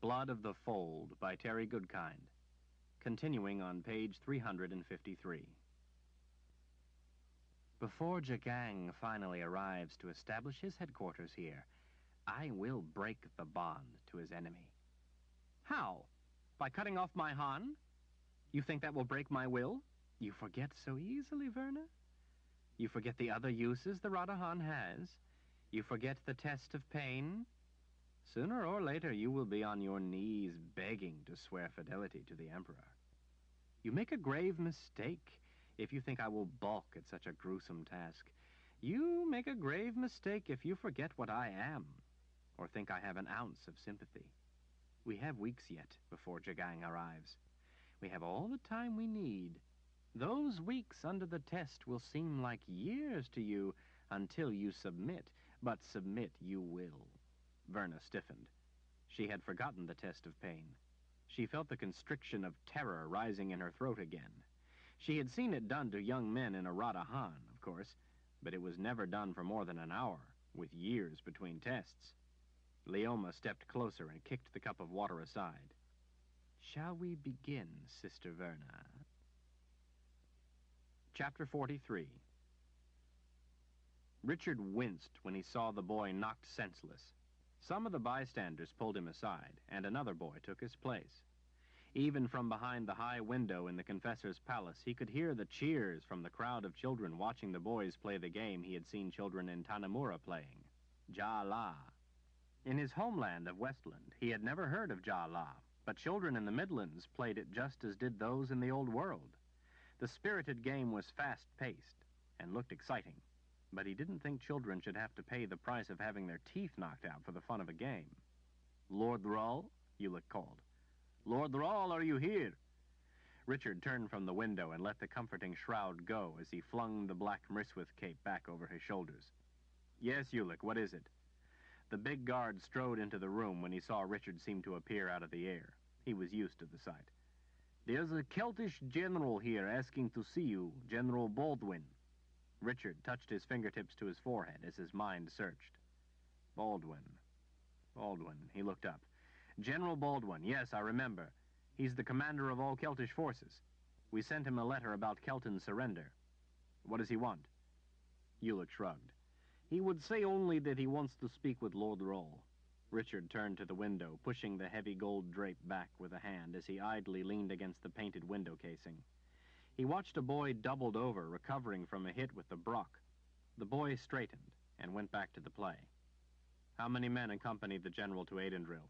Blood of the Fold by Terry Goodkind, continuing on page 353. Before Jagang finally arrives to establish his headquarters here, I will break the bond to his enemy. How? By cutting off my Han? You think that will break my will? You forget so easily, Verna. You forget the other uses the Radahan has. You forget the test of pain. Sooner or later you will be on your knees begging to swear fidelity to the Emperor. You make a grave mistake if you think I will balk at such a gruesome task. You make a grave mistake if you forget what I am, or think I have an ounce of sympathy. We have weeks yet before Jagang arrives. We have all the time we need. Those weeks under the test will seem like years to you until you submit, but submit you will. Verna stiffened. She had forgotten the test of pain. She felt the constriction of terror rising in her throat again. She had seen it done to young men in a Radahan, of course, but it was never done for more than an hour, with years between tests. Leoma stepped closer and kicked the cup of water aside. Shall we begin, Sister Verna? Chapter 43. Richard winced when he saw the boy knocked senseless. Some of the bystanders pulled him aside, and another boy took his place. Even from behind the high window in the confessor's palace, he could hear the cheers from the crowd of children watching the boys play the game he had seen children in Tanamura playing, Ja-La. In his homeland of Westland, he had never heard of Ja-La, but children in the Midlands played it just as did those in the Old World. The spirited game was fast-paced and looked exciting, but he didn't think children should have to pay the price of having their teeth knocked out for the fun of a game. Lord Rahl, Ulick called. Lord Rahl, are you here? Richard turned from the window and let the comforting shroud go as he flung the black Mriswith cape back over his shoulders. Yes, Ulick, what is it? The big guard strode into the room when he saw Richard seem to appear out of the air. He was used to the sight. There's a Celtish general here asking to see you, General Baldwin. Richard touched his fingertips to his forehead as his mind searched. Baldwin. He looked up. General Baldwin, yes, I remember. He's the commander of all Celtish forces. We sent him a letter about Kelton's surrender. What does he want? Ulick shrugged. He would say only that he wants to speak with Lord Rahl. Richard turned to the window, pushing the heavy gold drape back with a hand as he idly leaned against the painted window casing. He watched a boy doubled over, recovering from a hit with the brock. The boy straightened and went back to the play. How many men accompanied the general to Aidendrill?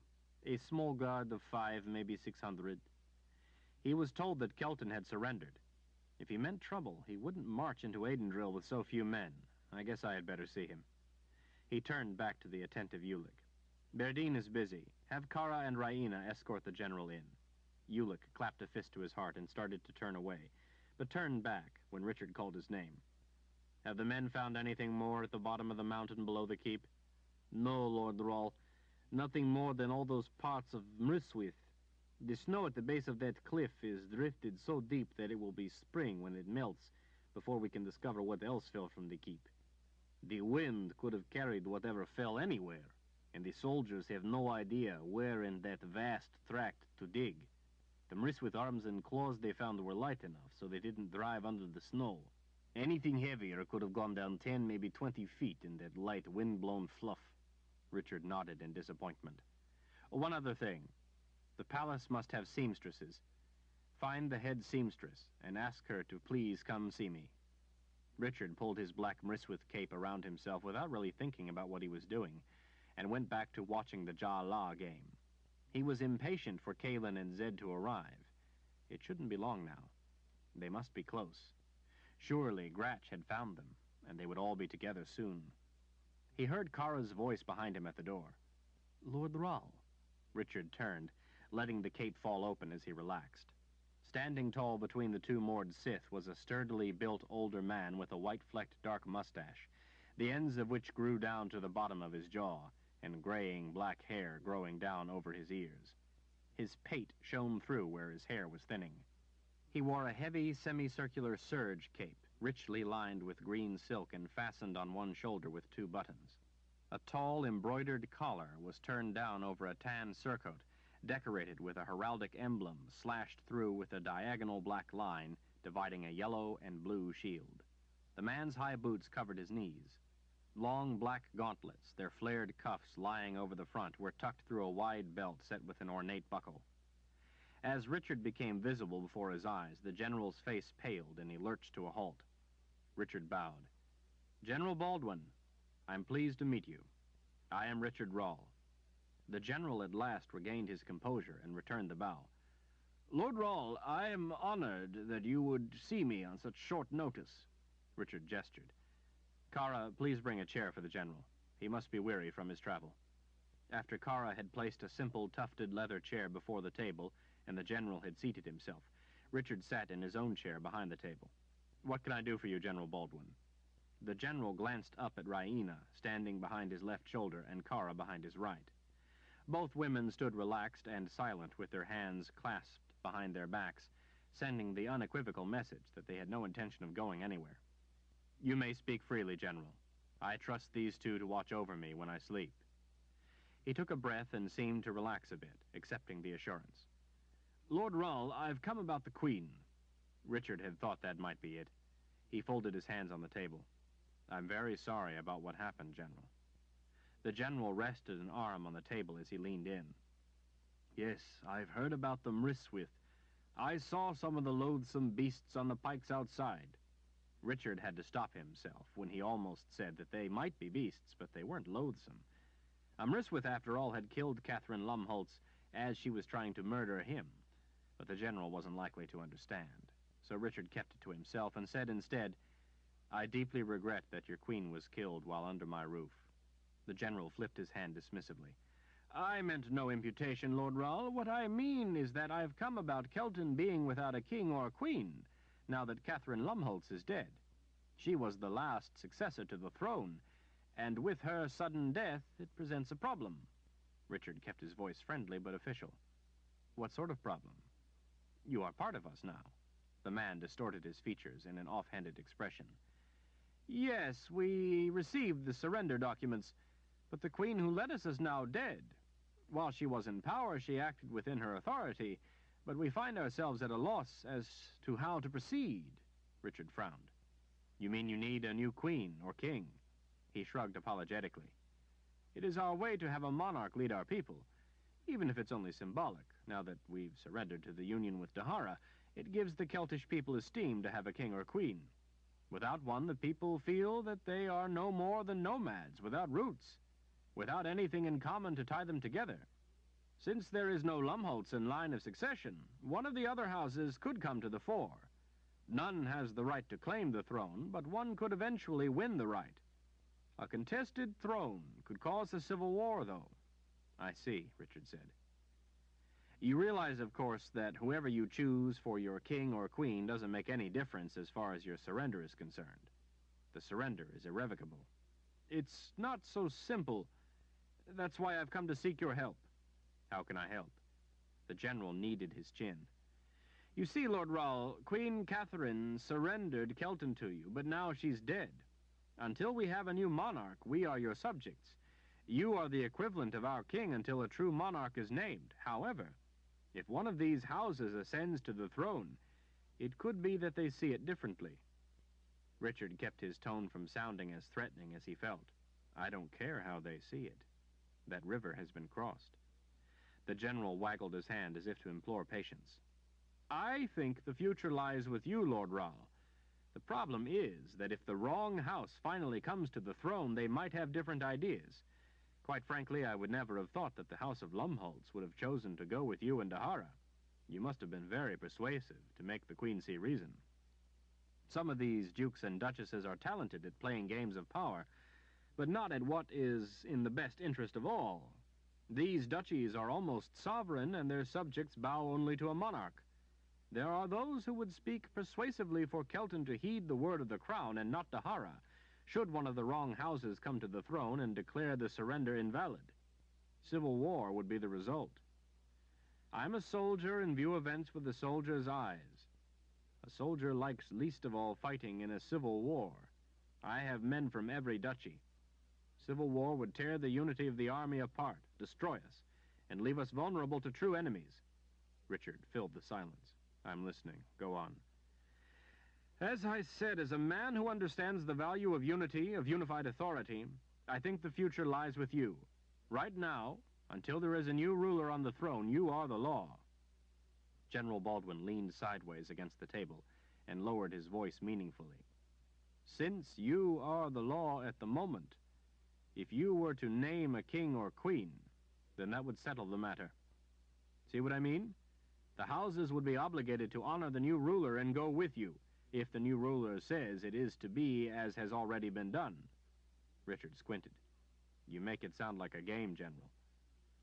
A small guard of 5, maybe 600. He was told that Kelton had surrendered. If he meant trouble, he wouldn't march into Aidendrill with so few men. I guess I had better see him. He turned back to the attentive Ulick. Berdine is busy. Have Kara and Raina escort the general in. Ulick clapped a fist to his heart and started to turn away, but turned back when Richard called his name. Have the men found anything more at the bottom of the mountain below the keep? No, Lord Rahl. Nothing more than all those parts of Mriswith. The snow at the base of that cliff is drifted so deep that it will be spring when it melts, before we can discover what else fell from the keep. The wind could have carried whatever fell anywhere, and the soldiers have no idea where in that vast tract to dig. The Mriswith arms and claws they found were light enough, so they didn't drive under the snow. Anything heavier could have gone down 10, maybe 20 feet in that light wind-blown fluff. Richard nodded in disappointment. One other thing. The palace must have seamstresses. Find the head seamstress and ask her to please come see me. Richard pulled his black Mriswith cape around himself without really thinking about what he was doing, and went back to watching the Ja-La game. He was impatient for Kalen and Zed to arrive. It shouldn't be long now. They must be close. Surely Gratch had found them, and they would all be together soon. He heard Kara's voice behind him at the door. Lord Rahl. Richard turned, letting the cape fall open as he relaxed. Standing tall between the two moored Sith was a sturdily built older man with a white-flecked dark mustache, the ends of which grew down to the bottom of his jaw, and graying black hair growing down over his ears. His pate shone through where his hair was thinning. He wore a heavy, semicircular serge cape, richly lined with green silk and fastened on one shoulder with 2 buttons. A tall, embroidered collar was turned down over a tan surcoat, decorated with a heraldic emblem slashed through with a diagonal black line dividing a yellow and blue shield. The man's high boots covered his knees. Long black gauntlets, their flared cuffs lying over the front, were tucked through a wide belt set with an ornate buckle. As Richard became visible before his eyes, the general's face paled and he lurched to a halt. Richard bowed. "General Baldwin, I'm pleased to meet you. I am Richard Rahl." The general at last regained his composure and returned the bow. "Lord Rahl, I am honored that you would see me on such short notice." Richard gestured. "Kara, please bring a chair for the general. He must be weary from his travel." After Kara had placed a simple tufted leather chair before the table and the general had seated himself, Richard sat in his own chair behind the table. "What can I do for you, General Baldwin?" The general glanced up at Raina, standing behind his left shoulder, and Kara behind his right. Both women stood relaxed and silent with their hands clasped behind their backs, sending the unequivocal message that they had no intention of going anywhere. "You may speak freely, General. I trust these two to watch over me when I sleep." He took a breath and seemed to relax a bit, accepting the assurance. "Lord Rahl, I've come about the Queen." Richard had thought that might be it. He folded his hands on the table. "I'm very sorry about what happened, General." The general rested an arm on the table as he leaned in. "Yes, I've heard about the Mryswith. I saw some of the loathsome beasts on the pikes outside." Richard had to stop himself when he almost said that they might be beasts, but they weren't loathsome. A Mryswith, after all, had killed Catherine Lumholtz as she was trying to murder him, but the general wasn't likely to understand. So Richard kept it to himself and said instead, "I deeply regret that your queen was killed while under my roof." The general flipped his hand dismissively. "I meant no imputation, Lord Rahl. What I mean is that I've come about Kelton being without a king or a queen, now that Catherine Lumholtz is dead. She was the last successor to the throne, and with her sudden death, it presents a problem." Richard kept his voice friendly but official. "What sort of problem?" "You are part of us now." The man distorted his features in an offhanded expression. "Yes, we received the surrender documents, but the queen who led us is now dead. While she was in power, she acted within her authority, but we find ourselves at a loss as to how to proceed." Richard frowned. "You mean you need a new queen or king?" He shrugged apologetically. "It is our way to have a monarch lead our people, even if it's only symbolic. Now that we've surrendered to the union with Dahara, it gives the Celtish people esteem to have a king or queen. Without one, the people feel that they are no more than nomads, without roots, without anything in common to tie them together. Since there is no Lumholtz in line of succession, one of the other houses could come to the fore. None has the right to claim the throne, but one could eventually win the right. A contested throne could cause a civil war, though." "I see," Richard said. "You realize, of course, that whoever you choose for your king or queen doesn't make any difference as far as your surrender is concerned. The surrender is irrevocable." "It's not so simple. That's why I've come to seek your help." "How can I help?" The general kneaded his chin. "You see, Lord Rahl, Queen Catherine surrendered Kelton to you, but now she's dead. Until we have a new monarch, we are your subjects. You are the equivalent of our king until a true monarch is named. However, if one of these houses ascends to the throne, it could be that they see it differently." Richard kept his tone from sounding as threatening as he felt. "I don't care how they see it. That river has been crossed." The general waggled his hand as if to implore patience. "I think the future lies with you, Lord Rahl. The problem is that if the wrong house finally comes to the throne, they might have different ideas. Quite frankly, I would never have thought that the House of Lumholtz would have chosen to go with you and Dahara. You must have been very persuasive to make the Queen see reason. Some of these dukes and duchesses are talented at playing games of power, but not at what is in the best interest of all. These duchies are almost sovereign, and their subjects bow only to a monarch. There are those who would speak persuasively for Kelton to heed the word of the crown and not Dahara, should one of the wrong houses come to the throne and declare the surrender invalid. Civil war would be the result. I'm a soldier and view events with a soldier's eyes. A soldier likes least of all fighting in a civil war. I have men from every duchy. Civil war would tear the unity of the army apart, destroy us, and leave us vulnerable to true enemies. Richard filled the silence. I'm listening. Go on. As I said, as a man who understands the value of unity, of unified authority, I think the future lies with you. Right now, until there is a new ruler on the throne, you are the law. General Baldwin leaned sideways against the table and lowered his voice meaningfully. Since you are the law at the moment, if you were to name a king or queen, then that would settle the matter. See what I mean? The houses would be obligated to honor the new ruler and go with you, if the new ruler says it is to be as has already been done. Richard squinted. You make it sound like a game, General.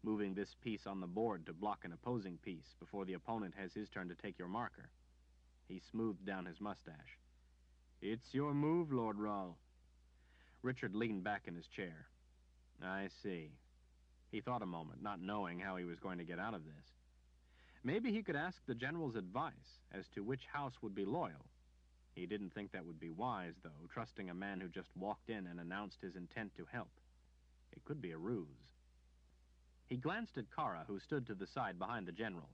Moving this piece on the board to block an opposing piece before the opponent has his turn to take your marker. He smoothed down his mustache. It's your move, Lord Rahl. Richard leaned back in his chair. I see. He thought a moment, not knowing how he was going to get out of this. Maybe he could ask the general's advice as to which house would be loyal. He didn't think that would be wise, though, trusting a man who just walked in and announced his intent to help. It could be a ruse. He glanced at Kara, who stood to the side behind the general.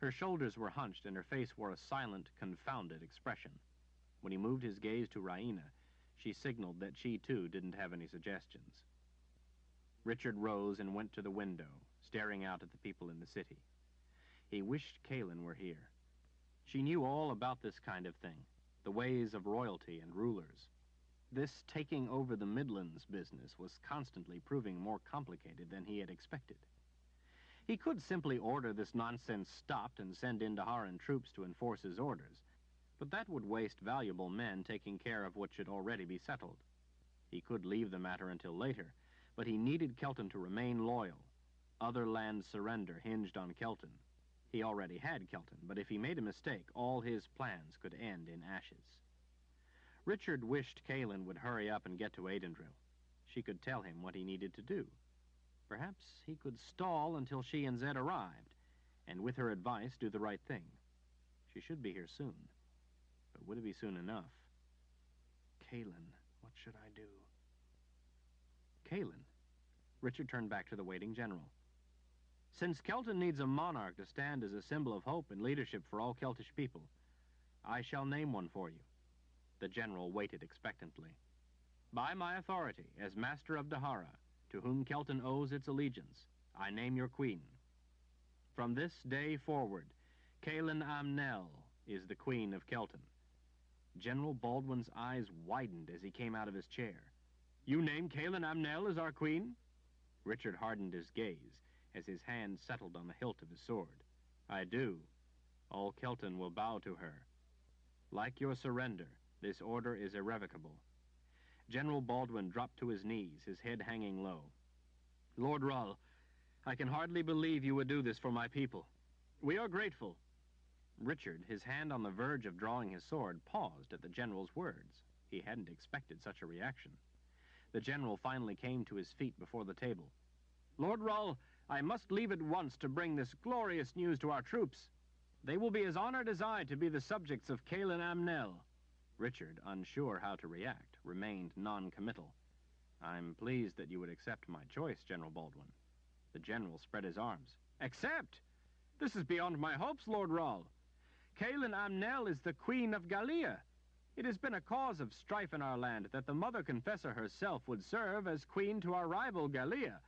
Her shoulders were hunched and her face wore a silent, confounded expression. When he moved his gaze to Raina, she signaled that she, too, didn't have any suggestions. Richard rose and went to the window, staring out at the people in the city. He wished Kaelin were here. She knew all about this kind of thing, the ways of royalty and rulers. This taking over the Midlands business was constantly proving more complicated than he had expected. He could simply order this nonsense stopped and send in Daharan troops to enforce his orders, but that would waste valuable men taking care of what should already be settled. He could leave the matter until later, but he needed Kelton to remain loyal. Other land surrender hinged on Kelton. He already had Kelton, but if he made a mistake, all his plans could end in ashes. Richard wished Kaelin would hurry up and get to Aidendril. She could tell him what he needed to do. Perhaps he could stall until she and Zed arrived, and with her advice, do the right thing. She should be here soon. But would it be soon enough? Kaelin, what should I do? Kaelin? Richard turned back to the waiting general. Since Kelton needs a monarch to stand as a symbol of hope and leadership for all Keltish people, I shall name one for you. The general waited expectantly. By my authority as Master of Dahara, to whom Kelton owes its allegiance, I name your queen. From this day forward, Kaelin Amnel is the queen of Kelton. General Baldwin's eyes widened as he came out of his chair. You name Kaelin Amnel as our queen? Richard hardened his gaze as his hand settled on the hilt of his sword. I do. All Kelton will bow to her. Like your surrender, this order is irrevocable. General Baldwin dropped to his knees, his head hanging low. Lord Rahl, I can hardly believe you would do this for my people. We are grateful. Richard, his hand on the verge of drawing his sword, paused at the general's words. He hadn't expected such a reaction. The general finally came to his feet before the table. Lord Rahl, I must leave at once to bring this glorious news to our troops. They will be as honored as I to be the subjects of Kaelin Amnel. Richard, unsure how to react, remained non-committal. I'm pleased that you would accept my choice, General Baldwin. The general spread his arms. Accept? This is beyond my hopes, Lord Rahl. Kaelin Amnel is the Queen of Gallia. It has been a cause of strife in our land that the Mother Confessor herself would serve as queen to our rival Gallia.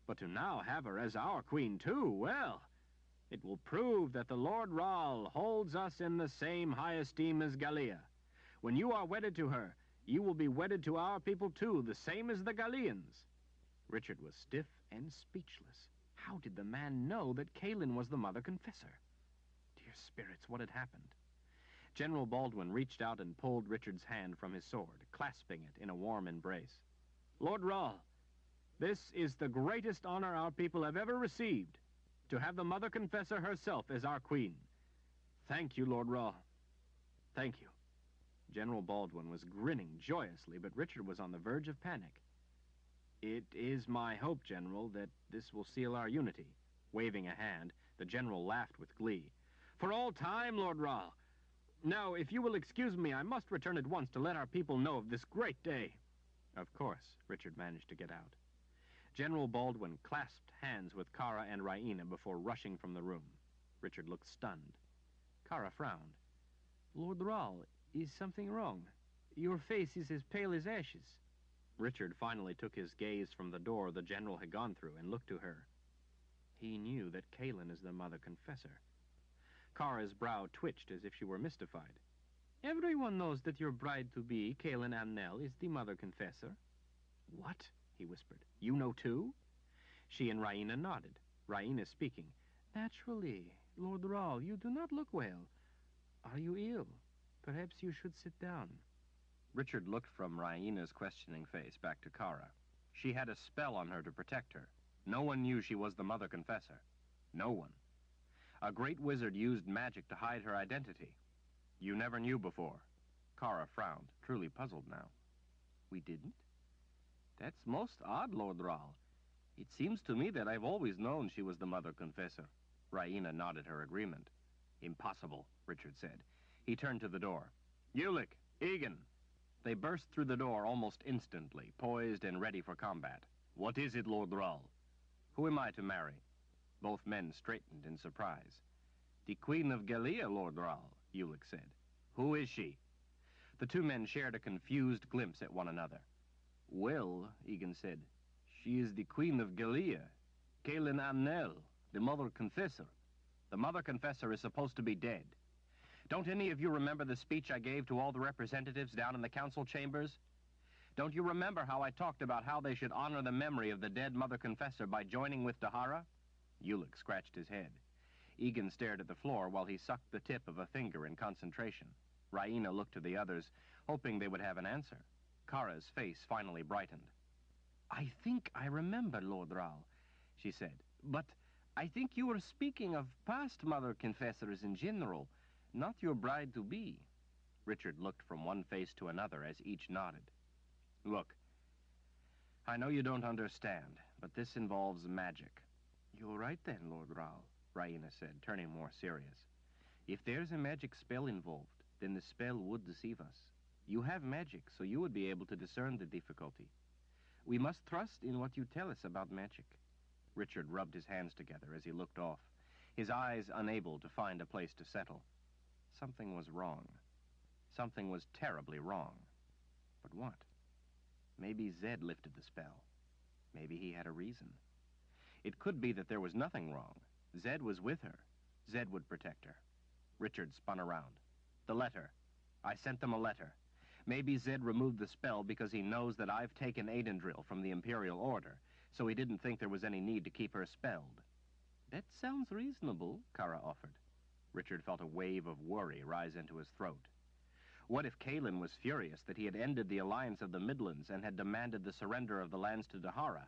But to now have her as our queen too, well, it will prove that the Lord Rahl holds us in the same high esteem as Gallia. When you are wedded to her, you will be wedded to our people too, the same as the Gallians. Richard was stiff and speechless. How did the man know that Kaelin was the Mother Confessor? Dear spirits, what had happened? General Baldwin reached out and pulled Richard's hand from his sword, clasping it in a warm embrace. Lord Rahl, this is the greatest honor our people have ever received, to have the Mother Confessor herself as our queen. Thank you, Lord Rahl. Thank you. General Baldwin was grinning joyously, but Richard was on the verge of panic. It is my hope, General, that this will seal our unity. Waving a hand, the general laughed with glee. For all time, Lord Rahl. Now, if you will excuse me, I must return at once to let our people know of this great day. Of course, Richard managed to get out. General Baldwin clasped hands with Kara and Raina before rushing from the room. Richard looked stunned. Kara frowned. "Lord Rahl, is something wrong? Your face is as pale as ashes." Richard finally took his gaze from the door the general had gone through and looked to her. He knew that Kaelin is the Mother Confessor. Kara's brow twitched as if she were mystified. "Everyone knows that your bride-to-be, Kaelin Amnel, is the Mother Confessor." "What?" he whispered. "You know too?" She and Raina nodded. Raina speaking. "Naturally. Lord Rahl, you do not look well. Are you ill? Perhaps you should sit down." Richard looked from Raina's questioning face back to Kara. She had a spell on her to protect her. No one knew she was the Mother Confessor. No one. A great wizard used magic to hide her identity. You never knew before. Kara frowned, truly puzzled now. "We didn't? That's most odd, Lord Rahl. It seems to me that I've always known she was the Mother Confessor." Raina nodded her agreement. "Impossible," Richard said. He turned to the door. "Ulick, Egan." They burst through the door almost instantly, poised and ready for combat. "What is it, Lord Rahl?" "Who am I to marry?" Both men straightened in surprise. "The Queen of Gallia, Lord Rahl," Ulick said. "Who is she?" The two men shared a confused glimpse at one another. "Well," Egan said, "she is the Queen of Gallia, Kaelin Amnel, the Mother Confessor." "The Mother Confessor is supposed to be dead. Don't any of you remember the speech I gave to all the representatives down in the council chambers? Don't you remember how I talked about how they should honor the memory of the dead Mother Confessor by joining with Dahara?" Ulick scratched his head. Egan stared at the floor while he sucked the tip of a finger in concentration. Raina looked to the others, hoping they would have an answer. Kara's face finally brightened. "I think I remember, Lord Rahl," she said. "But I think you were speaking of past Mother Confessors in general, not your bride-to-be." Richard looked from one face to another as each nodded. "Look, I know you don't understand, but this involves magic." "You're right then, Lord Rahl," Raina said, turning more serious. "If there's a magic spell involved, then the spell would deceive us. You have magic, so you would be able to discern the difficulty. We must trust in what you tell us about magic." Richard rubbed his hands together as he looked off, his eyes unable to find a place to settle. Something was wrong. Something was terribly wrong. But what? Maybe Zed lifted the spell. Maybe he had a reason. It could be that there was nothing wrong. Zed was with her. Zed would protect her. Richard spun around. "The letter. I sent them a letter. Maybe Zed removed the spell because he knows that I've taken Aidendril from the Imperial Order, so he didn't think there was any need to keep her spelled." "That sounds reasonable," Kara offered. Richard felt a wave of worry rise into his throat. What if Kaelin was furious that he had ended the alliance of the Midlands and had demanded the surrender of the lands to Dahara?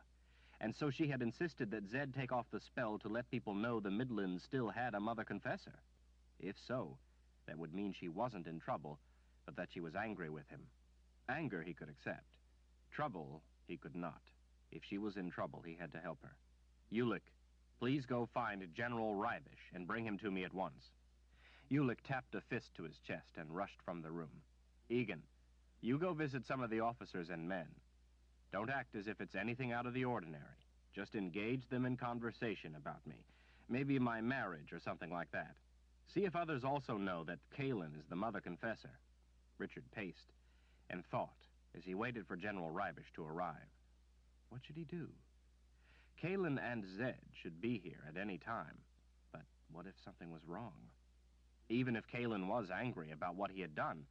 And so she had insisted that Zed take off the spell to let people know the Midlands still had a Mother Confessor? If so, that would mean she wasn't in trouble, but that she was angry with him. Anger he could accept. Trouble he could not. If she was in trouble, he had to help her. "Ulick, please go find General Rybish and bring him to me at once." Ulick tapped a fist to his chest and rushed from the room. "Egan, you go visit some of the officers and men. Don't act as if it's anything out of the ordinary. Just engage them in conversation about me. Maybe my marriage or something like that. See if others also know that Kaelin is the Mother Confessor." Richard paced and thought as he waited for General Rybish to arrive. What should he do? Kaelin and Zed should be here at any time. But what if something was wrong? Even if Kaelin was angry about what he had done,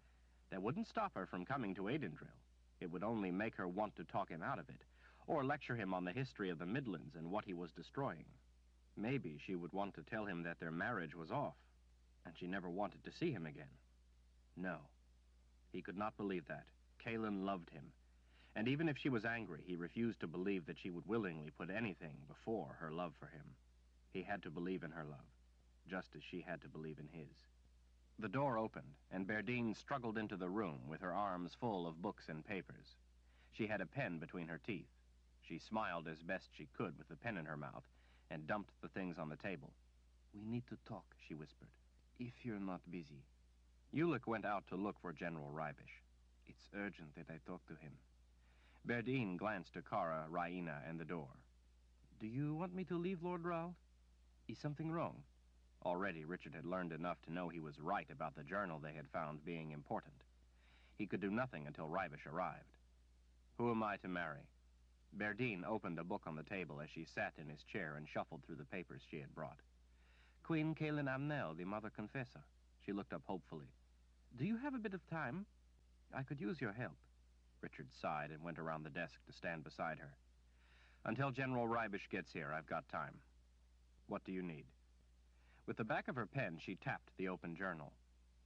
that wouldn't stop her from coming to Aidendril. It would only make her want to talk him out of it, or lecture him on the history of the Midlands and what he was destroying. Maybe she would want to tell him that their marriage was off, and she never wanted to see him again. No, he could not believe that. Kaelin loved him, and even if she was angry, he refused to believe that she would willingly put anything before her love for him. He had to believe in her love, just as she had to believe in his. The door opened, and Berdine struggled into the room with her arms full of books and papers. She had a pen between her teeth. She smiled as best she could with the pen in her mouth and dumped the things on the table. "We need to talk," she whispered, "if you're not busy." Ulick went out to look for General Rybish. "It's urgent that I talk to him." Berdine glanced to Kara, Raina, and the door. Do you want me to leave, Lord Rahl? Is something wrong? Already, Richard had learned enough to know he was right about the journal they had found being important. He could do nothing until Rybish arrived. Who am I to marry? Berdine opened a book on the table as she sat in his chair and shuffled through the papers she had brought. Queen Kaelin Amnel, the Mother Confessor. She looked up hopefully. Do you have a bit of time? I could use your help. Richard sighed and went around the desk to stand beside her. Until General Rybish gets here, I've got time. What do you need? With the back of her pen, she tapped the open journal.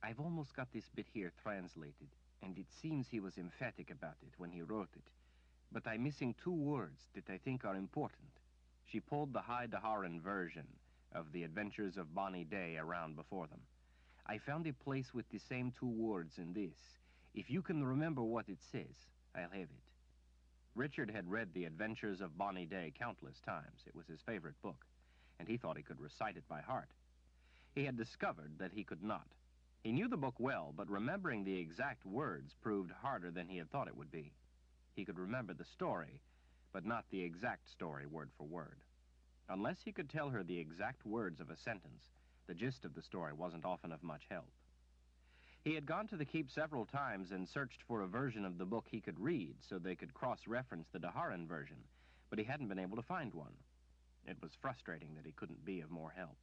I've almost got this bit here translated, and it seems he was emphatic about it when he wrote it. But I'm missing 2 words that I think are important. She pulled the High Daharan version of The Adventures of Bonnie Day around before them. I found a place with the same 2 words in this. If you can remember what it says, I'll have it. Richard had read The Adventures of Bonnie Day countless times. It was his favorite book, and he thought he could recite it by heart. He had discovered that he could not. He knew the book well, but remembering the exact words proved harder than he had thought it would be. He could remember the story, but not the exact story word for word. Unless he could tell her the exact words of a sentence, the gist of the story wasn't often of much help. He had gone to the keep several times and searched for a version of the book he could read so they could cross-reference the Daharan version, but he hadn't been able to find one. It was frustrating that he couldn't be of more help.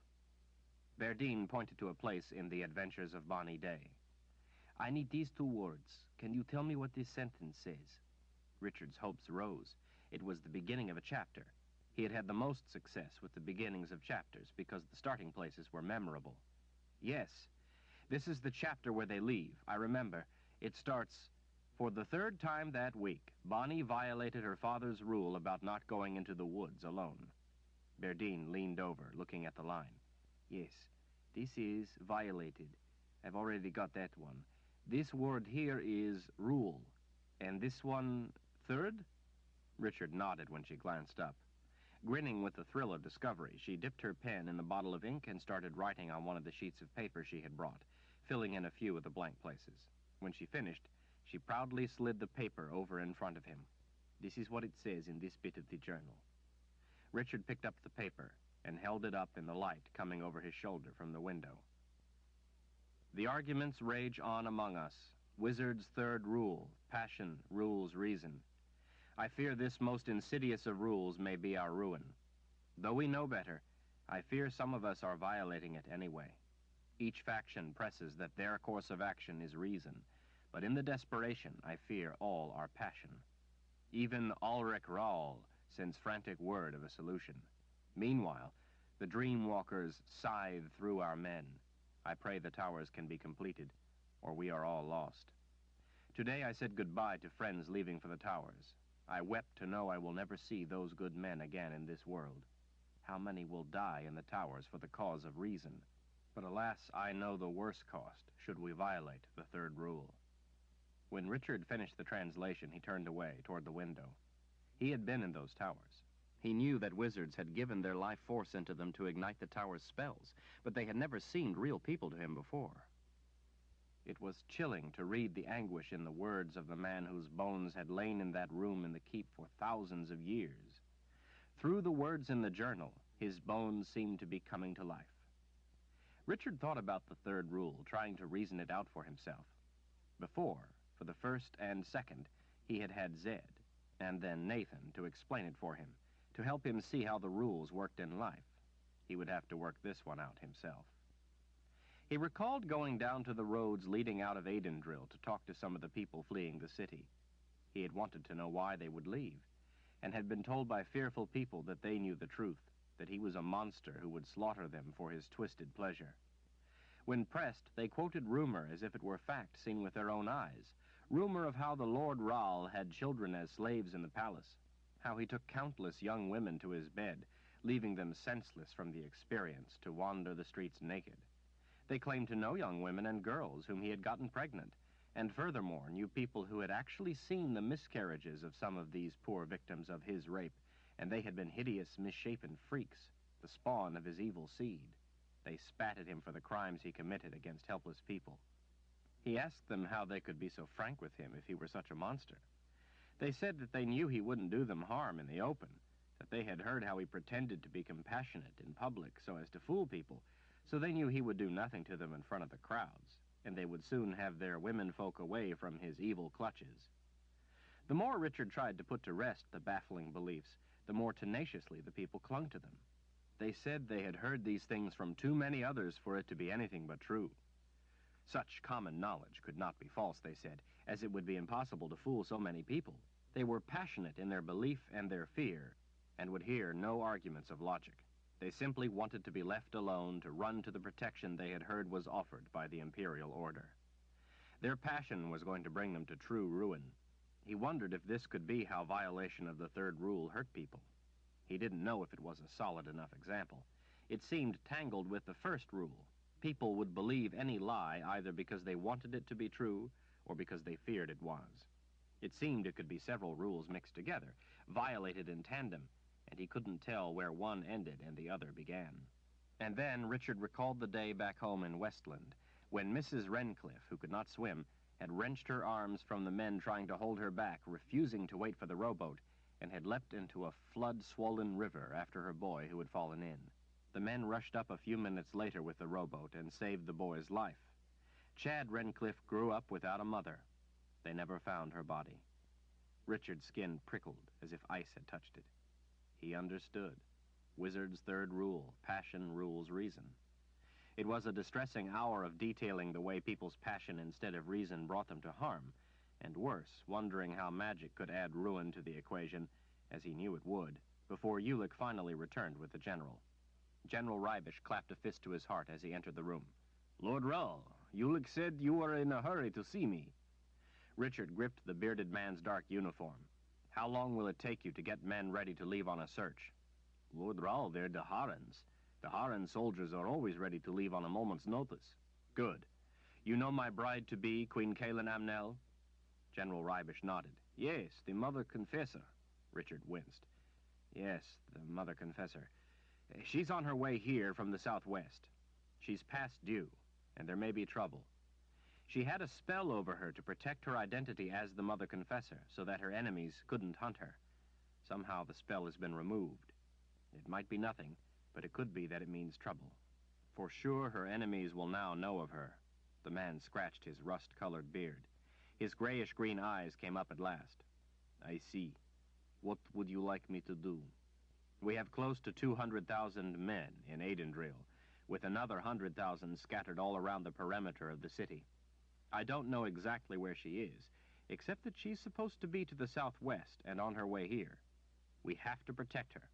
Berdine pointed to a place in The Adventures of Bonnie Day. I need these 2 words. Can you tell me what this sentence says? Richard's hopes rose. It was the beginning of a chapter. He had had the most success with the beginnings of chapters because the starting places were memorable. Yes, this is the chapter where they leave. I remember. It starts, "For the 3rd time that week, Bonnie violated her father's rule about not going into the woods alone." Berdine leaned over, looking at the line. Yes, this is violated. I've already got that one. This word here is rule. And this one, 3rd? Richard nodded when she glanced up. Grinning with the thrill of discovery, she dipped her pen in the bottle of ink and started writing on one of the sheets of paper she had brought, filling in a few of the blank places. When she finished, she proudly slid the paper over in front of him. This is what it says in this bit of the journal. Richard picked up the paper and held it up in the light coming over his shoulder from the window. "The arguments rage on among us. Wizard's 3rd rule, passion rules reason. I fear this most insidious of rules may be our ruin. Though we know better, I fear some of us are violating it anyway. Each faction presses that their course of action is reason, but in the desperation, I fear all are passion. Even Ulrich Rahl sends frantic word of a solution. Meanwhile, the dream walkers scythe through our men. I pray the towers can be completed, or we are all lost. Today I said goodbye to friends leaving for the towers. I wept to know I will never see those good men again in this world. How many will die in the towers for the cause of reason? But alas, I know the worse cost should we violate the 3rd rule." When Richard finished the translation, he turned away toward the window. He had been in those towers. He knew that wizards had given their life force into them to ignite the tower's spells, but they had never seemed real people to him before. It was chilling to read the anguish in the words of the man whose bones had lain in that room in the keep for thousands of years. Through the words in the journal, his bones seemed to be coming to life. Richard thought about the 3rd rule, trying to reason it out for himself. Before, for the 1st and 2nd, he had had Zed, and then Nathan to explain it for him, to help him see how the rules worked in life. He would have to work this one out himself. He recalled going down to the roads leading out of Aidendrill to talk to some of the people fleeing the city. He had wanted to know why they would leave, and had been told by fearful people that they knew the truth, that he was a monster who would slaughter them for his twisted pleasure. When pressed, they quoted rumor as if it were fact seen with their own eyes, rumor of how the Lord Rahl had children as slaves in the palace, how he took countless young women to his bed, leaving them senseless from the experience to wander the streets naked. They claimed to know young women and girls whom he had gotten pregnant, and furthermore knew people who had actually seen the miscarriages of some of these poor victims of his rape, and they had been hideous, misshapen freaks, the spawn of his evil seed. They spat at him for the crimes he committed against helpless people. He asked them how they could be so frank with him if he were such a monster. They said that they knew he wouldn't do them harm in the open, that they had heard how he pretended to be compassionate in public so as to fool people, so they knew he would do nothing to them in front of the crowds, and they would soon have their womenfolk away from his evil clutches. The more Richard tried to put to rest the baffling beliefs, the more tenaciously the people clung to them. They said they had heard these things from too many others for it to be anything but true. Such common knowledge could not be false, they said, as it would be impossible to fool so many people. They were passionate in their belief and their fear, and would hear no arguments of logic. They simply wanted to be left alone to run to the protection they had heard was offered by the Imperial Order. Their passion was going to bring them to true ruin. He wondered if this could be how violation of the third rule hurt people. He didn't know if it was a solid enough example. It seemed tangled with the first rule. People would believe any lie either because they wanted it to be true or because they feared it was. It seemed it could be several rules mixed together, violated in tandem, and he couldn't tell where one ended and the other began. And then Richard recalled the day back home in Westland, when Mrs. Redcliffe, who could not swim, had wrenched her arms from the men trying to hold her back, refusing to wait for the rowboat, and had leapt into a flood-swollen river after her boy who had fallen in. The men rushed up a few minutes later with the rowboat and saved the boy's life. Chad Redcliffe grew up without a mother. They never found her body. Richard's skin prickled as if ice had touched it. He understood. Wizard's third rule, passion rules reason. It was a distressing hour of detailing the way people's passion instead of reason brought them to harm, and worse, wondering how magic could add ruin to the equation, as he knew it would, before Ulick finally returned with the general. General Rybish clapped a fist to his heart as he entered the room. "Lord Rahl, Ulick said you were in a hurry to see me." Richard gripped the bearded man's dark uniform. "How long will it take you to get men ready to leave on a search?" "Lord Rahl, they're the Harans. The Haran soldiers are always ready to leave on a moment's notice." "Good. You know my bride-to-be, Queen Kaelin Amnel?" General Rybish nodded. "Yes, the Mother Confessor." Richard winced. "Yes, the Mother Confessor. She's on her way here from the southwest. She's past due, and there may be trouble. She had a spell over her to protect her identity as the Mother Confessor, so that her enemies couldn't hunt her. Somehow the spell has been removed. It might be nothing, but it could be that it means trouble. For sure her enemies will now know of her." The man scratched his rust-colored beard. His grayish-green eyes came up at last. "I see. What would you like me to do?" "We have close to 200,000 men in Aidendril, with another 100,000 scattered all around the perimeter of the city. I don't know exactly where she is, except that she's supposed to be to the southwest and on her way here. We have to protect her.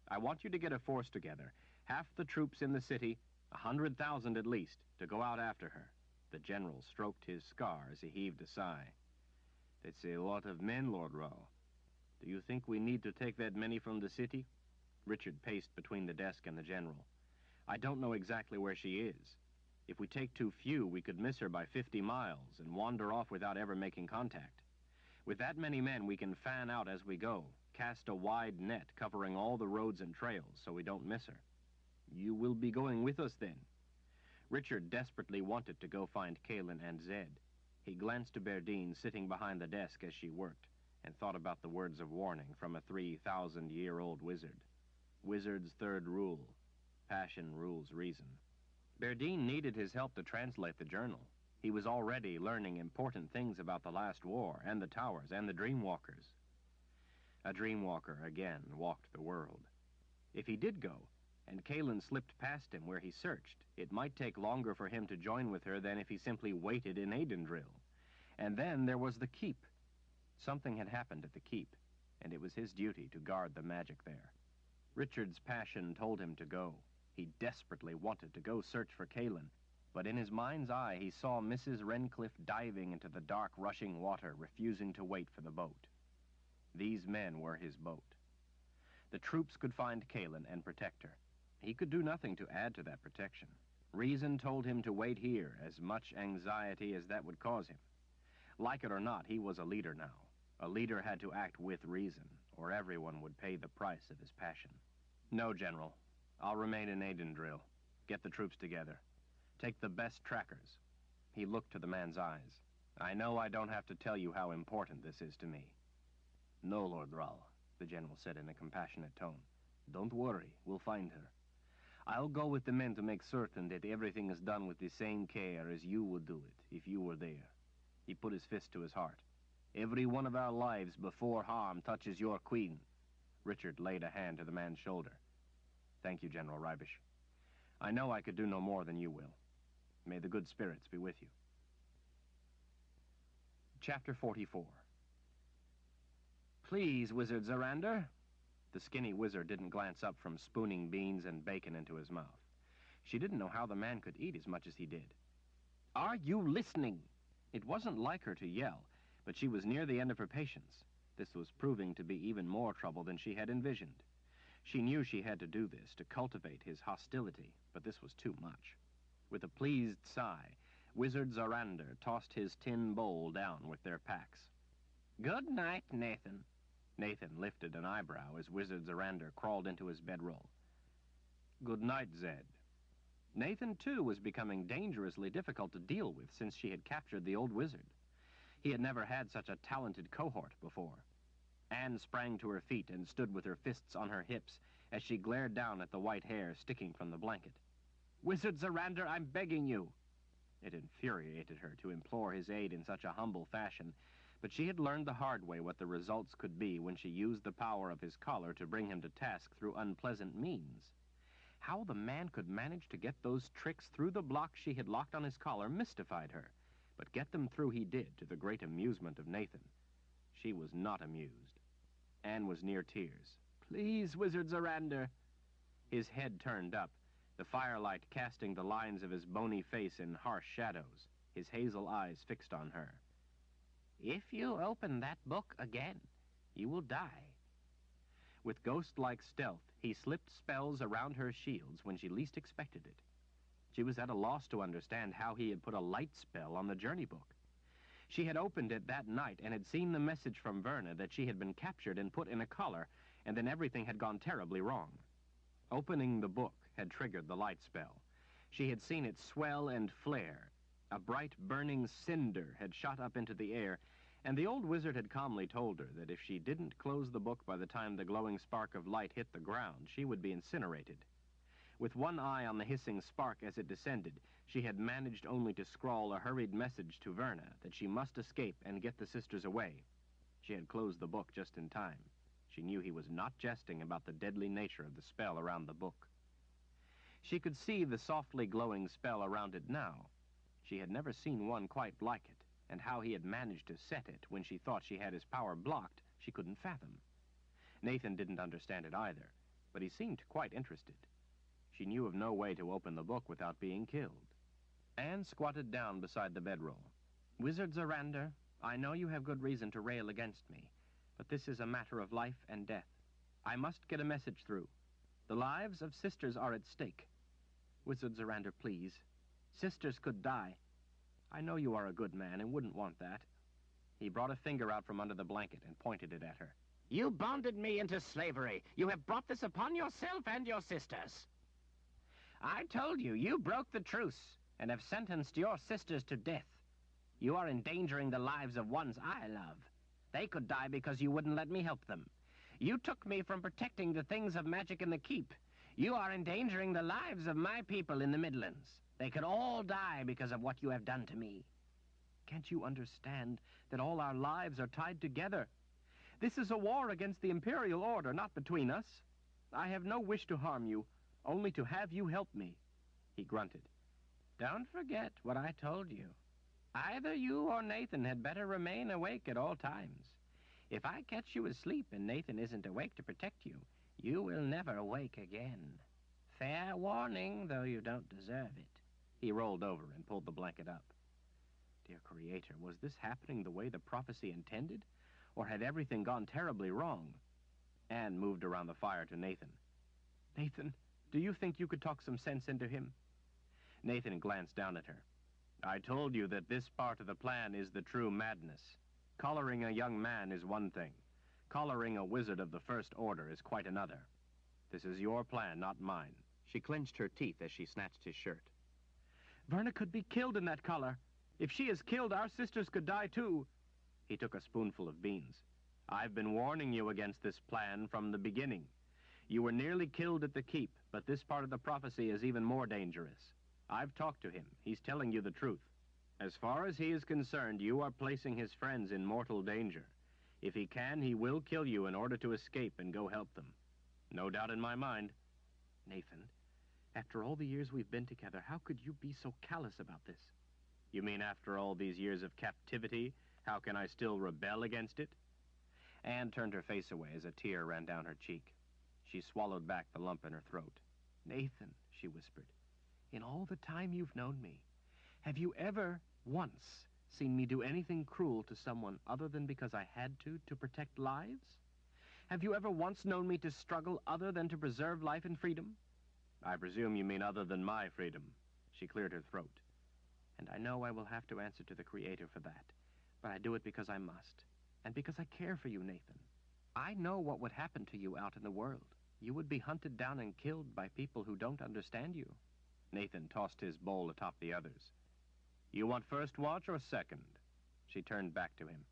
I want you to get a force together, half the troops in the city, 100,000 at least, to go out after her." The general stroked his scar as he heaved a sigh. "That's a lot of men, Lord Rahl. Do you think we need to take that many from the city?" Richard paced between the desk and the general. "I don't know exactly where she is. If we take too few, we could miss her by 50 miles and wander off without ever making contact. With that many men, we can fan out as we go, cast a wide net covering all the roads and trails so we don't miss her." "You will be going with us, then?" Richard desperately wanted to go find Kaelin and Zed. He glanced to Berdine sitting behind the desk as she worked, and thought about the words of warning from a 3,000-year-old wizard. Wizard's third rule, passion rules reason. Berdine needed his help to translate the journal. He was already learning important things about the last war, and the towers, and the Dreamwalkers. A Dreamwalker, again, walked the world. If he did go, and Kaelin slipped past him where he searched, it might take longer for him to join with her than if he simply waited in Aidendril. And then there was the keep. Something had happened at the keep, and it was his duty to guard the magic there. Richard's passion told him to go. He desperately wanted to go search for Kaelin, but in his mind's eye he saw Mrs. Redcliffe diving into the dark, rushing water, refusing to wait for the boat. These men were his boat. The troops could find Kaelin and protect her. He could do nothing to add to that protection. Reason told him to wait here, as much anxiety as that would cause him. Like it or not, he was a leader now. A leader had to act with reason, or everyone would pay the price of his passion. "No, General. I'll remain in Aidendril. Get the troops together. Take the best trackers." He looked to the man's eyes. "I know I don't have to tell you how important this is to me." "No, Lord Rahl. the general said in a compassionate tone. "Don't worry, we'll find her. I'll go with the men to make certain that everything is done with the same care as you would do it if you were there." He put his fist to his heart. "Every one of our lives before harm touches your queen." Richard laid a hand to the man's shoulder. "Thank you, General Rybish. I know I could do no more than you will. May the good spirits be with you." Chapter 44. "Please, Wizard Zorander." The skinny wizard didn't glance up from spooning beans and bacon into his mouth. She didn't know how the man could eat as much as he did. "Are you listening?" It wasn't like her to yell, but she was near the end of her patience. This was proving to be even more trouble than she had envisioned. She knew she had to do this, to cultivate his hostility, but this was too much. With a pleased sigh, Wizard Zorander tossed his tin bowl down with their packs. "Good night, Nathan." Nathan lifted an eyebrow as Wizard Zorander crawled into his bedroll. "Good night, Zed." Nathan, too, was becoming dangerously difficult to deal with since she had captured the old wizard. He had never had such a talented cohort before. Anne sprang to her feet and stood with her fists on her hips as she glared down at the white hair sticking from the blanket. "Wizard Zorander, I'm begging you." It infuriated her to implore his aid in such a humble fashion, but she had learned the hard way what the results could be when she used the power of his collar to bring him to task through unpleasant means. How the man could manage to get those tricks through the block she had locked on his collar mystified her, but get them through he did, to the great amusement of Nathan. She was not amused. Anne was near tears. "Please, Wizard Zorander." His head turned up, the firelight casting the lines of his bony face in harsh shadows, his hazel eyes fixed on her. "If you open that book again, you will die." With ghost-like stealth, he slipped spells around her shields when she least expected it. She was at a loss to understand how he had put a light spell on the journey book. She had opened it that night and had seen the message from Verna that she had been captured and put in a collar, and then everything had gone terribly wrong. Opening the book had triggered the light spell. She had seen it swell and flare. A bright, burning cinder had shot up into the air, and the old wizard had calmly told her that if she didn't close the book by the time the glowing spark of light hit the ground, she would be incinerated. With one eye on the hissing spark as it descended, she had managed only to scrawl a hurried message to Verna that she must escape and get the sisters away. She had closed the book just in time. She knew he was not jesting about the deadly nature of the spell around the book. She could see the softly glowing spell around it now. She had never seen one quite like it, and how he had managed to set it when she thought she had his power blocked, she couldn't fathom. Nathan didn't understand it either, but he seemed quite interested. She knew of no way to open the book without being killed. Anne squatted down beside the bedroll. "Wizard Zorander, I know you have good reason to rail against me, but this is a matter of life and death. I must get a message through. The lives of sisters are at stake. Wizard Zorander, please. Sisters could die. I know you are a good man and wouldn't want that." He brought a finger out from under the blanket and pointed it at her. "You bonded me into slavery. You have brought this upon yourself and your sisters. I told you, you broke the truce and have sentenced your sisters to death. You are endangering the lives of ones I love. They could die because you wouldn't let me help them. You took me from protecting the things of magic in the keep. You are endangering the lives of my people in the Midlands. They could all die because of what you have done to me." "Can't you understand that all our lives are tied together? This is a war against the Imperial Order, not between us. I have no wish to harm you, only to have you help me," he grunted. "Don't forget what I told you. Either you or Nathan had better remain awake at all times. If I catch you asleep and Nathan isn't awake to protect you, you will never wake again. Fair warning, though you don't deserve it." He rolled over and pulled the blanket up. Dear Creator, was this happening the way the prophecy intended? Or had everything gone terribly wrong? Anne moved around the fire to Nathan. "Nathan, do you think you could talk some sense into him?" Nathan glanced down at her. "I told you that this part of the plan is the true madness. Collaring a young man is one thing. Collaring a wizard of the First Order is quite another. This is your plan, not mine." She clenched her teeth as she snatched his shirt. "Verna could be killed in that collar. If she is killed, our sisters could die too." He took a spoonful of beans. I've been warning you against this plan from the beginning. You were nearly killed at the keep, but this part of the prophecy is even more dangerous. I've talked to him. He's telling you the truth. As far as he is concerned, you are placing his friends in mortal danger. If he can, he will kill you in order to escape and go help them. No doubt in my mind. Nathan, after all the years we've been together, how could you be so callous about this? You mean after all these years of captivity, how can I still rebel against it? Anne turned her face away as a tear ran down her cheek. She swallowed back the lump in her throat. Nathan, she whispered, in all the time you've known me, have you ever once seen me do anything cruel to someone other than because I had to protect lives? Have you ever once known me to struggle other than to preserve life and freedom? I presume you mean other than my freedom. She cleared her throat. And I know I will have to answer to the Creator for that, but I do it because I must, and because I care for you, Nathan. I know what would happen to you out in the world. You would be hunted down and killed by people who don't understand you. Nathan tossed his bowl atop the others. You want first watch or second? She turned back to him.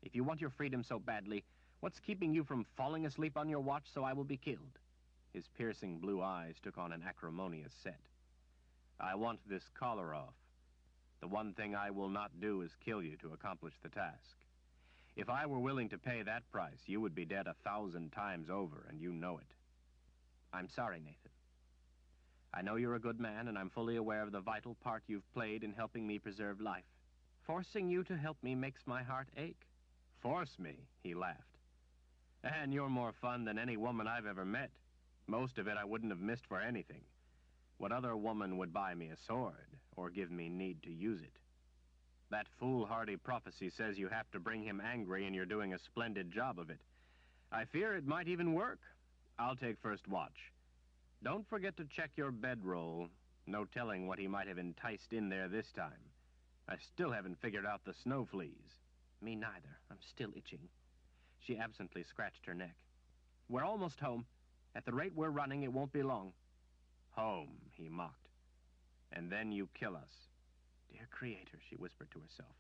If you want your freedom so badly, what's keeping you from falling asleep on your watch so I will be killed? His piercing blue eyes took on an acrimonious set. I want this collar off. The one thing I will not do is kill you to accomplish the task. If I were willing to pay that price, you would be dead 1,000 times over, and you know it. I'm sorry, Nathan. I know you're a good man, and I'm fully aware of the vital part you've played in helping me preserve life. Forcing you to help me makes my heart ache. Force me, he laughed. And you're more fun than any woman I've ever met. Most of it I wouldn't have missed for anything. What other woman would buy me a sword, or give me need to use it? That foolhardy prophecy says you have to bring him angry, and you're doing a splendid job of it. I fear it might even work. I'll take first watch. Don't forget to check your bedroll. No telling what he might have enticed in there this time. I still haven't figured out the snow fleas. Me neither. I'm still itching. She absently scratched her neck. We're almost home. At the rate we're running, it won't be long. Home, he mocked. And then you kill us. Dear Creator, she whispered to herself,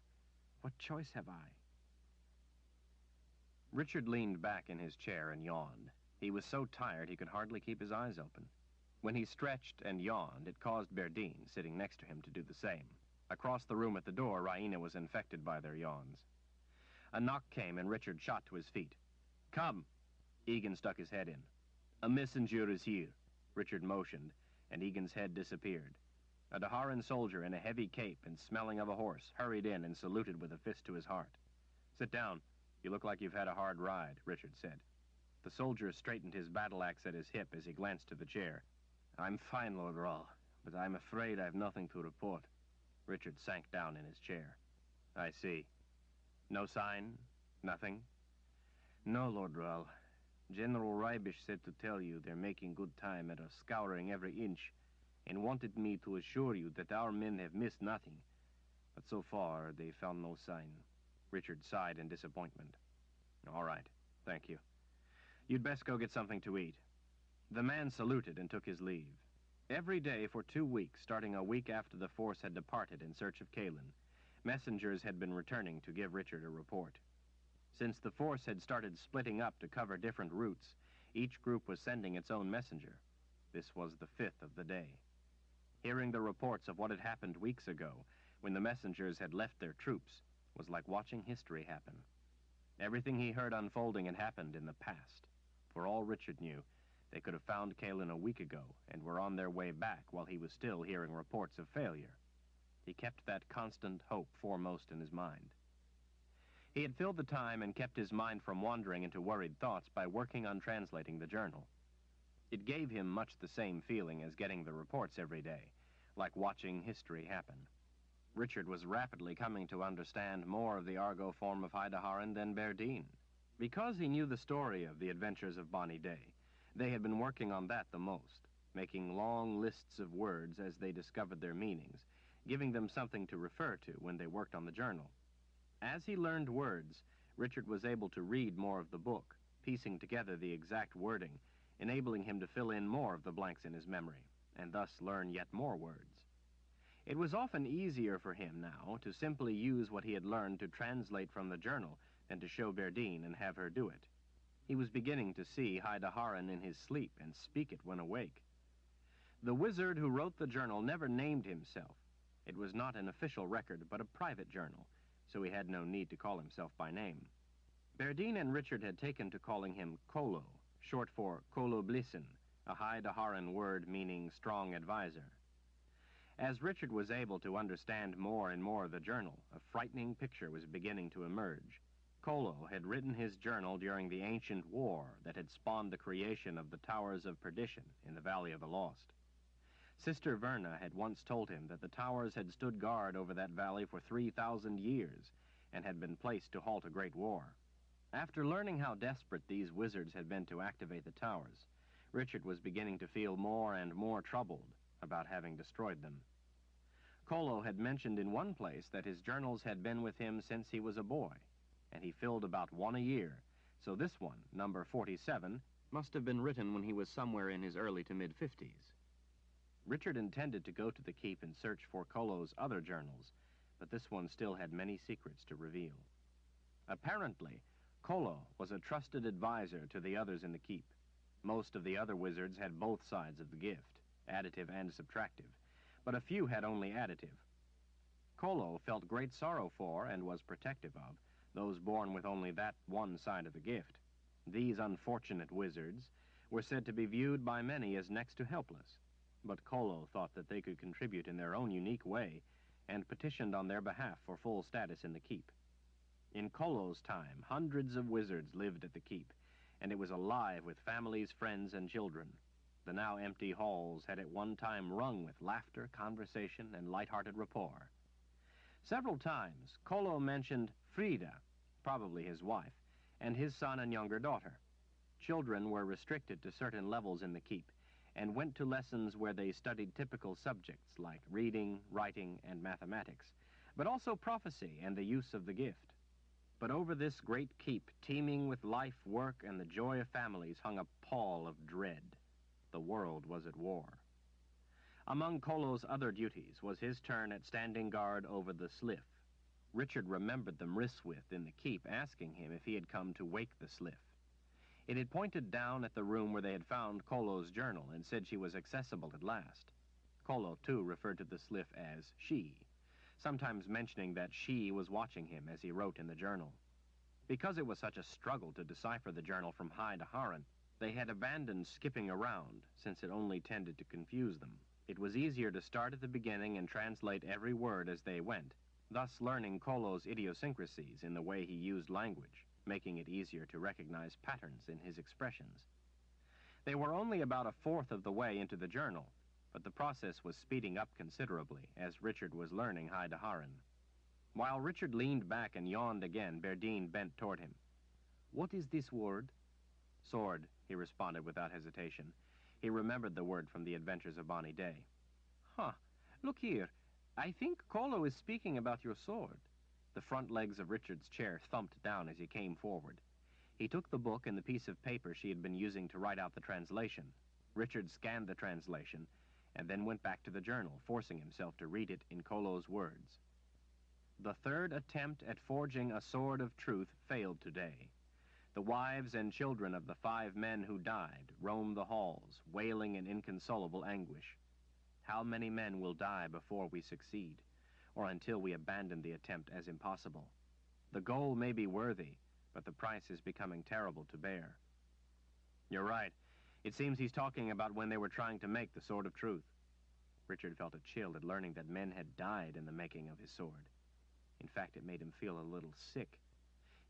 what choice have I? Richard leaned back in his chair and yawned. He was so tired he could hardly keep his eyes open. When he stretched and yawned, it caused Berdine, sitting next to him, to do the same. Across the room at the door, Raina was infected by their yawns. A knock came, and Richard shot to his feet. Come! Egan stuck his head in. A messenger is here. Richard motioned, and Egan's head disappeared. A Daharan soldier in a heavy cape and smelling of a horse hurried in and saluted with a fist to his heart. Sit down. You look like you've had a hard ride, Richard said. The soldier straightened his battle axe at his hip as he glanced to the chair. I'm fine, Lord Rahl, but I'm afraid I've nothing to report. Richard sank down in his chair. I see. No sign? Nothing? No, Lord Rahl. General Reibisch said to tell you they're making good time and are scouring every inch, and wanted me to assure you that our men have missed nothing. But so far, they found no sign. Richard sighed in disappointment. All right, thank you. You'd best go get something to eat. The man saluted and took his leave. Every day for 2 weeks, starting a week after the force had departed in search of Kalin, messengers had been returning to give Richard a report. Since the force had started splitting up to cover different routes, each group was sending its own messenger. This was the 5th of the day. Hearing the reports of what had happened weeks ago, when the messengers had left their troops, was like watching history happen. Everything he heard unfolding had happened in the past. For all Richard knew, they could have found Kalin a week ago and were on their way back while he was still hearing reports of failure. He kept that constant hope foremost in his mind. He had filled the time and kept his mind from wandering into worried thoughts by working on translating the journal. It gave him much the same feeling as getting the reports every day, like watching history happen. Richard was rapidly coming to understand more of the Argo form of High Daharan than Berdine. Because he knew the story of the adventures of Bonnie Day, they had been working on that the most, making long lists of words as they discovered their meanings, giving them something to refer to when they worked on the journal. As he learned words, Richard was able to read more of the book, piecing together the exact wording, enabling him to fill in more of the blanks in his memory, and thus learn yet more words. It was often easier for him now to simply use what he had learned to translate from the journal and to show Berdine and have her do it. He was beginning to see Hyde-Aharon in his sleep and speak it when awake. The wizard who wrote the journal never named himself. It was not an official record, but a private journal, so he had no need to call himself by name. Berdine and Richard had taken to calling him Kolo, short for Kolo Blissen, a Hyde-Aharon word meaning strong advisor. As Richard was able to understand more and more of the journal, a frightening picture was beginning to emerge. Kolo had written his journal during the ancient war that had spawned the creation of the Towers of Perdition in the Valley of the Lost. Sister Verna had once told him that the towers had stood guard over that valley for 3,000 years and had been placed to halt a great war. After learning how desperate these wizards had been to activate the towers, Richard was beginning to feel more and more troubled about having destroyed them. Kolo had mentioned in one place that his journals had been with him since he was a boy, and he filled about one a year, so this one, number 47, must have been written when he was somewhere in his early to mid-50s. Richard intended to go to the keep and search for Kolo's other journals, but this one still had many secrets to reveal. Apparently, Kolo was a trusted advisor to the others in the keep. Most of the other wizards had both sides of the gift, additive and subtractive, but a few had only additive. Kolo felt great sorrow for, and was protective of, those born with only that one side of the gift. These unfortunate wizards were said to be viewed by many as next to helpless, but Kolo thought that they could contribute in their own unique way and petitioned on their behalf for full status in the keep. In Kolo's time, hundreds of wizards lived at the keep, and it was alive with families, friends, and children. The now empty halls had at one time rung with laughter, conversation, and light-hearted rapport. Several times, Kolo mentioned Frida, probably his wife, and his son and younger daughter. Children were restricted to certain levels in the keep and went to lessons where they studied typical subjects like reading, writing, and mathematics, but also prophecy and the use of the gift. But over this great keep, teeming with life, work, and the joy of families, hung a pall of dread. The world was at war. Among Kolo's other duties was his turn at standing guard over the Sliff. Richard remembered the Mryswith in the keep asking him if he had come to wake the Sliff. It had pointed down at the room where they had found Kolo's journal and said she was accessible at last. Kolo, too, referred to the Sliff as she, sometimes mentioning that she was watching him as he wrote in the journal. Because it was such a struggle to decipher the journal from Hyde-Aharon, they had abandoned skipping around, since it only tended to confuse them. It was easier to start at the beginning and translate every word as they went, thus learning Kolo's idiosyncrasies in the way he used language, making it easier to recognize patterns in his expressions. They were only about a fourth of the way into the journal, but the process was speeding up considerably as Richard was learning Hyde-Aharon. While Richard leaned back and yawned again, Berdine bent toward him. "What is this word?" "Sword," he responded without hesitation. He remembered the word from the adventures of Bonnie Day. "Huh. Look here. I think Kolo is speaking about your sword." The front legs of Richard's chair thumped down as he came forward. He took the book and the piece of paper she had been using to write out the translation. Richard scanned the translation and then went back to the journal, forcing himself to read it in Kolo's words. "The third attempt at forging a sword of truth failed today. The wives and children of the 5 men who died roam the halls, wailing in inconsolable anguish. How many men will die before we succeed, or until we abandon the attempt as impossible? The goal may be worthy, but the price is becoming terrible to bear." "You're right. It seems he's talking about when they were trying to make the Sword of Truth." Richard felt a chill at learning that men had died in the making of his sword. In fact, it made him feel a little sick.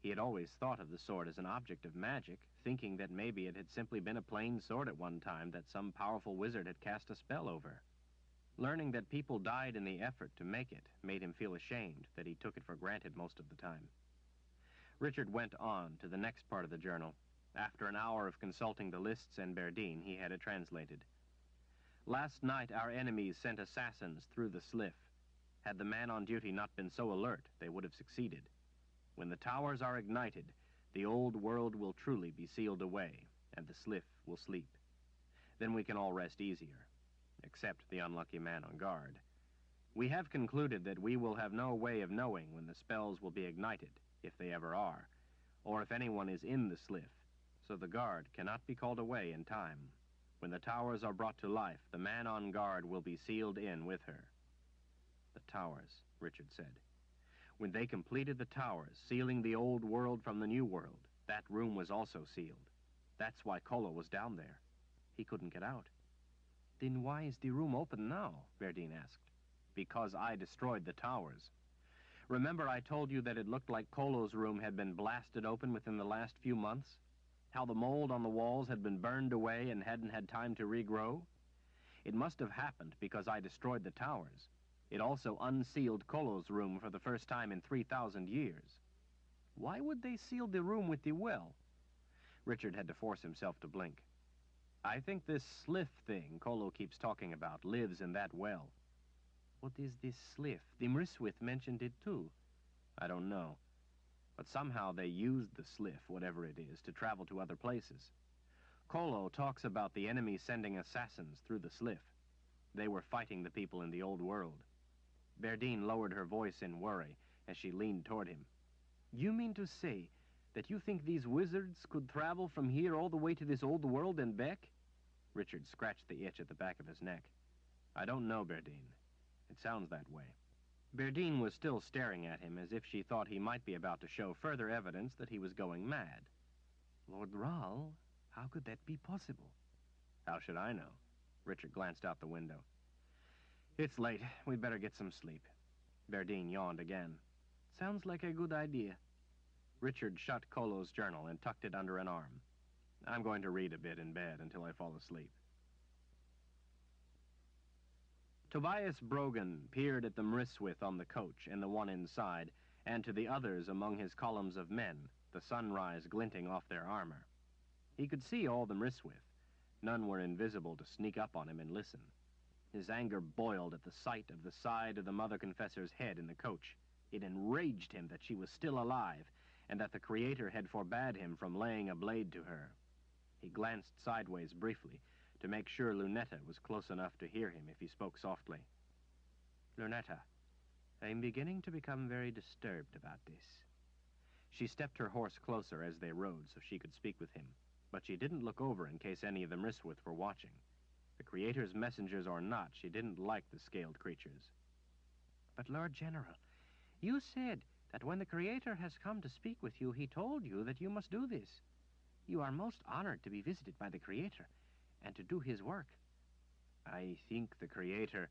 He had always thought of the sword as an object of magic, thinking that maybe it had simply been a plain sword at one time that some powerful wizard had cast a spell over. Learning that people died in the effort to make it made him feel ashamed that he took it for granted most of the time. Richard went on to the next part of the journal. After an hour of consulting the lists and Berdine, he had it translated. "Last night our enemies sent assassins through the Sliff. Had the man on duty not been so alert, they would have succeeded. When the towers are ignited, the old world will truly be sealed away, and the Sliff will sleep. Then we can all rest easier, except the unlucky man on guard. We have concluded that we will have no way of knowing when the spells will be ignited, if they ever are, or if anyone is in the sliff, so the guard cannot be called away in time. When the towers are brought to life, the man on guard will be sealed in with her. The towers, Richard said. When they completed the towers, sealing the old world from the new world, that room was also sealed. That's why Kolo was down there. He couldn't get out. Then why is the room open now? Verdine asked. Because I destroyed the towers. Remember I told you that it looked like Kolo's room had been blasted open within the last few months? How the mold on the walls had been burned away and hadn't had time to regrow? It must have happened because I destroyed the towers. It also unsealed Kolo's room for the first time in 3,000 years. Why would they seal the room with the well? Richard had to force himself to blink. I think this sliff thing Kolo keeps talking about lives in that well. What is this sliff? The Mriswith mentioned it too. I don't know. But somehow they used the sliff, whatever it is, to travel to other places. Kolo talks about the enemy sending assassins through the sliff. They were fighting the people in the old world. Verdine lowered her voice in worry as she leaned toward him. You mean to say that you think these wizards could travel from here all the way to this old world and back? Richard scratched the itch at the back of his neck. I don't know, Verdine. It sounds that way. Verdine was still staring at him as if she thought he might be about to show further evidence that he was going mad. Lord Rahl, how could that be possible? How should I know? Richard glanced out the window. It's late. We'd better get some sleep. Verdine yawned again. Sounds like a good idea. Richard shut Kolo's journal and tucked it under an arm. I'm going to read a bit in bed until I fall asleep. Tobias Brogan peered at the Mriswith on the coach and the one inside, and to the others among his columns of men, the sunrise glinting off their armor. He could see all the Mriswith. None were invisible to sneak up on him and listen. His anger boiled at the sight of the side of the Mother Confessor's head in the coach. It enraged him that she was still alive, and that the Creator had forbade him from laying a blade to her. He glanced sideways briefly, to make sure Lunetta was close enough to hear him if he spoke softly. Lunetta, I'm beginning to become very disturbed about this. She stepped her horse closer as they rode so she could speak with him, but she didn't look over in case any of the Mriswith were watching. The Creator's messengers or not, she didn't like the scaled creatures. But Lord General, you said that when the Creator has come to speak with you, he told you that you must do this. You are most honored to be visited by the Creator and to do his work. I think the Creator...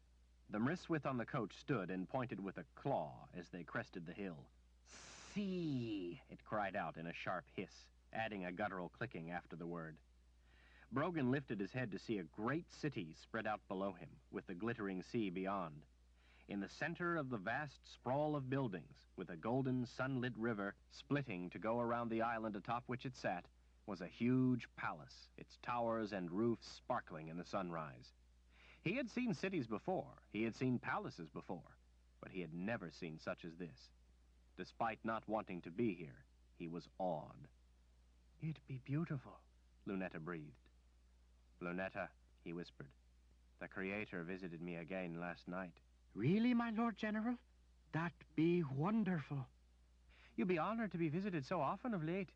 The Mriswith on the coach stood and pointed with a claw as they crested the hill. See, it cried out in a sharp hiss, adding a guttural clicking after the word. Brogan lifted his head to see a great city spread out below him, with the glittering sea beyond. In the center of the vast sprawl of buildings, with a golden sunlit river splitting to go around the island atop which it sat, was a huge palace, its towers and roofs sparkling in the sunrise. He had seen cities before, he had seen palaces before, but he had never seen such as this. Despite not wanting to be here, he was awed. It'd be beautiful, Lunetta breathed. Lunetta, he whispered, the Creator visited me again last night. Really, my Lord General? That'd be wonderful. You'll be honored to be visited so often of late.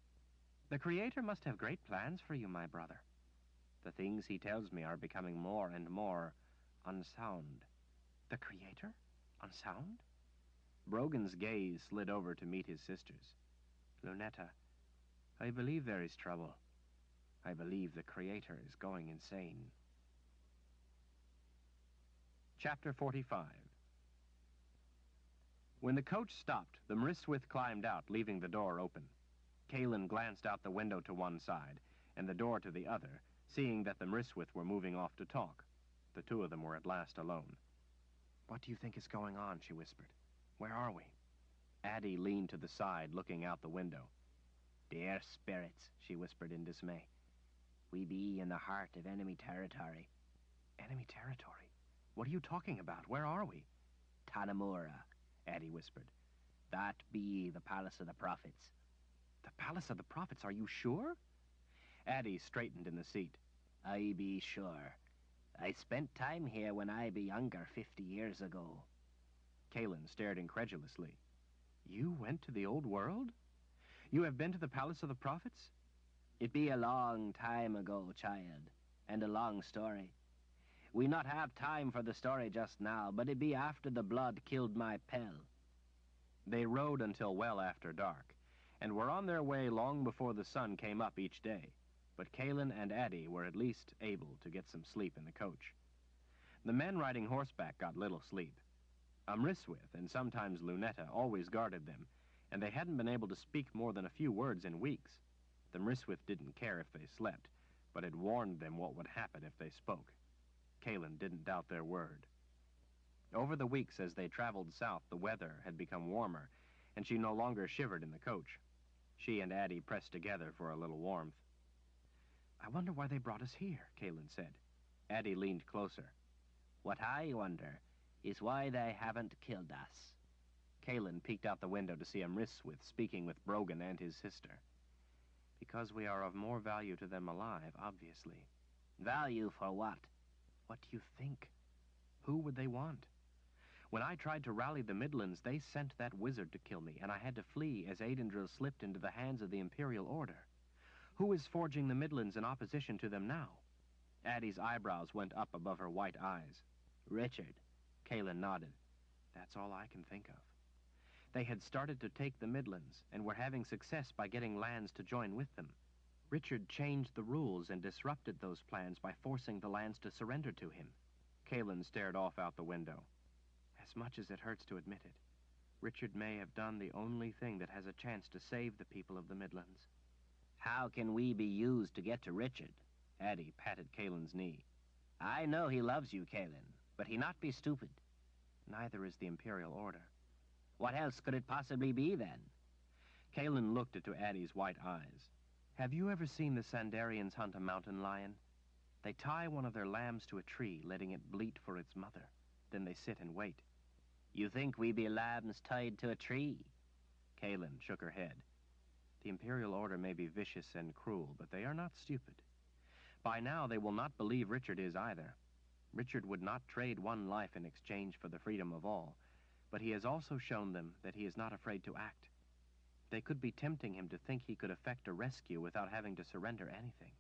The Creator must have great plans for you, my brother. The things he tells me are becoming more and more unsound. The Creator? Unsound? Brogan's gaze slid over to meet his sister's. Lunetta, I believe there is trouble. I believe the Creator is going insane. Chapter 45. When the coach stopped, the Mriswith climbed out, leaving the door open. Kalin glanced out the window to one side, and the door to the other, seeing that the Mriswith were moving off to talk. The two of them were at last alone. What do you think is going on? She whispered. Where are we? Addie leaned to the side, looking out the window. Dear spirits, she whispered in dismay. We be in the heart of enemy territory. Enemy territory? What are you talking about? Where are we? Tanamura, Addie whispered. That be the Palace of the Prophets. The Palace of the Prophets, are you sure? Addie straightened in the seat. I be sure. I spent time here when I be younger 50 years ago. Kalin stared incredulously. You went to the old world? You have been to the Palace of the Prophets? It be a long time ago, child, and a long story. We not have time for the story just now, but it be after the blood killed my pell. They rode until well after dark, and were on their way long before the sun came up each day. But Kalin and Addie were at least able to get some sleep in the coach. The men riding horseback got little sleep. Amriswith and sometimes Lunetta always guarded them, and they hadn't been able to speak more than a few words in weeks. The Mriswith didn't care if they slept, but it warned them what would happen if they spoke. Kalin didn't doubt their word. Over the weeks as they traveled south, the weather had become warmer, and she no longer shivered in the coach. She and Addie pressed together for a little warmth. "I wonder why they brought us here," Kalin said. Addie leaned closer. "What I wonder is why they haven't killed us." Kalin peeked out the window to see Amriswith speaking with Brogan and his sister. "Because we are of more value to them alive, obviously." "Value for what?" "What do you think? Who would they want? When I tried to rally the Midlands, they sent that wizard to kill me, and I had to flee as Aidendril slipped into the hands of the Imperial Order. Who is forging the Midlands in opposition to them now?" Addie's eyebrows went up above her white eyes. "Richard." Kalin nodded. "That's all I can think of. They had started to take the Midlands, and were having success by getting lands to join with them. Richard changed the rules and disrupted those plans by forcing the lands to surrender to him." Kalin stared off out the window. "As much as it hurts to admit it, Richard may have done the only thing that has a chance to save the people of the Midlands." "How can we be used to get to Richard?" Addie patted Kalin's knee. "I know he loves you, Kalin, but he not be stupid." "Neither is the Imperial Order." "What else could it possibly be, then?" Kalin looked into Addie's white eyes. "Have you ever seen the Sandarians hunt a mountain lion? They tie one of their lambs to a tree, letting it bleat for its mother. Then they sit and wait." "You think we be lambs tied to a tree?" Kalin shook her head. "The Imperial Order may be vicious and cruel, but they are not stupid. By now they will not believe Richard is either. Richard would not trade one life in exchange for the freedom of all, but he has also shown them that he is not afraid to act. They could be tempting him to think he could effect a rescue without having to surrender anything."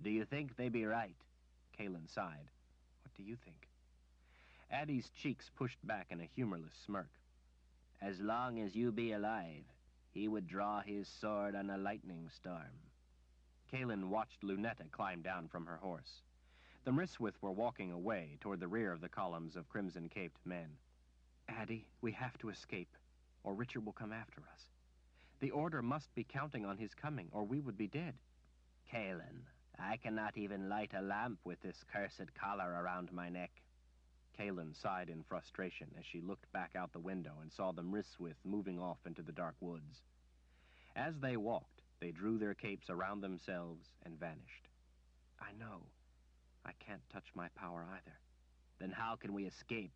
"Do you think they be right?" Kalin sighed. "What do you think?" Addie's cheeks pushed back in a humorless smirk. "As long as you be alive, he would draw his sword on a lightning storm." Kalin watched Lunetta climb down from her horse. The Mriswith were walking away toward the rear of the columns of crimson-caped men. "Addie, we have to escape, or Richard will come after us. The Order must be counting on his coming, or we would be dead." "Kalin, I cannot even light a lamp with this cursed collar around my neck." Kalin sighed in frustration as she looked back out the window and saw the Mriswith moving off into the dark woods. As they walked, they drew their capes around themselves and vanished. "I know. I can't touch my power either." "Then how can we escape?"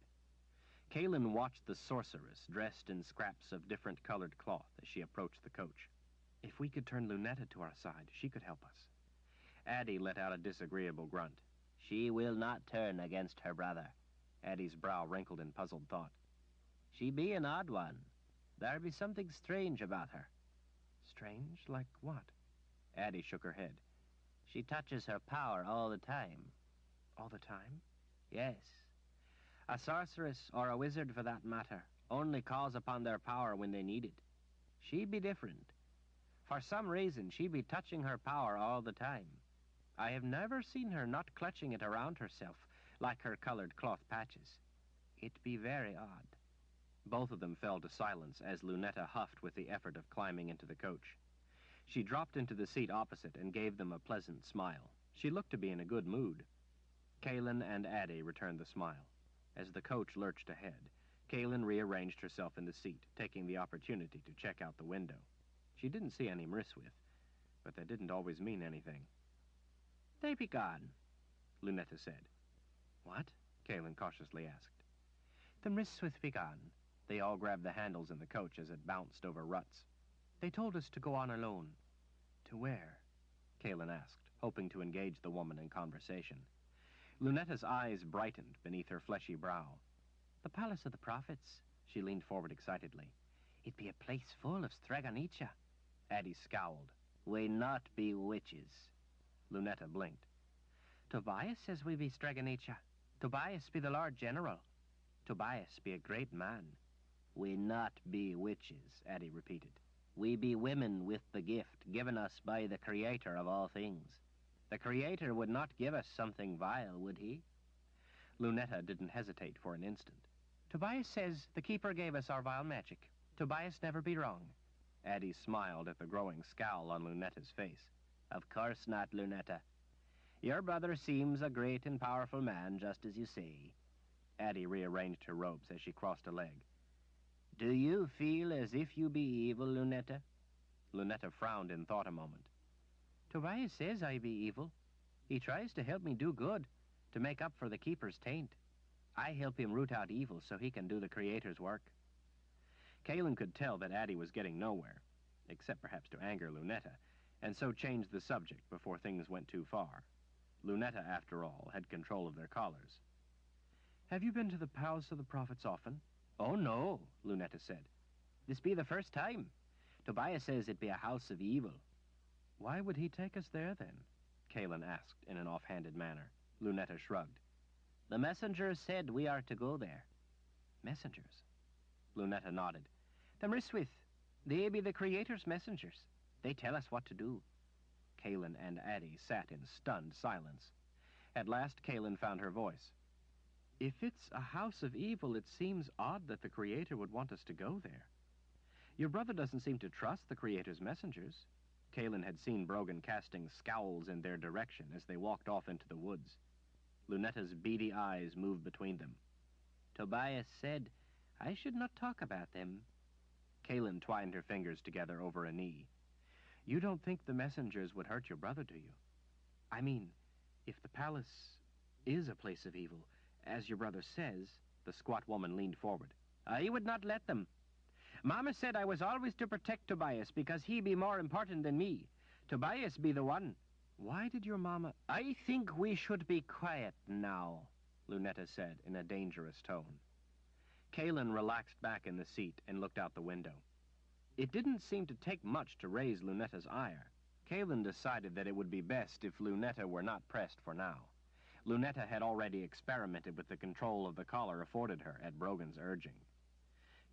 Kalin watched the sorceress, dressed in scraps of different-colored cloth, as she approached the coach. "If we could turn Lunetta to our side, she could help us." Addie let out a disagreeable grunt. "She will not turn against her brother." Addie's brow wrinkled in puzzled thought. "She be an odd one. There be something strange about her." "Strange? Like what?" Addie shook her head. "She touches her power all the time." "All the time?" "Yes. A sorceress, or a wizard for that matter, only calls upon their power when they need it. She be different. For some reason, she be touching her power all the time. I have never seen her not clutching it around herself, like her colored cloth patches. It be very odd." Both of them fell to silence as Lunetta huffed with the effort of climbing into the coach. She dropped into the seat opposite and gave them a pleasant smile. She looked to be in a good mood. Kalin and Addie returned the smile. As the coach lurched ahead, Kalin rearranged herself in the seat, taking the opportunity to check out the window. She didn't see any Mriswith, but that didn't always mean anything. "They be gone," Lunetta said. "What?" Kalin cautiously asked. "The Mriswith be gone." They all grabbed the handles in the coach as it bounced over ruts. "They told us to go on alone." "To where?" Kalin asked, hoping to engage the woman in conversation. Lunetta's eyes brightened beneath her fleshy brow. "The Palace of the Prophets." She leaned forward excitedly. "It be a place full of Straganicha. Addie scowled. We not be witches. Lunetta blinked. Tobias says we be Streganicha. Tobias be the Lord General. Tobias be a great man. We not be witches, Addie repeated. We be women with the gift given us by the Creator of all things. The Creator would not give us something vile, would he? Lunetta didn't hesitate for an instant. Tobias says the Keeper gave us our vile magic. Tobias never be wrong. Addie smiled at the growing scowl on Lunetta's face. Of course not, Lunetta. Your brother seems a great and powerful man, just as you say. Addie rearranged her robes as she crossed a leg. Do you feel as if you be evil, Lunetta? Lunetta frowned in thought a moment. Tobias says I be evil. He tries to help me do good, to make up for the Keeper's taint. I help him root out evil so he can do the Creator's work. Calen could tell that Addie was getting nowhere, except perhaps to anger Lunetta, and so changed the subject before things went too far. Lunetta, after all, had control of their collars. Have you been to the Palace of the Prophets often? Oh, no, Lunetta said. This be the first time. Tobias says it be a house of evil. Why would he take us there, then? Calen asked in an offhanded manner. Lunetta shrugged. The messengers said we are to go there. Messengers? Lunetta nodded. Them Riswith. They be the Creator's messengers. They tell us what to do. Calen and Addie sat in stunned silence. At last, Calen found her voice. If it's a house of evil, it seems odd that the Creator would want us to go there. Your brother doesn't seem to trust the Creator's messengers. Calen had seen Brogan casting scowls in their direction as they walked off into the woods. Lunetta's beady eyes moved between them. Tobias said I should not talk about them. Calen twined her fingers together over a knee. You don't think the messengers would hurt your brother, do you? I mean, if the palace is a place of evil, as your brother says... The squat woman leaned forward. I would not let them. Mama said I was always to protect Tobias because he be more important than me. Tobias be the one. Why did your mama... I think we should be quiet now, Lunetta said in a dangerous tone. Calen relaxed back in the seat and looked out the window. It didn't seem to take much to raise Lunetta's ire. Calen decided that it would be best if Lunetta were not pressed for now. Lunetta had already experimented with the control of the collar afforded her at Brogan's urging.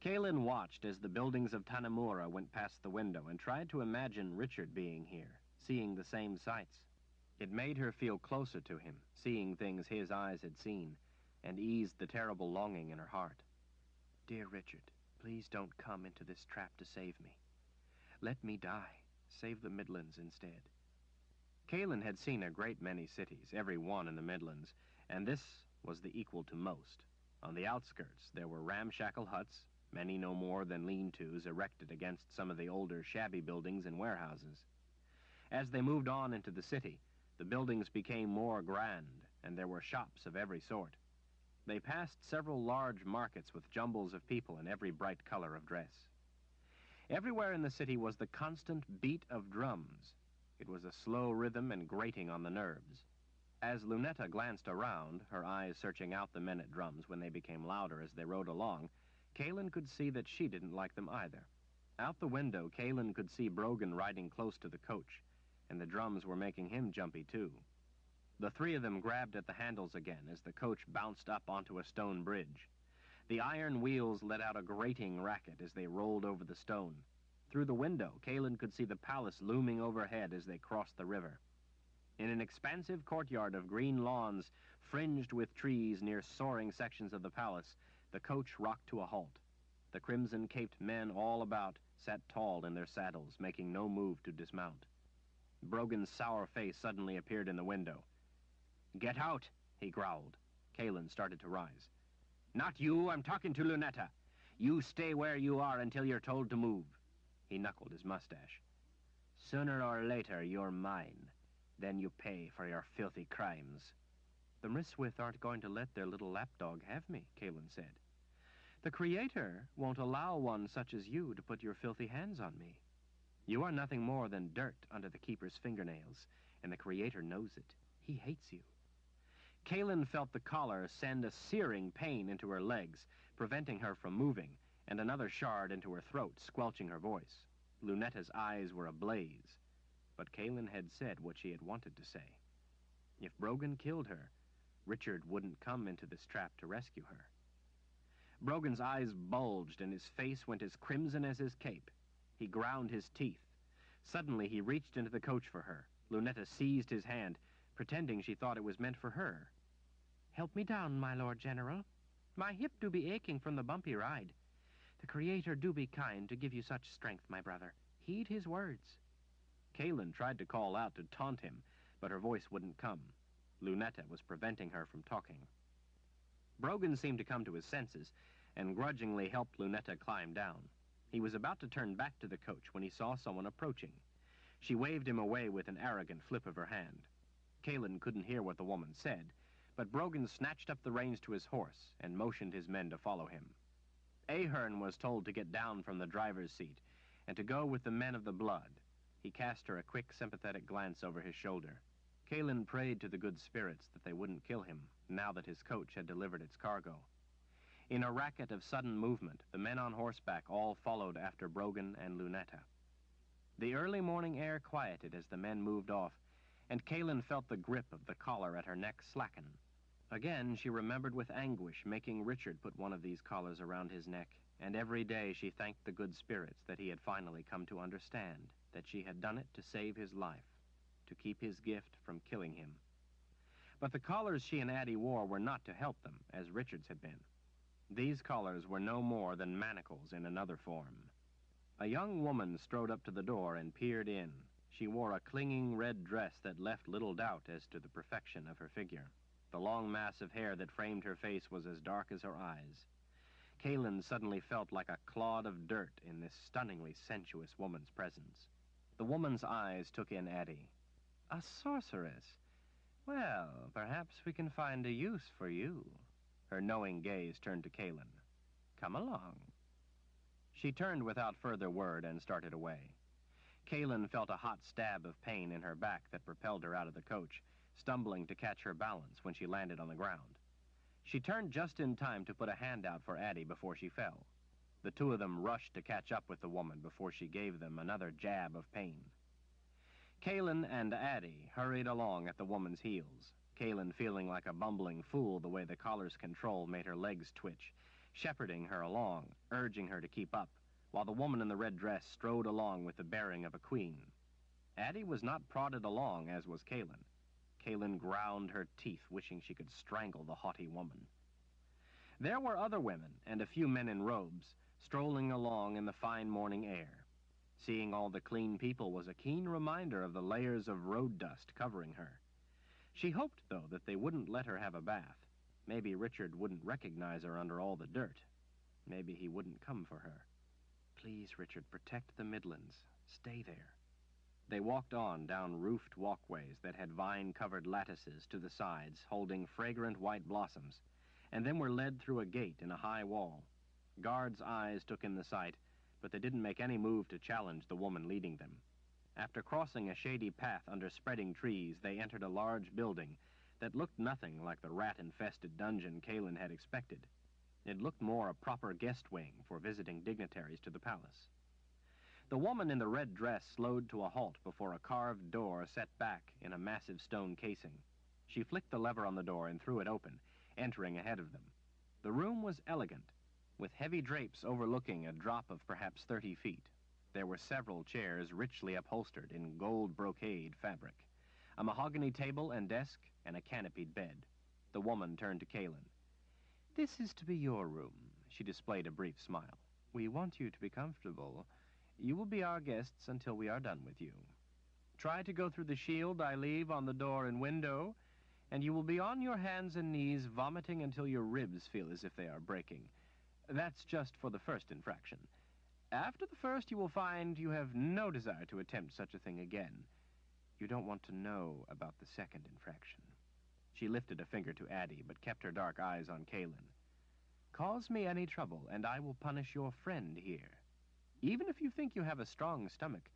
Calen watched as the buildings of Tanamura went past the window and tried to imagine Richard being here, seeing the same sights. It made her feel closer to him, seeing things his eyes had seen, and eased the terrible longing in her heart. Dear Richard, please don't come into this trap to save me. Let me die. Save the Midlands instead. Calen had seen a great many cities, every one in the Midlands, and this was the equal to most. On the outskirts, there were ramshackle huts, many no more than lean-tos erected against some of the older, shabby buildings and warehouses. As they moved on into the city, the buildings became more grand, and there were shops of every sort. They passed several large markets with jumbles of people in every bright color of dress. Everywhere in the city was the constant beat of drums. It was a slow rhythm and grating on the nerves. As Lunetta glanced around, her eyes searching out the men at drums when they became louder as they rode along, Calen could see that she didn't like them either. Out the window, Calen could see Brogan riding close to the coach, and the drums were making him jumpy too. The three of them grabbed at the handles again as the coach bounced up onto a stone bridge. The iron wheels let out a grating racket as they rolled over the stone. Through the window, Calen could see the palace looming overhead as they crossed the river. In an expansive courtyard of green lawns, fringed with trees near soaring sections of the palace, the coach rocked to a halt. The crimson-caped men all about sat tall in their saddles, making no move to dismount. Brogan's sour face suddenly appeared in the window. Get out, he growled. Calen started to rise. Not you, I'm talking to Lunetta. You stay where you are until you're told to move. He knuckled his mustache. Sooner or later, you're mine. Then you pay for your filthy crimes. The Mriswith aren't going to let their little lapdog have me, Calen said. The Creator won't allow one such as you to put your filthy hands on me. You are nothing more than dirt under the Keeper's fingernails, and the Creator knows it. He hates you. Calen felt the collar send a searing pain into her legs, preventing her from moving, and another shard into her throat, squelching her voice. Lunetta's eyes were ablaze, but Kaelin had said what she had wanted to say. If Brogan killed her, Richard wouldn't come into this trap to rescue her. Brogan's eyes bulged and his face went as crimson as his cape. He ground his teeth. Suddenly he reached into the coach for her. Lunetta seized his hand, pretending she thought it was meant for her. "Help me down, my Lord General. My hip do be aching from the bumpy ride. The Creator do be kind to give you such strength, my brother. Heed his words." Kaelin tried to call out to taunt him, but her voice wouldn't come. Lunetta was preventing her from talking. Brogan seemed to come to his senses and grudgingly helped Lunetta climb down. He was about to turn back to the coach when he saw someone approaching. She waved him away with an arrogant flip of her hand. Kaelin couldn't hear what the woman said, but Brogan snatched up the reins to his horse and motioned his men to follow him. Ahern was told to get down from the driver's seat and to go with the men of the blood. He cast her a quick, sympathetic glance over his shoulder. Kaelin prayed to the good spirits that they wouldn't kill him, now that his coach had delivered its cargo. In a racket of sudden movement, the men on horseback all followed after Brogan and Lunetta. The early morning air quieted as the men moved off, and Kaelin felt the grip of the collar at her neck slacken. Again, she remembered with anguish making Richard put one of these collars around his neck, and every day she thanked the good spirits that he had finally come to understand that she had done it to save his life, to keep his gift from killing him. But the collars she and Addie wore were not to help them, as Richard's had been. These collars were no more than manacles in another form. A young woman strode up to the door and peered in. She wore a clinging red dress that left little doubt as to the perfection of her figure. The long mass of hair that framed her face was as dark as her eyes. Kaelin suddenly felt like a clod of dirt in this stunningly sensuous woman's presence. The woman's eyes took in Addie. "A sorceress? Well, perhaps we can find a use for you." Her knowing gaze turned to Kaelin. "Come along." She turned without further word and started away. Kaelin felt a hot stab of pain in her back that propelled her out of the coach, stumbling to catch her balance when she landed on the ground. She turned just in time to put a hand out for Addie before she fell. The two of them rushed to catch up with the woman before she gave them another jab of pain. Kaelin and Addie hurried along at the woman's heels, Kaelin feeling like a bumbling fool the way the collar's control made her legs twitch, shepherding her along, urging her to keep up, while the woman in the red dress strode along with the bearing of a queen. Addie was not prodded along, as was Kaelin. Kaelin ground her teeth, wishing she could strangle the haughty woman. There were other women and a few men in robes, strolling along in the fine morning air. Seeing all the clean people was a keen reminder of the layers of road dust covering her. She hoped, though, that they wouldn't let her have a bath. Maybe Richard wouldn't recognize her under all the dirt. Maybe he wouldn't come for her. Please, Richard, protect the Midlands. Stay there. They walked on down roofed walkways that had vine-covered lattices to the sides, holding fragrant white blossoms, and then were led through a gate in a high wall. Guards' eyes took in the sight, but they didn't make any move to challenge the woman leading them. After crossing a shady path under spreading trees, they entered a large building that looked nothing like the rat-infested dungeon Kaelin had expected. It looked more a proper guest wing for visiting dignitaries to the palace. The woman in the red dress slowed to a halt before a carved door set back in a massive stone casing. She flicked the lever on the door and threw it open, entering ahead of them. The room was elegant, with heavy drapes overlooking a drop of perhaps 30 feet. There were several chairs richly upholstered in gold brocade fabric, a mahogany table and desk, and a canopied bed. The woman turned to Kaelin. "This is to be your room." She displayed a brief smile. "We want you to be comfortable. You will be our guests until we are done with you. Try to go through the shield I leave on the door and window, and you will be on your hands and knees vomiting until your ribs feel as if they are breaking. That's just for the first infraction. After the first, you will find you have no desire to attempt such a thing again. You don't want to know about the second infraction." She lifted a finger to Addie, but kept her dark eyes on Kaelin. "Cause me any trouble, and I will punish your friend here. Even if you think you have a strong stomach,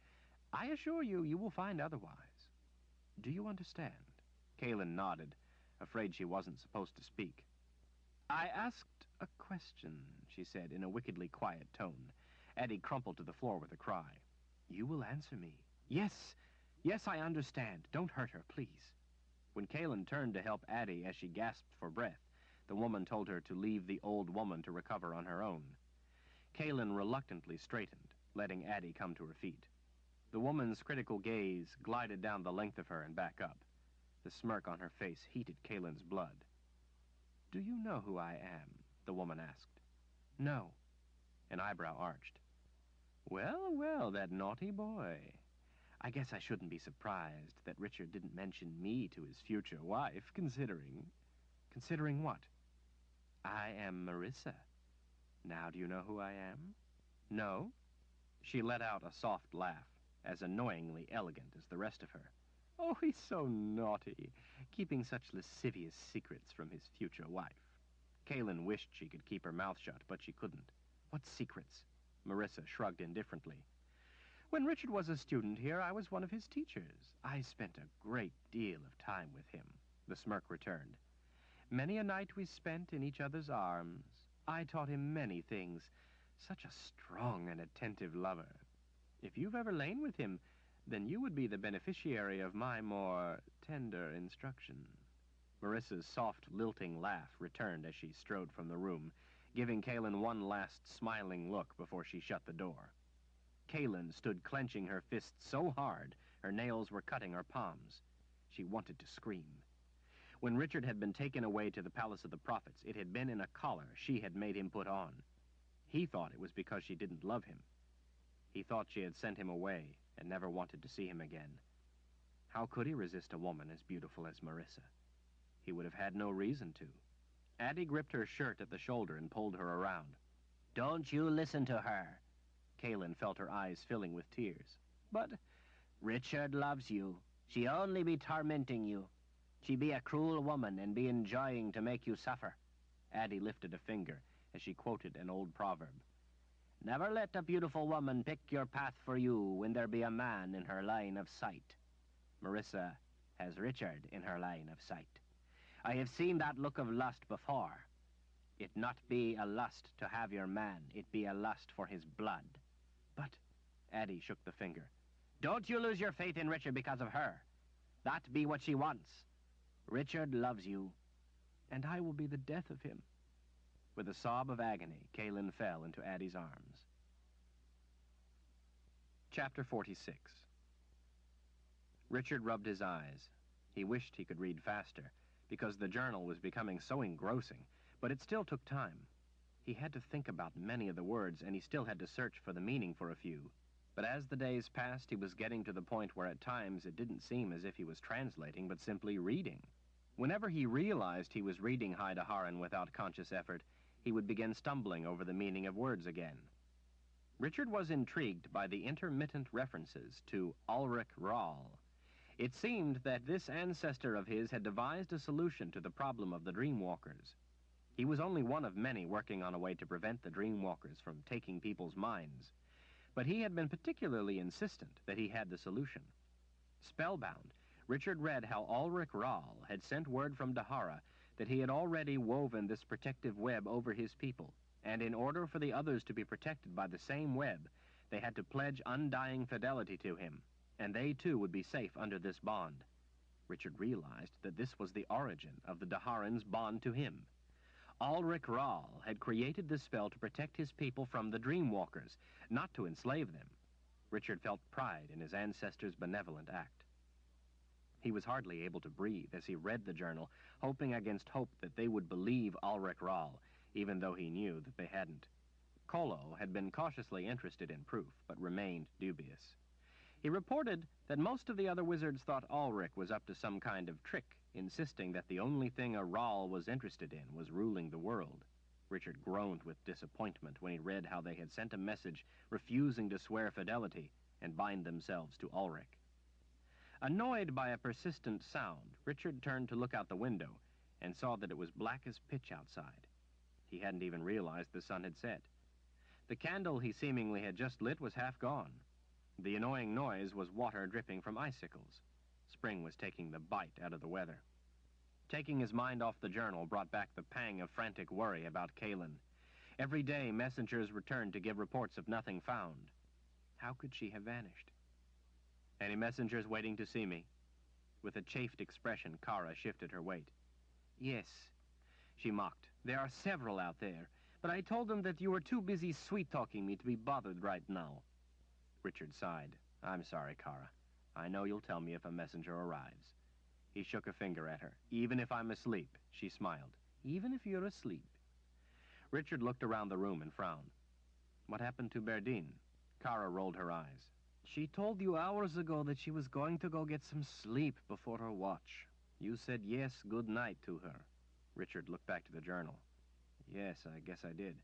I assure you, you will find otherwise. Do you understand?" Kaelin nodded, afraid she wasn't supposed to speak. "I asked a question," she said in a wickedly quiet tone. Addie crumpled to the floor with a cry. You will answer me. Yes, yes, I understand. Don't hurt her, please. When Kaelin turned to help Addie as she gasped for breath, the woman told her to leave the old woman to recover on her own. Kaelin reluctantly straightened, letting Addie come to her feet. The woman's critical gaze glided down the length of her and back up. The smirk on her face heated Kaelin's blood. "Do you know who I am?" the woman asked. "No." An eyebrow arched. "Well, well, that naughty boy. I guess I shouldn't be surprised that Richard didn't mention me to his future wife, considering..." "Considering what?" "I am Marissa. Now do you know who I am?" "No." She let out a soft laugh, as annoyingly elegant as the rest of her. "Oh, he's so naughty, keeping such lascivious secrets from his future wife." Kaelin wished she could keep her mouth shut, but she couldn't. "What secrets?" Marissa shrugged indifferently. "When Richard was a student here, I was one of his teachers. I spent a great deal of time with him," the smirk returned. "Many a night we spent in each other's arms. I taught him many things. Such a strong and attentive lover. If you've ever lain with him, then you would be the beneficiary of my more tender instruction." Marissa's soft, lilting laugh returned as she strode from the room, giving Kaelin one last smiling look before she shut the door. Kaelin stood clenching her fists so hard her nails were cutting her palms. She wanted to scream. When Richard had been taken away to the Palace of the Prophets, it had been in a collar she had made him put on. He thought it was because she didn't love him. He thought she had sent him away and never wanted to see him again. How could he resist a woman as beautiful as Marissa? He would have had no reason to. Addie gripped her shirt at the shoulder and pulled her around. "Don't you listen to her." Kaelin felt her eyes filling with tears. "But Richard loves you. She only be tormenting you. She be a cruel woman and be enjoying to make you suffer." Addie lifted a finger as she quoted an old proverb. "Never let a beautiful woman pick your path for you when there be a man in her line of sight. Marissa has Richard in her line of sight. I have seen that look of lust before. It not be a lust to have your man, it be a lust for his blood." "But," Addie shook the finger, "don't you lose your faith in Richard because of her. That be what she wants. Richard loves you, and I will be the death of him." With a sob of agony, Kaelin fell into Addie's arms. Chapter 46. Richard rubbed his eyes. He wished he could read faster, because the journal was becoming so engrossing, but it still took time. He had to think about many of the words, and he still had to search for the meaning for a few. But as the days passed, he was getting to the point where at times it didn't seem as if he was translating, but simply reading. Whenever he realized he was reading Haida Haran without conscious effort, he would begin stumbling over the meaning of words again. Richard was intrigued by the intermittent references to Ulrich Rahl. It seemed that this ancestor of his had devised a solution to the problem of the Dreamwalkers. He was only one of many working on a way to prevent the Dreamwalkers from taking people's minds. But he had been particularly insistent that he had the solution. Spellbound, Richard read how Ulrich Rahl had sent word from Dahara that he had already woven this protective web over his people, and in order for the others to be protected by the same web, they had to pledge undying fidelity to him, and they too would be safe under this bond. Richard realized that this was the origin of the Daharans' bond to him. Ulrich Rahl had created this spell to protect his people from the Dreamwalkers, not to enslave them. Richard felt pride in his ancestors' benevolent act. He was hardly able to breathe as he read the journal, hoping against hope that they would believe Ulrich Rahl, even though he knew that they hadn't. Kolo had been cautiously interested in proof, but remained dubious. He reported that most of the other wizards thought Ulrich was up to some kind of trick, insisting that the only thing a Rahl was interested in was ruling the world. Richard groaned with disappointment when he read how they had sent a message refusing to swear fidelity and bind themselves to Ulrich. Annoyed by a persistent sound, Richard turned to look out the window and saw that it was black as pitch outside. He hadn't even realized the sun had set. The candle he seemingly had just lit was half gone. The annoying noise was water dripping from icicles. Spring was taking the bite out of the weather. Taking his mind off the journal brought back the pang of frantic worry about Kaelin. Every day, messengers returned to give reports of nothing found. How could she have vanished? Any messengers waiting to see me? With a chafed expression, Kara shifted her weight. Yes, she mocked. There are several out there, but I told them that you were too busy sweet-talking me to be bothered right now. Richard sighed. I'm sorry, Kara. I know you'll tell me if a messenger arrives. He shook a finger at her. Even if I'm asleep, she smiled. Even if you're asleep. Richard looked around the room and frowned. What happened to Berdine? Kara rolled her eyes. She told you hours ago that she was going to go get some sleep before her watch. You said yes, good night to her. Richard looked back to the journal. Yes, I guess I did.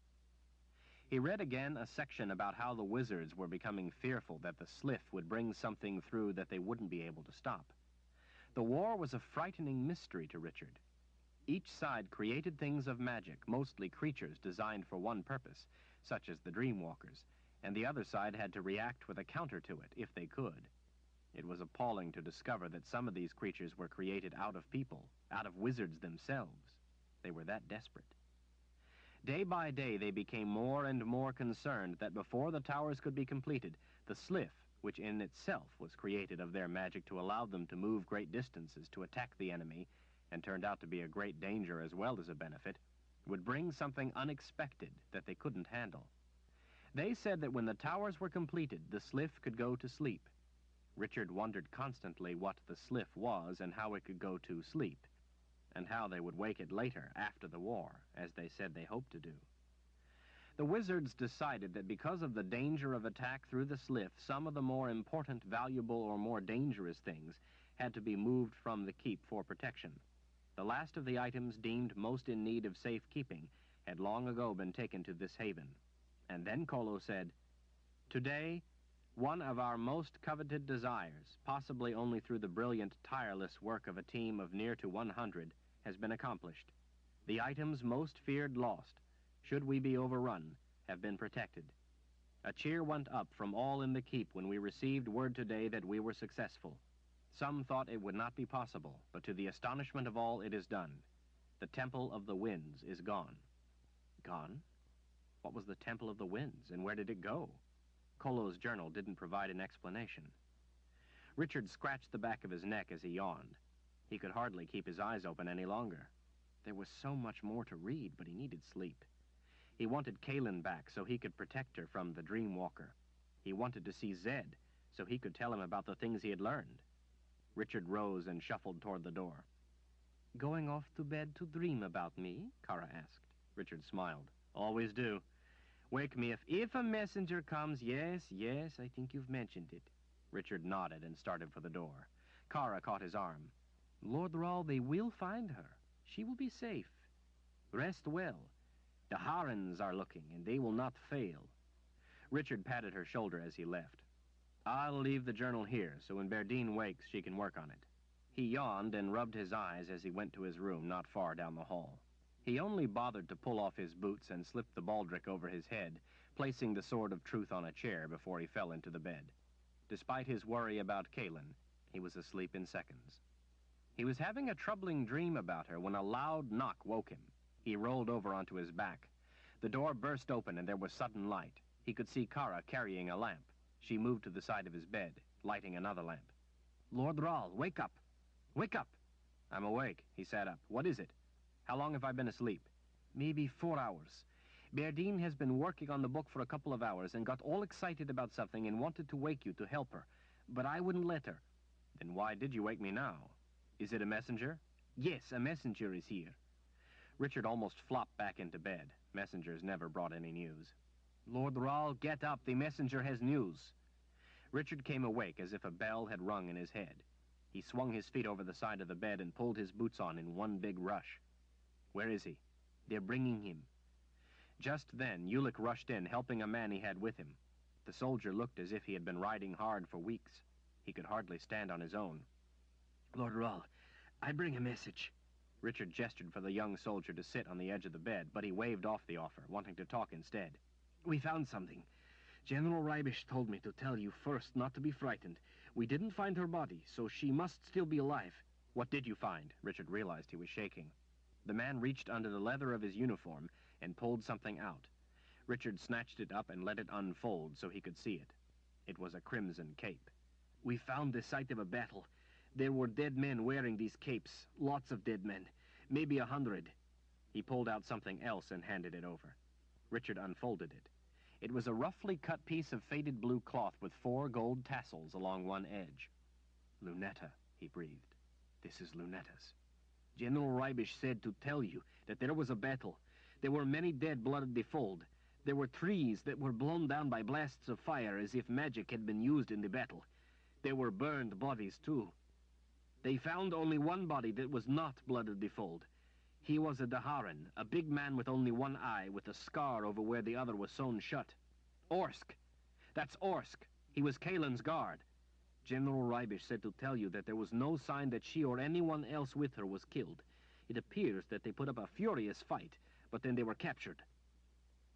He read again a section about how the wizards were becoming fearful that the Sliff would bring something through that they wouldn't be able to stop. The war was a frightening mystery to Richard. Each side created things of magic, mostly creatures designed for one purpose, such as the Dreamwalkers, and the other side had to react with a counter to it, if they could. It was appalling to discover that some of these creatures were created out of people, out of wizards themselves. They were that desperate. Day by day, they became more and more concerned that before the towers could be completed, the Sliff, which in itself was created of their magic to allow them to move great distances to attack the enemy, and turned out to be a great danger as well as a benefit, would bring something unexpected that they couldn't handle. They said that when the towers were completed, the Sliff could go to sleep. Richard wondered constantly what the Sliff was and how it could go to sleep, and how they would wake it later, after the war, as they said they hoped to do. The wizards decided that because of the danger of attack through the Sliff, some of the more important, valuable, or more dangerous things had to be moved from the keep for protection. The last of the items deemed most in need of safekeeping had long ago been taken to this haven. And then Kolo said, "Today, one of our most coveted desires, possibly only through the brilliant, tireless work of a team of near to 100, has been accomplished. The items most feared lost, should we be overrun, have been protected." A cheer went up from all in the keep when we received word today that we were successful. Some thought it would not be possible, but to the astonishment of all, it is done. The Temple of the Winds is gone. Gone? What was the Temple of the Winds, and where did it go? Kolo's journal didn't provide an explanation. Richard scratched the back of his neck as he yawned. He could hardly keep his eyes open any longer. There was so much more to read, but he needed sleep. He wanted Kaelin back so he could protect her from the Dreamwalker. He wanted to see Zed so he could tell him about the things he had learned. Richard rose and shuffled toward the door. "Going off to bed to dream about me?" Kara asked. Richard smiled. "Always do. Wake me if a messenger comes. Yes, I think you've mentioned it." Richard nodded and started for the door. Kara caught his arm. "Lord Rahl, they will find her. She will be safe. Rest well. The Harans are looking, and they will not fail." Richard patted her shoulder as he left. "I'll leave the journal here, so when Berdine wakes, she can work on it." He yawned and rubbed his eyes as he went to his room not far down the hall. He only bothered to pull off his boots and slip the baldric over his head, placing the Sword of Truth on a chair before he fell into the bed. Despite his worry about Kaelin, he was asleep in seconds. He was having a troubling dream about her when a loud knock woke him. He rolled over onto his back. The door burst open and there was sudden light. He could see Kara carrying a lamp. She moved to the side of his bed, lighting another lamp. "Lord Rahl, wake up! Wake up!" "I'm awake." He sat up. "What is it? How long have I been asleep?" "Maybe 4 hours. Berdine has been working on the book for a couple of hours and got all excited about something and wanted to wake you to help her. But I wouldn't let her." "Then why did you wake me now? Is it a messenger?" "Yes, a messenger is here." Richard almost flopped back into bed. Messengers never brought any news. "Lord Rahl, get up. The messenger has news." Richard came awake as if a bell had rung in his head. He swung his feet over the side of the bed and pulled his boots on in one big rush. "Where is he?" "They're bringing him." Just then, Ulick rushed in, helping a man he had with him. The soldier looked as if he had been riding hard for weeks. He could hardly stand on his own. "Lord Rahl, I bring a message." Richard gestured for the young soldier to sit on the edge of the bed, but he waved off the offer, wanting to talk instead. "We found something. General Reibisch told me to tell you first not to be frightened. We didn't find her body, so she must still be alive." "What did you find?" Richard realized he was shaking. The man reached under the leather of his uniform and pulled something out. Richard snatched it up and let it unfold so he could see it. It was a crimson cape. "We found the site of a battle. There were dead men wearing these capes. Lots of dead men. Maybe 100. He pulled out something else and handed it over. Richard unfolded it. It was a roughly cut piece of faded blue cloth with 4 gold tassels along one edge. "Lunetta," he breathed. "This is Lunetta's. General Reibisch said to tell you that there was a battle. There were many dead blood at the fold. There were trees that were blown down by blasts of fire as if magic had been used in the battle. There were burned bodies, too. They found only one body that was not blood at the fold. He was a Daharan, a big man with only one eye, with a scar over where the other was sewn shut. Orsk! That's Orsk! He was Kalen's guard. General Reibisch said to tell you that there was no sign that she or anyone else with her was killed. It appears that they put up a furious fight, but then they were captured."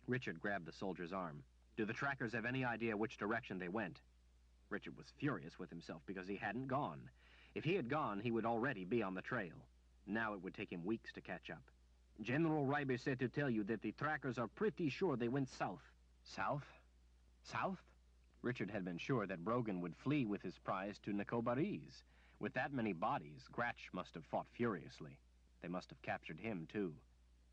Richard grabbed the soldier's arm. "Do the trackers have any idea which direction they went?" Richard was furious with himself because he hadn't gone. If he had gone, he would already be on the trail. Now it would take him weeks to catch up. "General Reibisch said to tell you that the trackers are pretty sure they went south." South? South? Richard had been sure that Brogan would flee with his prize to Nicobarese. With that many bodies, Gratch must have fought furiously. They must have captured him, too.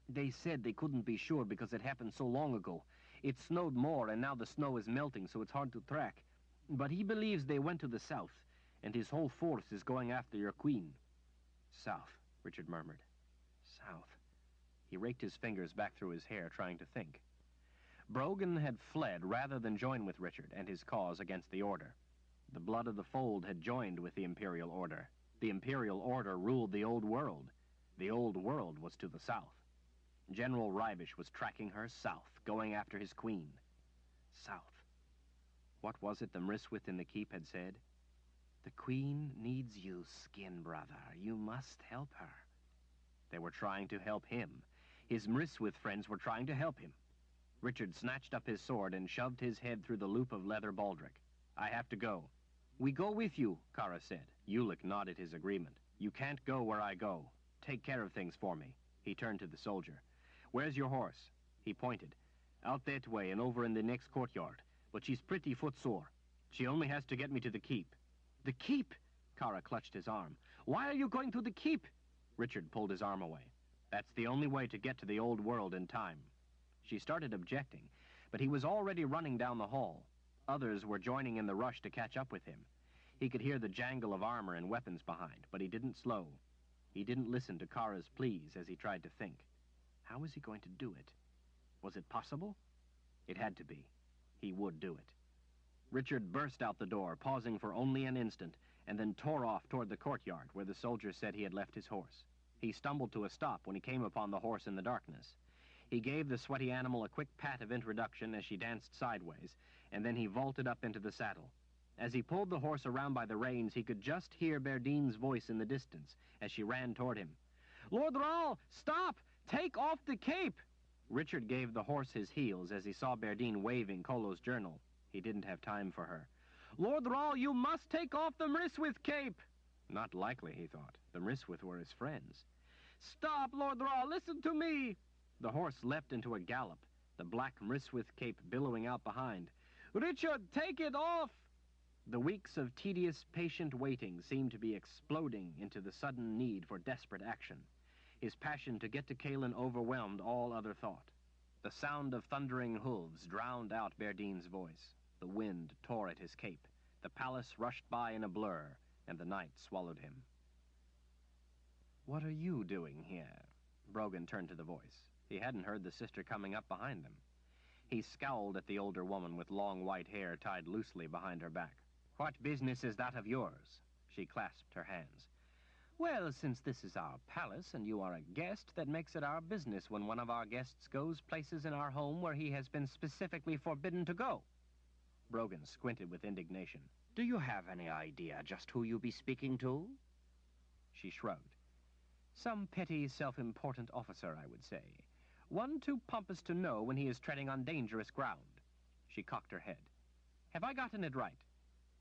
"They said they couldn't be sure because it happened so long ago. It snowed more, and now the snow is melting, so it's hard to track. But he believes they went to the south, and his whole force is going after your queen." "South," Richard murmured. "South." He raked his fingers back through his hair, trying to think. Brogan had fled rather than join with Richard and his cause against the Order. The blood of the fold had joined with the Imperial Order. The Imperial Order ruled the Old World. The Old World was to the south. General Reibisch was tracking her south, going after his queen. South. What was it the Mriswith in the keep had said? "The queen needs you, skin brother. You must help her." They were trying to help him. His Mriswith friends were trying to help him. Richard snatched up his sword and shoved his head through the loop of leather baldric. "I have to go." "We go with you," Kara said. Ulick nodded his agreement. "You can't go where I go. Take care of things for me." He turned to the soldier. "Where's your horse?" He pointed. "Out that way and over in the next courtyard. But she's pretty footsore. She only has to get me to the keep." "The keep?" Kara clutched his arm. "Why are you going to the keep?" Richard pulled his arm away. "That's the only way to get to the Old World in time." She started objecting, but he was already running down the hall. Others were joining in the rush to catch up with him. He could hear the jangle of armor and weapons behind, but he didn't slow. He didn't listen to Kara's pleas as he tried to think. How was he going to do it? Was it possible? It had to be. He would do it. Richard burst out the door, pausing for only an instant, and then tore off toward the courtyard where the soldier said he had left his horse. He stumbled to a stop when he came upon the horse in the darkness. He gave the sweaty animal a quick pat of introduction as she danced sideways, and then he vaulted up into the saddle. As he pulled the horse around by the reins, he could just hear Berdine's voice in the distance as she ran toward him. "Lord Rahl, stop! Take off the cape!" Richard gave the horse his heels as he saw Berdine waving Kolo's journal. He didn't have time for her. "Lord Rahl, you must take off the Mriswith cape!" Not likely, he thought. The Mriswith were his friends. "Stop, Lord Rahl, listen to me!" The horse leapt into a gallop, the black Mriswith cape billowing out behind. "Richard, take it off!" The weeks of tedious, patient waiting seemed to be exploding into the sudden need for desperate action. His passion to get to Kalen overwhelmed all other thought. The sound of thundering hooves drowned out Berdine's voice. The wind tore at his cape. The palace rushed by in a blur, and the night swallowed him. "What are you doing here?" Brogan turned to the voice. He hadn't heard the sister coming up behind them. He scowled at the older woman with long white hair tied loosely behind her back. "What business is that of yours?" She clasped her hands. "Well, since this is our palace and you are a guest, that makes it our business when one of our guests goes places in our home where he has been specifically forbidden to go." Brogan squinted with indignation. "Do you have any idea just who you be speaking to?" She shrugged. "Some petty, self-important officer, I would say. One too pompous to know when he is treading on dangerous ground." She cocked her head. "Have I gotten it right?"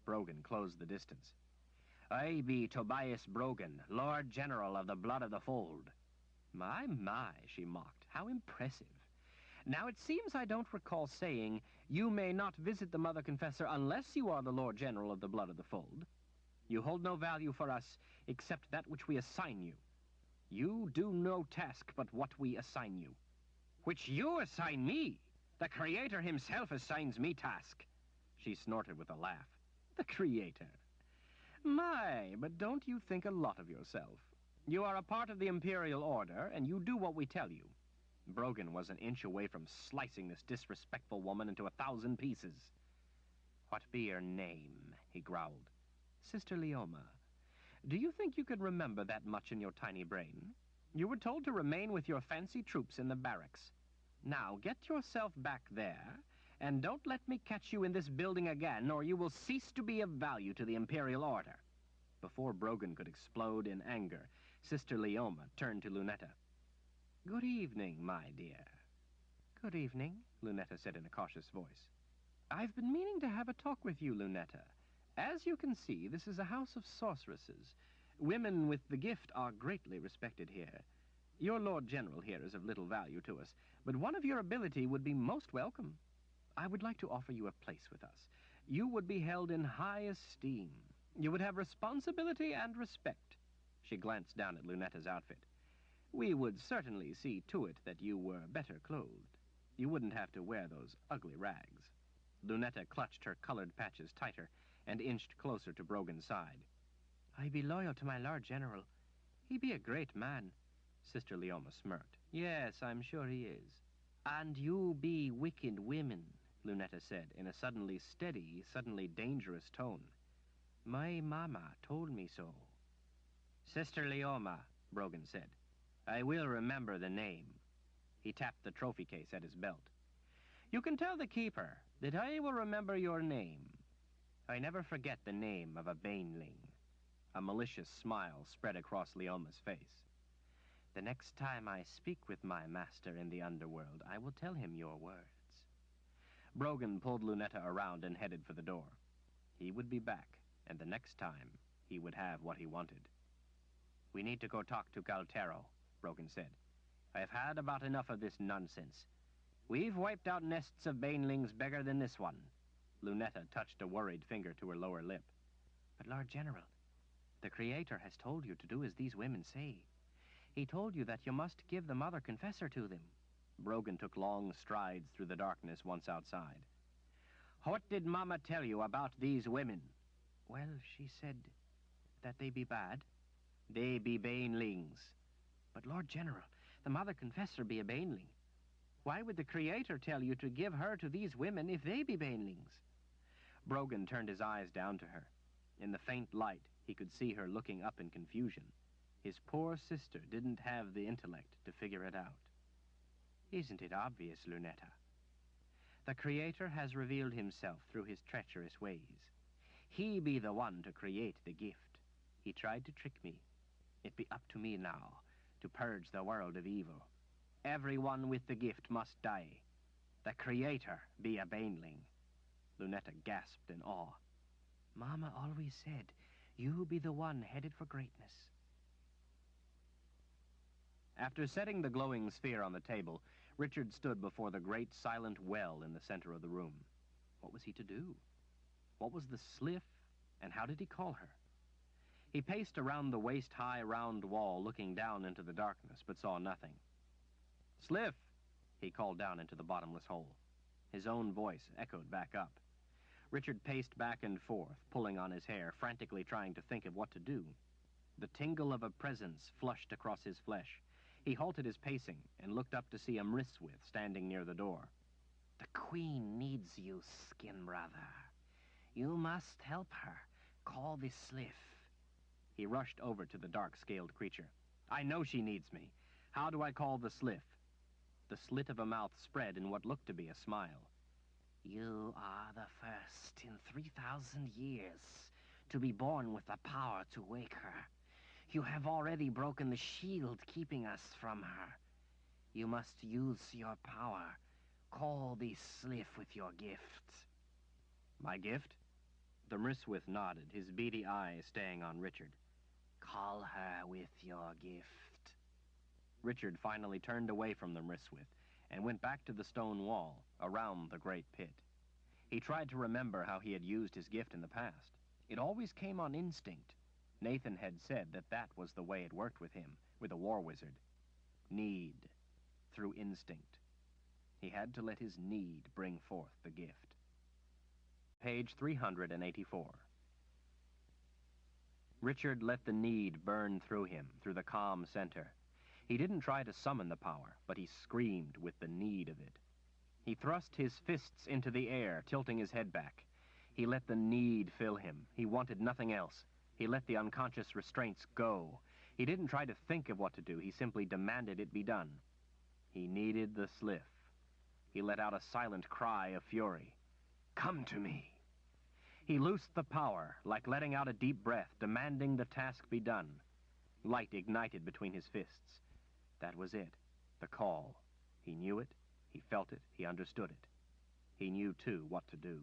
Brogan closed the distance. "I be Tobias Brogan, Lord General of the Blood of the Fold." My, she mocked. How impressive. Now, it seems I don't recall saying, you may not visit the Mother Confessor unless you are the Lord General of the Blood of the Fold. You hold no value for us except that which we assign you. You do no task but what we assign you. Which you assign me? The Creator himself assigns me task. She snorted with a laugh. The Creator. My, but don't you think a lot of yourself. You are a part of the Imperial Order, and you do what we tell you. Brogan was an inch away from slicing this disrespectful woman into 1,000 pieces. What be your name? He growled. Sister Leoma. Do you think you could remember that much in your tiny brain? You were told to remain with your fancy troops in the barracks. Now, get yourself back there, and don't let me catch you in this building again, or you will cease to be of value to the Imperial Order. Before Brogan could explode in anger, Sister Leoma turned to Lunetta. Good evening, my dear. Good evening, Lunetta said in a cautious voice. I've been meaning to have a talk with you, Lunetta. As you can see, this is a house of sorceresses. Women with the gift are greatly respected here. Your Lord General here is of little value to us, but one of your ability would be most welcome. I would like to offer you a place with us. You would be held in high esteem. You would have responsibility and respect. She glanced down at Lunetta's outfit. We would certainly see to it that you were better clothed. You wouldn't have to wear those ugly rags. Lunetta clutched her colored patches tighter and inched closer to Brogan's side. I be loyal to my Lord General. He be a great man. Sister Leoma smirked. Yes, I'm sure he is. And you be wicked women, Lunetta said in a suddenly steady, suddenly dangerous tone. My mama told me so. Sister Leoma, Brogan said, I will remember the name. He tapped the trophy case at his belt. You can tell the keeper that I will remember your name. I never forget the name of a baneling. A malicious smile spread across Leoma's face. The next time I speak with my master in the underworld, I will tell him your words. Brogan pulled Lunetta around and headed for the door. He would be back, and the next time, he would have what he wanted. We need to go talk to Galtero, Brogan said. I've had about enough of this nonsense. We've wiped out nests of banelings bigger than this one. Lunetta touched a worried finger to her lower lip. But, Lord General, the Creator has told you to do as these women say. He told you that you must give the Mother Confessor to them. Brogan took long strides through the darkness once outside. What did Mama tell you about these women? Well, she said that they be bad. They be banelings. But, Lord General, the Mother Confessor be a baneling. Why would the Creator tell you to give her to these women if they be banelings? Brogan turned his eyes down to her. In the faint light, he could see her looking up in confusion. His poor sister didn't have the intellect to figure it out. Isn't it obvious, Lunetta? The Creator has revealed himself through his treacherous ways. He be the one to create the gift. He tried to trick me. It be up to me now to purge the world of evil. Everyone with the gift must die. The Creator be a baneling. Lunetta gasped in awe. Mama always said, you be the one headed for greatness. After setting the glowing sphere on the table, Richard stood before the great silent well in the center of the room. What was he to do? What was the sliff, and how did he call her? He paced around the waist-high round wall, looking down into the darkness, but saw nothing. Sliff, he called down into the bottomless hole. His own voice echoed back up. Richard paced back and forth, pulling on his hair, frantically trying to think of what to do. The tingle of a presence flushed across his flesh. He halted his pacing and looked up to see Amriswith standing near the door. The Queen needs you, skin brother. You must help her. Call the Sliff. He rushed over to the dark-scaled creature. I know she needs me. How do I call the Sliff? The slit of a mouth spread in what looked to be a smile. You are the first in 3,000 years to be born with the power to wake her. You have already broken the shield keeping us from her. You must use your power. Call the Sliff with your gift. My gift? The Mriswith nodded, his beady eyes staying on Richard. Call her with your gift. Richard finally turned away from the Mriswith and went back to the stone wall, around the great pit. He tried to remember how he had used his gift in the past. It always came on instinct. Nathan had said that that was the way it worked with him, with a war wizard. Need, through instinct. He had to let his need bring forth the gift. Page 384. Richard let the need burn through him, through the calm center. He didn't try to summon the power, but he screamed with the need of it. He thrust his fists into the air, tilting his head back. He let the need fill him. He wanted nothing else. He let the unconscious restraints go. He didn't try to think of what to do. He simply demanded it be done. He needed the sliff. He let out a silent cry of fury. Come to me. He loosed the power, like letting out a deep breath, demanding the task be done. Light ignited between his fists. That was it, the call. He knew it, he felt it, he understood it. He knew, too, what to do.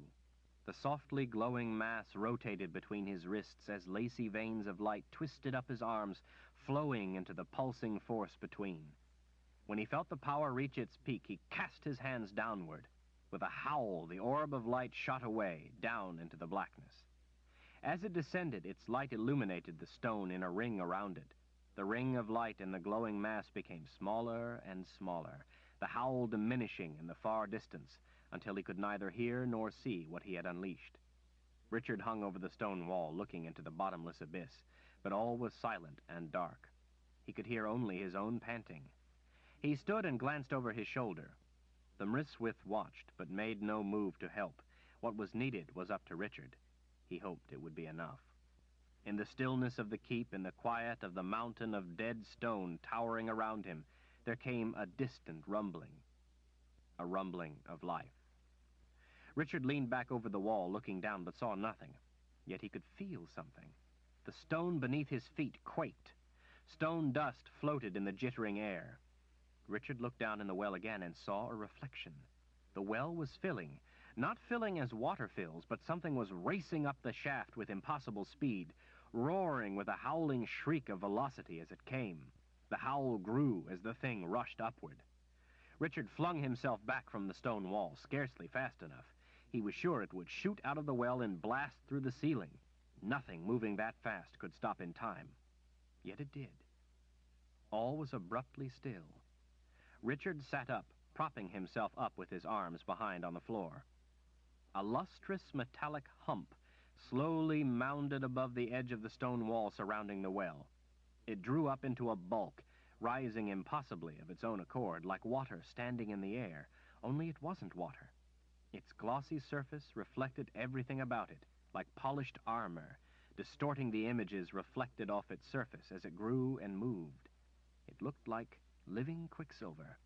The softly glowing mass rotated between his wrists as lacy veins of light twisted up his arms, flowing into the pulsing force between. When he felt the power reach its peak, he cast his hands downward. With a howl, the orb of light shot away, down into the blackness. As it descended, its light illuminated the stone in a ring around it. The ring of light in the glowing mass became smaller and smaller, the howl diminishing in the far distance, until he could neither hear nor see what he had unleashed. Richard hung over the stone wall, looking into the bottomless abyss, but all was silent and dark. He could hear only his own panting. He stood and glanced over his shoulder. The Mriswith watched, but made no move to help. What was needed was up to Richard. He hoped it would be enough. In the stillness of the keep, in the quiet of the mountain of dead stone towering around him, there came a distant rumbling. A rumbling of life. Richard leaned back over the wall, looking down, but saw nothing. Yet he could feel something. The stone beneath his feet quaked. Stone dust floated in the jittering air. Richard looked down in the well again and saw a reflection. The well was filling, not filling as water fills, but something was racing up the shaft with impossible speed, roaring with a howling shriek of velocity as it came. The howl grew as the thing rushed upward. Richard flung himself back from the stone wall, scarcely fast enough. He was sure it would shoot out of the well and blast through the ceiling. Nothing moving that fast could stop in time. Yet it did. All was abruptly still. Richard sat up, propping himself up with his arms behind on the floor. A lustrous metallic hump slowly mounded above the edge of the stone wall surrounding the well. It drew up into a bulk, rising impossibly of its own accord, like water standing in the air, only it wasn't water. Its glossy surface reflected everything about it, like polished armor, distorting the images reflected off its surface as it grew and moved. It looked like living quicksilver.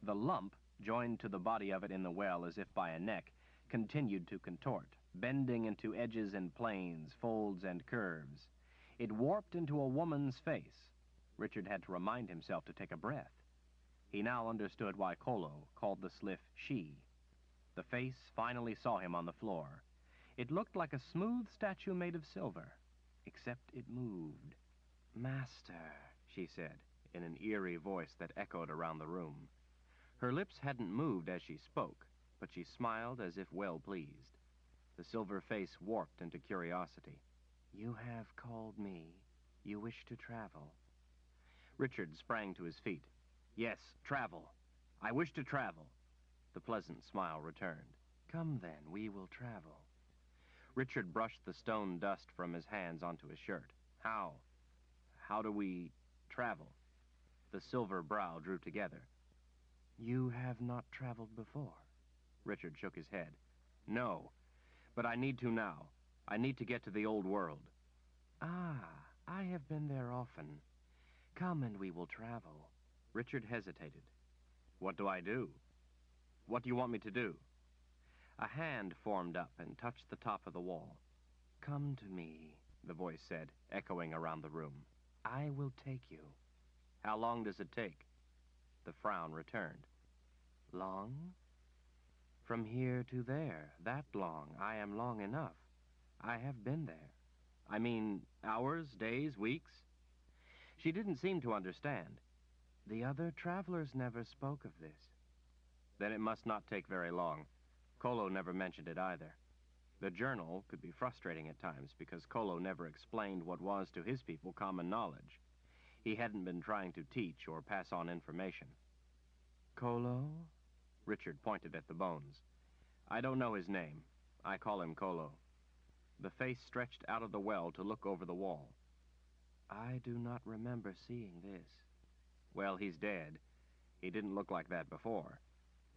The lump, joined to the body of it in the well as if by a neck, continued to contort, bending into edges and planes, folds and curves. It warped into a woman's face. Richard had to remind himself to take a breath. He now understood why Kolo called the sliff she. The face finally saw him on the floor. It looked like a smooth statue made of silver, except it moved. "Master," she said, in an eerie voice that echoed around the room. Her lips hadn't moved as she spoke, but she smiled as if well pleased. The silver face warped into curiosity. "You have called me. You wish to travel." Richard sprang to his feet. "Yes, travel. I wish to travel." The pleasant smile returned. "Come then, we will travel." Richard brushed the stone dust from his hands onto his shirt. How? How do we travel?" The silver brow drew together. "You have not traveled before." Richard shook his head. "No, but I need to now. I need to get to the old world." "Ah, I have been there often. Come and we will travel." Richard hesitated. "What do I do? What do you want me to do?" A hand formed up and touched the top of the wall. "Come to me," the voice said, echoing around the room. "I will take you." "How long does it take?" The frown returned. "Long? From here to there, that long. I am long enough. I have been there." "I mean, hours, days, weeks?" She didn't seem to understand. "The other travelers never spoke of this." Then it must not take very long. Kolo never mentioned it either. The journal could be frustrating at times because Kolo never explained what was to his people common knowledge. He hadn't been trying to teach or pass on information. Kolo? Richard pointed at the bones. I don't know his name. I call him Kolo. The face stretched out of the well to look over the wall. I do not remember seeing this. Well, he's dead. He didn't look like that before.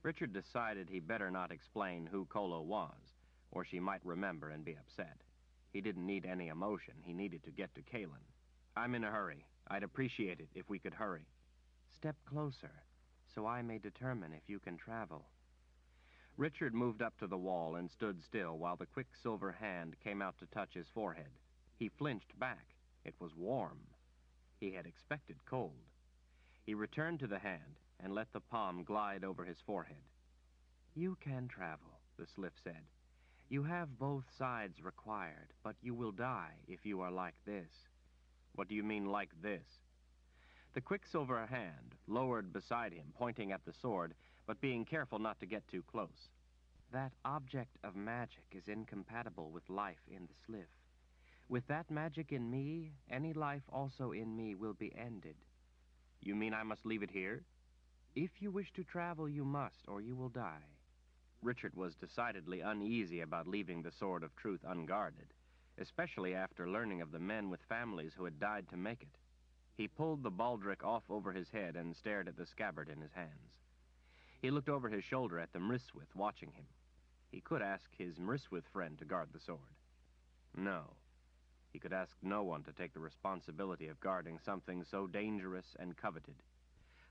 Richard decided he better not explain who Kolo was, or she might remember and be upset. He didn't need any emotion. He needed to get to Kalen. I'm in a hurry. I'd appreciate it if we could hurry. Step closer, so I may determine if you can travel. Richard moved up to the wall and stood still while the quicksilver hand came out to touch his forehead. He flinched back. It was warm. He had expected cold. He returned to the hand and let the palm glide over his forehead. You can travel, the slip said. You have both sides required, but you will die if you are like this. What do you mean, like this? The quicksilver hand lowered beside him, pointing at the sword, but being careful not to get too close. That object of magic is incompatible with life in the sliff. With that magic in me, any life also in me will be ended. You mean I must leave it here? If you wish to travel, you must, or you will die. Richard was decidedly uneasy about leaving the Sword of Truth unguarded, especially after learning of the men with families who had died to make it. He pulled the baldric off over his head and stared at the scabbard in his hands. He looked over his shoulder at the Mriswith watching him. He could ask his Mriswith friend to guard the sword. No. He could ask no one to take the responsibility of guarding something so dangerous and coveted.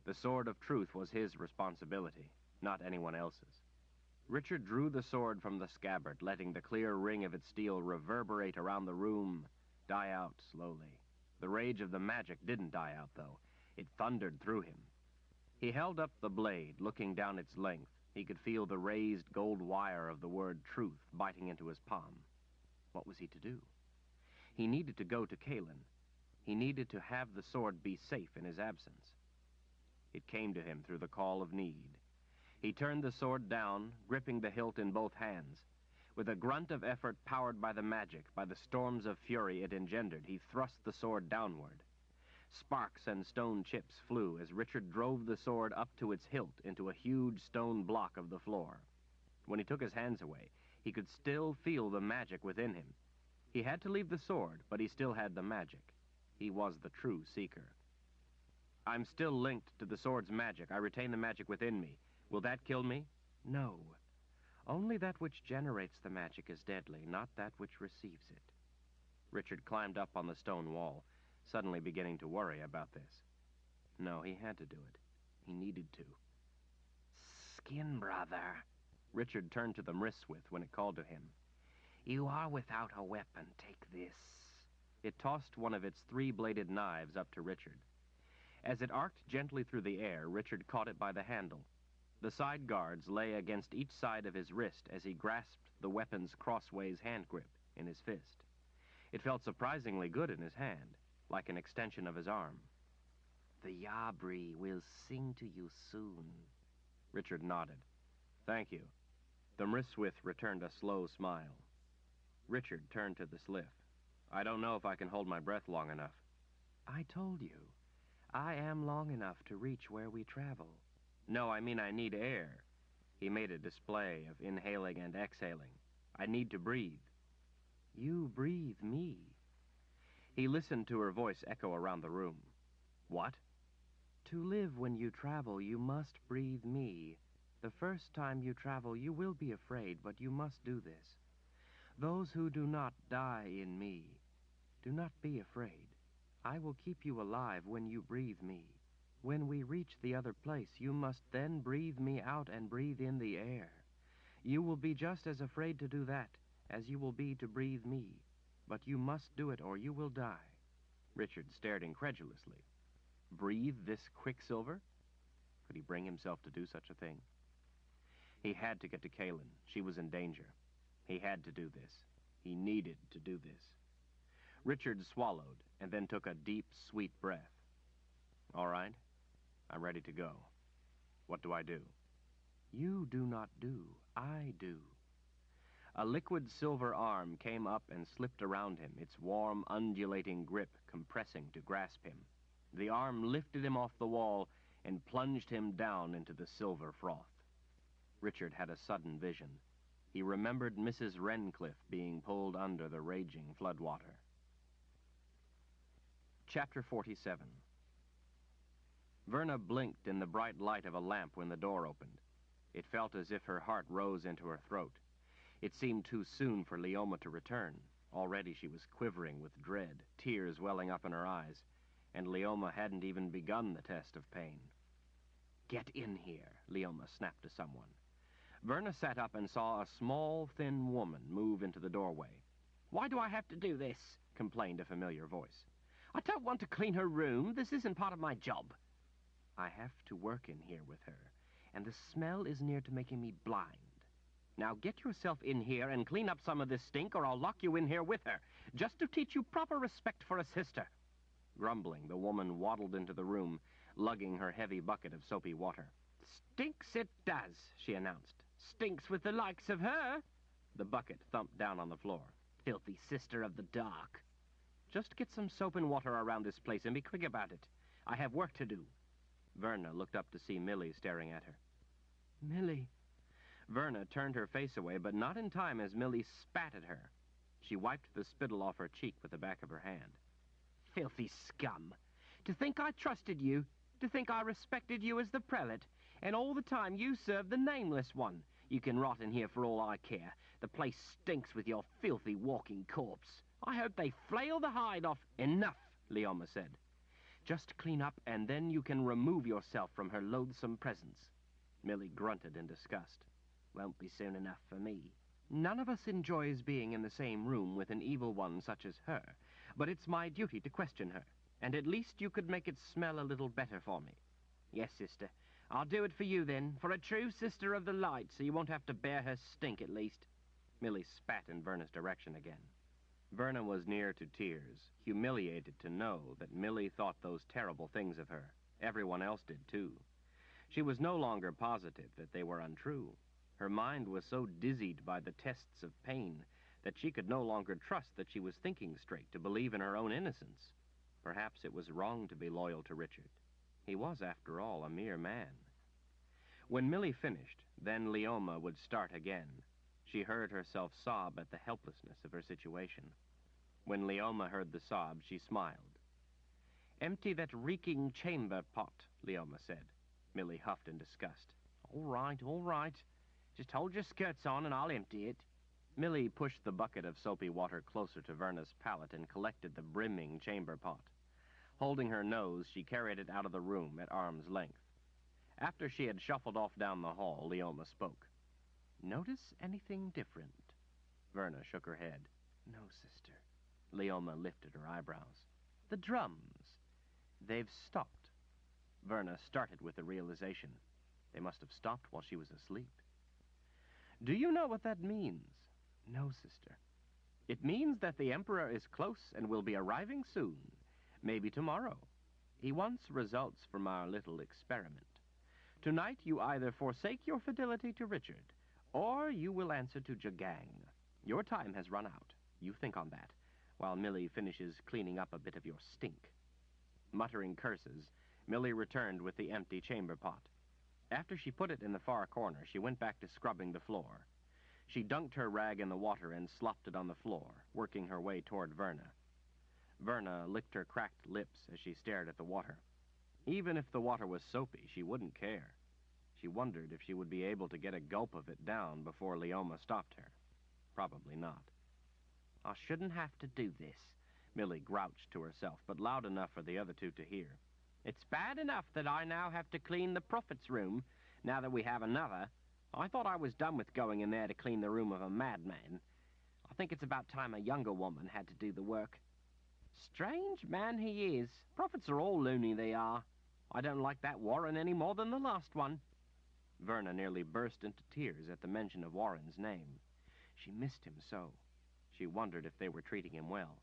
The Sword of Truth was his responsibility, not anyone else's. Richard drew the sword from the scabbard, letting the clear ring of its steel reverberate around the room, die out slowly. The rage of the magic didn't die out, though. It thundered through him. He held up the blade, looking down its length. He could feel the raised gold wire of the word truth biting into his palm. What was he to do? He needed to go to Kalen. He needed to have the sword be safe in his absence. It came to him through the call of need. He turned the sword down, gripping the hilt in both hands. With a grunt of effort powered by the magic, by the storms of fury it engendered, he thrust the sword downward. Sparks and stone chips flew as Richard drove the sword up to its hilt into a huge stone block of the floor. When he took his hands away, he could still feel the magic within him. He had to leave the sword, but he still had the magic. He was the true seeker. I'm still linked to the sword's magic. I retain the magic within me. Will that kill me? No. Only that which generates the magic is deadly, not that which receives it. Richard climbed up on the stone wall, suddenly beginning to worry about this. No, he had to do it. He needed to. Skin brother. Richard turned to the Mriswith when it called to him. You are without a weapon. Take this. It tossed one of its three-bladed knives up to Richard. As it arced gently through the air, Richard caught it by the handle. The side guards lay against each side of his wrist as he grasped the weapon's crossways hand grip in his fist. It felt surprisingly good in his hand, like an extension of his arm. The Yabri will sing to you soon. Richard nodded. Thank you. The Mriswith returned a slow smile. Richard turned to the sliff. I don't know if I can hold my breath long enough. I told you. I am long enough to reach where we travel. No, I mean I need air. He made a display of inhaling and exhaling. I need to breathe. You breathe me. He listened to her voice echo around the room. What? To live when you travel, you must breathe me. The first time you travel, you will be afraid, but you must do this. Those who do not die in me, do not be afraid. I will keep you alive when you breathe me. When we reach the other place, you must then breathe me out and breathe in the air. You will be just as afraid to do that as you will be to breathe me. But you must do it or you will die. Richard stared incredulously. Breathe this quicksilver? Could he bring himself to do such a thing? He had to get to Kalen. She was in danger. He had to do this. He needed to do this. Richard swallowed and then took a deep, sweet breath. All right. I'm ready to go. What do I do? You do not do, I do. A liquid silver arm came up and slipped around him, its warm, undulating grip compressing to grasp him. The arm lifted him off the wall and plunged him down into the silver froth. Richard had a sudden vision. He remembered Mrs. Wrencliffe being pulled under the raging floodwater. Chapter 47. Verna blinked in the bright light of a lamp when the door opened. It felt as if her heart rose into her throat. It seemed too soon for Leoma to return. Already she was quivering with dread, tears welling up in her eyes, and Leoma hadn't even begun the test of pain. "Get in here," Leoma snapped to someone. Verna sat up and saw a small, thin woman move into the doorway. "Why do I have to do this?" complained a familiar voice. "I don't want to clean her room. This isn't part of my job." "I have to work in here with her, and the smell is near to making me blind. Now get yourself in here and clean up some of this stink, or I'll lock you in here with her, just to teach you proper respect for a sister." Grumbling, the woman waddled into the room, lugging her heavy bucket of soapy water. "Stinks it does," she announced. "Stinks with the likes of her." The bucket thumped down on the floor. "Filthy sister of the dark." "Just get some soap and water around this place and be quick about it. I have work to do." Verna looked up to see Millie staring at her. "Millie." Verna turned her face away, but not in time as Millie spat at her. She wiped the spittle off her cheek with the back of her hand. "Filthy scum. To think I trusted you, to think I respected you as the prelate, and all the time you served the nameless one. You can rot in here for all I care. The place stinks with your filthy walking corpse. I hope they flail the hide off." "Enough," Leoma said. "Just clean up, and then you can remove yourself from her loathsome presence." Millie grunted in disgust. "Won't be soon enough for me." "None of us enjoys being in the same room with an evil one such as her, but it's my duty to question her, and at least you could make it smell a little better for me." "Yes, sister. I'll do it for you, then, for a true sister of the light, so you won't have to bear her stink, at least." Millie spat in Verna's direction again. Verna was near to tears, humiliated to know that Millie thought those terrible things of her. Everyone else did, too. She was no longer positive that they were untrue. Her mind was so dizzied by the tests of pain that she could no longer trust that she was thinking straight, to believe in her own innocence. Perhaps it was wrong to be loyal to Richard. He was, after all, a mere man. When Millie finished, then Leoma would start again. She heard herself sob at the helplessness of her situation. When Leoma heard the sob, she smiled. "Empty that reeking chamber pot," Leoma said. Millie huffed in disgust. All right. Just hold your skirts on and I'll empty it." Millie pushed the bucket of soapy water closer to Verna's palate and collected the brimming chamber pot. Holding her nose, she carried it out of the room at arm's length. After she had shuffled off down the hall, Leoma spoke. "Notice anything different?" Verna shook her head. "No, sister." Leoma lifted her eyebrows. "The drums. They've stopped." Verna started with the realization. They must have stopped while she was asleep. "Do you know what that means?" "No, sister." "It means that the Emperor is close and will be arriving soon. Maybe tomorrow. He wants results from our little experiment. Tonight you either forsake your fidelity to Richard, or you will answer to Jagang. Your time has run out. You think on that, while Millie finishes cleaning up a bit of your stink." Muttering curses, Millie returned with the empty chamber pot. After she put it in the far corner, she went back to scrubbing the floor. She dunked her rag in the water and slopped it on the floor, working her way toward Verna. Verna licked her cracked lips as she stared at the water. Even if the water was soapy, she wouldn't care. She wondered if she would be able to get a gulp of it down before Leoma stopped her. Probably not. "I shouldn't have to do this," Millie grouched to herself, but loud enough for the other two to hear. "It's bad enough that I now have to clean the prophet's room, now that we have another. I thought I was done with going in there to clean the room of a madman. I think it's about time a younger woman had to do the work. Strange man he is. Prophets are all loony, they are. I don't like that Warren any more than the last one." Verna nearly burst into tears at the mention of Warren's name. She missed him so. She wondered if they were treating him well.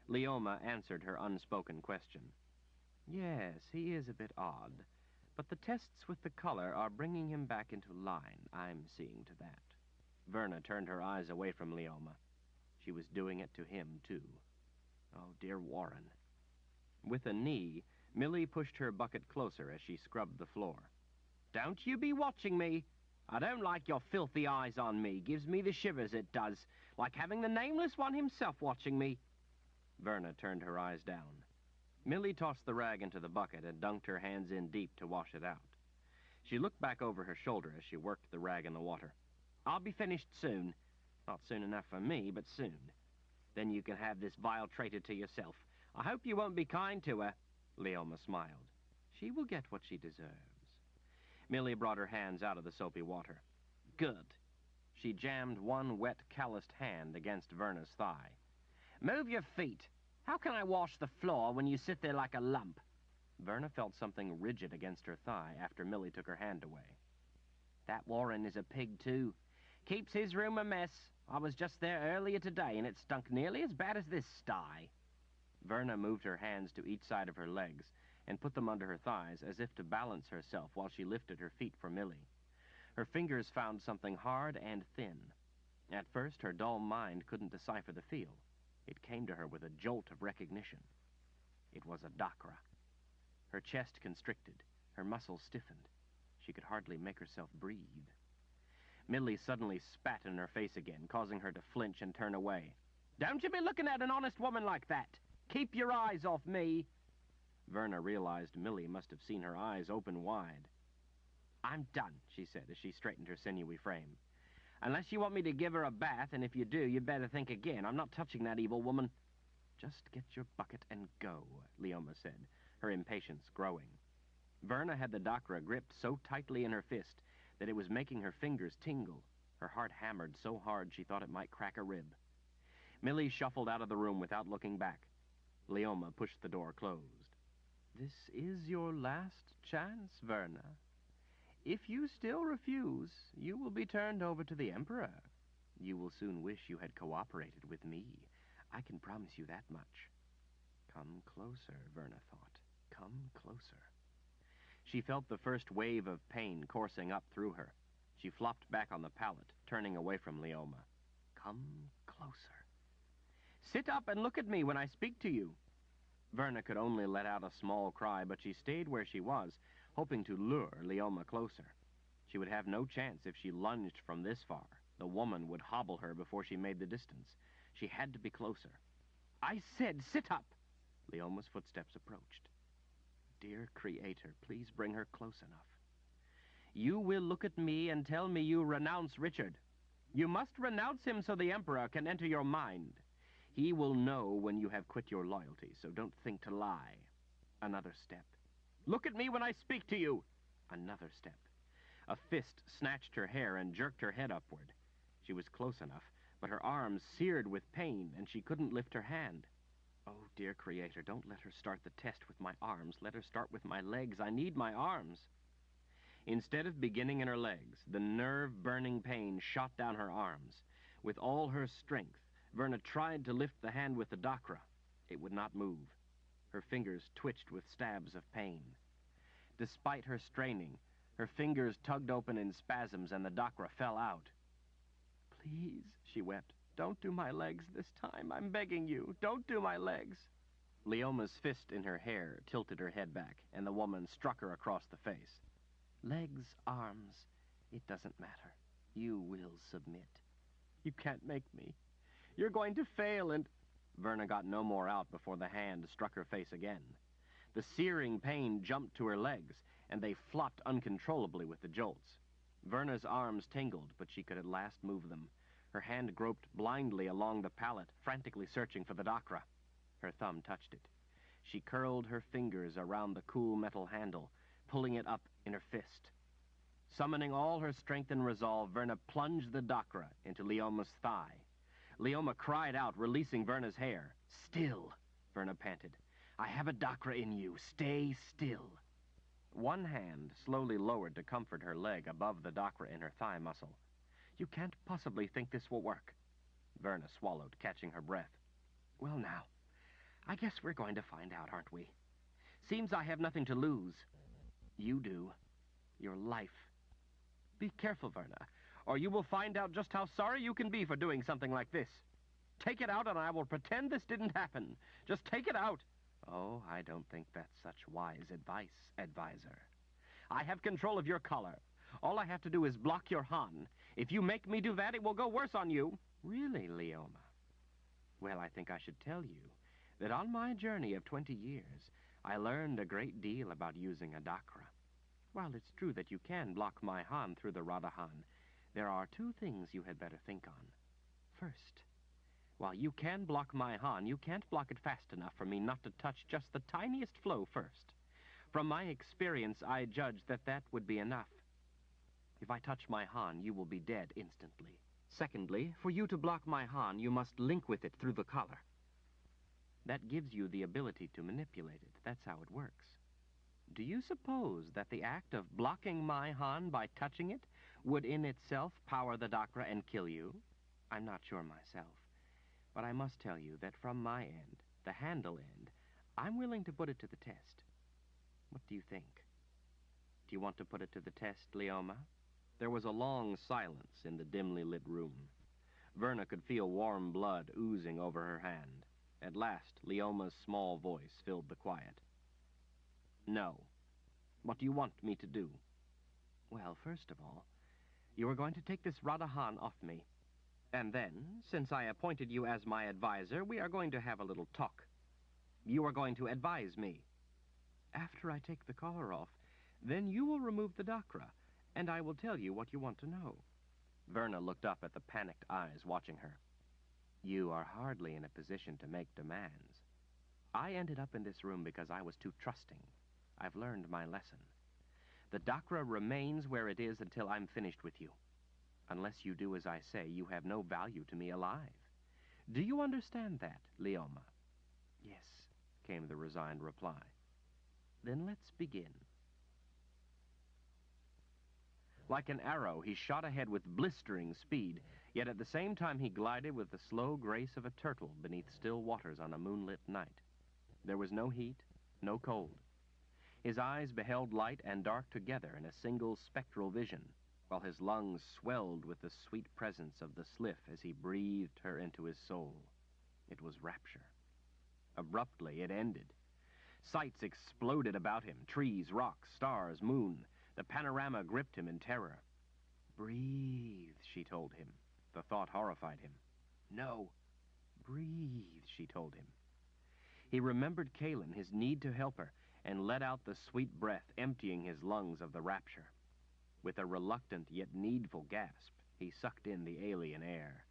Leoma answered her unspoken question. "Yes, he is a bit odd, But the tests with the color are bringing him back into line. I'm seeing to that. Verna turned her eyes away from Leoma. She was doing it to him, too. Oh, dear Warren. With a knee, Millie pushed her bucket closer as she scrubbed the floor. Don't you be watching me. I don't like your filthy eyes on me. Gives me the shivers, it does. Like having the Nameless One himself watching me. Verna turned her eyes down. Millie tossed the rag into the bucket and dunked her hands in deep to wash it out. She looked back over her shoulder as she worked the rag in the water. I'll be finished soon. Not soon enough for me, but soon. Then you can have this vile traitor to yourself. I hope you won't be kind to her. Leoma smiled. She will get what she deserves. Millie brought her hands out of the soapy water. Good. She jammed one wet, calloused hand against Verna's thigh. Move your feet. How can I wash the floor when you sit there like a lump? Verna felt something rigid against her thigh after Millie took her hand away. That Warren is a pig, too. Keeps his room a mess. I was just there earlier today, and it stunk nearly as bad as this sty. Verna moved her hands to each side of her legs and put them under her thighs as if to balance herself while she lifted her feet for Millie. Her fingers found something hard and thin. At first, her dull mind couldn't decipher the feel. It came to her with a jolt of recognition. It was a dakra. Her chest constricted, her muscles stiffened. She could hardly make herself breathe. Millie suddenly spat in her face again, causing her to flinch and turn away. Don't you be looking at an honest woman like that! Keep your eyes off me! Verna realized Millie must have seen her eyes open wide. I'm done, she said as she straightened her sinewy frame. Unless you want me to give her a bath, and if you do, you better think again. I'm not touching that evil woman. Just get your bucket and go, Leoma said, her impatience growing. Verna had the dakra gripped so tightly in her fist that it was making her fingers tingle. Her heart hammered so hard she thought it might crack a rib. Millie shuffled out of the room without looking back. Leoma pushed the door closed. This is your last chance, Verna. If you still refuse, you will be turned over to the Emperor. You will soon wish you had cooperated with me. I can promise you that much. Come closer, Verna thought. Come closer. She felt the first wave of pain coursing up through her. She flopped back on the pallet, turning away from Leoma. Come closer. Sit up and look at me when I speak to you. Verna could only let out a small cry, but she stayed where she was, hoping to lure Leoma closer. She would have no chance if she lunged from this far. The woman would hobble her before she made the distance. She had to be closer. I said sit up! Leoma's footsteps approached. Dear Creator, please bring her close enough. You will look at me and tell me you renounce Richard. You must renounce him so the Emperor can enter your mind. He will know when you have quit your loyalty, so don't think to lie. Another step. Look at me when I speak to you. Another step. A fist snatched her hair and jerked her head upward. She was close enough, but her arms seared with pain, and she couldn't lift her hand. Oh, dear Creator, don't let her start the test with my arms. Let her start with my legs. I need my arms. Instead of beginning in her legs, the nerve-burning pain shot down her arms. With all her strength, Verna tried to lift the hand with the dakra. It would not move. Her fingers twitched with stabs of pain. Despite her straining, her fingers tugged open in spasms and the dakra fell out. Please, she wept, don't do my legs this time. I'm begging you. Don't do my legs. Leoma's fist in her hair tilted her head back, and the woman struck her across the face. Legs, arms, it doesn't matter. You will submit. You can't make me. You're going to fail and... Verna got no more out before the hand struck her face again. The searing pain jumped to her legs, and they flopped uncontrollably with the jolts. Verna's arms tingled, but she could at last move them. Her hand groped blindly along the pallet, frantically searching for the dakra. Her thumb touched it. She curled her fingers around the cool metal handle, pulling it up in her fist. Summoning all her strength and resolve, Verna plunged the dakra into Leoma's thigh. Leoma cried out, releasing Verna's hair. Still, Verna panted. I have a dakra in you. Stay still. One hand slowly lowered to comfort her leg above the dakra in her thigh muscle. You can't possibly think this will work. Verna swallowed, catching her breath. Well now, I guess we're going to find out, aren't we? Seems I have nothing to lose. You do. Your life. Be careful, Verna, or you will find out just how sorry you can be for doing something like this. Take it out and I will pretend this didn't happen. Just take it out. Oh, I don't think that's such wise advice, advisor. I have control of your collar. All I have to do is block your Han. If you make me do that, it will go worse on you. Really, Leoma? Well, I think I should tell you that on my journey of 20 years, I learned a great deal about using a Dakra. While it's true that you can block my Han through the Radahan, there are two things you had better think on. First, while you can block my Han, you can't block it fast enough for me not to touch just the tiniest flow first. From my experience, I judge that that would be enough. If I touch my Han, you will be dead instantly. Secondly, for you to block my Han, you must link with it through the collar. That gives you the ability to manipulate it. That's how it works. Do you suppose that the act of blocking my Han by touching it would in itself power the Dakra and kill you? I'm not sure myself. But I must tell you that from my end, the handle end, I'm willing to put it to the test. What do you think? Do you want to put it to the test, Leoma? There was a long silence in the dimly lit room. Verna could feel warm blood oozing over her hand. At last, Leoma's small voice filled the quiet. No. What do you want me to do? Well, first of all, you are going to take this Radahan off me. And then, since I appointed you as my advisor, we are going to have a little talk. You are going to advise me. After I take the collar off, then you will remove the Dakra, and I will tell you what you want to know. Verna looked up at the panicked eyes watching her. You are hardly in a position to make demands. I ended up in this room because I was too trusting. I've learned my lesson. The Dakra remains where it is until I'm finished with you. Unless you do as I say, you have no value to me alive. Do you understand that, Leoma? Yes, came the resigned reply. Then let's begin. Like an arrow, he shot ahead with blistering speed, yet at the same time he glided with the slow grace of a turtle beneath still waters on a moonlit night. There was no heat, no cold. His eyes beheld light and dark together in a single spectral vision, while his lungs swelled with the sweet presence of the Sliff as he breathed her into his soul. It was rapture. Abruptly, it ended. Sights exploded about him, trees, rocks, stars, moon. The panorama gripped him in terror. Breathe, she told him. The thought horrified him. No. Breathe, she told him. He remembered Kalen, his need to help her, and let out the sweet breath, emptying his lungs of the rapture. With a reluctant yet needful gasp, he sucked in the alien air.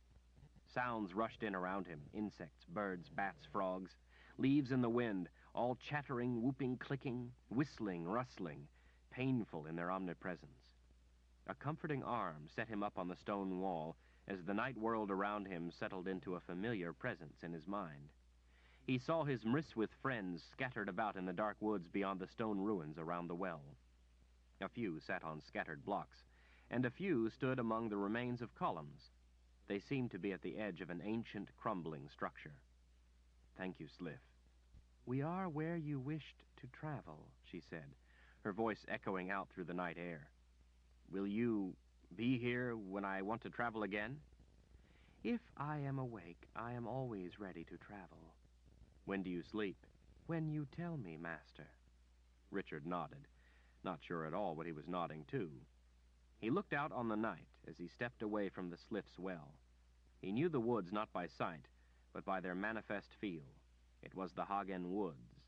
Sounds rushed in around him, insects, birds, bats, frogs, leaves in the wind, all chattering, whooping, clicking, whistling, rustling, painful in their omnipresence. A comforting arm set him up on the stone wall as the night world around him settled into a familiar presence in his mind. He saw his Mriswith friends scattered about in the dark woods beyond the stone ruins around the well. A few sat on scattered blocks, and a few stood among the remains of columns. They seemed to be at the edge of an ancient, crumbling structure. Thank you, Sliff. We are where you wished to travel, she said, her voice echoing out through the night air. Will you be here when I want to travel again? If I am awake, I am always ready to travel. When do you sleep? When you tell me, Master. Richard nodded, not sure at all what he was nodding to. He looked out on the night as he stepped away from the Sliff's well. He knew the woods not by sight, but by their manifest feel. It was the Hagen Woods,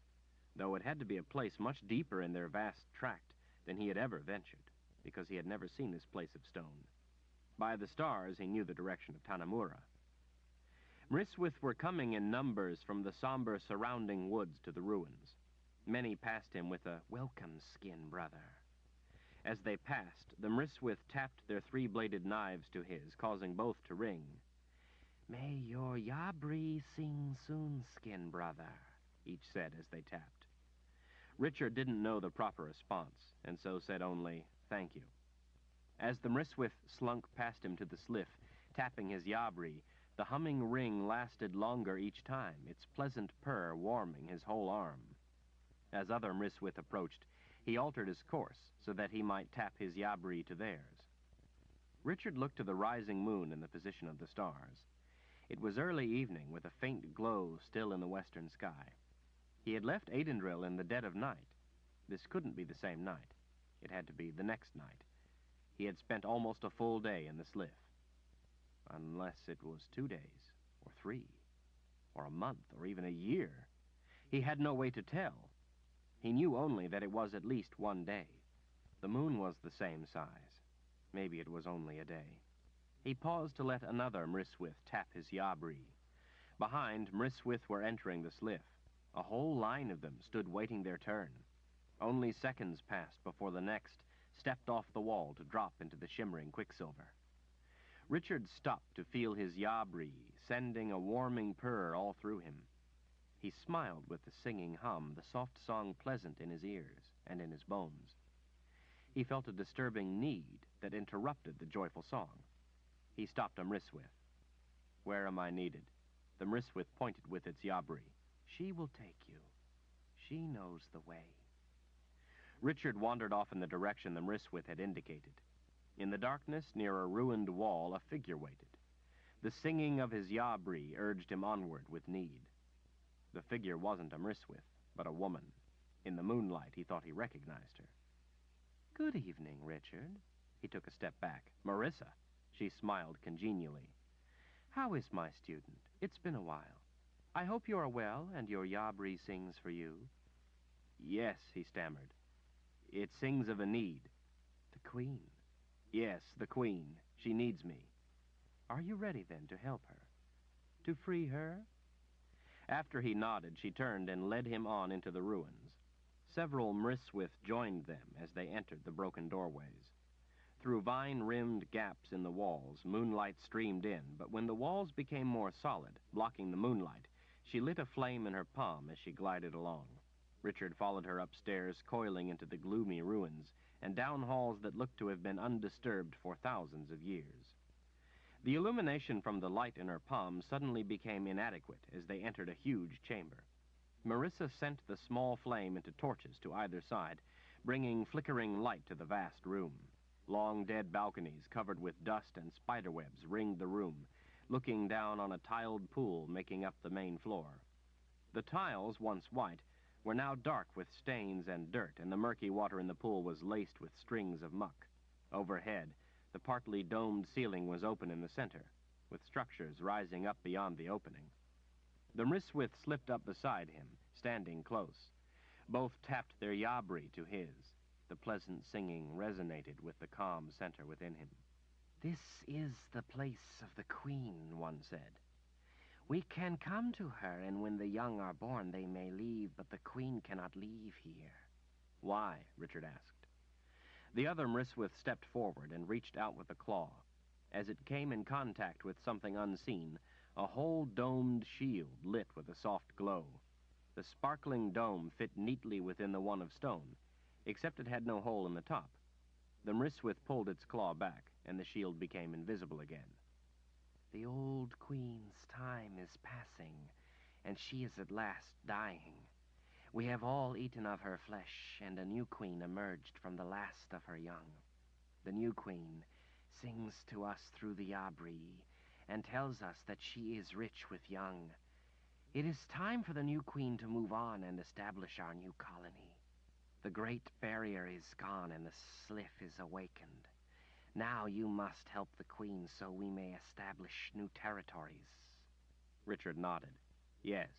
though it had to be a place much deeper in their vast tract than he had ever ventured, because he had never seen this place of stone. By the stars, he knew the direction of Tanamura. Mriswith were coming in numbers from the somber surrounding woods to the ruins. Many passed him with a welcome, skin brother. As they passed, the Mriswith tapped their three-bladed knives to his, causing both to ring. May your Yabri sing soon, skin brother, each said as they tapped. Richard didn't know the proper response, and so said only, thank you. As the Mriswith slunk past him to the Sliff, tapping his Yabri, the humming ring lasted longer each time, its pleasant purr warming his whole arm. As other Mriswith approached, He altered his course so that he might tap his yabri to theirs. Richard looked to the rising moon in the position of the stars. It was early evening, with a faint glow still in the western sky. He had left Aidendrill in the dead of night. This couldn't be the same night. It had to be the next night. He had spent almost a full day in the Sliff. Unless it was 2 days, or 3, or a month, or even a year. He had no way to tell. He knew only that it was at least 1 day. The moon was the same size. Maybe it was only a day. He paused to let another Mriswith tap his yabri. Behind, Mriswith were entering the Sliff. A whole line of them stood waiting their turn. Only seconds passed before the next stepped off the wall to drop into the shimmering quicksilver. Richard stopped to feel his yabri, sending a warming purr all through him. He smiled with the singing hum, the soft song pleasant in his ears and in his bones. He felt a disturbing need that interrupted the joyful song. He stopped a Mriswith. "Where am I needed?" The Mriswith pointed with its yabri. "She will take you. She knows the way." Richard wandered off in the direction the Mriswith had indicated. In the darkness, near a ruined wall, a figure waited. The singing of his yabri urged him onward with need. The figure wasn't a Mriswith, but a woman. In the moonlight, he thought he recognized her. "Good evening, Richard." He took a step back. "Marissa." She smiled congenially. "How is my student? It's been a while. I hope you are well and your yabri sings for you." "Yes," he stammered. "It sings of a need." "The Queen." "Yes, the Queen. She needs me." "Are you ready, then, to help her? To free her?" After he nodded, she turned and led him on into the ruins. Several Mriswith joined them as they entered the broken doorways. Through vine-rimmed gaps in the walls, moonlight streamed in, but when the walls became more solid, blocking the moonlight, she lit a flame in her palm as she glided along. Richard followed her upstairs, coiling into the gloomy ruins, and down halls that looked to have been undisturbed for thousands of years. The illumination from the light in her palm suddenly became inadequate as they entered a huge chamber. Marissa sent the small flame into torches to either side, bringing flickering light to the vast room. Long dead balconies covered with dust and spiderwebs ringed the room, looking down on a tiled pool making up the main floor. The tiles, once white, were now dark with stains and dirt, and the murky water in the pool was laced with strings of muck. Overhead, the partly domed ceiling was open in the center, with structures rising up beyond the opening. The Mriswith slipped up beside him, standing close. Both tapped their yabri to his. The pleasant singing resonated with the calm center within him. "This is the place of the Queen," one said. "We can come to her, and when the young are born, they may leave, but the Queen cannot leave here." "Why?" Richard asked. The other Mriswith stepped forward and reached out with a claw. As it came in contact with something unseen, a whole domed shield lit with a soft glow. The sparkling dome fit neatly within the one of stone, except it had no hole in the top. The Mriswith pulled its claw back, and the shield became invisible again. "The old Queen's time is passing, and she is at last dying. We have all eaten of her flesh, and a new Queen emerged from the last of her young. The new Queen sings to us through the yabri, and tells us that she is rich with young. It is time for the new Queen to move on and establish our new colony. The great barrier is gone, and the Sliff is awakened. Now you must help the Queen so we may establish new territories." Richard nodded. "Yes,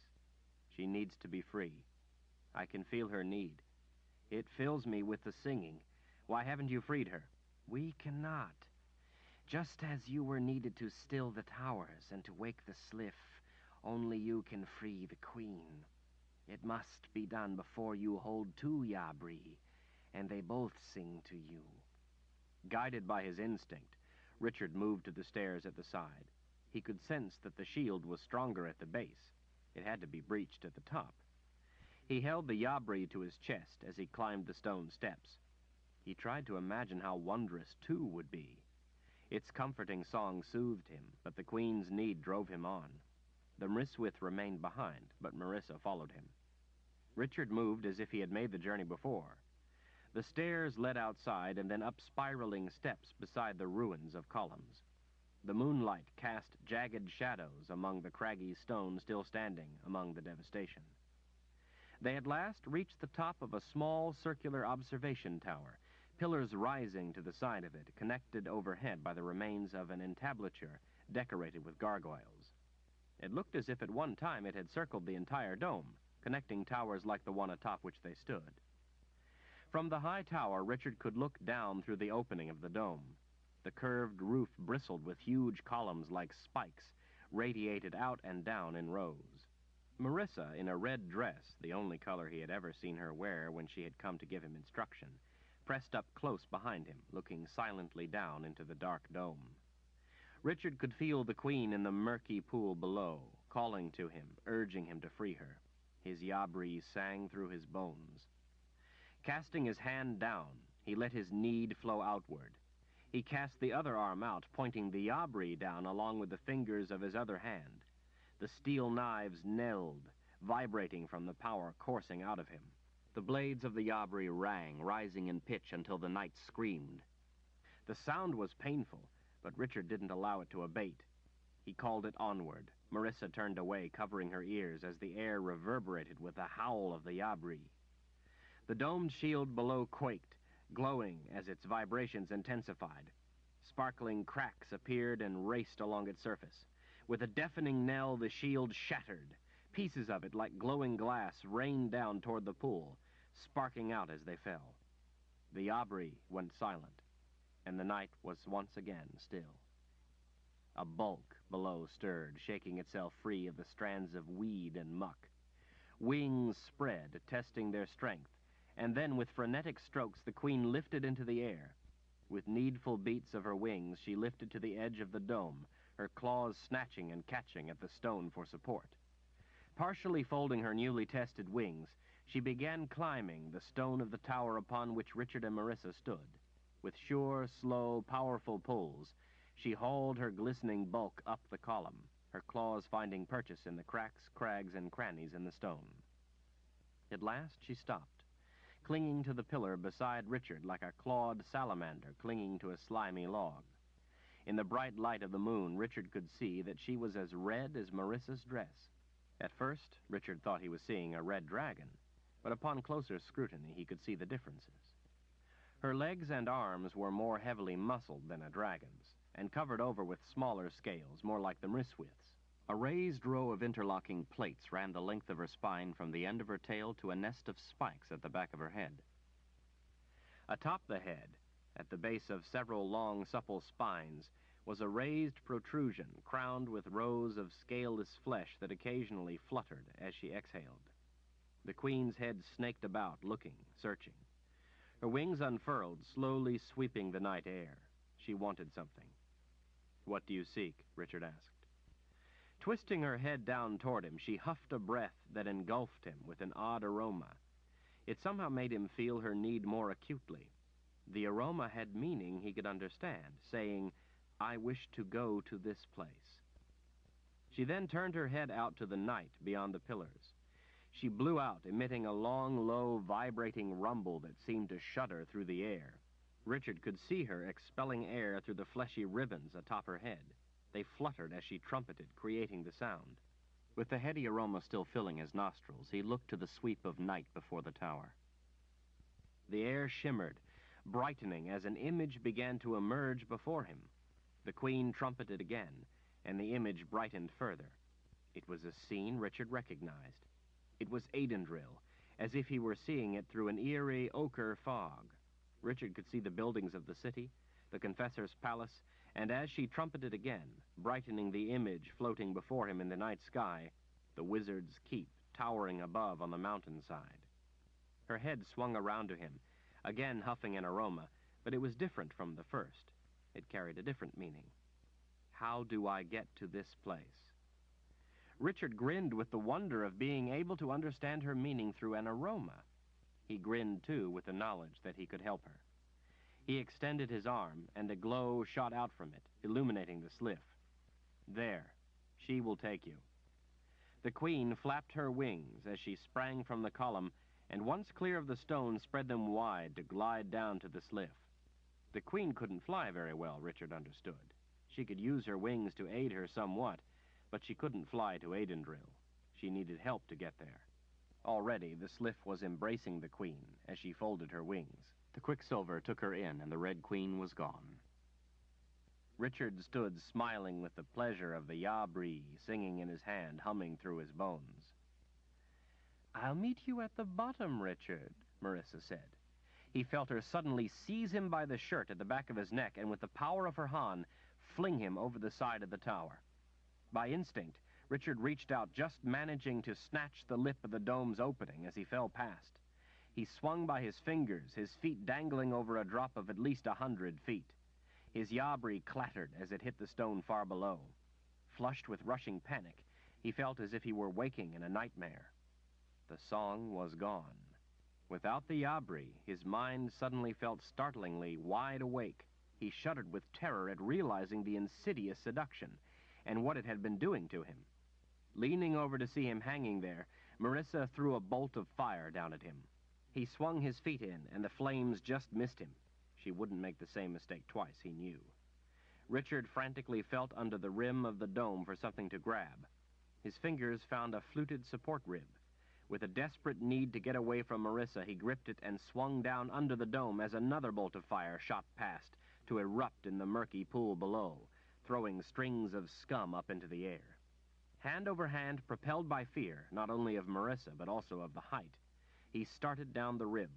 she needs to be free. I can feel her need. It fills me with the singing. Why haven't you freed her?" "We cannot. Just as you were needed to still the towers and to wake the Sliff, only you can free the Queen. It must be done before you hold 2 yabri, and they both sing to you." Guided by his instinct, Richard moved to the stairs at the side. He could sense that the shield was stronger at the base. It had to be breached at the top. He held the yabri to his chest as he climbed the stone steps. He tried to imagine how wondrous 2 would be. Its comforting song soothed him, but the Queen's need drove him on. The Mriswith remained behind, but Marissa followed him. Richard moved as if he had made the journey before. The stairs led outside and then up spiraling steps beside the ruins of columns. The moonlight cast jagged shadows among the craggy stones still standing among the devastation. They at last reached the top of a small circular observation tower, pillars rising to the side of it, connected overhead by the remains of an entablature decorated with gargoyles. It looked as if at one time it had circled the entire dome, connecting towers like the one atop which they stood. From the high tower, Richard could look down through the opening of the dome. The curved roof bristled with huge columns like spikes, radiated out and down in rows. Marissa, in a red dress, the only color he had ever seen her wear when she had come to give him instruction, pressed up close behind him, looking silently down into the dark dome. Richard could feel the Queen in the murky pool below, calling to him, urging him to free her. His yabri sang through his bones. Casting his hand down, he let his need flow outward. He cast the other arm out, pointing the yabri down along with the fingers of his other hand. The steel knives knelled, vibrating from the power coursing out of him. The blades of the yabri rang, rising in pitch until the night screamed. The sound was painful, but Richard didn't allow it to abate. He called it onward. Marissa turned away, covering her ears as the air reverberated with the howl of the yabri. The domed shield below quaked, glowing as its vibrations intensified. Sparkling cracks appeared and raced along its surface. With a deafening knell, the shield shattered. Pieces of it, like glowing glass, rained down toward the pool, sparking out as they fell. The yabri went silent, and the night was once again still. A bulk below stirred, shaking itself free of the strands of weed and muck. Wings spread, testing their strength, and then with frenetic strokes the Queen lifted into the air. With needful beats of her wings, she lifted to the edge of the dome, her claws snatching and catching at the stone for support. Partially folding her newly tested wings, she began climbing the stone of the tower upon which Richard and Marissa stood. With sure, slow, powerful pulls, she hauled her glistening bulk up the column, her claws finding purchase in the cracks, crags, and crannies in the stone. At last she stopped, clinging to the pillar beside Richard like a clawed salamander clinging to a slimy log. In the bright light of the moon, Richard could see that she was as red as Marissa's dress. At first, Richard thought he was seeing a red dragon, but upon closer scrutiny he could see the differences. Her legs and arms were more heavily muscled than a dragon's, and covered over with smaller scales, more like the mriswith's. A raised row of interlocking plates ran the length of her spine from the end of her tail to a nest of spikes at the back of her head. Atop the head, at the base of several long, supple spines, was a raised protrusion crowned with rows of scaleless flesh that occasionally fluttered as she exhaled. The Queen's head snaked about, looking, searching. Her wings unfurled, slowly sweeping the night air. She wanted something. "What do you seek?" Richard asked. Twisting her head down toward him, she huffed a breath that engulfed him with an odd aroma. It somehow made him feel her need more acutely. The aroma had meaning he could understand, saying, "I wish to go to this place." She then turned her head out to the night beyond the pillars. She blew out, emitting a long, low, vibrating rumble that seemed to shudder through the air. Richard could see her expelling air through the fleshy ribbons atop her head. They fluttered as she trumpeted, creating the sound. With the heady aroma still filling his nostrils, he looked to the sweep of night before the tower. The air shimmered, brightening as an image began to emerge before him. The Queen trumpeted again, and the image brightened further. It was a scene Richard recognized. It was Aidendrill, as if he were seeing it through an eerie ochre fog. Richard could see the buildings of the city, the Confessor's palace, and as she trumpeted again, brightening the image floating before him in the night sky, the wizard's keep towering above on the mountainside. Her head swung around to him, again huffing an aroma, but it was different from the first. It carried a different meaning. "How do I get to this place?" Richard grinned with the wonder of being able to understand her meaning through an aroma. He grinned, too, with the knowledge that he could help her. He extended his arm, and a glow shot out from it, illuminating the sliff. "There. She will take you." The Queen flapped her wings as she sprang from the column and once clear of the stones, spread them wide to glide down to the sliff. The queen couldn't fly very well, Richard understood. She could use her wings to aid her somewhat, but she couldn't fly to Aidendrill. She needed help to get there. Already, the sliff was embracing the queen as she folded her wings. The quicksilver took her in, and the Red Queen was gone. Richard stood smiling with the pleasure of the Yabri singing in his hand, humming through his bones. "I'll meet you at the bottom, Richard," Marissa said. He felt her suddenly seize him by the shirt at the back of his neck and with the power of her Han, fling him over the side of the tower. By instinct, Richard reached out, just managing to snatch the lip of the dome's opening as he fell past. He swung by his fingers, his feet dangling over a drop of at least 100 feet. His Yabri clattered as it hit the stone far below. Flushed with rushing panic, he felt as if he were waking in a nightmare. The song was gone. Without the Yabri, his mind suddenly felt startlingly wide awake. He shuddered with terror at realizing the insidious seduction and what it had been doing to him. Leaning over to see him hanging there, Marissa threw a bolt of fire down at him. He swung his feet in, and the flames just missed him. She wouldn't make the same mistake twice, he knew. Richard frantically felt under the rim of the dome for something to grab. His fingers found a fluted support rib. With a desperate need to get away from Marissa, he gripped it and swung down under the dome as another bolt of fire shot past to erupt in the murky pool below, throwing strings of scum up into the air. Hand over hand, propelled by fear, not only of Marissa, but also of the height, he started down the rib.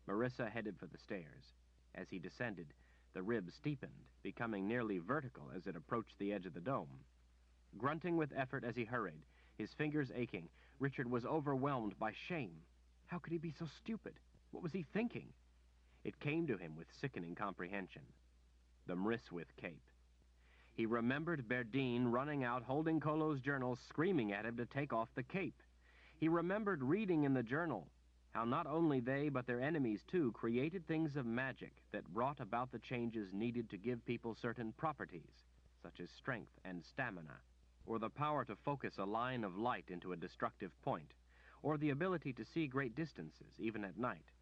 Marissa headed for the stairs. As he descended, the rib steepened, becoming nearly vertical as it approached the edge of the dome. Grunting with effort as he hurried, his fingers aching, Richard was overwhelmed by shame. How could he be so stupid? What was he thinking? It came to him with sickening comprehension. The Mryswith cape. He remembered Berdine running out holding Kolo's journal, screaming at him to take off the cape. He remembered reading in the journal how not only they, but their enemies too, created things of magic that brought about the changes needed to give people certain properties, such as strength and stamina, or the power to focus a line of light into a destructive point, or the ability to see great distances, even at night.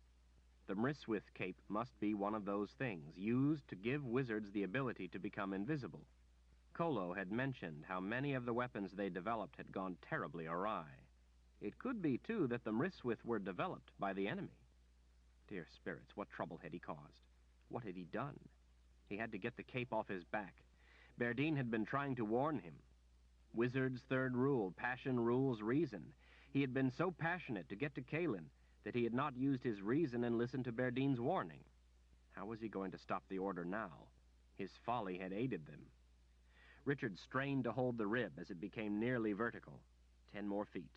The Mryswith cape must be one of those things, used to give wizards the ability to become invisible. Kolo had mentioned how many of the weapons they developed had gone terribly awry. It could be, too, that the Mryswith were developed by the enemy. Dear spirits, what trouble had he caused? What had he done? He had to get the cape off his back. Berdine had been trying to warn him. Wizard's third rule, passion rules reason. He had been so passionate to get to Kalin that he had not used his reason and listened to Berdine's warning. How was he going to stop the Order now? His folly had aided them. Richard strained to hold the rib as it became nearly vertical. 10 more feet.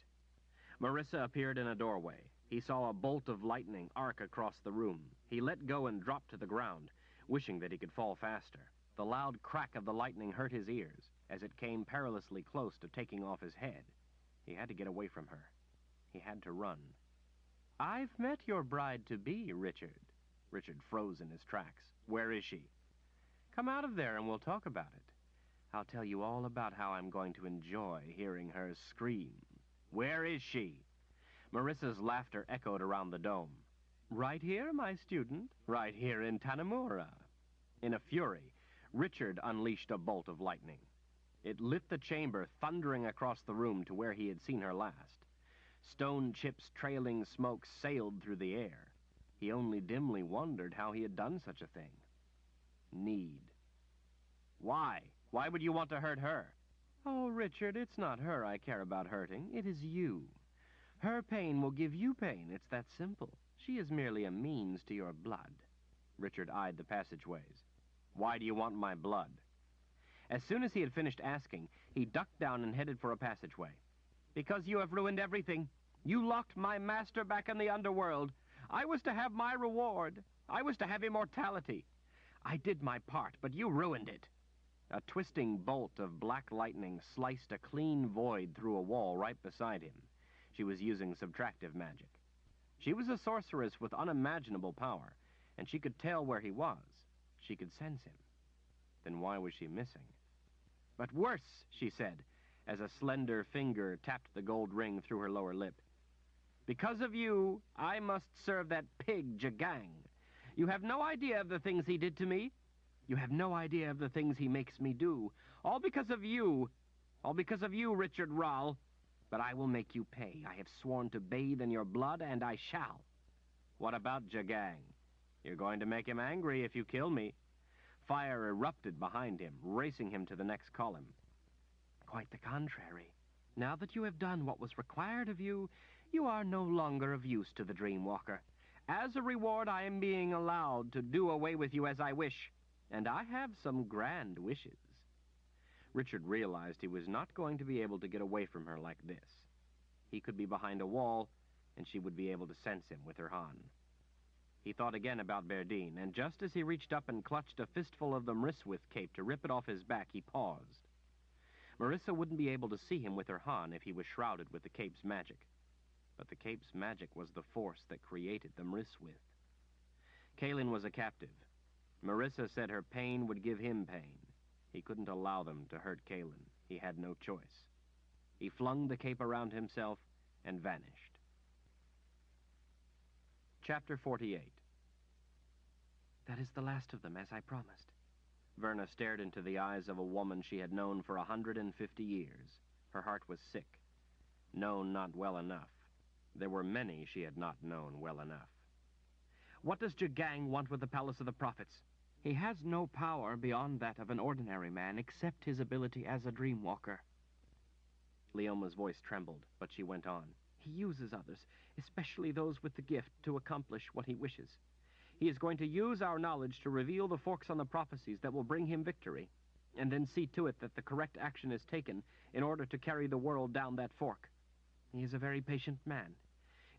Marissa appeared in a doorway. He saw a bolt of lightning arc across the room. He let go and dropped to the ground, wishing that he could fall faster. The loud crack of the lightning hurt his ears as it came perilously close to taking off his head. He had to get away from her. He had to run. "I've met your bride-to-be, Richard." Richard froze in his tracks. "Where is she?" "Come out of there and we'll talk about it. I'll tell you all about how I'm going to enjoy hearing her scream." "Where is she?" Marissa's laughter echoed around the dome. "Right here, my student. Right here in Tanamura." In a fury, Richard unleashed a bolt of lightning. It lit the chamber, thundering across the room to where he had seen her last. Stone chips trailing smoke sailed through the air. He only dimly wondered how he had done such a thing. Need. Why? Why would you want to hurt her? "Oh, Richard, it's not her I care about hurting. It is you. Her pain will give you pain. It's that simple. She is merely a means to your blood." Richard eyed the passageways. "Why do you want my blood?" As soon as he had finished asking, he ducked down and headed for a passageway. "Because you have ruined everything. You locked my master back in the underworld. I was to have my reward. I was to have immortality. I did my part, but you ruined it." A twisting bolt of black lightning sliced a clean void through a wall right beside him. She was using subtractive magic. She was a sorceress with unimaginable power, and she could tell where he was. She could sense him. Then why was she missing? "But worse," she said, as a slender finger tapped the gold ring through her lower lip. Because of you, I must serve that pig, Jagang. You have no idea of the things he did to me. You have no idea of the things he makes me do. All because of you. All because of you, Richard Rahl. But I will make you pay. I have sworn to bathe in your blood, and I shall. What about Jagang? You're going to make him angry if you kill me. Fire erupted behind him, racing him to the next column. Quite the contrary. Now that you have done what was required of you, you are no longer of use to the Dreamwalker. As a reward, I am being allowed to do away with you as I wish. And I have some grand wishes. Richard realized he was not going to be able to get away from her like this. He could be behind a wall, and she would be able to sense him with her Han. He thought again about Berdine, and just as he reached up and clutched a fistful of the Mriswith cape to rip it off his back, he paused. Marissa wouldn't be able to see him with her Han if he was shrouded with the cape's magic. But the cape's magic was the force that created the Mriswith. Kaelin was a captive. Marissa said her pain would give him pain. He couldn't allow them to hurt Kaelin. He had no choice. He flung the cape around himself and vanished. Chapter 48. That is the last of them, as I promised. Verna stared into the eyes of a woman she had known for 150 years. Her heart was sick. Known not well enough. There were many she had not known well enough. What does Jagang want with the Palace of the Prophets? He has no power beyond that of an ordinary man, except his ability as a Dreamwalker. Leoma's voice trembled, but she went on. He uses others, especially those with the gift, to accomplish what he wishes. He is going to use our knowledge to reveal the forks on the prophecies that will bring him victory, and then see to it that the correct action is taken in order to carry the world down that fork. He is a very patient man.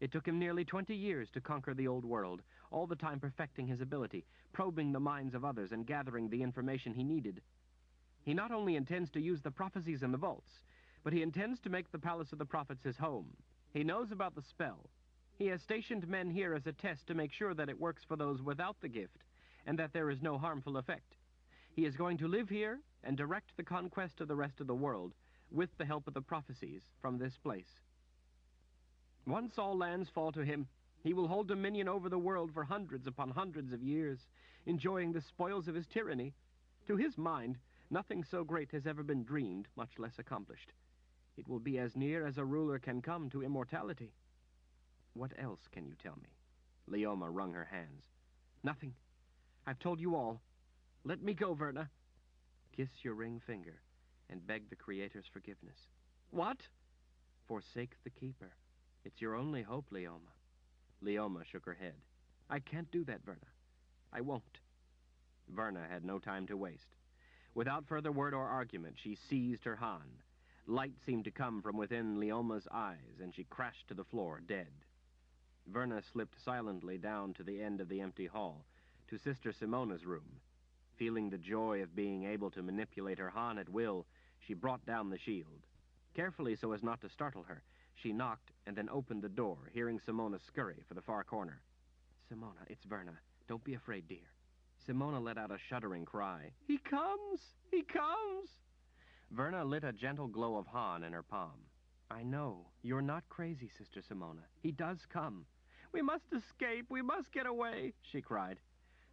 It took him nearly 20 years to conquer the old world, all the time perfecting his ability, probing the minds of others, and gathering the information he needed. He not only intends to use the prophecies in the vaults, but he intends to make the Palace of the Prophets his home. He knows about the spell. He has stationed men here as a test to make sure that it works for those without the gift, and that there is no harmful effect. He is going to live here and direct the conquest of the rest of the world, with the help of the prophecies from this place. Once all lands fall to him, he will hold dominion over the world for hundreds upon hundreds of years, enjoying the spoils of his tyranny. To his mind, nothing so great has ever been dreamed, much less accomplished. It will be as near as a ruler can come to immortality. What else can you tell me? Leoma wrung her hands. Nothing. I've told you all. Let me go, Verna. Kiss your ring finger and beg the Creator's forgiveness. What? Forsake the Keeper. It's your only hope, Leoma. Leoma shook her head. I can't do that, Verna. I won't. Verna had no time to waste. Without further word or argument, she seized her Han. Light seemed to come from within Leoma's eyes, and she crashed to the floor, dead. Verna slipped silently down to the end of the empty hall, to Sister Simona's room. Feeling the joy of being able to manipulate her Han at will, she brought down the shield. Carefully, so as not to startle her, she knocked and then opened the door, hearing Simona scurry for the far corner. Simona, it's Verna. Don't be afraid, dear. Simona let out a shuddering cry. He comes! He comes! Verna lit a gentle glow of Han in her palm. I know. You're not crazy, Sister Simona. He does come. We must escape. We must get away, she cried.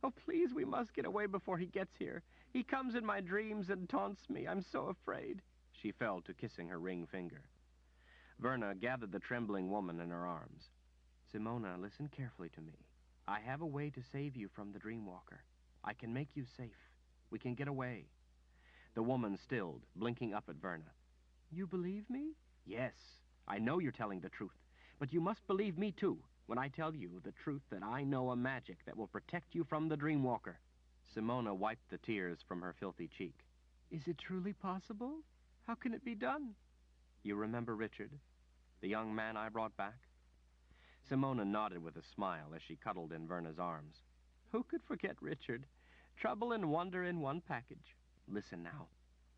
Oh, please, we must get away before he gets here. He comes in my dreams and taunts me. I'm so afraid. She fell to kissing her ring finger. Verna gathered the trembling woman in her arms. Simona, listen carefully to me. I have a way to save you from the Dreamwalker. I can make you safe. We can get away. The woman stilled, blinking up at Verna. You believe me? Yes, I know you're telling the truth. But you must believe me, too, when I tell you the truth that I know a magic that will protect you from the Dreamwalker. Simona wiped the tears from her filthy cheek. Is it truly possible? How can it be done? You remember Richard, the young man I brought back? Simona nodded with a smile as she cuddled in Verna's arms. Who could forget Richard? Trouble and wonder in one package. Listen now.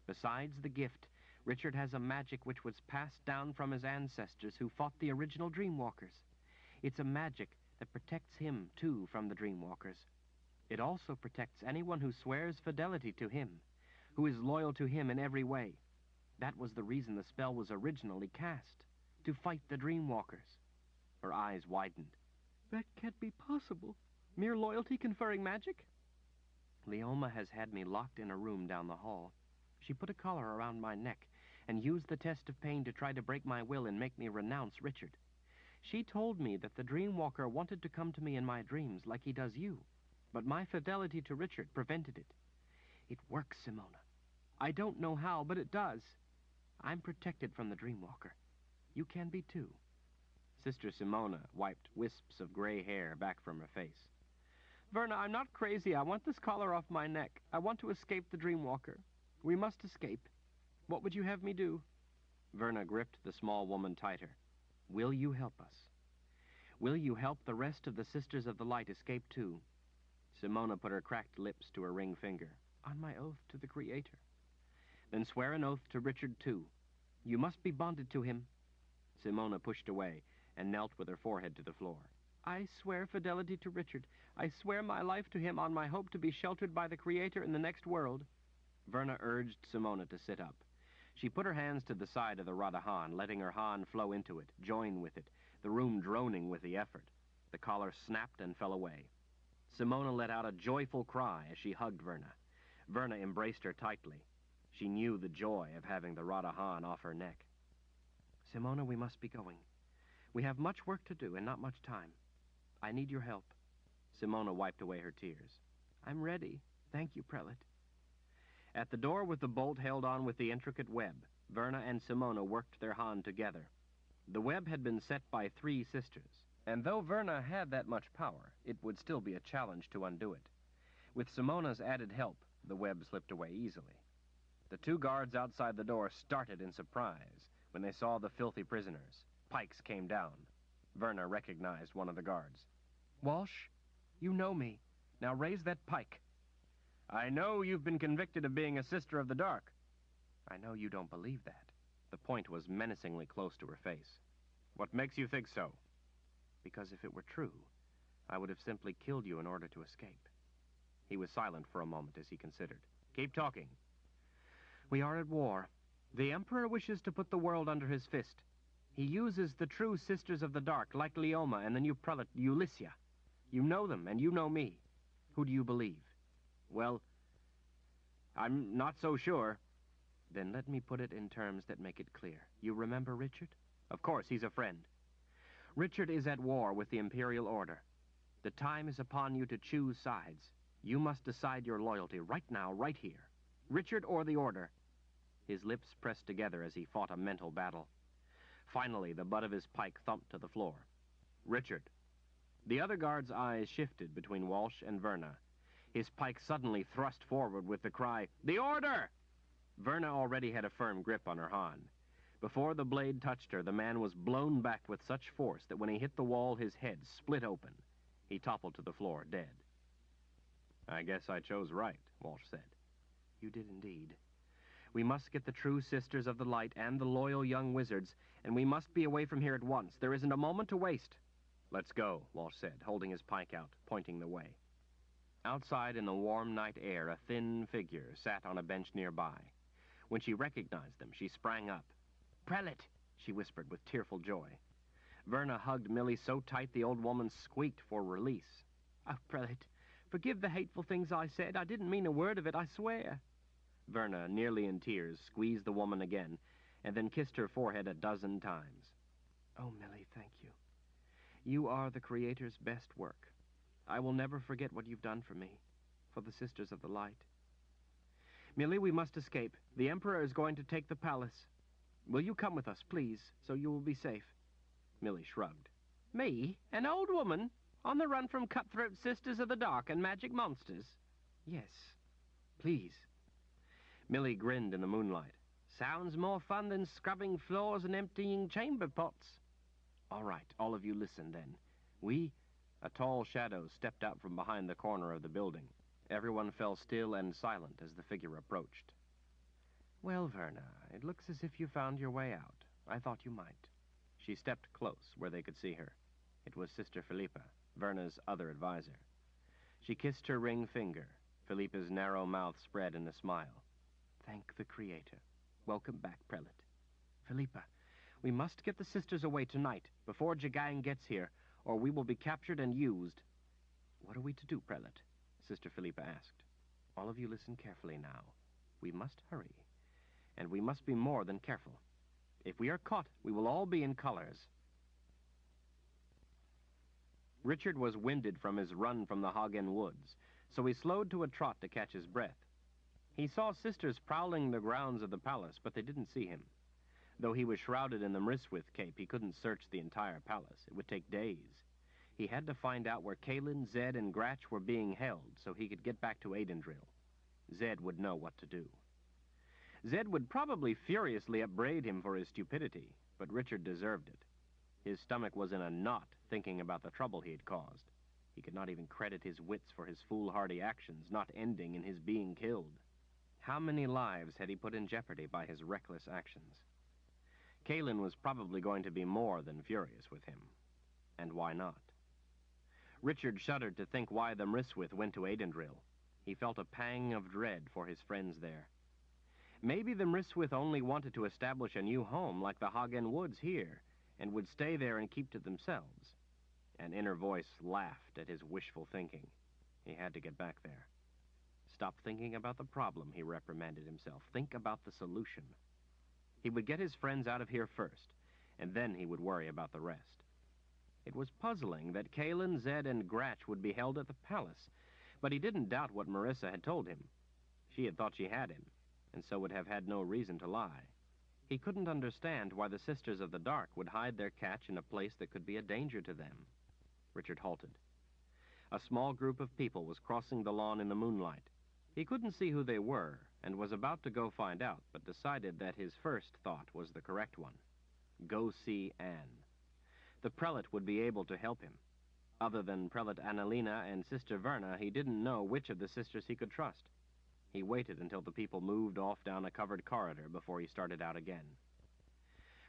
Besides the gift, Richard has a magic which was passed down from his ancestors who fought the original Dreamwalkers. It's a magic that protects him, too, from the Dreamwalkers. It also protects anyone who swears fidelity to him, who is loyal to him in every way. That was the reason the spell was originally cast, to fight the Dreamwalkers. Her eyes widened. That can't be possible. Mere loyalty conferring magic? Leoma has had me locked in a room down the hall. She put a collar around my neck and used the test of pain to try to break my will and make me renounce Richard. She told me that the Dreamwalker wanted to come to me in my dreams like he does you, but my fidelity to Richard prevented it. It works, Simona. I don't know how, but it does. I'm protected from the Dreamwalker. You can be too. Sister Simona wiped wisps of gray hair back from her face. Verna, I'm not crazy. I want this collar off my neck. I want to escape the Dreamwalker. We must escape. What would you have me do? Verna gripped the small woman tighter. Will you help us? Will you help the rest of the Sisters of the Light escape too? Simona put her cracked lips to her ring finger. On my oath to the Creator. Then swear an oath to Richard too. You must be bonded to him. Simona pushed away and knelt with her forehead to the floor. I swear fidelity to Richard. I swear my life to him on my hope to be sheltered by the Creator in the next world. Verna urged Simona to sit up. She put her hands to the side of the Radahan, letting her Han flow into it, join with it, the room droning with the effort. The collar snapped and fell away. Simona let out a joyful cry as she hugged Verna. Verna embraced her tightly. She knew the joy of having the Radahan off her neck. Simona, we must be going. We have much work to do and not much time. I need your help. Simona wiped away her tears. I'm ready. Thank you, Prelate. At the door with the bolt held on with the intricate web, Verna and Simona worked their Han together. The web had been set by 3 sisters, and though Verna had that much power, it would still be a challenge to undo it. With Simona's added help, the web slipped away easily. The 2 guards outside the door started in surprise when they saw the filthy prisoners. Pikes came down. Verna recognized one of the guards. Walsh, you know me. Now raise that pike. I know you've been convicted of being a Sister of the Dark. I know you don't believe that. The point was menacingly close to her face. What makes you think so? Because if it were true, I would have simply killed you in order to escape. He was silent for a moment as he considered. Keep talking. We are at war. The Emperor wishes to put the world under his fist. He uses the true Sisters of the Dark, like Leoma and the new prelate, Ulyssia. You know them, and you know me. Who do you believe? Well, I'm not so sure. Then let me put it in terms that make it clear. You remember Richard? Of course, he's a friend. Richard is at war with the Imperial Order. The time is upon you to choose sides. You must decide your loyalty right now, right here. Richard or the Order. His lips pressed together as he fought a mental battle. Finally, the butt of his pike thumped to the floor. Richard. The other guard's eyes shifted between Walsh and Verna. His pike suddenly thrust forward with the cry, "The Order!" Verna already had a firm grip on her Han. Before the blade touched her, the man was blown back with such force that when he hit the wall, his head split open. He toppled to the floor, dead. I guess I chose right, Walsh said. You did indeed. We must get the true Sisters of the Light and the loyal young wizards, and we must be away from here at once. There isn't a moment to waste. Let's go, Walsh said, holding his pike out, pointing the way. Outside in the warm night air, a thin figure sat on a bench nearby. When she recognized them, she sprang up. Prelate, she whispered with tearful joy. Verna hugged Millie so tight the old woman squeaked for release. Oh, Prelate, forgive the hateful things I said. I didn't mean a word of it, I swear. Verna, nearly in tears, squeezed the woman again, and then kissed her forehead 12 times. Oh, Millie, thank you. You are the Creator's best work. I will never forget what you've done for me, for the Sisters of the Light. Millie, we must escape. The Emperor is going to take the palace. Will you come with us, please, so you will be safe? Millie shrugged. Me? An old woman? On the run from cutthroat Sisters of the Dark and magic monsters? Yes. Please. Millie grinned in the moonlight. Sounds more fun than scrubbing floors and emptying chamber pots. All right, all of you listen then. A tall shadow stepped out from behind the corner of the building. Everyone fell still and silent as the figure approached. Well, Verna, it looks as if you found your way out. I thought you might. She stepped close where they could see her. It was Sister Philippa, Verna's other advisor. She kissed her ring finger. Philippa's narrow mouth spread in a smile. Thank the Creator. Welcome back, Prelate. Philippa, We must get the sisters away tonight, before Jagang gets here, or we will be captured and used. What are we to do, Prelate? Sister Philippa asked. All of you listen carefully now. We must hurry, and we must be more than careful. If we are caught, we will all be in colors. Richard was winded from his run from the Hagen woods, so he slowed to a trot to catch his breath. He saw sisters prowling the grounds of the palace, but they didn't see him. Though he was shrouded in the Mryswith cape, he couldn't search the entire palace. It would take days. He had to find out where Kalin, Zed, and Gratch were being held so he could get back to Aidendril. Zed would know what to do. Zed would probably furiously upbraid him for his stupidity, but Richard deserved it. His stomach was in a knot thinking about the trouble he had caused. He could not even credit his wits for his foolhardy actions, not ending in his being killed. How many lives had he put in jeopardy by his reckless actions? Kalin was probably going to be more than furious with him. And why not? Richard shuddered to think why the Mryswith went to Aidendril. He felt a pang of dread for his friends there. Maybe the Mryswith only wanted to establish a new home like the Hagen Woods here, and would stay there and keep to themselves. An inner voice laughed at his wishful thinking. He had to get back there. Stop thinking about the problem, he reprimanded himself. Think about the solution. He would get his friends out of here first, and then he would worry about the rest. It was puzzling that Kalin, Zed, and Gratch would be held at the palace, but he didn't doubt what Marissa had told him. She had thought she had him, and so would have had no reason to lie. He couldn't understand why the Sisters of the Dark would hide their catch in a place that could be a danger to them. Richard halted. A small group of people was crossing the lawn in the moonlight. He couldn't see who they were, and was about to go find out, but decided that his first thought was the correct one. Go see Anne. The prelate would be able to help him. Other than Prelate Annalena and Sister Verna, he didn't know which of the sisters he could trust. He waited until the people moved off down a covered corridor before he started out again.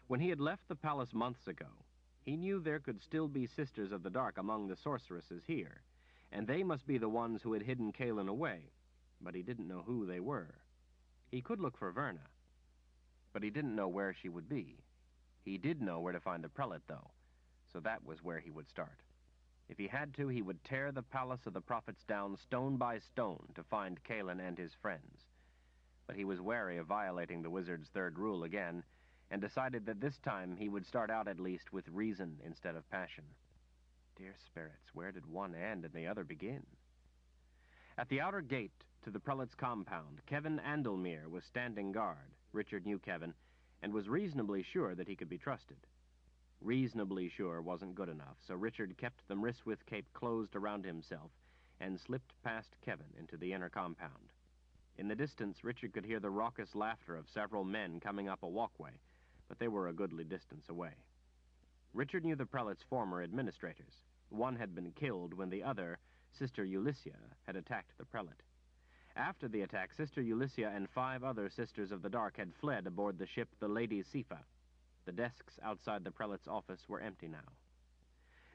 When he had left the palace months ago, he knew there could still be Sisters of the Dark among the sorceresses here, and they must be the ones who had hidden Kalin away, but he didn't know who they were. He could look for Verna, but he didn't know where she would be. He did know where to find the prelate, though, so that was where he would start. If he had to, he would tear the palace of the prophets down stone by stone to find Kalin and his friends. But he was wary of violating the wizard's third rule again, and decided that this time he would start out at least with reason instead of passion. Dear spirits, where did one end and the other begin? At the outer gate to the prelate's compound, Kevin Andelmere was standing guard. Richard knew Kevin, and was reasonably sure that he could be trusted. Reasonably sure wasn't good enough, so Richard kept the Mryswith cape closed around himself and slipped past Kevin into the inner compound. In the distance, Richard could hear the raucous laughter of several men coming up a walkway, but they were a goodly distance away. Richard knew the prelate's former administrators. One had been killed when the other, Sister Ulyssia, had attacked the prelate. After the attack, Sister Ulyssia and 5 other Sisters of the Dark had fled aboard the ship the Lady Sifa. The desks outside the prelate's office were empty now.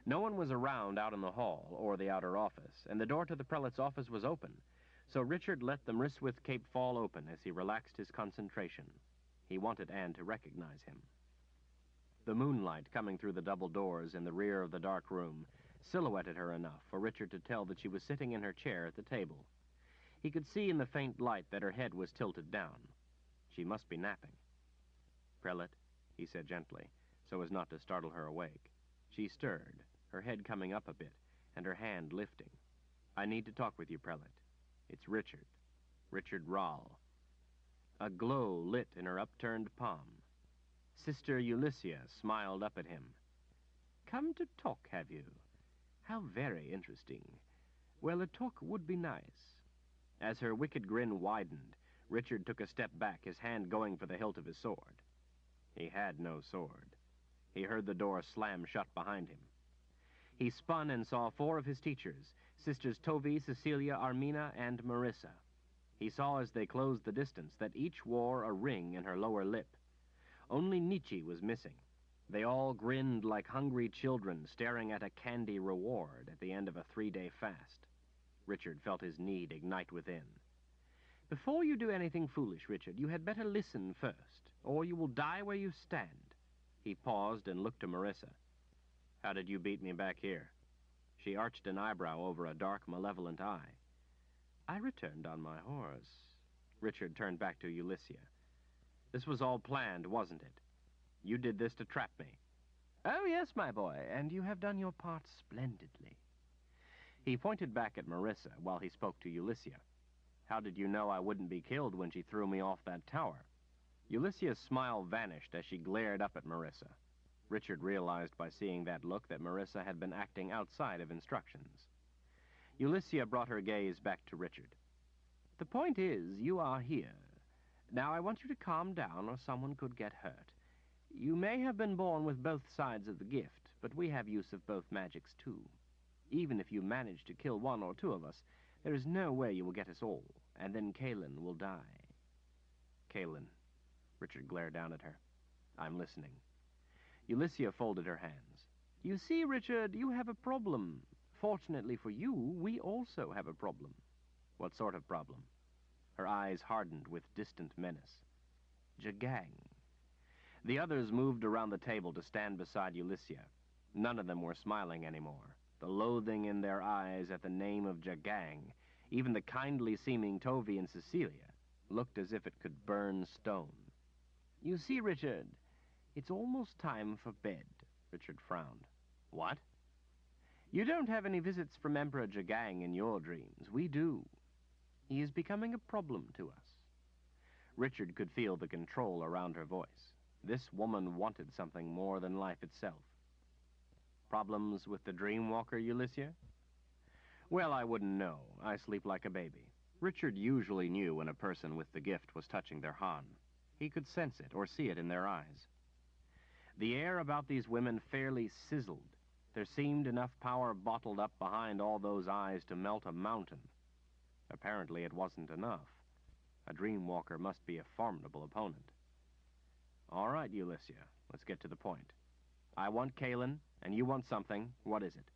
No one was around out in the hall or the outer office, and the door to the prelate's office was open, so Richard let the Mryswith cape fall open as he relaxed his concentration. He wanted Anne to recognize him. The moonlight coming through the double doors in the rear of the dark room silhouetted her enough for Richard to tell that she was sitting in her chair at the table. He could see in the faint light that her head was tilted down. She must be napping. "Prelate," he said gently, so as not to startle her awake. She stirred, her head coming up a bit, and her hand lifting. "I need to talk with you, Prelate. It's Richard. Richard Rahl." A glow lit in her upturned palm. Sister Ulyssia smiled up at him. "Come to talk, have you? How very interesting. Well, a talk would be nice." As her wicked grin widened, Richard took a step back, his hand going for the hilt of his sword. He had no sword. He heard the door slam shut behind him. He spun and saw 4 of his teachers, Sisters Tovi, Cecilia, Armina, and Marissa. He saw as they closed the distance that each wore a ring in her lower lip. Only Nietzsche was missing. They all grinned like hungry children staring at a candy reward at the end of a 3-day fast. Richard felt his need ignite within. "Before you do anything foolish, Richard, you had better listen first, or you will die where you stand. He paused and looked to Marissa. "How did you beat me back here?" She arched an eyebrow over a dark, malevolent eye. "I returned on my horse." Richard turned back to Ulyssia. "This was all planned, wasn't it? You did this to trap me." "Oh, yes, my boy, and you have done your part splendidly." He pointed back at Marissa while he spoke to Ulyssia. "How did you know I wouldn't be killed when she threw me off that tower?" Ulyssia's smile vanished as she glared up at Marissa. Richard realized by seeing that look that Marissa had been acting outside of instructions. Ulyssia brought her gaze back to Richard. "The point is, you are here. Now I want you to calm down or someone could get hurt. You may have been born with both sides of the gift, but we have use of both magics too. Even if you manage to kill one or two of us, there is no way you will get us all, and then Kaelin will die." "Kaelin." Richard glared down at her. "I'm listening." Ulyssia folded her hands. "You see, Richard, you have a problem. Fortunately for you, we also have a problem." "What sort of problem?" Her eyes hardened with distant menace. "Jagang." The others moved around the table to stand beside Ulyssia. None of them were smiling anymore. The loathing in their eyes at the name of Jagang, even the kindly-seeming Tovi and Cecilia, looked as if it could burn stone. "You see, Richard, it's almost time for bed." Richard frowned. "What?" "You don't have any visits from Emperor Jagang in your dreams. We do. He is becoming a problem to us." Richard could feel the control around her voice. This woman wanted something more than life itself. "Problems with the Dreamwalker, Ulyssia?" "Well, I wouldn't know. I sleep like a baby." Richard usually knew when a person with the gift was touching their Han. He could sense it or see it in their eyes. The air about these women fairly sizzled. There seemed enough power bottled up behind all those eyes to melt a mountain. Apparently it wasn't enough. A Dreamwalker must be a formidable opponent. "All right, Ulyssia, let's get to the point. I want Kaelin, and you want something. What is it?"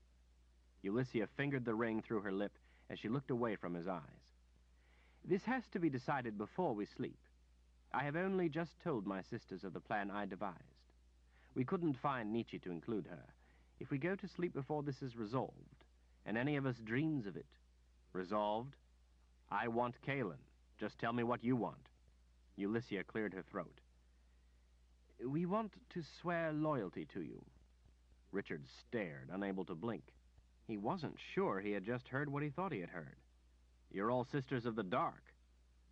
Ulyssia fingered the ring through her lip as she looked away from his eyes. "This has to be decided before we sleep. I have only just told my sisters of the plan I devised. We couldn't find Nietzsche to include her. If we go to sleep before this is resolved, and any of us dreams of it—" "Resolved? I want Kaelin. Just tell me what you want." Ulyssia cleared her throat. "We want to swear loyalty to you." Richard stared, unable to blink. He wasn't sure he had just heard what he thought he had heard. "You're all sisters of the dark.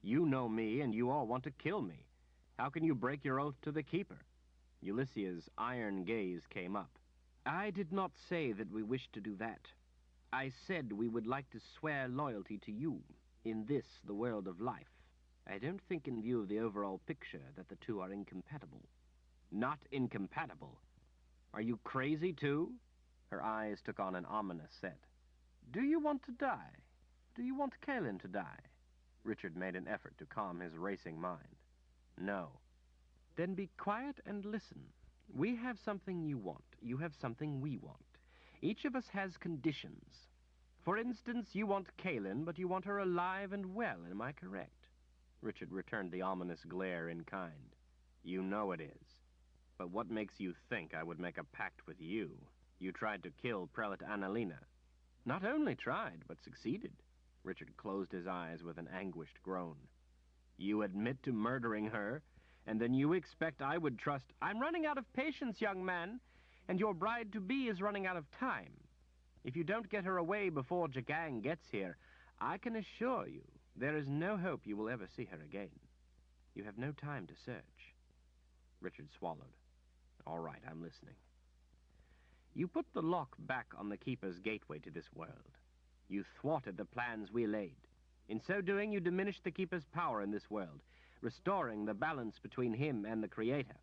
You know me, and you all want to kill me. How can you break your oath to the Keeper?" Ulyssia's iron gaze came up. "I did not say that we wished to do that. I said we would like to swear loyalty to you, in this, the world of life. I don't think, in view of the overall picture, that the two are incompatible." "Not incompatible? Are you crazy, too?" Her eyes took on an ominous set. "Do you want to die? Do you want Kaelin to die?" Richard made an effort to calm his racing mind. "No." "Then be quiet and listen. We have something you want. You have something we want. Each of us has conditions. For instance, you want Kaelin, but you want her alive and well. Am I correct?" Richard returned the ominous glare in kind. "You know it is. But what makes you think I would make a pact with you? You tried to kill Prelate Annalena." "Not only tried, but succeeded." Richard closed his eyes with an anguished groan. "You admit to murdering her, and then you expect I would trust—" "I'm running out of patience, young man, and your bride-to-be is running out of time. If you don't get her away before Jagang gets here, I can assure you there is no hope you will ever see her again. You have no time to search." Richard swallowed. "All right, I'm listening." "You put the lock back on the Keeper's gateway to this world. You thwarted the plans we laid. In so doing, you diminished the Keeper's power in this world, restoring the balance between him and the Creator.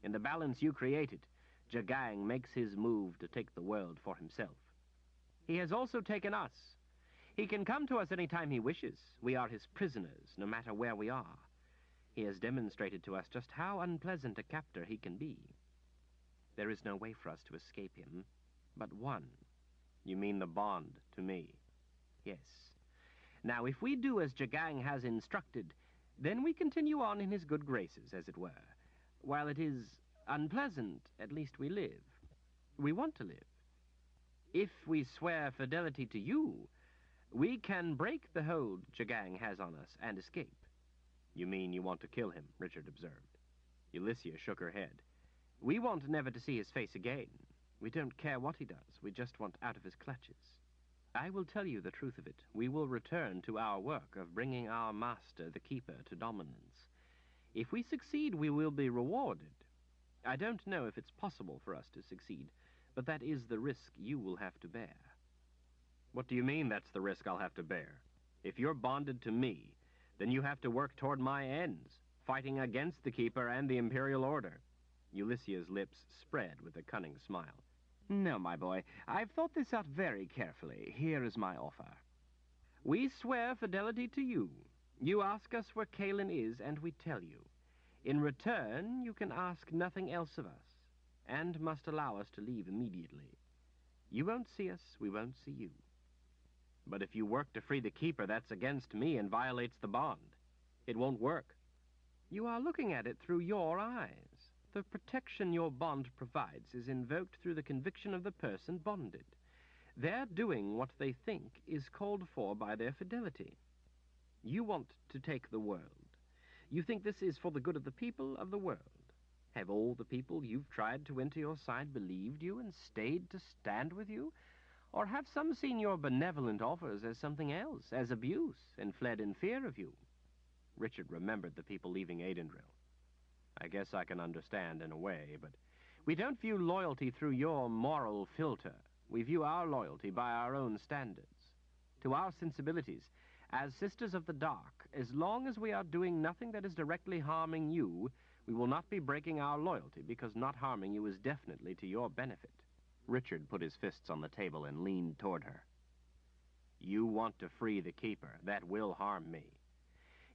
In the balance you created, Jagang makes his move to take the world for himself. He has also taken us. He can come to us any time he wishes. We are his prisoners, no matter where we are. He has demonstrated to us just how unpleasant a captor he can be. There is no way for us to escape him, but one." "You mean the bond to me?" "Yes. Now, if we do as Jagang has instructed, then we continue on in his good graces, as it were, while it is unpleasant, at least we live. We want to live. If we swear fidelity to you, we can break the hold Jagang has on us and escape. You mean you want to kill him, Richard observed. Ulysses shook her head. We want never to see his face again. We don't care what he does. We just want out of his clutches. I will tell you the truth of it. We will return to our work of bringing our master, the Keeper, to dominance. If we succeed, we will be rewarded. I don't know if it's possible for us to succeed, but that is the risk you will have to bear. What do you mean that's the risk I'll have to bear? If you're bonded to me, then you have to work toward my ends, fighting against the Keeper and the Imperial Order. Ulysses' lips spread with a cunning smile. No, my boy, I've thought this out very carefully. Here is my offer. We swear fidelity to you. You ask us where Kalen is, and we tell you. In return, you can ask nothing else of us, and must allow us to leave immediately. You won't see us, we won't see you. But if you work to free the Keeper, that's against me and violates the bond. It won't work. You are looking at it through your eyes. The protection your bond provides is invoked through the conviction of the person bonded. They're doing what they think is called for by their fidelity. You want to take the world. You think this is for the good of the people of the world. Have all the people you've tried to enter your side believed you and stayed to stand with you? Or have some seen your benevolent offers as something else, as abuse, and fled in fear of you? Richard remembered the people leaving Aidendrill. I guess I can understand in a way, but we don't view loyalty through your moral filter. We view our loyalty by our own standards. To our sensibilities, as Sisters of the Dark, as long as we are doing nothing that is directly harming you, we will not be breaking our loyalty, because not harming you is definitely to your benefit. Richard put his fists on the table and leaned toward her. You want to free the Keeper. That will harm me.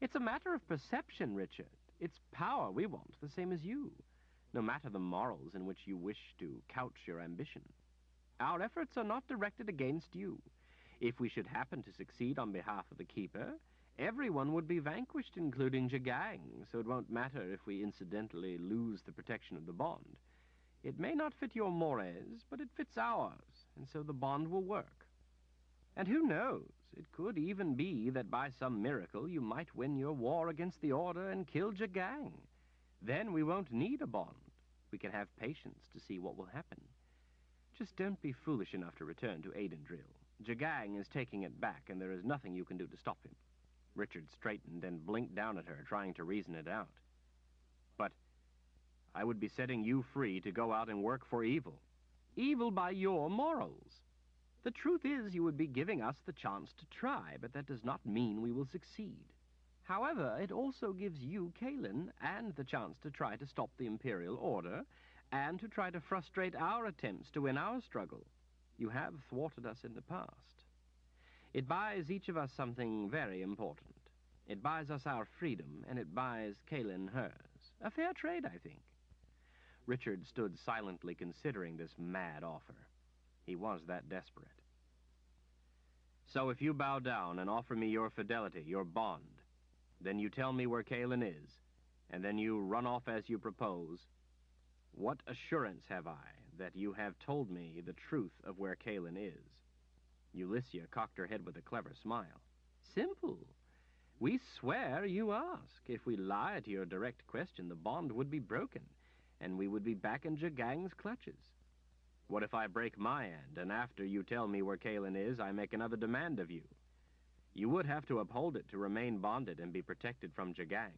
It's a matter of perception, Richard. It's power we want, the same as you, no matter the morals in which you wish to couch your ambition. Our efforts are not directed against you. If we should happen to succeed on behalf of the Keeper, everyone would be vanquished, including Jagang, so it won't matter if we incidentally lose the protection of the bond. It may not fit your mores, but it fits ours, and so the bond will work. And who knows? It could even be that by some miracle you might win your war against the Order and kill Jagang. Then we won't need a bond. We can have patience to see what will happen. Just don't be foolish enough to return to Aidendrill. Jagang is taking it back, and there is nothing you can do to stop him. Richard straightened and blinked down at her, trying to reason it out. But I would be setting you free to go out and work for evil. Evil by your morals. The truth is, you would be giving us the chance to try, but that does not mean we will succeed. However, it also gives you, Kalen, and the chance to try to stop the Imperial Order, and to try to frustrate our attempts to win our struggle. You have thwarted us in the past. It buys each of us something very important. It buys us our freedom, and it buys Kalen hers. A fair trade, I think. Richard stood silently considering this mad offer. He was that desperate. So if you bow down and offer me your fidelity, your bond, then you tell me where Kalen is, and then you run off as you propose, what assurance have I that you have told me the truth of where Kalen is? Ulysses cocked her head with a clever smile. Simple. We swear you ask. If we lie to your direct question, the bond would be broken, and we would be back in Jagang's clutches. What if I break my end, and after you tell me where Kalen is, I make another demand of you? You would have to uphold it to remain bonded and be protected from Jagang.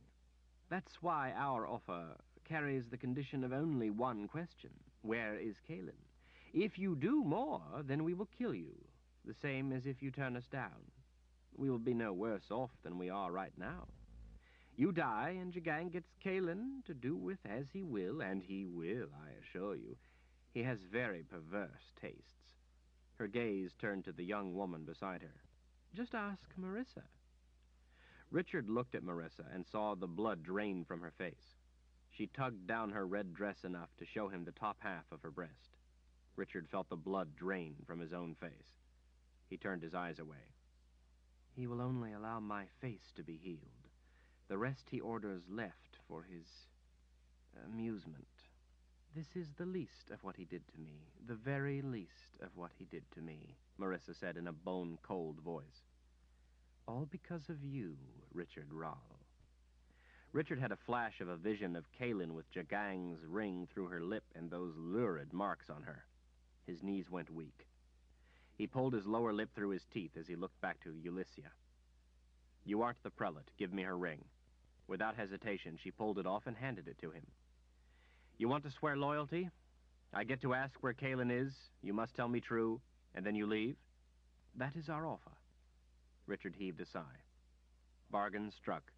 That's why our offer carries the condition of only one question. Where is Kalen? If you do more, then we will kill you, the same as if you turn us down. We will be no worse off than we are right now. You die, and Jagang gets Kalen to do with as he will, and he will, I assure you. He has very perverse tastes. Her gaze turned to the young woman beside her. Just ask Marissa. Richard looked at Marissa and saw the blood drain from her face. She tugged down her red dress enough to show him the top half of her breast. Richard felt the blood drain from his own face. He turned his eyes away. He will only allow my face to be healed. The rest he orders left for his amusement. This is the least of what he did to me, the very least of what he did to me, Marissa said in a bone-cold voice. All because of you, Richard Rahl. Richard had a flash of a vision of Kaelin with Jagang's ring through her lip and those lurid marks on her. His knees went weak. He pulled his lower lip through his teeth as he looked back to Ulyssia. You aren't the prelate. Give me her ring. Without hesitation, she pulled it off and handed it to him. You want to swear loyalty? I get to ask where Kaelin is, you must tell me true, and then you leave? That is our offer. Richard heaved a sigh. Bargain struck.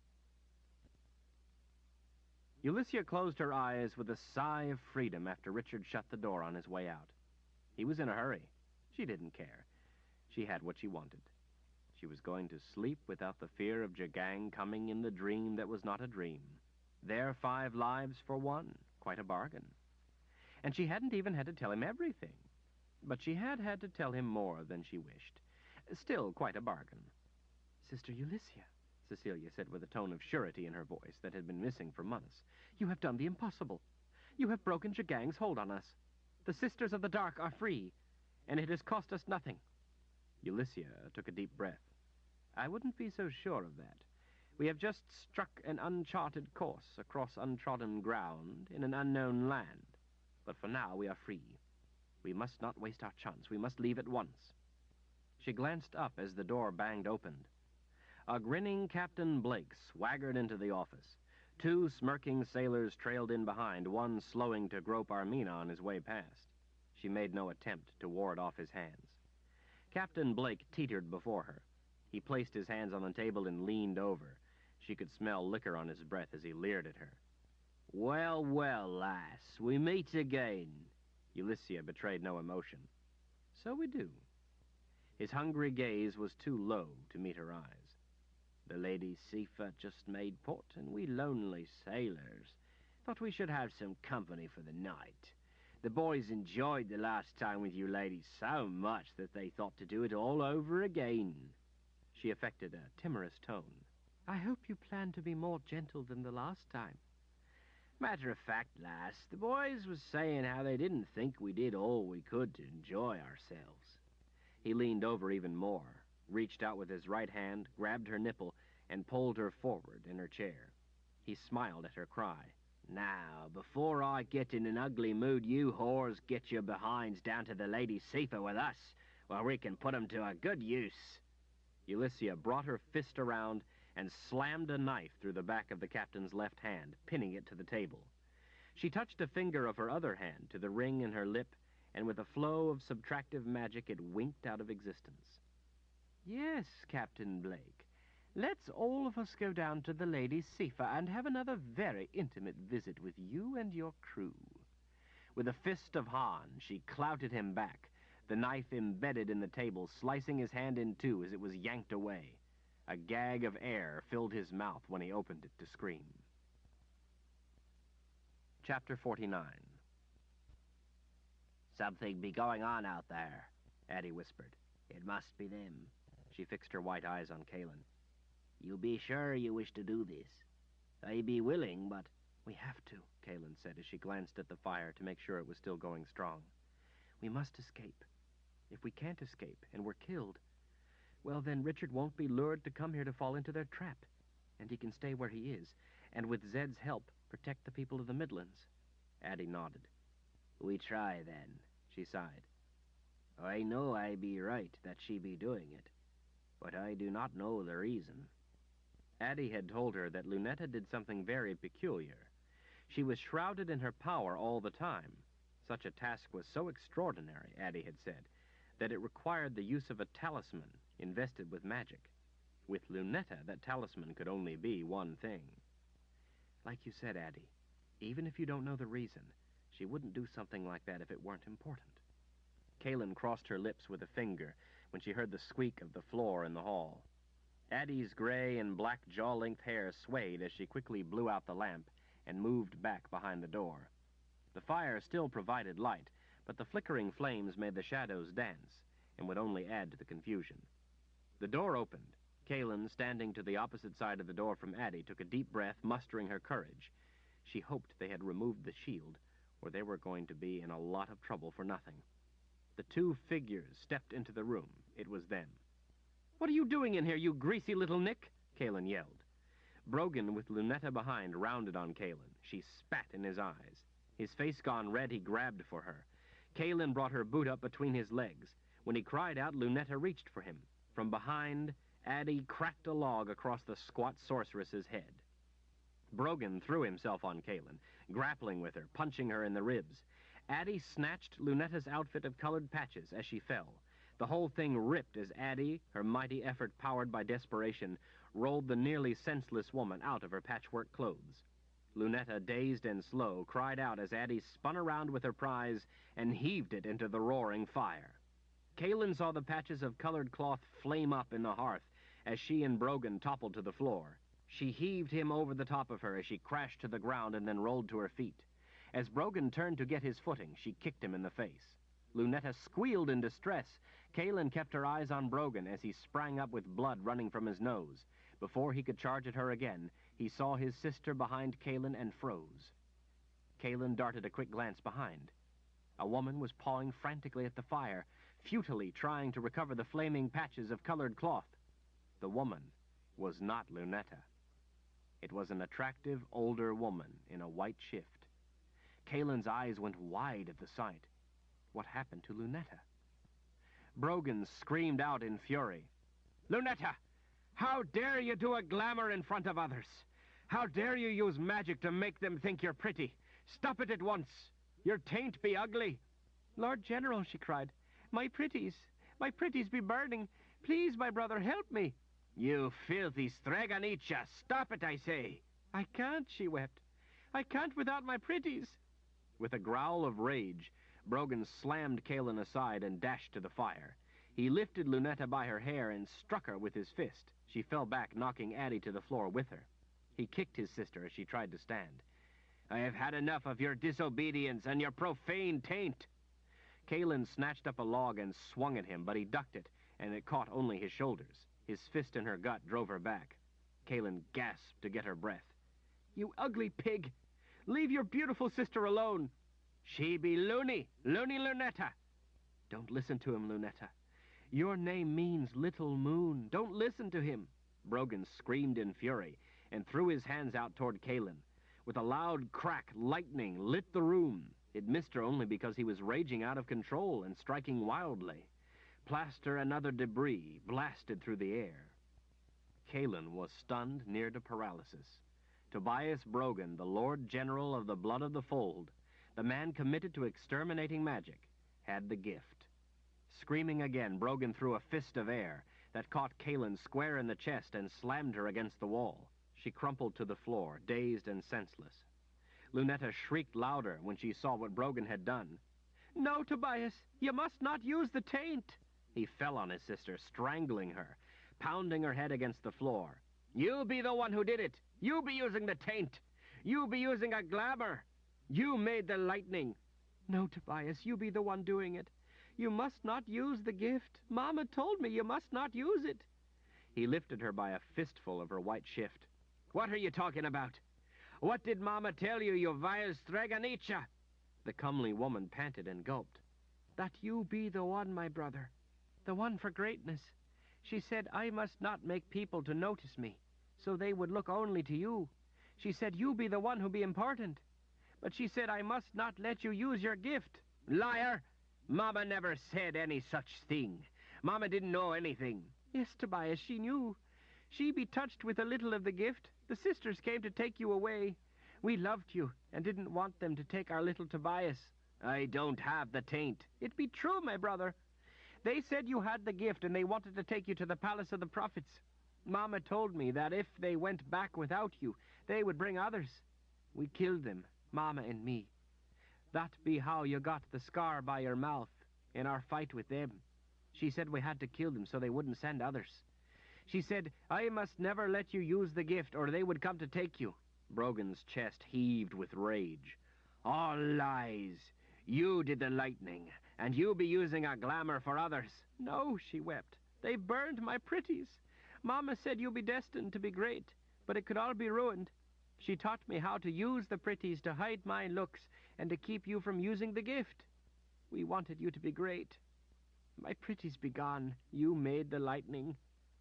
Ulyssia closed her eyes with a sigh of freedom after Richard shut the door on his way out. He was in a hurry. She didn't care. She had what she wanted. She was going to sleep without the fear of Jagang coming in the dream that was not a dream. Their 5 lives for one. Quite a bargain. And she hadn't even had to tell him everything. But she had had to tell him more than she wished. Still quite a bargain. Sister Ulyssia, Cecilia said with a tone of surety in her voice that had been missing for months, you have done the impossible. You have broken Jagang's hold on us. The Sisters of the Dark are free, and it has cost us nothing. Ulyssia took a deep breath. I wouldn't be so sure of that. We have just struck an uncharted course across untrodden ground in an unknown land. But for now we are free. We must not waste our chance. We must leave at once. She glanced up as the door banged opened. A grinning Captain Blake swaggered into the office. 2 smirking sailors trailed in behind, one slowing to grope Armina on his way past. She made no attempt to ward off his hands. Captain Blake teetered before her. He placed his hands on the table and leaned over. She could smell liquor on his breath as he leered at her. Well, well, lass, we meet again. Ulyssia betrayed no emotion. So we do. His hungry gaze was too low to meet her eyes. The Lady Sifa just made port, and we lonely sailors thought we should have some company for the night. The boys enjoyed the last time with you ladies so much that they thought to do it all over again. She affected a timorous tone. I hope you plan to be more gentle than the last time. Matter of fact, lass, the boys was saying how they didn't think we did all we could to enjoy ourselves. He leaned over even more, reached out with his right hand, grabbed her nipple, and pulled her forward in her chair. He smiled at her cry. Now, before I get in an ugly mood, you whores get your behinds down to the Lady Sifa with us, where we can put 'em to a good use. Ulyssia brought her fist around and slammed a knife through the back of the captain's left hand, pinning it to the table. She touched a finger of her other hand to the ring in her lip, and with a flow of subtractive magic it winked out of existence. Yes, Captain Blake. Let's all of us go down to the Lady Sifa and have another very intimate visit with you and your crew. With a fist of Han, she clouted him back, the knife embedded in the table, slicing his hand in 2 as it was yanked away. A gag of air filled his mouth when he opened it to scream. Chapter 49. Something be going on out there, Addie whispered. It must be them. She fixed her white eyes on Kaelin. You be sure you wish to do this? I be willing, but... We have to, Kaelin said as she glanced at the fire to make sure it was still going strong. We must escape. If we can't escape, and we're killed, well, then Richard won't be lured to come here to fall into their trap. And he can stay where he is, and with Zed's help, protect the people of the Midlands. Addie nodded. We try, then, she sighed. I know I be right that she be doing it, but I do not know the reason. Addie had told her that Lunetta did something very peculiar. She was shrouded in her power all the time. Such a task was so extraordinary, Addie had said, that it required the use of a talisman invested with magic. With Lunetta, that talisman could only be one thing. Like you said, Addie, even if you don't know the reason, she wouldn't do something like that if it weren't important. Kaelin crossed her lips with a finger when she heard the squeak of the floor in the hall. Addie's gray and black jaw-length hair swayed as she quickly blew out the lamp and moved back behind the door. The fire still provided light, but the flickering flames made the shadows dance and would only add to the confusion. The door opened. Kaelin, standing to the opposite side of the door from Addie, took a deep breath, mustering her courage. She hoped they had removed the shield, or they were going to be in a lot of trouble for nothing. The two figures stepped into the room. It was them. "What are you doing in here, you greasy little Nick?" Kalen yelled. Brogan, with Lunetta behind, rounded on Kalen. She spat in his eyes. His face gone red, he grabbed for her. Kalen brought her boot up between his legs. When he cried out, Lunetta reached for him. From behind, Addie cracked a log across the squat sorceress's head. Brogan threw himself on Kalen, grappling with her, punching her in the ribs. Addie snatched Lunetta's outfit of colored patches as she fell. The whole thing ripped as Addie, her mighty effort powered by desperation, rolled the nearly senseless woman out of her patchwork clothes. Lunetta, dazed and slow, cried out as Addie spun around with her prize and heaved it into the roaring fire. Kalen saw the patches of colored cloth flame up in the hearth as she and Brogan toppled to the floor. She heaved him over the top of her as she crashed to the ground and then rolled to her feet. As Brogan turned to get his footing, she kicked him in the face. Lunetta squealed in distress. Kalen kept her eyes on Brogan as he sprang up with blood running from his nose. Before he could charge at her again, he saw his sister behind Kalen and froze. Kalen darted a quick glance behind. A woman was pawing frantically at the fire, futilely trying to recover the flaming patches of colored cloth. The woman was not Lunetta. It was an attractive, older woman in a white shift. Kalen's eyes went wide at the sight. What happened to Lunetta? Brogan screamed out in fury. "Lunetta! How dare you do a glamour in front of others? How dare you use magic to make them think you're pretty? Stop it at once! Your taint be ugly!" "Lord General," she cried, my pretties be burning. Please, my brother, help me." "You filthy Streganicha! Stop it, I say!" "I can't," she wept. "I can't without my pretties." With a growl of rage, Brogan slammed Kalen aside and dashed to the fire. He lifted Lunetta by her hair and struck her with his fist. She fell back, knocking Addie to the floor with her. He kicked his sister as she tried to stand. "I have had enough of your disobedience and your profane taint." Kalen snatched up a log and swung at him, but he ducked it, and it caught only his shoulders. His fist in her gut drove her back. Kalen gasped to get her breath. "You ugly pig! Leave your beautiful sister alone." "She be loony Lunetta." "Don't listen to him, Lunetta. Your name means little moon. Don't listen to him." Brogan screamed in fury and threw his hands out toward Kalen. With a loud crack, lightning lit the room. It missed her only because he was raging out of control and striking wildly. Plaster and other debris blasted through the air. Kalen was stunned near to paralysis. Tobias Brogan, the Lord General of the Blood of the Fold, the man committed to exterminating magic, had the gift. Screaming again, Brogan threw a fist of air that caught Kalen square in the chest and slammed her against the wall. She crumpled to the floor, dazed and senseless. Lunetta shrieked louder when she saw what Brogan had done. "No, Tobias, you must not use the taint." He fell on his sister, strangling her, pounding her head against the floor. "You be the one who did it. You be using the taint. You be using a glamour. You made the lightning." "No, Tobias, you be the one doing it. You must not use the gift. Mama told me you must not use it." He lifted her by a fistful of her white shift. "What are you talking about? What did Mama tell you, you vile Streganicha?" The comely woman panted and gulped. "That you be the one, my brother. The one for greatness. She said I must not make people to notice me, so they would look only to you. She said you be the one who be important. But she said I must not let you use your gift." "Liar! Mama never said any such thing. Mama didn't know anything." "Yes, Tobias, she knew. She be touched with a little of the gift. The sisters came to take you away. We loved you and didn't want them to take our little Tobias." "I don't have the taint." "It be true, my brother. They said you had the gift and they wanted to take you to the palace of the prophets. Mama told me that if they went back without you, they would bring others. We killed them, Mama and me. That be how you got the scar by your mouth in our fight with them. She said we had to kill them so they wouldn't send others. She said, I must never let you use the gift or they would come to take you." Brogan's chest heaved with rage. "All lies. You did the lightning, and you be using a glamour for others." "No," she wept. "They burned my pretties. Mama said you be destined to be great, but it could all be ruined. She taught me how to use the pretties to hide my looks and to keep you from using the gift. We wanted you to be great. My pretties be gone. You made the lightning."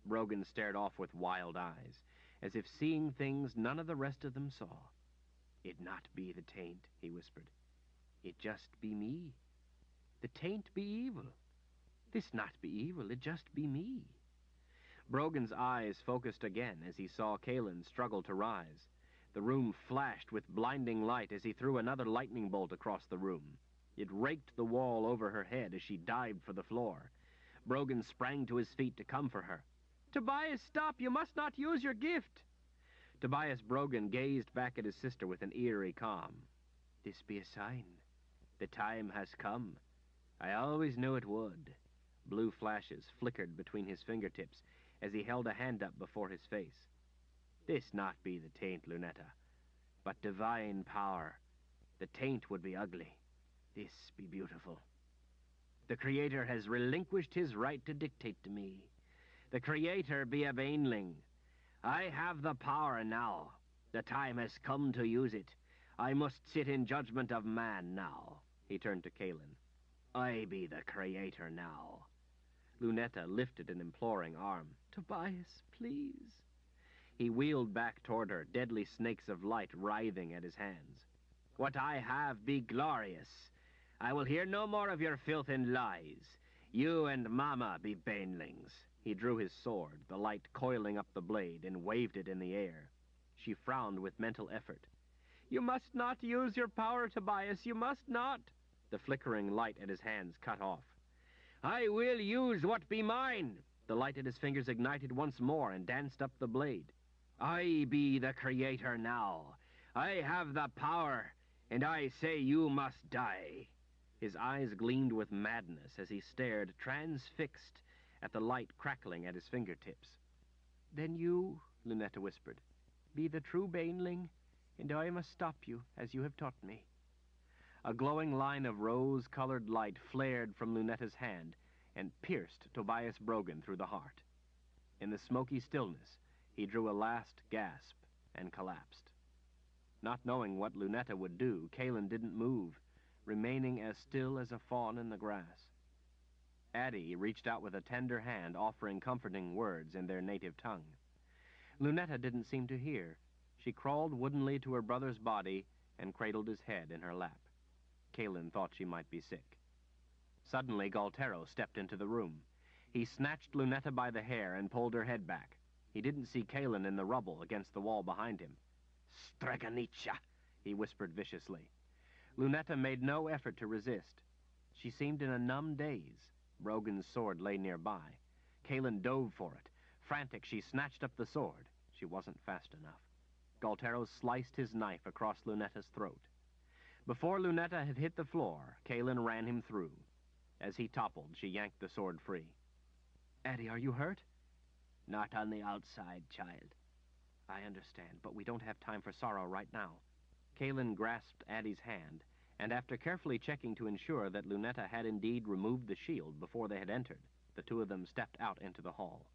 Brogan stared off with wild eyes, as if seeing things none of the rest of them saw. "It not be the taint," he whispered. "It just be me. The taint be evil. This not be evil, it just be me." Brogan's eyes focused again as he saw Kaelin struggle to rise. The room flashed with blinding light as he threw another lightning bolt across the room. It raked the wall over her head as she dived for the floor. Brogan sprang to his feet to come for her. "Tobias, stop! You must not use your gift!" Tobias Brogan gazed back at his sister with an eerie calm. "This be a sign. The time has come. I always knew it would." Blue flashes flickered between his fingertips as he held a hand up before his face. "This not be the taint, Lunetta, but divine power. The taint would be ugly. This be beautiful. The Creator has relinquished his right to dictate to me. The Creator be a baneling. I have the power now. The time has come to use it. I must sit in judgment of man now." He turned to Kaelin. "I be the Creator now." Lunetta lifted an imploring arm. "Tobias, please." He wheeled back toward her, deadly snakes of light writhing at his hands. "What I have be glorious. I will hear no more of your filth and lies. You and Mama be banelings." He drew his sword, the light coiling up the blade, and waved it in the air. She frowned with mental effort. "You must not use your power, Tobias. You must not." The flickering light at his hands cut off. "I will use what be mine." The light at his fingers ignited once more and danced up the blade. "I be the Creator now. I have the power, and I say you must die." His eyes gleamed with madness as he stared, transfixed, at the light crackling at his fingertips. "Then you," Lunetta whispered, "be the true baneling, and I must stop you, as you have taught me." A glowing line of rose-colored light flared from Lunetta's hand and pierced Tobias Brogan through the heart. In the smoky stillness, he drew a last gasp and collapsed. Not knowing what Lunetta would do, Kaelin didn't move, remaining as still as a fawn in the grass. Addie reached out with a tender hand, offering comforting words in their native tongue. Lunetta didn't seem to hear. She crawled woodenly to her brother's body and cradled his head in her lap. Kaelin thought she might be sick. Suddenly, Galtero stepped into the room. He snatched Lunetta by the hair and pulled her head back. He didn't see Kaelin in the rubble against the wall behind him. "Streganicha," he whispered viciously. Lunetta made no effort to resist. She seemed in a numb daze. Brogan's sword lay nearby. Kaelin dove for it. Frantic, she snatched up the sword. She wasn't fast enough. Galtero sliced his knife across Lunetta's throat. Before Lunetta had hit the floor, Kaelin ran him through. As he toppled, she yanked the sword free. "Addie, are you hurt?" "Not on the outside, child." "I understand, but we don't have time for sorrow right now." Kaelin grasped Addie's hand, and after carefully checking to ensure that Lunetta had indeed removed the shield before they had entered, the two of them stepped out into the hall.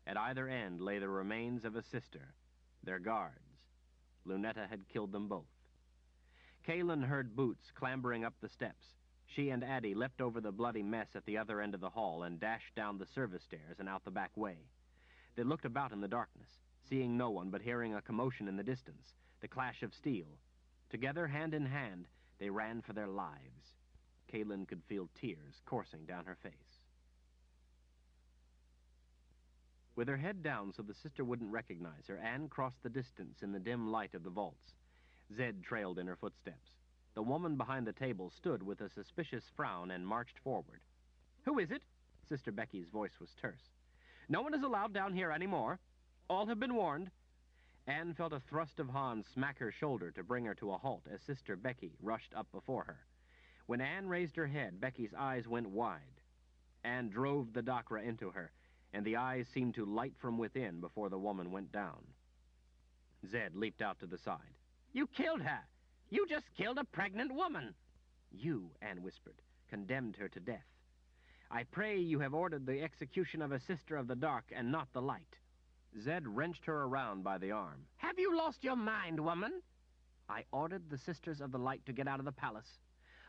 At either end lay the remains of a sister, their guards. Lunetta had killed them both. Kaelin heard boots clambering up the steps. She and Addie leapt over the bloody mess at the other end of the hall and dashed down the service stairs and out the back way. They looked about in the darkness, seeing no one but hearing a commotion in the distance, the clash of steel. Together, hand in hand, they ran for their lives. Kaelin could feel tears coursing down her face. With her head down so the sister wouldn't recognize her, Anne crossed the distance in the dim light of the vaults. Zed trailed in her footsteps. The woman behind the table stood with a suspicious frown and marched forward. "Who is it?" Sister Becky's voice was terse. "No one is allowed down here anymore. All have been warned." Anne felt a thrust of Hans smack her shoulder to bring her to a halt as Sister Becky rushed up before her. When Anne raised her head, Becky's eyes went wide. Anne drove the Dakra into her, and the eyes seemed to light from within before the woman went down. Zed leaped out to the side. "You killed her. You just killed a pregnant woman." "You," Anne whispered, "condemned her to death. I pray you have ordered the execution of a sister of the dark and not the light." Zed wrenched her around by the arm. "Have you lost your mind, woman?" I ordered the Sisters of the Light to get out of the palace.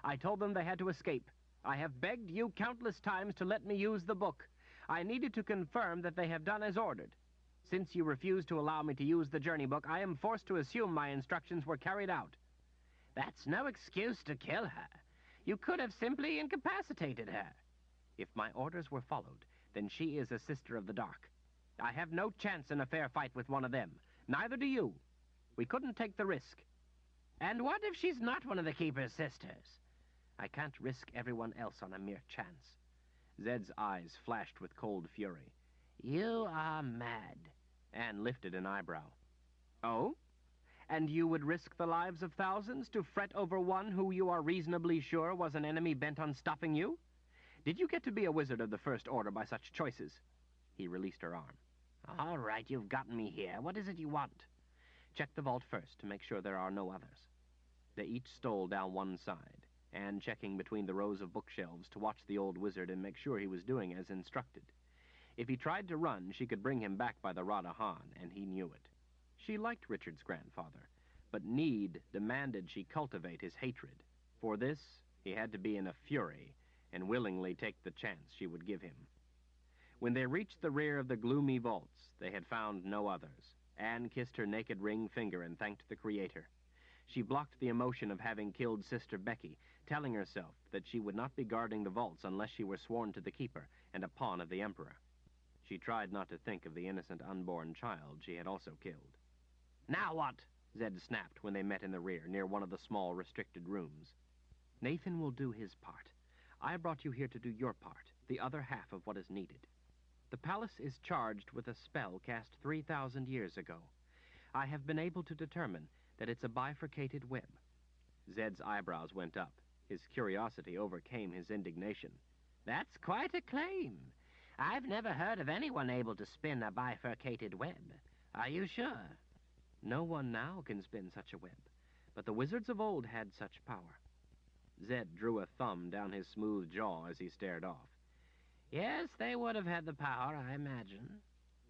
I told them they had to escape. I have begged you countless times to let me use the book. I needed to confirm that they have done as ordered. Since you refused to allow me to use the journey book, I am forced to assume my instructions were carried out. That's no excuse to kill her. You could have simply incapacitated her. If my orders were followed, then she is a Sister of the Dark. I have no chance in a fair fight with one of them. Neither do you. We couldn't take the risk. And what if she's not one of the Keeper's sisters? I can't risk everyone else on a mere chance. Zed's eyes flashed with cold fury. You are mad. Anne lifted an eyebrow. Oh? And you would risk the lives of thousands to fret over one who you are reasonably sure was an enemy bent on stopping you? Did you get to be a wizard of the First Order by such choices? He released her arm. All right, you've gotten me here. What is it you want? Check the vault first to make sure there are no others. They each stole down one side, Anne checking between the rows of bookshelves to watch the old wizard and make sure he was doing as instructed. If he tried to run, she could bring him back by the Radahan, and he knew it. She liked Richard's grandfather, but need demanded she cultivate his hatred. For this, he had to be in a fury and willingly take the chance she would give him. When they reached the rear of the gloomy vaults, they had found no others. Anne kissed her naked ring finger and thanked the Creator. She blocked the emotion of having killed Sister Becky, telling herself that she would not be guarding the vaults unless she were sworn to the Keeper and a pawn of the Emperor. She tried not to think of the innocent unborn child she had also killed. Now what? Zed snapped when they met in the rear, near one of the small, restricted rooms. Nathan will do his part. I brought you here to do your part, the other half of what is needed. The palace is charged with a spell cast 3,000 years ago. I have been able to determine that it's a bifurcated web. Zed's eyebrows went up. His curiosity overcame his indignation. That's quite a claim. I've never heard of anyone able to spin a bifurcated web. Are you sure? No one now can spin such a web, but the wizards of old had such power. Zed drew a thumb down his smooth jaw as he stared off. Yes, they would have had the power, I imagine.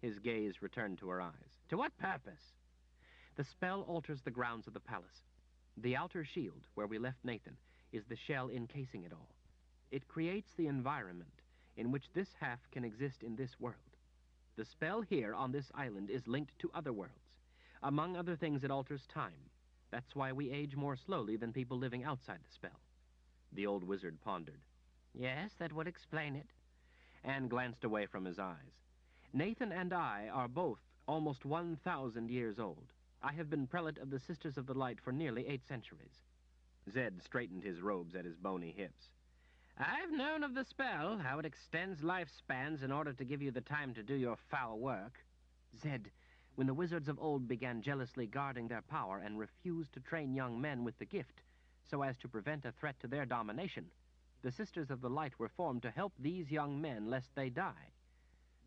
His gaze returned to her eyes. To what purpose? The spell alters the grounds of the palace. The outer shield, where we left Nathan, is the shell encasing it all. It creates the environment in which this half can exist in this world. The spell here on this island is linked to other worlds. Among other things, it alters time. That's why we age more slowly than people living outside the spell. The old wizard pondered. Yes, that would explain it. Anne glanced away from his eyes. Nathan and I are both almost 1,000 years old. I have been prelate of the Sisters of the Light for nearly 8 centuries. Zed straightened his robes at his bony hips. I've known of the spell, how it extends lifespans in order to give you the time to do your foul work. Zed, when the wizards of old began jealously guarding their power and refused to train young men with the gift, so as to prevent a threat to their domination, the Sisters of the Light were formed to help these young men lest they die.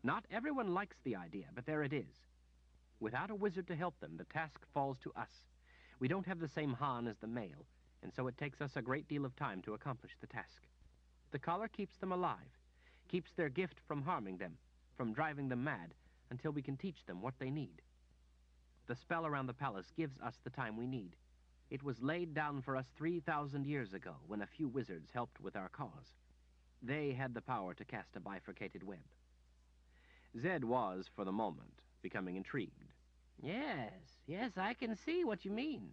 Not everyone likes the idea, but there it is. Without a wizard to help them, the task falls to us. We don't have the same Han as the male, and so it takes us a great deal of time to accomplish the task. The collar keeps them alive, keeps their gift from harming them, from driving them mad, until we can teach them what they need. The spell around the palace gives us the time we need. It was laid down for us 3,000 years ago when a few wizards helped with our cause. They had the power to cast a bifurcated web. Zed was, for the moment, becoming intrigued. Yes, I can see what you mean.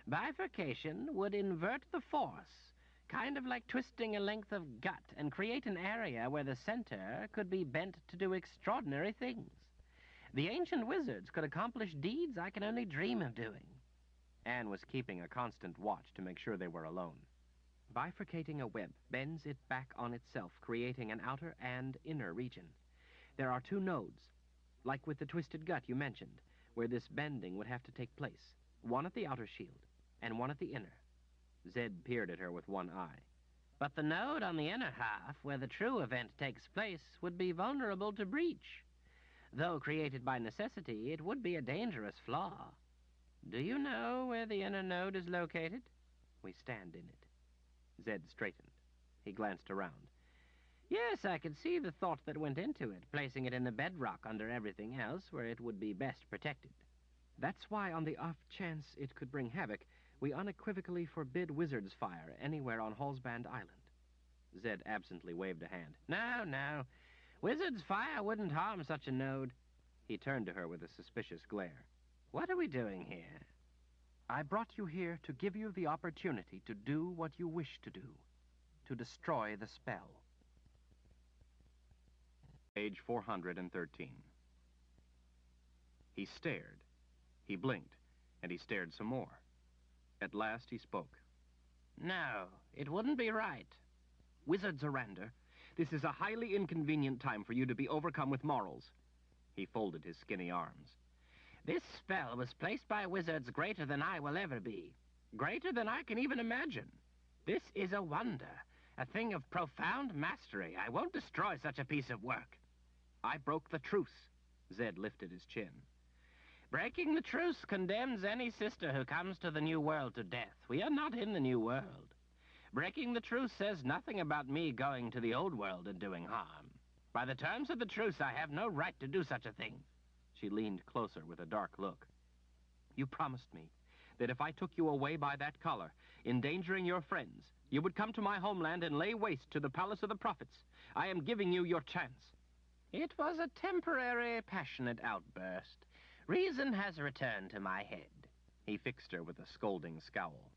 Bifurcation would invert the force, kind of like twisting a length of gut and create an area where the center could be bent to do extraordinary things. The ancient wizards could accomplish deeds I can only dream of doing. Anne was keeping a constant watch to make sure they were alone. Bifurcating a web bends it back on itself, creating an outer and inner region. There are 2 nodes, like with the twisted gut you mentioned, where this bending would have to take place, one at the outer shield and one at the inner. Zed peered at her with one eye. But the node on the inner half, where the true event takes place, would be vulnerable to breach. Though created by necessity, it would be a dangerous flaw. Do you know where the inner node is located? We stand in it. Zed straightened. He glanced around. Yes, I could see the thought that went into it, placing it in the bedrock under everything else where it would be best protected. That's why, on the off chance it could bring havoc, We unequivocally forbid wizard's fire anywhere on Hallsband Island. Zed absently waved a hand. No, no. Wizard's fire wouldn't harm such a node. He turned to her with a suspicious glare. What are we doing here? I brought you here to give you the opportunity to do what you wish to do. To destroy the spell. Page 413. He stared. He blinked, and he stared some more. At last he spoke. No, it wouldn't be right. Wizard Zorander, this is a highly inconvenient time for you to be overcome with morals. He folded his skinny arms. This spell was placed by wizards greater than I will ever be. Greater than I can even imagine. This is a wonder. A thing of profound mastery. I won't destroy such a piece of work. I broke the truce. Zed lifted his chin. Breaking the truce condemns any sister who comes to the New World to death. We are not in the New World. Breaking the truce says nothing about me going to the Old World and doing harm. By the terms of the truce, I have no right to do such a thing. She leaned closer with a dark look. You promised me that if I took you away by that collar, endangering your friends, you would come to my homeland and lay waste to the Palace of the Prophets. I am giving you your chance. It was a temporary, passionate outburst. Reason has returned to my head. He fixed her with a scolding scowl.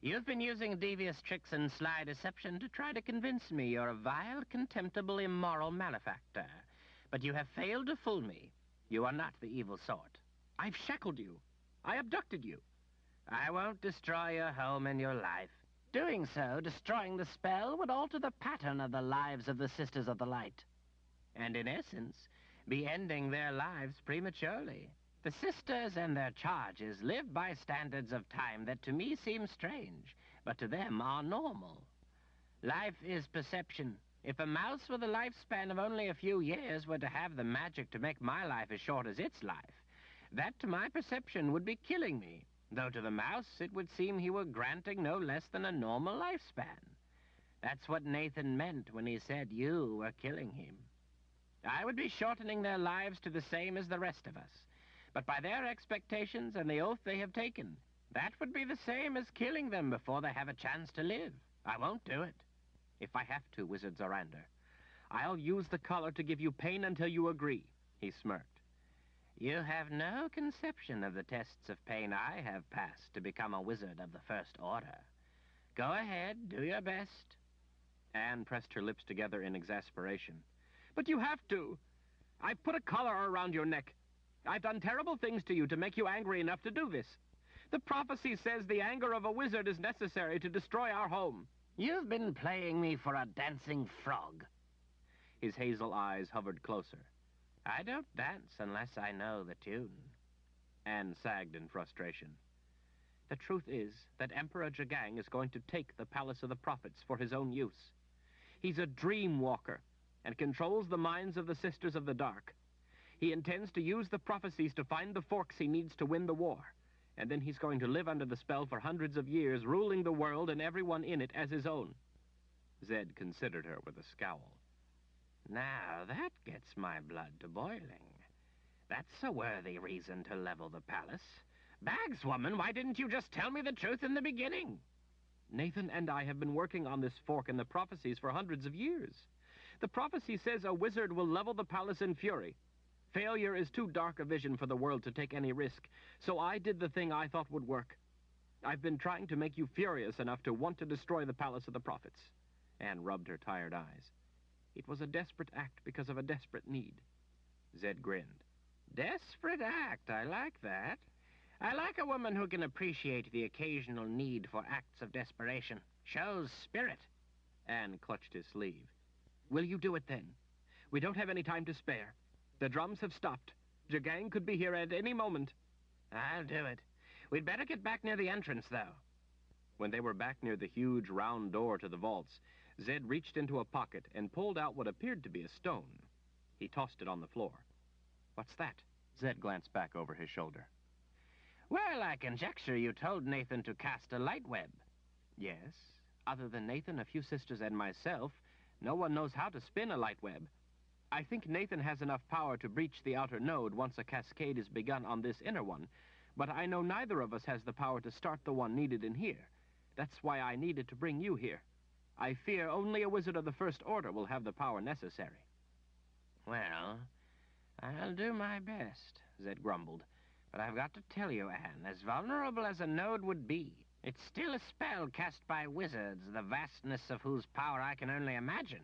You've been using devious tricks and sly deception to try to convince me you're a vile, contemptible, immoral malefactor. But you have failed to fool me. You are not the evil sort. I've shackled you. I abducted you. I won't destroy your home and your life. Doing so, destroying the spell, would alter the pattern of the lives of the Sisters of the Light. And in essence, be ending their lives prematurely. The sisters and their charges live by standards of time that to me seem strange, but to them are normal. Life is perception. If a mouse with a lifespan of only a few years were to have the magic to make my life as short as its life, that to my perception would be killing me, though to the mouse it would seem he were granting no less than a normal lifespan. That's what Nathan meant when he said you were killing him. I would be shortening their lives to the same as the rest of us. But by their expectations and the oath they have taken, that would be the same as killing them before they have a chance to live. I won't do it. If I have to, Wizard Zorander, I'll use the collar to give you pain until you agree. He smirked. You have no conception of the tests of pain I have passed to become a wizard of the First Order. Go ahead, do your best. Anne pressed her lips together in exasperation. But you have to. I've put a collar around your neck. I've done terrible things to you to make you angry enough to do this. The prophecy says the anger of a wizard is necessary to destroy our home. You've been playing me for a dancing frog. His hazel eyes hovered closer. I don't dance unless I know the tune. Anne sagged in frustration. The truth is that Emperor Jagang is going to take the Palace of the Prophets for his own use. He's a dream walker and controls the minds of the Sisters of the Dark. He intends to use the prophecies to find the forks he needs to win the war. And then he's going to live under the spell for hundreds of years, ruling the world and everyone in it as his own. Zed considered her with a scowl. Now that gets my blood to boiling. That's a worthy reason to level the palace. Bags, woman, why didn't you just tell me the truth in the beginning? Nathan and I have been working on this fork in the prophecies for hundreds of years. The prophecy says a wizard will level the palace in fury. Failure is too dark a vision for the world to take any risk, so I did the thing I thought would work. I've been trying to make you furious enough to want to destroy the Palace of the Prophets. Anne rubbed her tired eyes. It was a desperate act because of a desperate need. Zed grinned. Desperate act, I like that. I like a woman who can appreciate the occasional need for acts of desperation. Shows spirit. Anne clutched his sleeve. Will you do it then? We don't have any time to spare. The drums have stopped. Jagang could be here at any moment. I'll do it. We'd better get back near the entrance, though. When they were back near the huge round door to the vaults, Zed reached into a pocket and pulled out what appeared to be a stone. He tossed it on the floor. What's that? Zed glanced back over his shoulder. Well, I conjecture you told Nathan to cast a light web. Yes. Other than Nathan, a few sisters, and myself, no one knows how to spin a light web. I think Nathan has enough power to breach the outer node once a cascade is begun on this inner one, But I know neither of us has the power to start the one needed in here. That's why I needed to bring you here. I fear only a wizard of the First Order will have the power necessary. Well, I'll do my best, Zed grumbled. But I've got to tell you, Anne, as vulnerable as a node would be, it's still a spell cast by wizards, the vastness of whose power I can only imagine.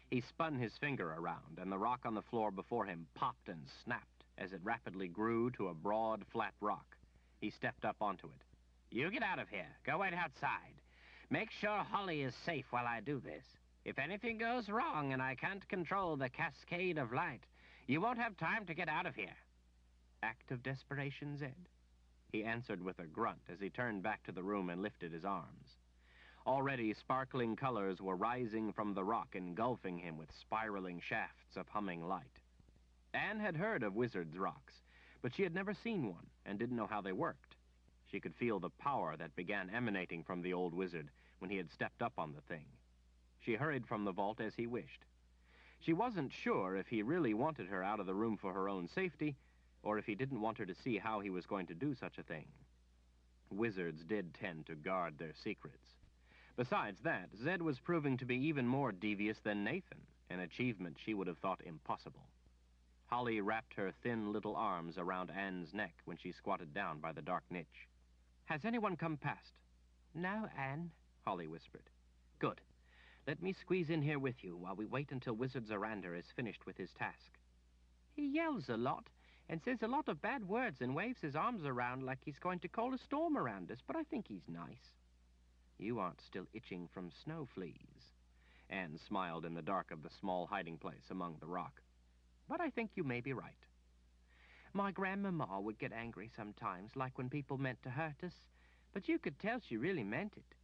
He spun his finger around, and the rock on the floor before him popped and snapped as it rapidly grew to a broad, flat rock. He stepped up onto it. You get out of here. Go wait outside. Make sure Holly is safe while I do this. If anything goes wrong and I can't control the cascade of light, you won't have time to get out of here. Act of desperation, Zed? He answered with a grunt as he turned back to the room and lifted his arms. Already sparkling colors were rising from the rock, engulfing him with spiraling shafts of humming light. Anne had heard of wizards' rocks, but she had never seen one and didn't know how they worked. She could feel the power that began emanating from the old wizard when he had stepped up on the thing. She hurried from the vault as he wished. She wasn't sure if he really wanted her out of the room for her own safety, or if he didn't want her to see how he was going to do such a thing. Wizards did tend to guard their secrets. Besides that, Zed was proving to be even more devious than Nathan, an achievement she would have thought impossible. Holly wrapped her thin little arms around Anne's neck when she squatted down by the dark niche. "Has anyone come past?" No, Anne, Holly whispered. "Good. Let me squeeze in here with you while we wait until Wizard Zorander is finished with his task." "He yells a lot and says a lot of bad words and waves his arms around like he's going to call a storm around us, but I think he's nice." "You aren't still itching from snow fleas." Anne smiled in the dark of the small hiding place among the rock. But I think you may be right. My grandmama would get angry sometimes, like when people meant to hurt us, but you could tell she really meant it.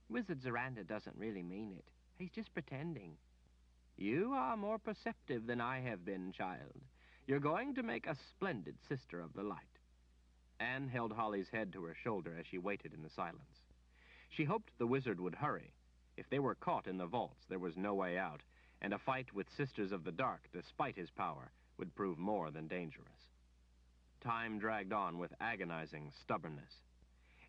Wizard Zorander doesn't really mean it. He's just pretending. You are more perceptive than I have been, child. You're going to make a splendid sister of the light. Anne held Holly's head to her shoulder as she waited in the silence. She hoped the wizard would hurry. If they were caught in the vaults, there was no way out, and a fight with Sisters of the Dark, despite his power, would prove more than dangerous. Time dragged on with agonizing stubbornness.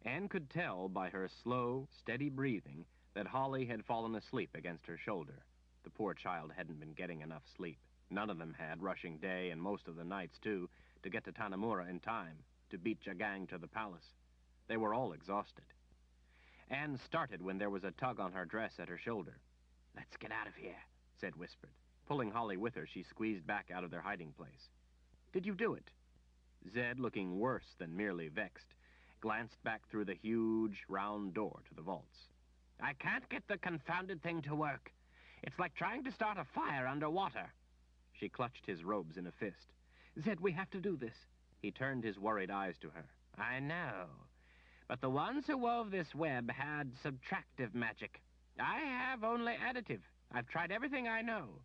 Anne could tell by her slow, steady breathing that Holly had fallen asleep against her shoulder. The poor child hadn't been getting enough sleep. None of them had, rushing day and most of the nights, too, to get to Tanamura in time, to beat Jagang to the palace. They were all exhausted. Anne started when there was a tug on her dress at her shoulder. "Let's get out of here," Zed whispered. Pulling Holly with her, she squeezed back out of their hiding place. "Did you do it?" Zed, looking worse than merely vexed, glanced back through the huge, round door to the vaults. "I can't get the confounded thing to work. It's like trying to start a fire underwater." She clutched his robes in a fist. "Zed, we have to do this." He turned his worried eyes to her. "I know. But the ones who wove this web had subtractive magic. I have only additive. I've tried everything I know.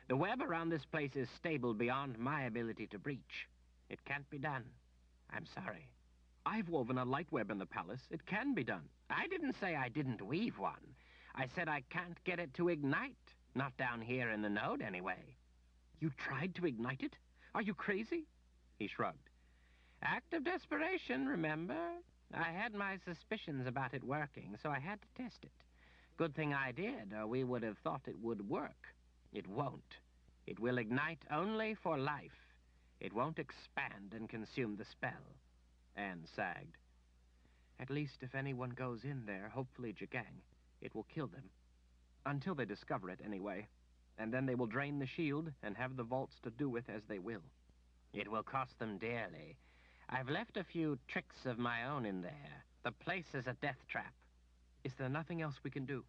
The web around this place is stable beyond my ability to breach. It can't be done. I'm sorry." "I've woven a light web in the palace. It can be done." "I didn't say I didn't weave one. I said I can't get it to ignite. Not down here in the node, anyway." "You tried to ignite it? Are you crazy?" He shrugged. "Act of desperation, remember? I had my suspicions about it working, so I had to test it. Good thing I did, or we would have thought it would work. It won't. It will ignite only for life. It won't expand and consume the spell." Anne sagged. "At least if anyone goes in there, hopefully Jagang, it will kill them. Until they discover it, anyway. And then they will drain the shield and have the vaults to do with as they will." "It will cost them dearly. I've left a few tricks of my own in there. The place is a death trap." "Is there nothing else we can do?"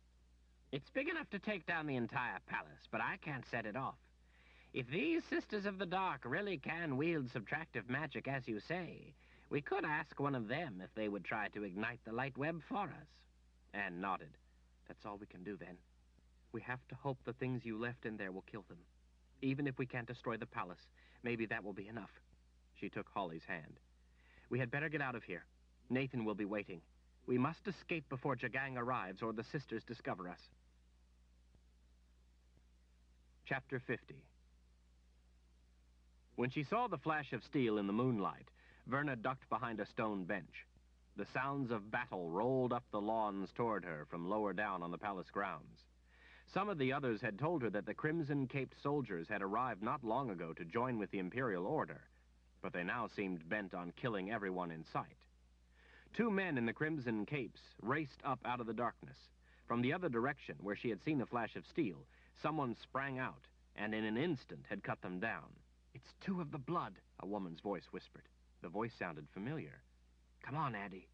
"It's big enough to take down the entire palace, but I can't set it off. If these Sisters of the Dark really can wield subtractive magic, as you say, we could ask one of them if they would try to ignite the light web for us." Anne nodded. "That's all we can do, then. We have to hope the things you left in there will kill them. Even if we can't destroy the palace, maybe that will be enough." She took Holly's hand. "We had better get out of here. Nathan will be waiting. We must escape before Jagang arrives or the sisters discover us." Chapter 50. When she saw the flash of steel in the moonlight, Verna ducked behind a stone bench. The sounds of battle rolled up the lawns toward her from lower down on the palace grounds. Some of the others had told her that the crimson-caped soldiers had arrived not long ago to join with the Imperial Order, but they now seemed bent on killing everyone in sight. Two men in the crimson capes raced up out of the darkness. From the other direction, where she had seen a flash of steel, someone sprang out, and in an instant had cut them down. "It's two of the blood," a woman's voice whispered. The voice sounded familiar. "Come on, Addie."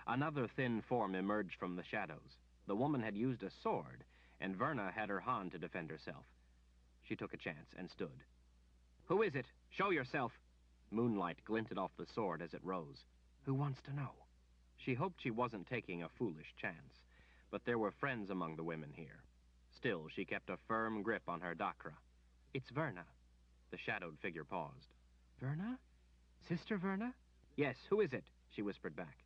Another thin form emerged from the shadows. The woman had used a sword, and Verna had her hand to defend herself. She took a chance and stood. "Who is it? Show yourself." Moonlight glinted off the sword as it rose. "Who wants to know?" She hoped she wasn't taking a foolish chance, but there were friends among the women here. Still, she kept a firm grip on her dakra. "It's Verna." The shadowed figure paused. "Verna? Sister Verna?" "Yes, who is it?" she whispered back.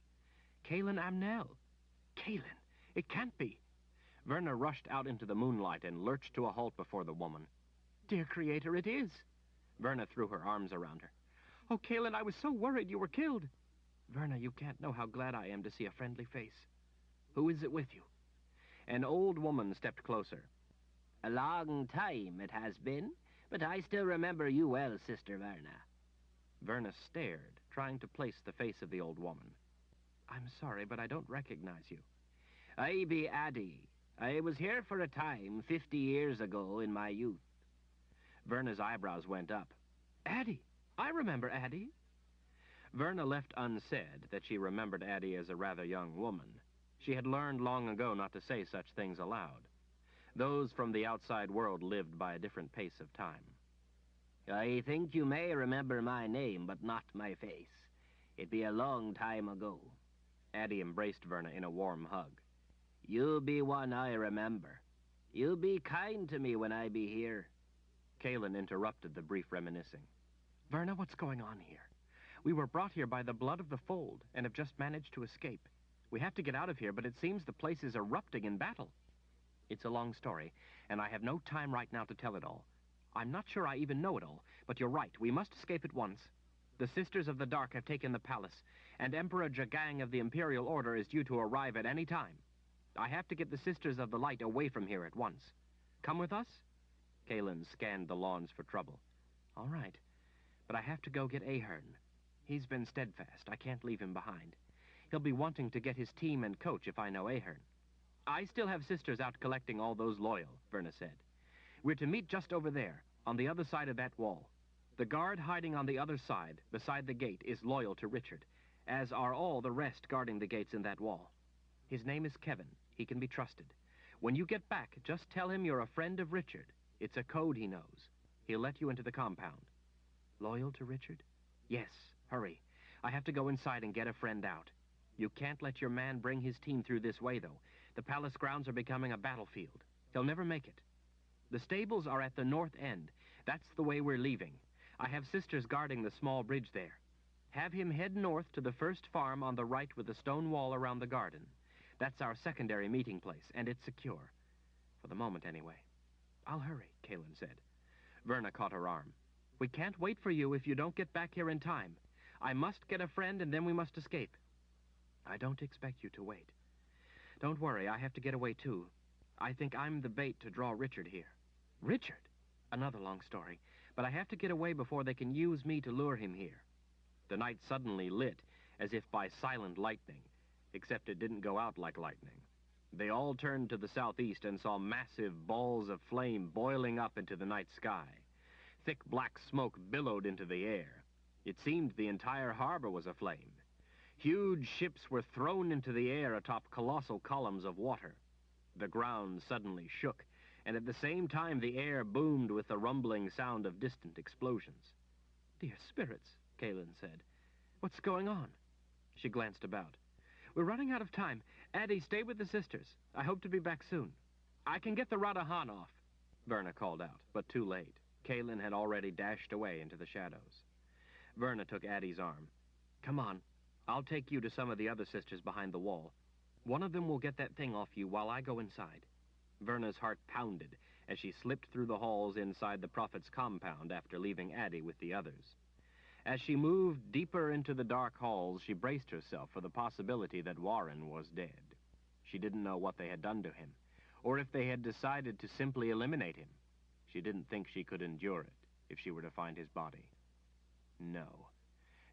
"Kaelin Amnel." "Kaelin! It can't be!" Verna rushed out into the moonlight and lurched to a halt before the woman. "Dear Creator, it is!" Verna threw her arms around her. "Oh, Kaelin, I was so worried you were killed." "Verna, you can't know how glad I am to see a friendly face. Who is it with you?" An old woman stepped closer. "A long time it has been, but I still remember you well, Sister Verna." Verna stared, trying to place the face of the old woman. "I'm sorry, but I don't recognize you." "I be Addie. I was here for a time, 50 years ago in my youth." Verna's eyebrows went up. "Addie! I remember Addie." Verna left unsaid that she remembered Addie as a rather young woman. She had learned long ago not to say such things aloud. Those from the outside world lived by a different pace of time. "I think you may remember my name, but not my face. It be a long time ago." Addie embraced Verna in a warm hug. "You be one I remember. You be kind to me when I be here." Kaelin interrupted the brief reminiscing. "Verna, what's going on here? We were brought here by the blood of the fold and have just managed to escape. We have to get out of here, but it seems the place is erupting in battle." "It's a long story, and I have no time right now to tell it all. I'm not sure I even know it all, but you're right. We must escape at once. The Sisters of the Dark have taken the palace, and Emperor Jagang of the Imperial Order is due to arrive at any time. I have to get the Sisters of the Light away from here at once. Come with us?" Kaelin scanned the lawns for trouble. "All right, but I have to go get Ahern. He's been steadfast. I can't leave him behind. He'll be wanting to get his team and coach if I know Ahern." "I still have sisters out collecting all those loyal," Verna said. "We're to meet just over there, on the other side of that wall. The guard hiding on the other side, beside the gate, is loyal to Richard, as are all the rest guarding the gates in that wall. His name is Kevin. He can be trusted. When you get back, just tell him you're a friend of Richard. It's a code he knows. He'll let you into the compound." "Loyal to Richard?" "Yes. Hurry. I have to go inside and get a friend out. You can't let your man bring his team through this way, though. The palace grounds are becoming a battlefield. He'll never make it. The stables are at the north end. That's the way we're leaving. I have sisters guarding the small bridge there. Have him head north to the first farm on the right with a stone wall around the garden. That's our secondary meeting place, and it's secure. For the moment, anyway." "I'll hurry," Kaelin said. Verna caught her arm. "We can't wait for you if you don't get back here in time. I must get a friend, and then we must escape." "I don't expect you to wait. Don't worry, I have to get away, too. I think I'm the bait to draw Richard here." "Richard?" "Another long story. But I have to get away before they can use me to lure him here." The night suddenly lit, as if by silent lightning, except it didn't go out like lightning. They all turned to the southeast and saw massive balls of flame boiling up into the night sky. Thick black smoke billowed into the air. It seemed the entire harbor was aflame. Huge ships were thrown into the air atop colossal columns of water. The ground suddenly shook, and at the same time the air boomed with the rumbling sound of distant explosions. "Dear spirits," Kaelin said. "What's going on?" She glanced about. "We're running out of time. Addie, stay with the sisters. I hope to be back soon." "I can get the Radahan off," Verna called out, but too late. Kaelin had already dashed away into the shadows. Verna took Addie's arm. "Come on. I'll take you to some of the other sisters behind the wall. One of them will get that thing off you while I go inside." Verna's heart pounded as she slipped through the halls inside the prophet's compound after leaving Addie with the others. As she moved deeper into the dark halls, she braced herself for the possibility that Warren was dead. She didn't know what they had done to him, or if they had decided to simply eliminate him. She didn't think she could endure it if she were to find his body. No.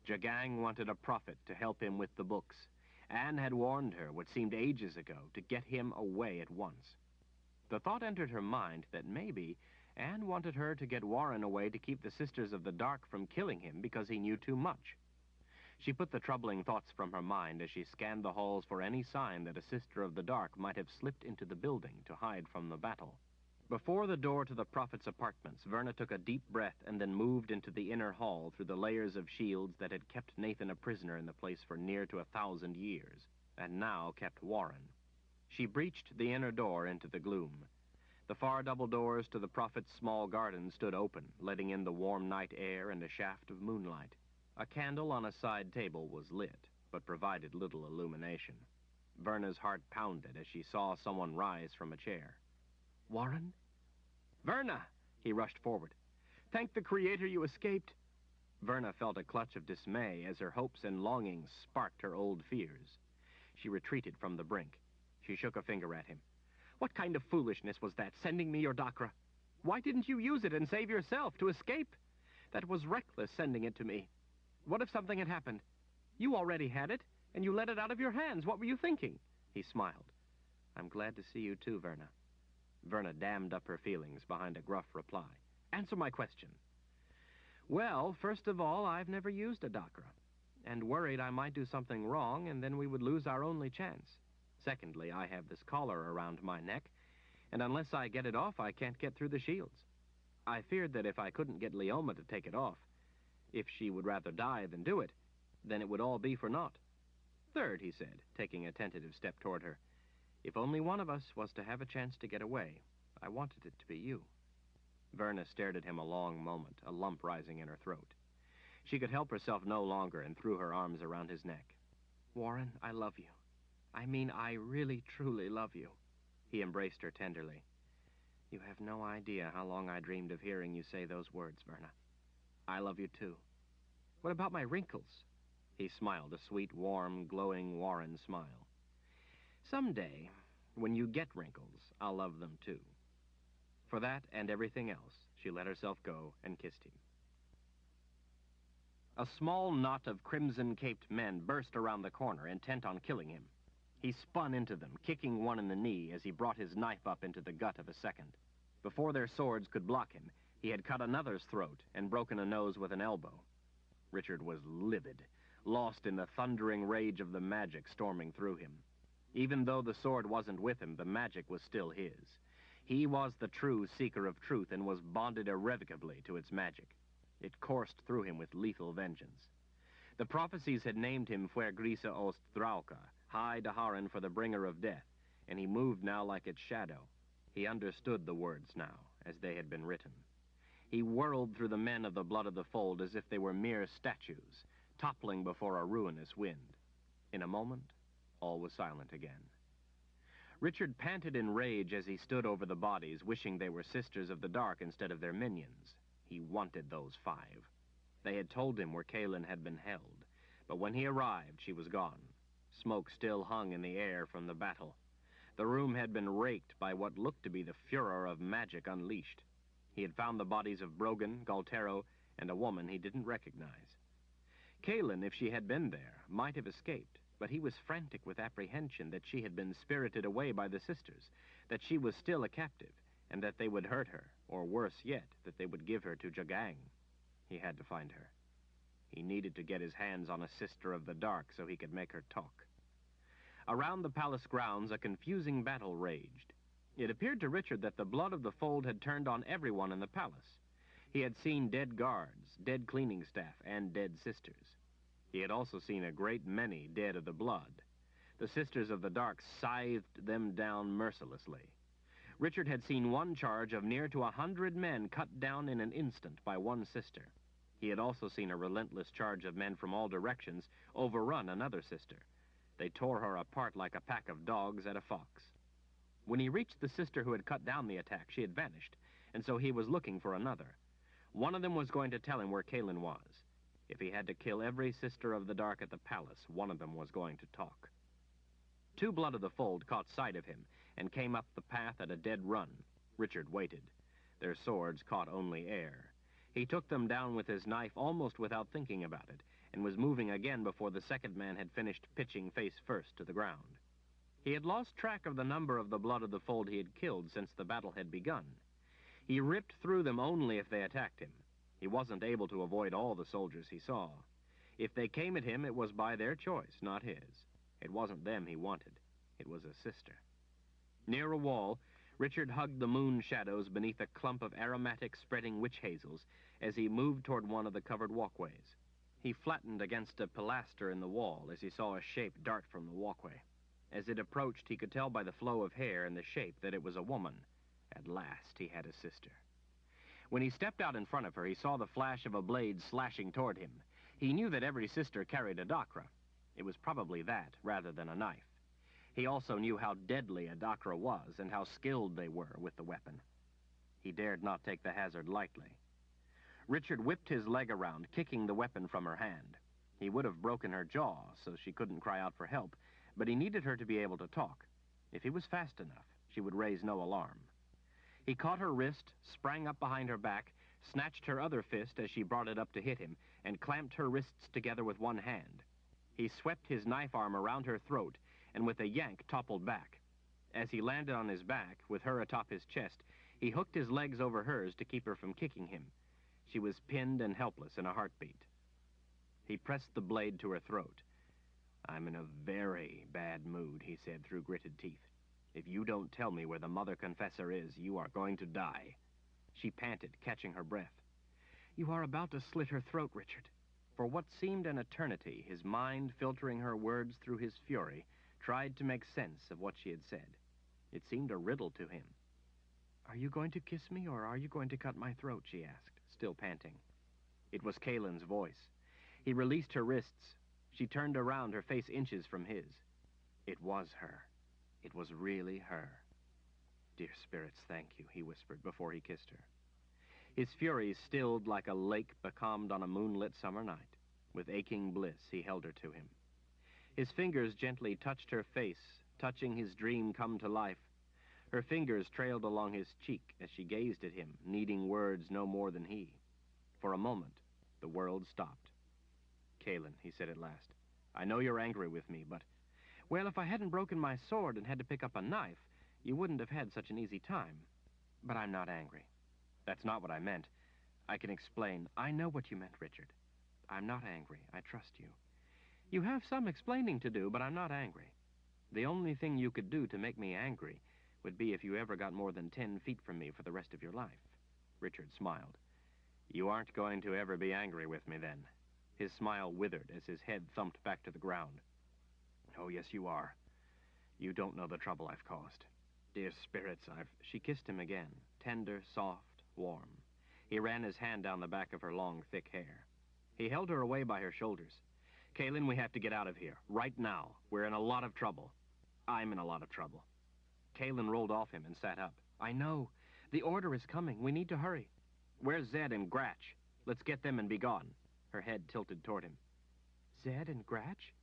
Jagang wanted a prophet to help him with the books. Anne had warned her, what seemed ages ago, to get him away at once. The thought entered her mind that maybe Anne wanted her to get Warren away to keep the Sisters of the Dark from killing him because he knew too much. She put the troubling thoughts from her mind as she scanned the halls for any sign that a Sister of the Dark might have slipped into the building to hide from the battle. Before the door to the prophet's apartments, Verna took a deep breath and then moved into the inner hall through the layers of shields that had kept Nathan a prisoner in the place for near to 1,000 years, and now kept Warren. She breached the inner door into the gloom. The far double doors to the prophet's small garden stood open, letting in the warm night air and a shaft of moonlight. A candle on a side table was lit, but provided little illumination. Verna's heart pounded as she saw someone rise from a chair. Warren? Verna! He rushed forward. Thank the Creator you escaped. Verna felt a clutch of dismay as her hopes and longings sparked her old fears. She retreated from the brink. She shook a finger at him. What kind of foolishness was that, sending me your Dakra? Why didn't you use it and save yourself to escape? That was reckless, sending it to me. What if something had happened? You already had it, and you let it out of your hands. What were you thinking? He smiled. I'm glad to see you too, Verna. Verna dammed up her feelings behind a gruff reply. Answer my question. Well, first of all, I've never used a Dakra, and worried I might do something wrong, and then we would lose our only chance. Secondly, I have this collar around my neck, and unless I get it off, I can't get through the shields. I feared that if I couldn't get Leoma to take it off, if she would rather die than do it, then it would all be for naught. Third, he said, taking a tentative step toward her, if only one of us was to have a chance to get away, I wanted it to be you. Verna stared at him a long moment, a lump rising in her throat. She could help herself no longer and threw her arms around his neck. Warren, I love you. I mean, I really, truly love you. He embraced her tenderly. You have no idea how long I dreamed of hearing you say those words, Verna. I love you, too. What about my wrinkles? He smiled, a sweet, warm, glowing Warren smile. Someday, when you get wrinkles, I'll love them, too. For that and everything else, she let herself go and kissed him. A small knot of crimson-caped men burst around the corner, intent on killing him. He spun into them, kicking one in the knee as he brought his knife up into the gut of a second. Before their swords could block him, he had cut another's throat and broken a nose with an elbow. Richard was livid, lost in the thundering rage of the magic storming through him. Even though the sword wasn't with him, the magic was still his. He was the true seeker of truth and was bonded irrevocably to its magic. It coursed through him with lethal vengeance. The prophecies had named him Fuergrisa Ost Drauka, High Daharan for the bringer of death, and he moved now like its shadow. He understood the words now, as they had been written. He whirled through the men of the blood of the fold as if they were mere statues, toppling before a ruinous wind. In a moment, all was silent again. Richard panted in rage as he stood over the bodies, wishing they were Sisters of the Dark instead of their minions. He wanted those 5. They had told him where Kaelin had been held, but when he arrived, she was gone. Smoke still hung in the air from the battle. The room had been raked by what looked to be the furor of magic unleashed. He had found the bodies of Brogan, Galtero, and a woman he didn't recognize. Kaelin, if she had been there, might have escaped, but he was frantic with apprehension that she had been spirited away by the Sisters, that she was still a captive, and that they would hurt her, or worse yet, that they would give her to Jagang. He had to find her. He needed to get his hands on a Sister of the Dark so he could make her talk. Around the palace grounds, a confusing battle raged. It appeared to Richard that the blood of the fold had turned on everyone in the palace. He had seen dead guards, dead cleaning staff, and dead sisters. He had also seen a great many dead of the blood. The Sisters of the Dark scythed them down mercilessly. Richard had seen one charge of near to 100 men cut down in an instant by one sister. He had also seen a relentless charge of men from all directions overrun another sister. They tore her apart like a pack of dogs at a fox. When he reached the sister who had cut down the attack, she had vanished, and so he was looking for another. One of them was going to tell him where Kaelin was. If he had to kill every sister of the dark at the palace, one of them was going to talk. Two Blood of the Fold caught sight of him and came up the path at a dead run. Richard waited. Their swords caught only air. He took them down with his knife almost without thinking about it, and was moving again before the second man had finished pitching face first to the ground. He had lost track of the number of the Blood of the Fold he had killed since the battle had begun. He ripped through them only if they attacked him. He wasn't able to avoid all the soldiers he saw. If they came at him, it was by their choice, not his. It wasn't them he wanted. It was a sister. Near a wall, Richard hugged the moon shadows beneath a clump of aromatic spreading witch hazels as he moved toward one of the covered walkways. He flattened against a pilaster in the wall as he saw a shape dart from the walkway. As it approached, he could tell by the flow of hair and the shape that it was a woman. At last, he had a sister. When he stepped out in front of her, he saw the flash of a blade slashing toward him. He knew that every sister carried a dakra. It was probably that, rather than a knife. He also knew how deadly a dakra was and how skilled they were with the weapon. He dared not take the hazard lightly. Richard whipped his leg around, kicking the weapon from her hand. He would have broken her jaw so she couldn't cry out for help, but he needed her to be able to talk. If he was fast enough, she would raise no alarm. He caught her wrist, sprang up behind her back, snatched her other fist as she brought it up to hit him, and clamped her wrists together with one hand. He swept his knife arm around her throat, and with a yank toppled back. As he landed on his back, with her atop his chest, he hooked his legs over hers to keep her from kicking him. She was pinned and helpless in a heartbeat. He pressed the blade to her throat. "I'm in a very bad mood," he said through gritted teeth. "If you don't tell me where the Mother Confessor is, you are going to die." She panted, catching her breath. "You are about to slit her throat, Richard." For what seemed an eternity, his mind, filtering her words through his fury, tried to make sense of what she had said. It seemed a riddle to him. "Are you going to kiss me, or are you going to cut my throat?" she asked, still panting. It was Kalen's voice. He released her wrists. She turned around, her face inches from his. It was her. It was really her. "Dear spirits, thank you," he whispered before he kissed her. His fury stilled like a lake becalmed on a moonlit summer night. With aching bliss, he held her to him. His fingers gently touched her face, touching his dream come to life. Her fingers trailed along his cheek as she gazed at him, needing words no more than he. For a moment, the world stopped. "Kalen," he said at last, "I know you're angry with me, but..." "Well, if I hadn't broken my sword and had to pick up a knife, you wouldn't have had such an easy time. But I'm not angry." "That's not what I meant. I can explain." "I know what you meant, Richard. I'm not angry. I trust you. You have some explaining to do, but I'm not angry. The only thing you could do to make me angry would be if you ever got more than 10 feet from me for the rest of your life." Richard smiled. "You aren't going to ever be angry with me, then." His smile withered as his head thumped back to the ground. "Oh, yes, you are. You don't know the trouble I've caused. Dear spirits, She kissed him again, tender, soft, warm. He ran his hand down the back of her long, thick hair. He held her away by her shoulders. "Kalen, we have to get out of here, right now. We're in a lot of trouble. I'm in a lot of trouble." Kalen rolled off him and sat up. "I know. The order is coming. We need to hurry." "Where's Zed and Gratch? Let's get them and be gone." Her head tilted toward him. "Zed and Gratch?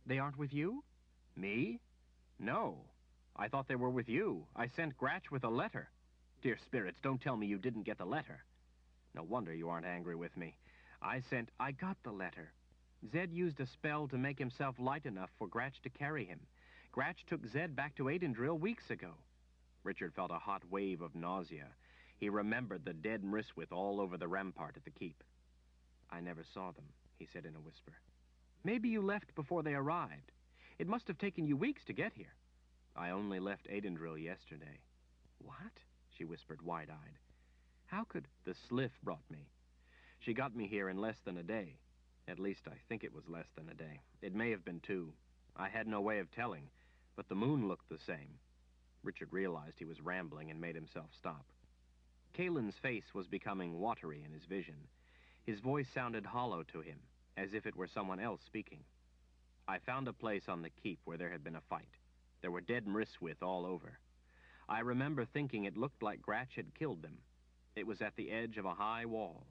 They aren't with you?" "Me? No. I thought they were with you. I sent Gratch with a letter." "Dear spirits, don't tell me you didn't get the letter." "No wonder you aren't angry with me. I got the letter. Zed used a spell to make himself light enough for Gratch to carry him. Gratch took Zed back to Aidendrill weeks ago." Richard felt a hot wave of nausea. He remembered the dead Mriswith all over the rampart at the keep. "I never saw them," he said in a whisper. "Maybe you left before they arrived. It must have taken you weeks to get here." "I only left Aidendrill yesterday." "What?" she whispered, wide-eyed. "How could—" "The Sliff brought me. She got me here in less than a day. At least, I think it was less than a day. It may have been 2. I had no way of telling, but the moon looked the same." Richard realized he was rambling and made himself stop. Kalen's face was becoming watery in his vision. His voice sounded hollow to him, as if it were someone else speaking. "I found a place on the keep where there had been a fight. There were dead Mriswith all over. I remember thinking it looked like Gratch had killed them. It was at the edge of a high wall.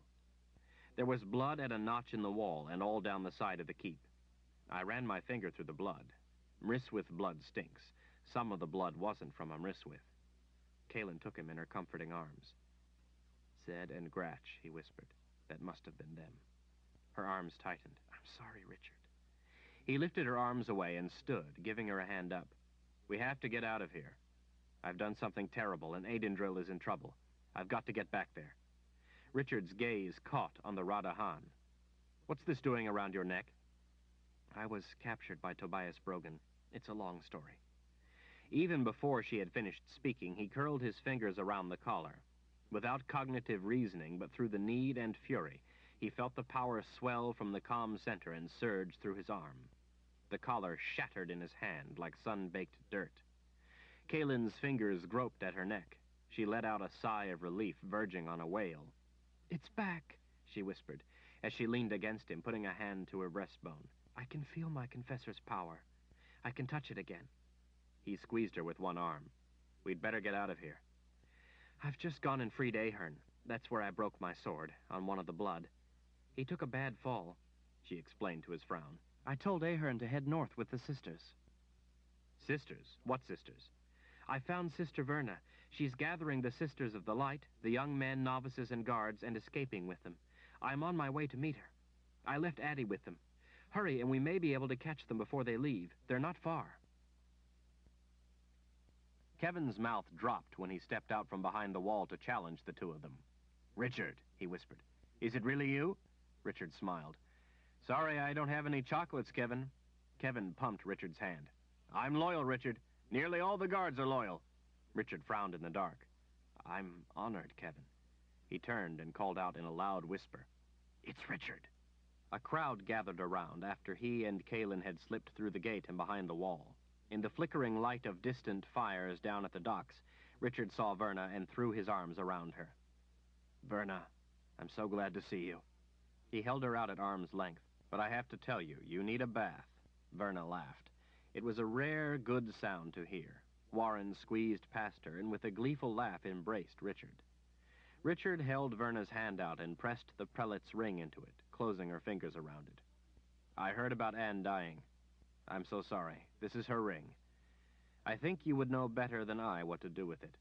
There was blood at a notch in the wall and all down the side of the keep. I ran my finger through the blood. Mryswith blood stinks. Some of the blood wasn't from a Mryswith. Kaelin took him in her comforting arms. Zed and Gratch, he whispered. That must have been them. Her arms tightened. I'm sorry, Richard. He lifted her arms away and stood, giving her a hand up. We have to get out of here. I've done something terrible, and Adendril is in trouble. I've got to get back there. Richard's gaze caught on the Radahan. What's this doing around your neck? I was captured by Tobias Brogan. It's a long story. Even before she had finished speaking, he curled his fingers around the collar. Without cognitive reasoning, but through the need and fury, he felt the power swell from the calm center and surge through his arm. The collar shattered in his hand like sun-baked dirt. Kaelin's fingers groped at her neck. She let out a sigh of relief, verging on a wail. It's back, she whispered, as she leaned against him, putting a hand to her breastbone. I can feel my confessor's power. I can touch it again. He squeezed her with one arm. We'd better get out of here. I've just gone and freed Ahern. That's where I broke my sword, on one of the blood. He took a bad fall, she explained to his frown. I told Ahern to head north with the sisters. Sisters? What sisters? I found Sister Verna. She's gathering the Sisters of the Light, the young men, novices, and guards, and escaping with them. I'm on my way to meet her. I left Addie with them. Hurry, and we may be able to catch them before they leave. They're not far. Kevin's mouth dropped when he stepped out from behind the wall to challenge the two of them. Richard, he whispered. Is it really you? Richard smiled. Sorry, I don't have any chocolates, Kevin. Kevin pumped Richard's hand. I'm loyal, Richard. Nearly all the guards are loyal. Richard frowned in the dark. I'm honored, Kevin. He turned and called out in a loud whisper. It's Richard. A crowd gathered around after he and Kaelin had slipped through the gate and behind the wall. In the flickering light of distant fires down at the docks, Richard saw Verna and threw his arms around her. Verna, I'm so glad to see you. He held her out at arm's length. But I have to tell you, you need a bath. Verna laughed. It was a rare, good sound to hear. Warren squeezed past her and with a gleeful laugh embraced Richard. Richard held Verna's hand out and pressed the prelate's ring into it, closing her fingers around it. I heard about Anne dying. I'm so sorry. This is her ring. I think you would know better than I what to do with it.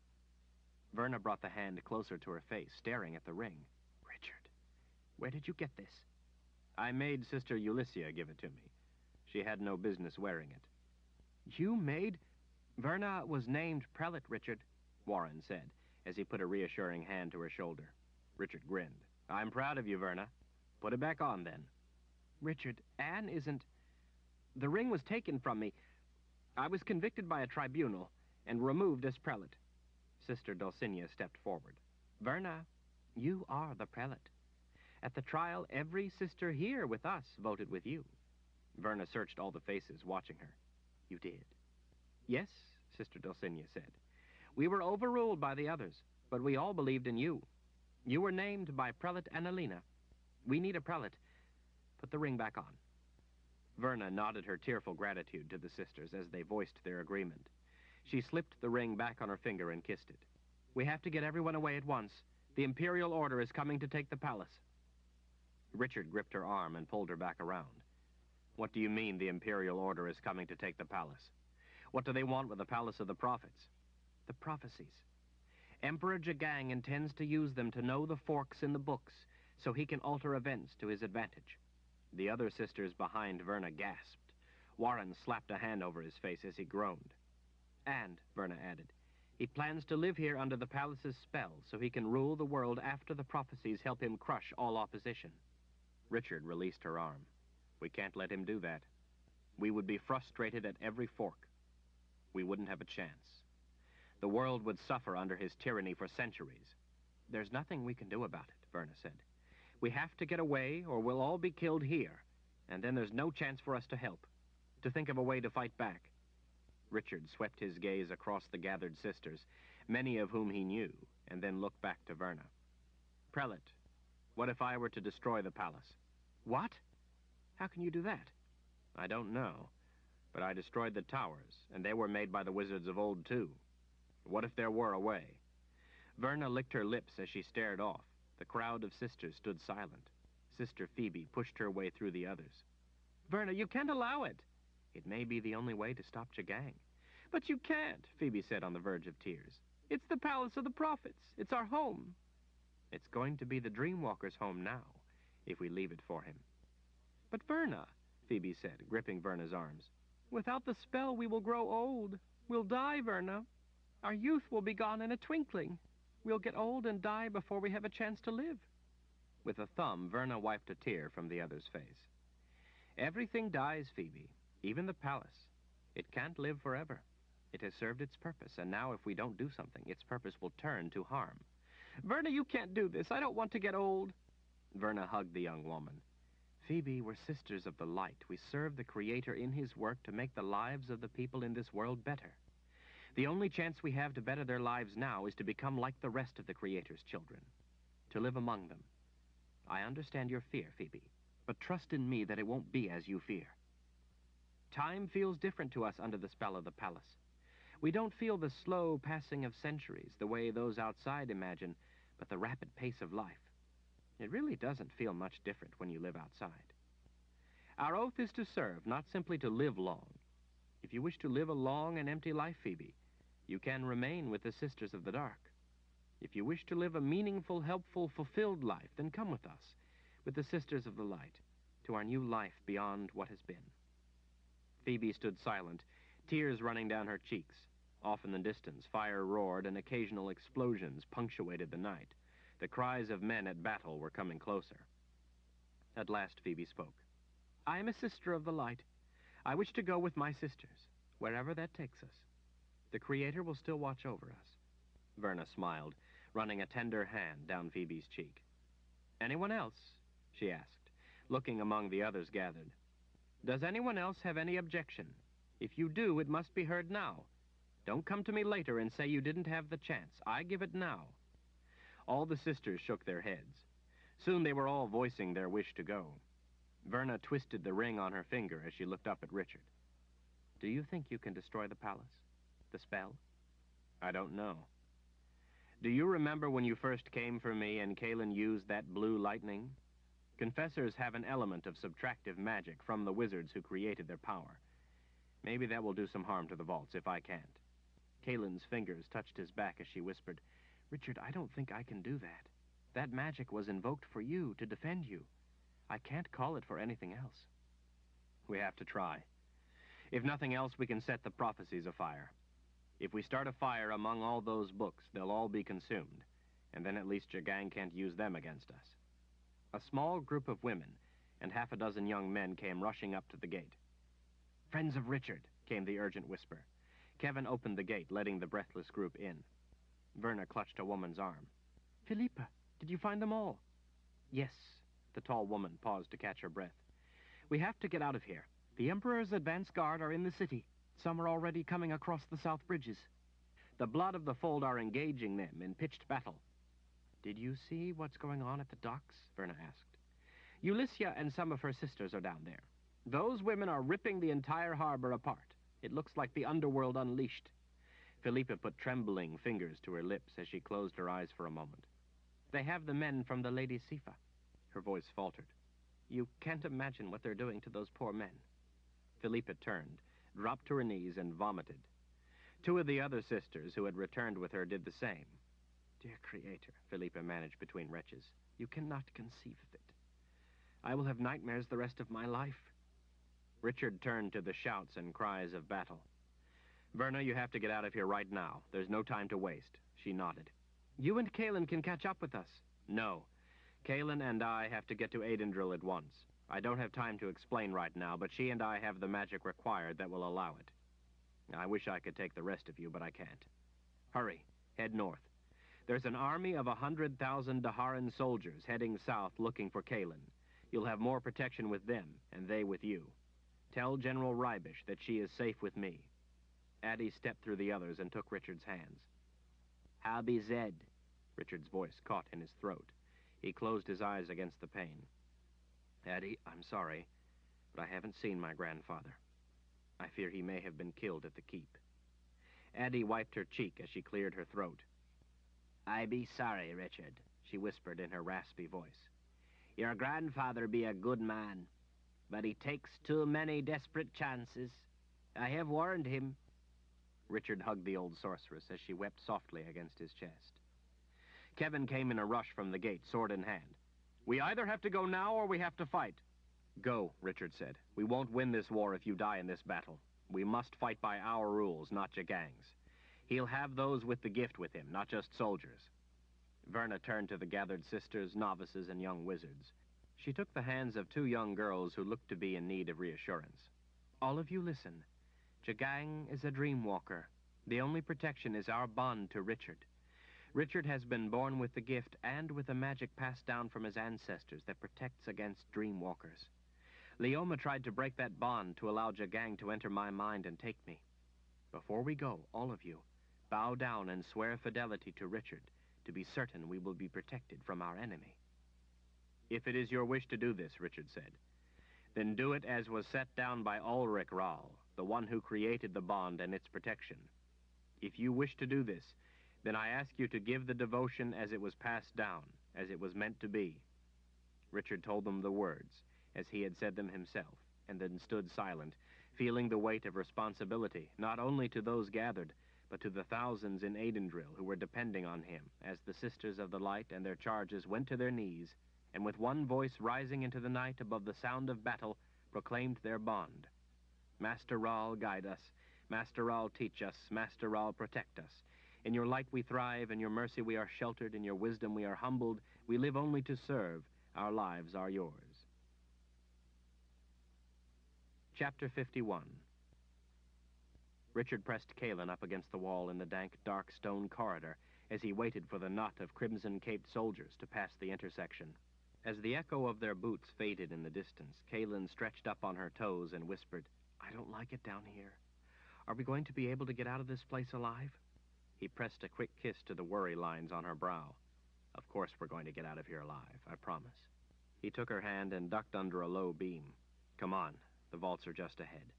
Verna brought the hand closer to her face, staring at the ring. Richard, where did you get this? I made Sister Ulyssia give it to me. She had no business wearing it. You made? Verna was named prelate, Richard, Warren said, as he put a reassuring hand to her shoulder. Richard grinned. I'm proud of you, Verna. Put it back on, then. Richard, Anne isn't... The ring was taken from me. I was convicted by a tribunal and removed as prelate. Sister Dulcinea stepped forward. Verna, you are the prelate. At the trial, every sister here with us voted with you. Verna searched all the faces, watching her. You did? Yes, Sister Dulcinea said. We were overruled by the others, but we all believed in you. You were named by Prelate Annalena. We need a prelate. Put the ring back on. Verna nodded her tearful gratitude to the sisters as they voiced their agreement. She slipped the ring back on her finger and kissed it. We have to get everyone away at once. The Imperial Order is coming to take the palace. Richard gripped her arm and pulled her back around. What do you mean the Imperial Order is coming to take the palace? What do they want with the Palace of the Prophets? The prophecies. Emperor Jagang intends to use them to know the forks in the books, so he can alter events to his advantage. The other sisters behind Verna gasped. Warren slapped a hand over his face as he groaned. And, Verna added, he plans to live here under the palace's spell so he can rule the world after the prophecies help him crush all opposition. Richard released her arm. We can't let him do that. We would be frustrated at every fork. We wouldn't have a chance. The world would suffer under his tyranny for centuries. There's nothing we can do about it, Verna said. We have to get away or we'll all be killed here, and then there's no chance for us to help, to think of a way to fight back. Richard swept his gaze across the gathered sisters, many of whom he knew, and then looked back to Verna. Prelate, what if I were to destroy the palace? What? How can you do that? I don't know, but I destroyed the towers, and they were made by the wizards of old, too. What if there were a way? Verna licked her lips as she stared off. The crowd of sisters stood silent. sister Phoebe pushed her way through the others. Verna, you can't allow it. It may be the only way to stop Jagang. But you can't, Phoebe said on the verge of tears. It's the palace of the prophets. It's our home. It's going to be the Dreamwalker's home now, if we leave it for him. But Verna, Phoebe said, gripping Verna's arms, without the spell we will grow old. We'll die, Verna. Our youth will be gone in a twinkling. We'll get old and die before we have a chance to live. With a thumb, Verna wiped a tear from the other's face. Everything dies, Phoebe, even the palace. It can't live forever. It has served its purpose, and now if we don't do something, its purpose will turn to harm. Verna, you can't do this. I don't want to get old. Verna hugged the young woman. Phoebe, we're sisters of the light. We serve the Creator in his work to make the lives of the people in this world better. The only chance we have to better their lives now is to become like the rest of the Creator's children, to live among them. I understand your fear, Phoebe, but trust in me that it won't be as you fear. Time feels different to us under the spell of the palace. We don't feel the slow passing of centuries, the way those outside imagine, but the rapid pace of life. It really doesn't feel much different when you live outside. Our oath is to serve, not simply to live long. If you wish to live a long and empty life, Phoebe, you can remain with the Sisters of the Dark. If you wish to live a meaningful, helpful, fulfilled life, then come with us, with the Sisters of the Light, to our new life beyond what has been. Phoebe stood silent, tears running down her cheeks. Off in the distance, fire roared and occasional explosions punctuated the night. The cries of men at battle were coming closer. At last Phoebe spoke. I am a sister of the light. I wish to go with my sisters, wherever that takes us. The Creator will still watch over us. Verna smiled, running a tender hand down Phoebe's cheek. Anyone else? She asked, looking among the others gathered. Does anyone else have any objection? If you do, it must be heard now. Don't come to me later and say you didn't have the chance. I give it now. All the sisters shook their heads. Soon they were all voicing their wish to go. Verna twisted the ring on her finger as she looked up at Richard. Do you think you can destroy the palace? The spell? I don't know. Do you remember when you first came for me and Kalen used that blue lightning? Confessors have an element of subtractive magic from the wizards who created their power. Maybe that will do some harm to the vaults if I can't. Kalen's fingers touched his back as she whispered, Richard, I don't think I can do that. That magic was invoked for you, to defend you. I can't call it for anything else. We have to try. If nothing else, we can set the prophecies afire. If we start a fire among all those books, they'll all be consumed, and then at least Jagang can't use them against us. A small group of women and half a dozen young men came rushing up to the gate. Friends of Richard, came the urgent whisper. Kevin opened the gate, letting the breathless group in. Verna clutched a woman's arm. Philippa, did you find them all? Yes. The tall woman paused to catch her breath. We have to get out of here. The Emperor's advance guard are in the city. Some are already coming across the south bridges. The blood of the fold are engaging them in pitched battle. Did you see what's going on at the docks? Verna asked. Ulyssia and some of her sisters are down there. Those women are ripping the entire harbor apart. It looks like the underworld unleashed. Philippa put trembling fingers to her lips as she closed her eyes for a moment. They have the men from the Lady Sifa. Her voice faltered. You can't imagine what they're doing to those poor men. Philippa turned, dropped to her knees, and vomited. Two of the other sisters who had returned with her did the same. Dear Creator, Philippa managed between retches, you cannot conceive of it. I will have nightmares the rest of my life. Richard turned to the shouts and cries of battle. Verna, you have to get out of here right now. There's no time to waste. She nodded. You and Kalen can catch up with us. No. Kalen and I have to get to Aidendril at once. I don't have time to explain right now, but she and I have the magic required that will allow it. I wish I could take the rest of you, but I can't. Hurry. Head north. There's an army of 100,000 Daharan soldiers heading south looking for Kalen. You'll have more protection with them, and they with you. Tell General Rybish that she is safe with me. Addie stepped through the others and took Richard's hands. How be Zed? Richard's voice caught in his throat. He closed his eyes against the pain. Addie, I'm sorry, but I haven't seen my grandfather. I fear he may have been killed at the keep. Addie wiped her cheek as she cleared her throat. I be sorry, Richard, she whispered in her raspy voice. Your grandfather be a good man, but he takes too many desperate chances. I have warned him. Richard hugged the old sorceress as she wept softly against his chest. Kevin came in a rush from the gate, sword in hand. "We either have to go now or we have to fight." "Go," Richard said. "We won't win this war if you die in this battle. We must fight by our rules, not Jagang's. He'll have those with the gift with him, not just soldiers." Verna turned to the gathered sisters, novices, and young wizards. She took the hands of two young girls who looked to be in need of reassurance. "All of you listen. Jagang is a dream walker. The only protection is our bond to Richard. Richard has been born with the gift and with a magic passed down from his ancestors that protects against dream walkers. Leoma tried to break that bond to allow Jagang to enter my mind and take me. Before we go, all of you, bow down and swear fidelity to Richard to be certain we will be protected from our enemy." "If it is your wish to do this," Richard said, "then do it as was set down by Ulrich Rahl, the one who created the bond and its protection. If you wish to do this, then I ask you to give the devotion as it was passed down, as it was meant to be." Richard told them the words, as he had said them himself, and then stood silent, feeling the weight of responsibility, not only to those gathered, but to the thousands in Aidendrill who were depending on him, as the Sisters of the Light and their charges went to their knees, and with one voice rising into the night above the sound of battle, proclaimed their bond. "Master Rahl, guide us. Master Rahl, teach us. Master Rahl, protect us. In your light we thrive, in your mercy we are sheltered, in your wisdom we are humbled. We live only to serve. Our lives are yours." Chapter 51. Richard pressed Kalen up against the wall in the dank, dark stone corridor as he waited for the knot of crimson-caped soldiers to pass the intersection. As the echo of their boots faded in the distance, Kalen stretched up on her toes and whispered, "I don't like it down here. Are we going to be able to get out of this place alive?" He pressed a quick kiss to the worry lines on her brow. "Of course we're going to get out of here alive, I promise." He took her hand and ducked under a low beam. "Come on, the vaults are just ahead."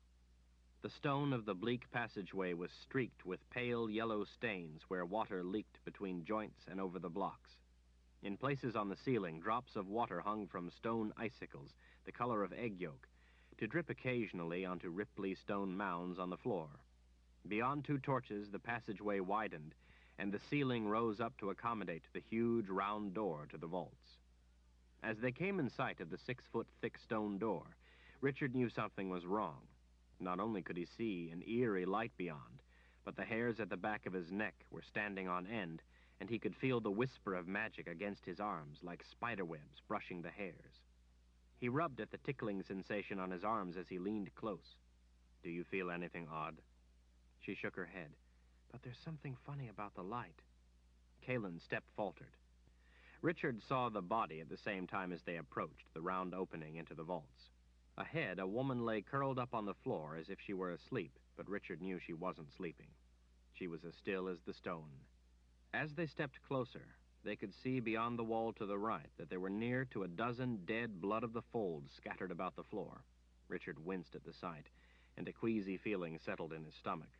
The stone of the bleak passageway was streaked with pale yellow stains where water leaked between joints and over the blocks. In places on the ceiling, drops of water hung from stone icicles, the color of egg yolk, to drip occasionally onto ripply stone mounds on the floor. Beyond two torches, the passageway widened, and the ceiling rose up to accommodate the huge round door to the vaults. As they came in sight of the 6-foot-thick stone door, Richard knew something was wrong. Not only could he see an eerie light beyond, but the hairs at the back of his neck were standing on end, and he could feel the whisper of magic against his arms like spiderwebs brushing the hairs. He rubbed at the tickling sensation on his arms as he leaned close. "Do you feel anything odd?" She shook her head. "But there's something funny about the light." Kalen's step faltered. Richard saw the body at the same time as they approached the round opening into the vaults. Ahead, a woman lay curled up on the floor as if she were asleep, but Richard knew she wasn't sleeping. She was as still as the stone. As they stepped closer, they could see beyond the wall to the right that there were near to a dozen dead blood-of-the-folds scattered about the floor. Richard winced at the sight, and a queasy feeling settled in his stomach.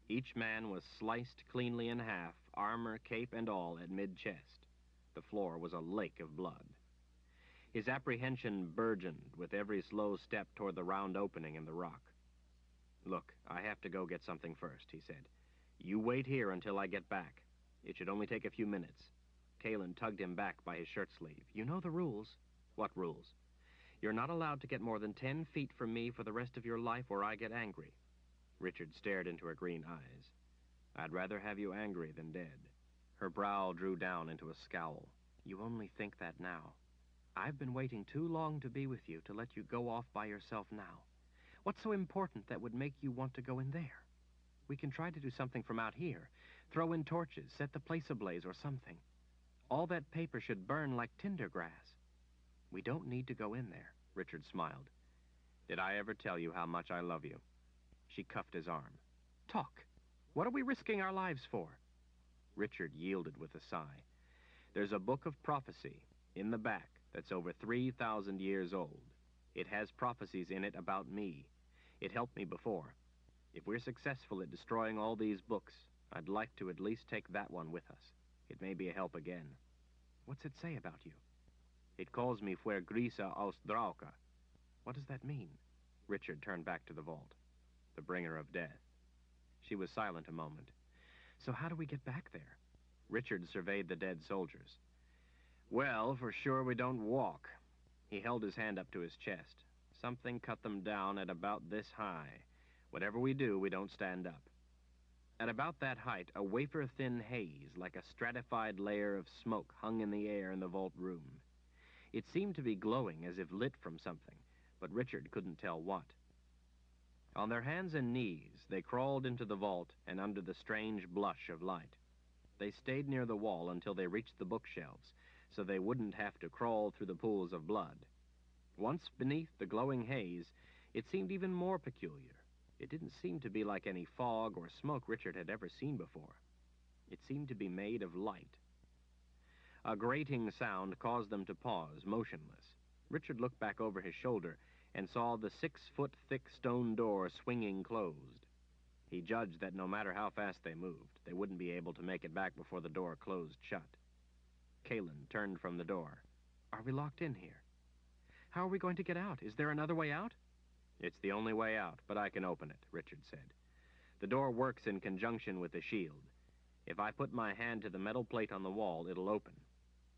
Each man was sliced cleanly in half, armor, cape, and all, at mid-chest. The floor was a lake of blood. His apprehension burgeoned with every slow step toward the round opening in the rock. "Look, I have to go get something first," he said. "You wait here until I get back. It should only take a few minutes." Kalen tugged him back by his shirt sleeve. "You know the rules." "What rules?" "You're not allowed to get more than 10 feet from me for the rest of your life or I get angry." Richard stared into her green eyes. "I'd rather have you angry than dead." Her brow drew down into a scowl. "You only think that now. I've been waiting too long to be with you to let you go off by yourself now. What's so important that would make you want to go in there? We can try to do something from out here. Throw in torches, set the place ablaze or something. All that paper should burn like tinder grass." "We don't need to go in there," Richard smiled. "Did I ever tell you how much I love you?" She cuffed his arm. "Talk. What are we risking our lives for?" Richard yielded with a sigh. "There's a book of prophecy in the back that's over 3,000 years old. It has prophecies in it about me. It helped me before. If we're successful at destroying all these books, I'd like to at least take that one with us. It may be a help again." "What's it say about you?" It calls me fuer grisa aus drauca. What does that mean? Richard turned back to the vault. The bringer of death. She was silent a moment. So how do we get back there? Richard surveyed the dead soldiers. Well, for sure we don't walk. He held his hand up to his chest. Something cut them down at about this high. Whatever we do, we don't stand up. At about that height, a wafer-thin haze, like a stratified layer of smoke, hung in the air in the vault room. It seemed to be glowing as if lit from something, but Richard couldn't tell what. On their hands and knees, they crawled into the vault and under the strange blush of light. They stayed near the wall until they reached the bookshelves, so they wouldn't have to crawl through the pools of blood. Once beneath the glowing haze, it seemed even more peculiar. It didn't seem to be like any fog or smoke Richard had ever seen before. It seemed to be made of light. A grating sound caused them to pause, motionless. Richard looked back over his shoulder and saw the 6-foot-thick stone door swinging closed. He judged that no matter how fast they moved, they wouldn't be able to make it back before the door closed shut. Kalen turned from the door. Are we locked in here? How are we going to get out? Is there another way out? It's the only way out, but I can open it, Richard said. The door works in conjunction with the shield. If I put my hand to the metal plate on the wall, it'll open.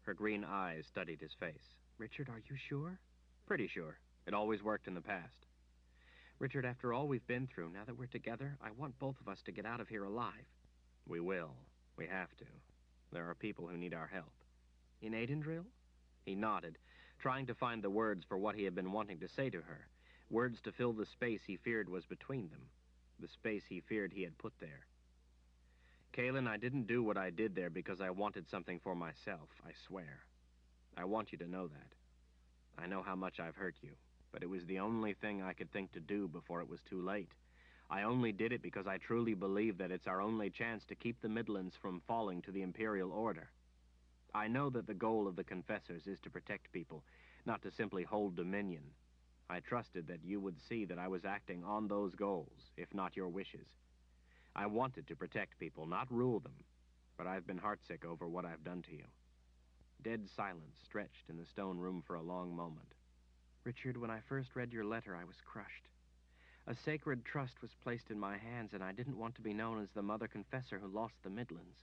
Her green eyes studied his face. Richard, are you sure? Pretty sure. It always worked in the past. Richard, after all we've been through, now that we're together, I want both of us to get out of here alive. We will. We have to. There are people who need our help. In Aidendrill? He nodded, trying to find the words for what he had been wanting to say to her. Words to fill the space he feared was between them. The space he feared he had put there. Kalen, I didn't do what I did there because I wanted something for myself, I swear. I want you to know that. I know how much I've hurt you, but it was the only thing I could think to do before it was too late. I only did it because I truly believe that it's our only chance to keep the Midlands from falling to the Imperial Order. I know that the goal of the Confessors is to protect people, not to simply hold dominion. I trusted that you would see that I was acting on those goals, if not your wishes. I wanted to protect people, not rule them, but I've been heartsick over what I've done to you. Dead silence stretched in the stone room for a long moment. Richard, when I first read your letter, I was crushed. A sacred trust was placed in my hands, and I didn't want to be known as the Mother Confessor who lost the Midlands.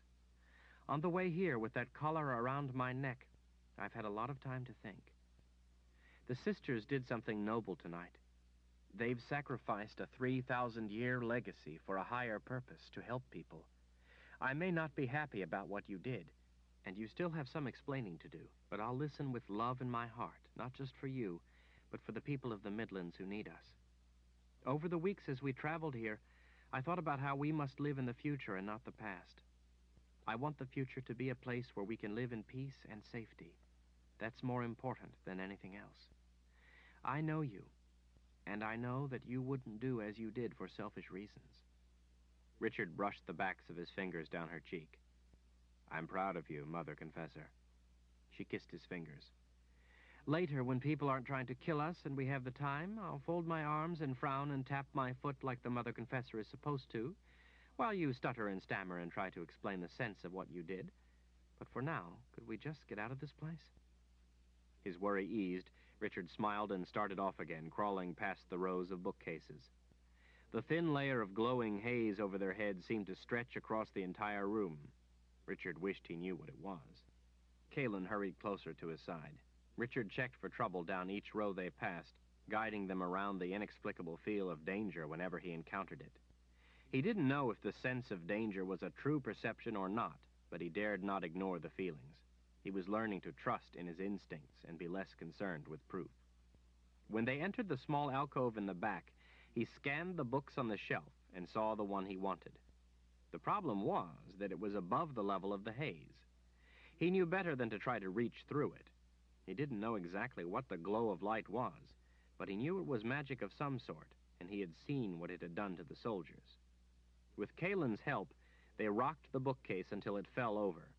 On the way here, with that collar around my neck, I've had a lot of time to think. The sisters did something noble tonight. They've sacrificed a 3,000-year legacy for a higher purpose, to help people. I may not be happy about what you did, and you still have some explaining to do, but I'll listen with love in my heart, not just for you, but for the people of the Midlands who need us. Over the weeks as we traveled here, I thought about how we must live in the future and not the past. I want the future to be a place where we can live in peace and safety. That's more important than anything else. I know you, and I know that you wouldn't do as you did for selfish reasons. Richard brushed the backs of his fingers down her cheek. I'm proud of you, Mother Confessor. She kissed his fingers. Later, when people aren't trying to kill us and we have the time, I'll fold my arms and frown and tap my foot like the Mother Confessor is supposed to, while you stutter and stammer and try to explain the sense of what you did. But for now, could we just get out of this place? His worry eased. Richard smiled and started off again, crawling past the rows of bookcases. The thin layer of glowing haze over their heads seemed to stretch across the entire room. Richard wished he knew what it was. Kalen hurried closer to his side. Richard checked for trouble down each row they passed, guiding them around the inexplicable feel of danger whenever he encountered it. He didn't know if the sense of danger was a true perception or not, but he dared not ignore the feelings. He was learning to trust in his instincts and be less concerned with proof. When they entered the small alcove in the back, he scanned the books on the shelf and saw the one he wanted. The problem was that it was above the level of the haze. He knew better than to try to reach through it. He didn't know exactly what the glow of light was, but he knew it was magic of some sort, and he had seen what it had done to the soldiers. With Kalen's help, they rocked the bookcase until it fell over.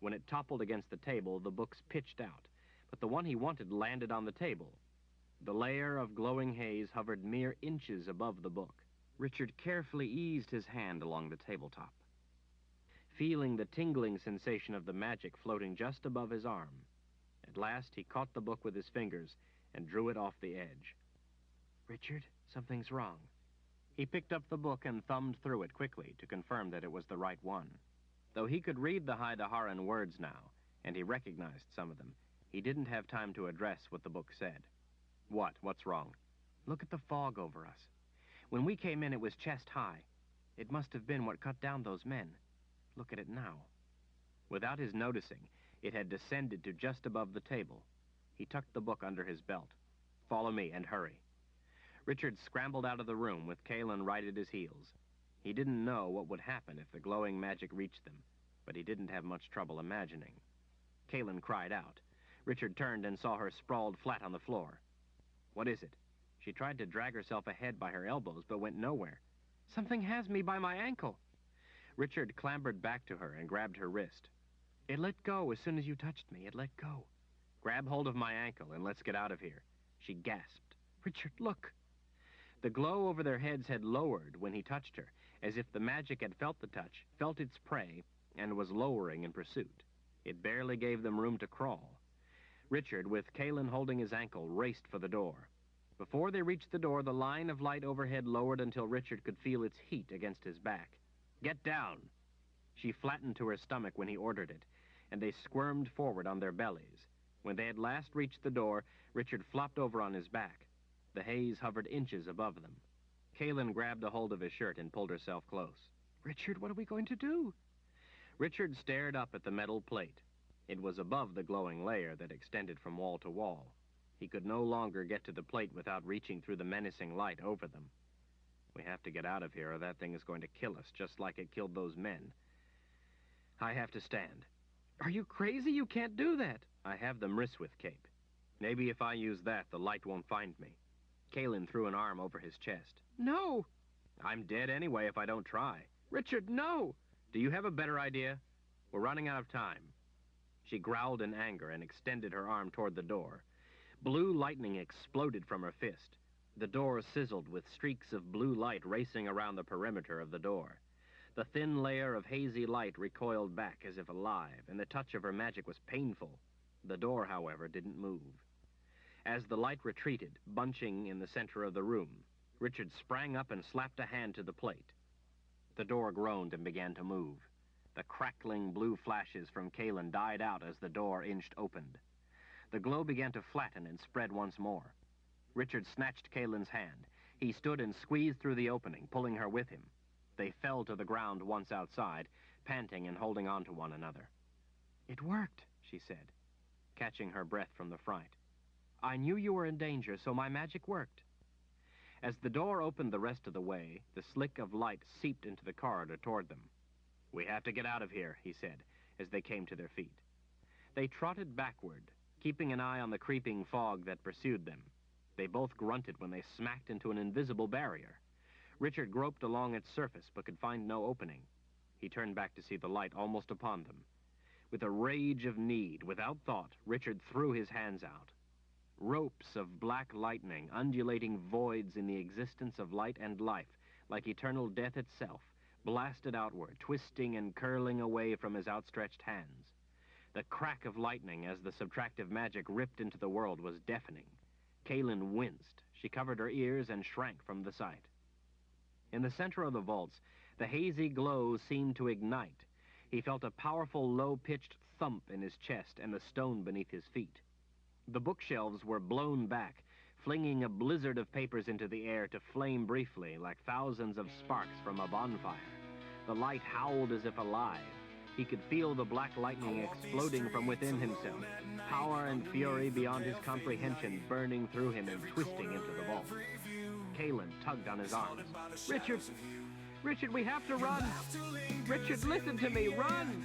When it toppled against the table, the books pitched out, but the one he wanted landed on the table. The layer of glowing haze hovered mere inches above the book. Richard carefully eased his hand along the tabletop, feeling the tingling sensation of the magic floating just above his arm. At last, he caught the book with his fingers and drew it off the edge. Richard, something's wrong. He picked up the book and thumbed through it quickly to confirm that it was the right one. Though he could read the Haida-Haran words now, and he recognized some of them, he didn't have time to address what the book said. What? What's wrong? Look at the fog over us. When we came in, it was chest high. It must have been what cut down those men. Look at it now. Without his noticing, it had descended to just above the table. He tucked the book under his belt. Follow me, and hurry. Richard scrambled out of the room with Kalen right at his heels. He didn't know what would happen if the glowing magic reached them, but he didn't have much trouble imagining. Kalen cried out. Richard turned and saw her sprawled flat on the floor. What is it? She tried to drag herself ahead by her elbows, but went nowhere. Something has me by my ankle. Richard clambered back to her and grabbed her wrist. It let go as soon as you touched me. It let go. Grab hold of my ankle and let's get out of here, she gasped. Richard, look. The glow over their heads had lowered when he touched her, as if the magic had felt the touch, felt its prey, and was lowering in pursuit. It barely gave them room to crawl. Richard, with Kalen holding his ankle, raced for the door. Before they reached the door, the line of light overhead lowered until Richard could feel its heat against his back. Get down! She flattened to her stomach when he ordered it, and they squirmed forward on their bellies. When they had last reached the door, Richard flopped over on his back. The haze hovered inches above them. Kalen grabbed a hold of his shirt and pulled herself close. Richard, what are we going to do? Richard stared up at the metal plate. It was above the glowing layer that extended from wall to wall. He could no longer get to the plate without reaching through the menacing light over them. We have to get out of here or that thing is going to kill us, just like it killed those men. I have to stand. Are you crazy? You can't do that. I have the Mriswith cape. Maybe if I use that, the light won't find me. Kalen threw an arm over his chest. No. I'm dead anyway if I don't try. Richard, no. Do you have a better idea? We're running out of time. She growled in anger and extended her arm toward the door. Blue lightning exploded from her fist. The door sizzled with streaks of blue light racing around the perimeter of the door. The thin layer of hazy light recoiled back as if alive, and the touch of her magic was painful. The door, however, didn't move. As the light retreated, bunching in the center of the room, Richard sprang up and slapped a hand to the plate. The door groaned and began to move. The crackling blue flashes from Kalen died out as the door inched opened. The glow began to flatten and spread once more. Richard snatched Kalen's hand. He stood and squeezed through the opening, pulling her with him. They fell to the ground once outside, panting and holding on to one another. It worked, she said, catching her breath from the fright. I knew you were in danger, so my magic worked. As the door opened the rest of the way, the slick of light seeped into the corridor toward them. We have to get out of here, he said, as they came to their feet. They trotted backward, keeping an eye on the creeping fog that pursued them. They both grunted when they smacked into an invisible barrier. Richard groped along its surface, but could find no opening. He turned back to see the light almost upon them. With a rage of need, without thought, Richard threw his hands out. Ropes of black lightning, undulating voids in the existence of light and life, like eternal death itself, blasted outward, twisting and curling away from his outstretched hands. The crack of lightning as the subtractive magic ripped into the world was deafening. Kalen winced. She covered her ears and shrank from the sight. In the center of the vaults, the hazy glow seemed to ignite. He felt a powerful, low-pitched thump in his chest and the stone beneath his feet. The bookshelves were blown back, flinging a blizzard of papers into the air to flame briefly like thousands of sparks from a bonfire. The light howled as if alive. He could feel the black lightning exploding from within himself, power and fury beyond his comprehension burning through him and twisting into the vault. Kalen tugged on his arms. Richard! Richard, we have to run! Richard, listen to me! Run!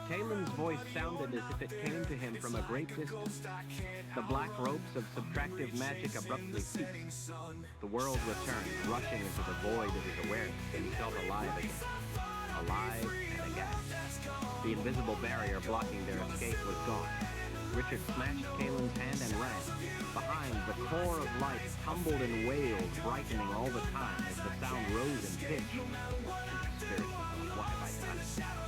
Kalen's voice sounded as if it came to him from a great distance. The black ropes of subtractive magic abruptly ceased. The world returned, rushing into the void of his awareness, and he felt alive again. Alive and aghast. The invisible barrier blocking their escape was gone. Richard snatched Kalen's hand and ran. Behind, the core of light tumbled and wailed, brightening all the time as the sound rose in pitch. His spirit was alive by time.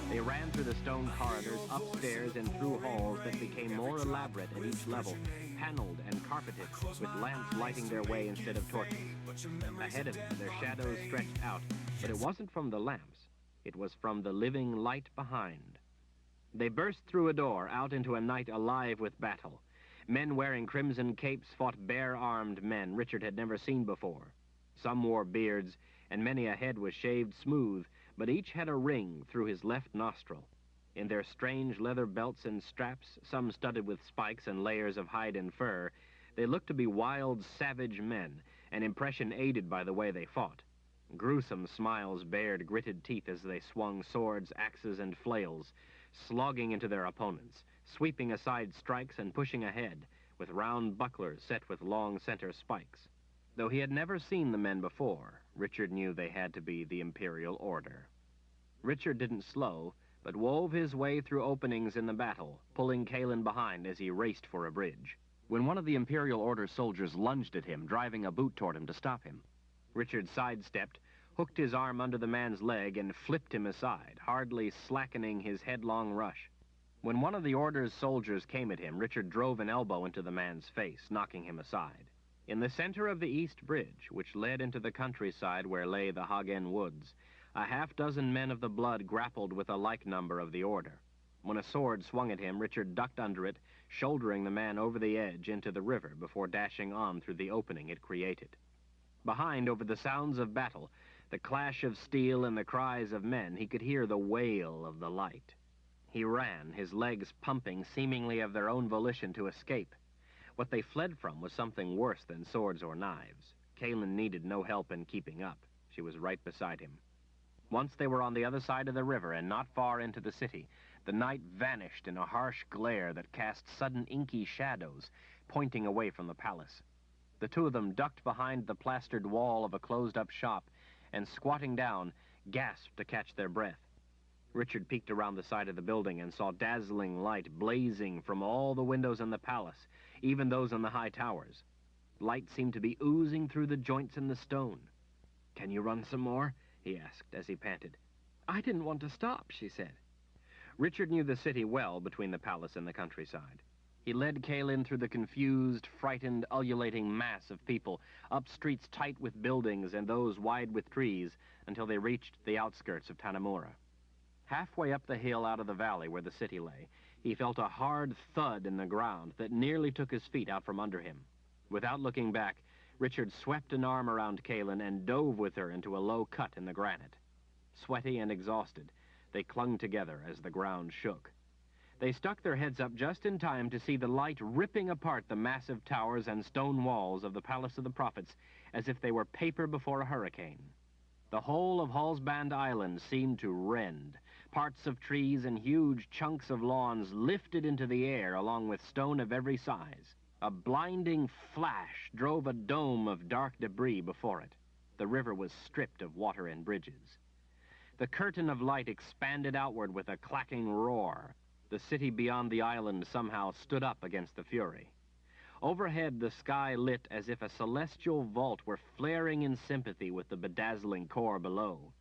They ran through the stone corridors, upstairs, and through halls that became more elaborate at each level, paneled and carpeted, with lamps lighting their way instead of torches. Ahead of them, their shadows stretched out, but it wasn't from the lamps. It was from the living light behind. They burst through a door, out into a night alive with battle. Men wearing crimson capes fought bare-armed men Richard had never seen before. Some wore beards, and many a head was shaved smooth, but each had a ring through his left nostril. In their strange leather belts and straps, some studded with spikes and layers of hide and fur, they looked to be wild, savage men, an impression aided by the way they fought. Gruesome smiles bared gritted teeth as they swung swords, axes, and flails, slogging into their opponents, sweeping aside strikes and pushing ahead, with round bucklers set with long center spikes. Though he had never seen the men before, Richard knew they had to be the Imperial Order. Richard didn't slow, but wove his way through openings in the battle, pulling Kalin behind as he raced for a bridge. When one of the Imperial Order soldiers lunged at him, driving a boot toward him to stop him, Richard sidestepped, hooked his arm under the man's leg, and flipped him aside, hardly slackening his headlong rush. When one of the Order's soldiers came at him, Richard drove an elbow into the man's face, knocking him aside. In the center of the East Bridge, which led into the countryside where lay the Hagen Woods, a half-dozen men of the blood grappled with a like number of the Order. When a sword swung at him, Richard ducked under it, shouldering the man over the edge into the river before dashing on through the opening it created. Behind, over the sounds of battle, the clash of steel and the cries of men, he could hear the wail of the light. He ran, his legs pumping seemingly of their own volition to escape. What they fled from was something worse than swords or knives. Kalin needed no help in keeping up. She was right beside him. Once they were on the other side of the river and not far into the city, the night vanished in a harsh glare that cast sudden inky shadows, pointing away from the palace. The two of them ducked behind the plastered wall of a closed-up shop and, squatting down, gasped to catch their breath. Richard peeked around the side of the building and saw dazzling light blazing from all the windows in the palace, even those in the high towers. Light seemed to be oozing through the joints in the stone. "Can you run some more?" he asked as he panted. "I didn't want to stop," she said. Richard knew the city well between the palace and the countryside. He led Kalin through the confused, frightened, ululating mass of people, up streets tight with buildings and those wide with trees, until they reached the outskirts of Tanamura. Halfway up the hill out of the valley where the city lay, he felt a hard thud in the ground that nearly took his feet out from under him. Without looking back, Richard swept an arm around Kalin and dove with her into a low cut in the granite. Sweaty and exhausted, they clung together as the ground shook. They stuck their heads up just in time to see the light ripping apart the massive towers and stone walls of the Palace of the Prophets as if they were paper before a hurricane. The whole of Hallsband Island seemed to rend. Parts of trees and huge chunks of lawns lifted into the air along with stone of every size. A blinding flash drove a dome of dark debris before it. The river was stripped of water and bridges. The curtain of light expanded outward with a clacking roar. The city beyond the island somehow stood up against the fury. Overhead, the sky lit as if a celestial vault were flaring in sympathy with the bedazzling core below.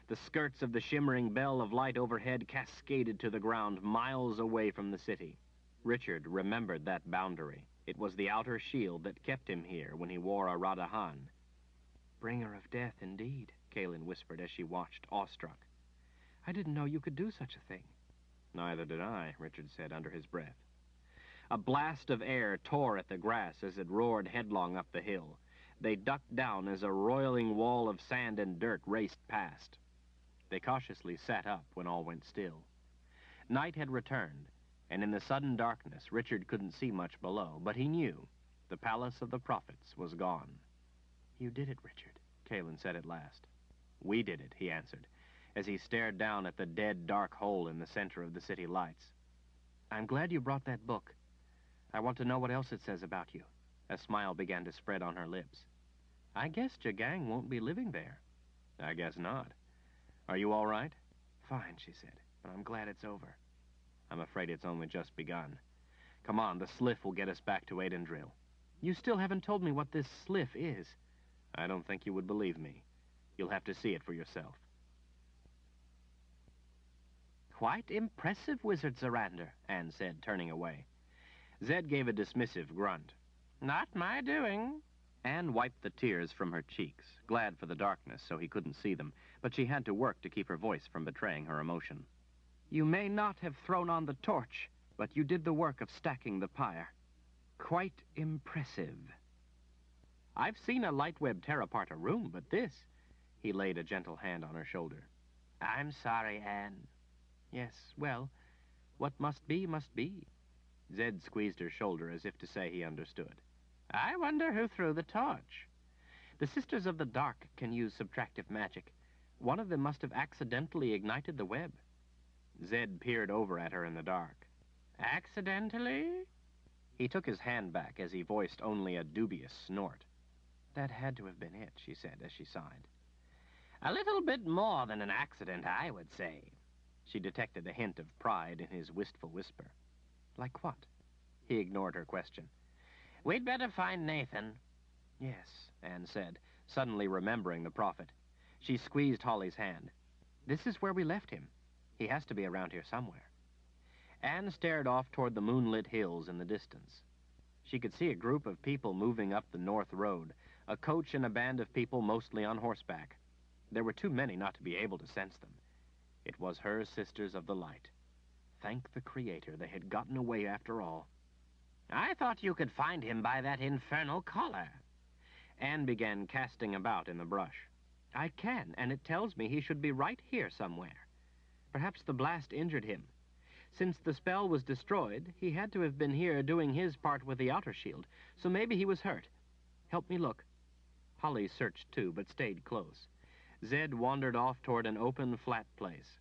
The skirts of the shimmering bell of light overhead cascaded to the ground miles away from the city. Richard remembered that boundary. It was the outer shield that kept him here when he wore a Radahan. "Bringer of death, indeed," Kalin whispered as she watched, awestruck. "I didn't know you could do such a thing." "Neither did I," Richard said under his breath. A blast of air tore at the grass as it roared headlong up the hill. They ducked down as a roiling wall of sand and dirt raced past. They cautiously sat up when all went still. Night had returned, and in the sudden darkness, Richard couldn't see much below, but he knew the Palace of the Prophets was gone. "You did it, Richard," Kalin said at last. "We did it," he answered, as he stared down at the dead, dark hole in the center of the city lights. "I'm glad you brought that book. I want to know what else it says about you." A smile began to spread on her lips. "I guess Jagang won't be living there." "I guess not. Are you all right?" "Fine," she said, "but I'm glad it's over." "I'm afraid it's only just begun. Come on, the sliff will get us back to Aidendrill." "You still haven't told me what this sliff is." "I don't think you would bbelieve me. You'll have to see it for yourself." Quite impressive, Wizard Zorander, Anne said, turning away. Zed gave a dismissive grunt. Not my doing. Anne wiped the tears from her cheeks, glad for the darkness so he couldn't see them, but she had to work to keep her voice from betraying her emotion. You may not have thrown on the torch, but you did the work of stacking the pyre. Quite impressive. I've seen a light web tear apart a room, but this... He laid a gentle hand on her shoulder. I'm sorry, Anne. Yes, well, what must be, must be. Zed squeezed her shoulder as if to say he understood. I wonder who threw the torch. The Sisters of the Dark can use subtractive magic. One of them must have accidentally ignited the web. Zed peered over at her in the dark. Accidentally? He took his hand back as he voiced only a dubious snort. That had to have been it, she said as she sighed. A little bit more than an accident, I would say. She detected a hint of pride in his wistful whisper. Like what? He ignored her question. We'd better find Nathan. Yes, Anne said, suddenly remembering the prophet. She squeezed Holly's hand. This is where we left him. He has to be around here somewhere. Anne stared off toward the moonlit hills in the distance. She could see a group of people moving up the north road, a coach and a band of people mostly on horseback. There were too many not to be able to sense them. It was her Sisters of the Light. Thank the Creator they had gotten away after all. I thought you could find him by that infernal collar. Anne began casting about in the brush. I can, and it tells me he should be right here somewhere. Perhaps the blast injured him. Since the spell was destroyed, he had to have been here doing his part with the outer shield, so maybe he was hurt. Help me look. Holly searched too, but stayed close. Zed wandered off toward an open, flat place.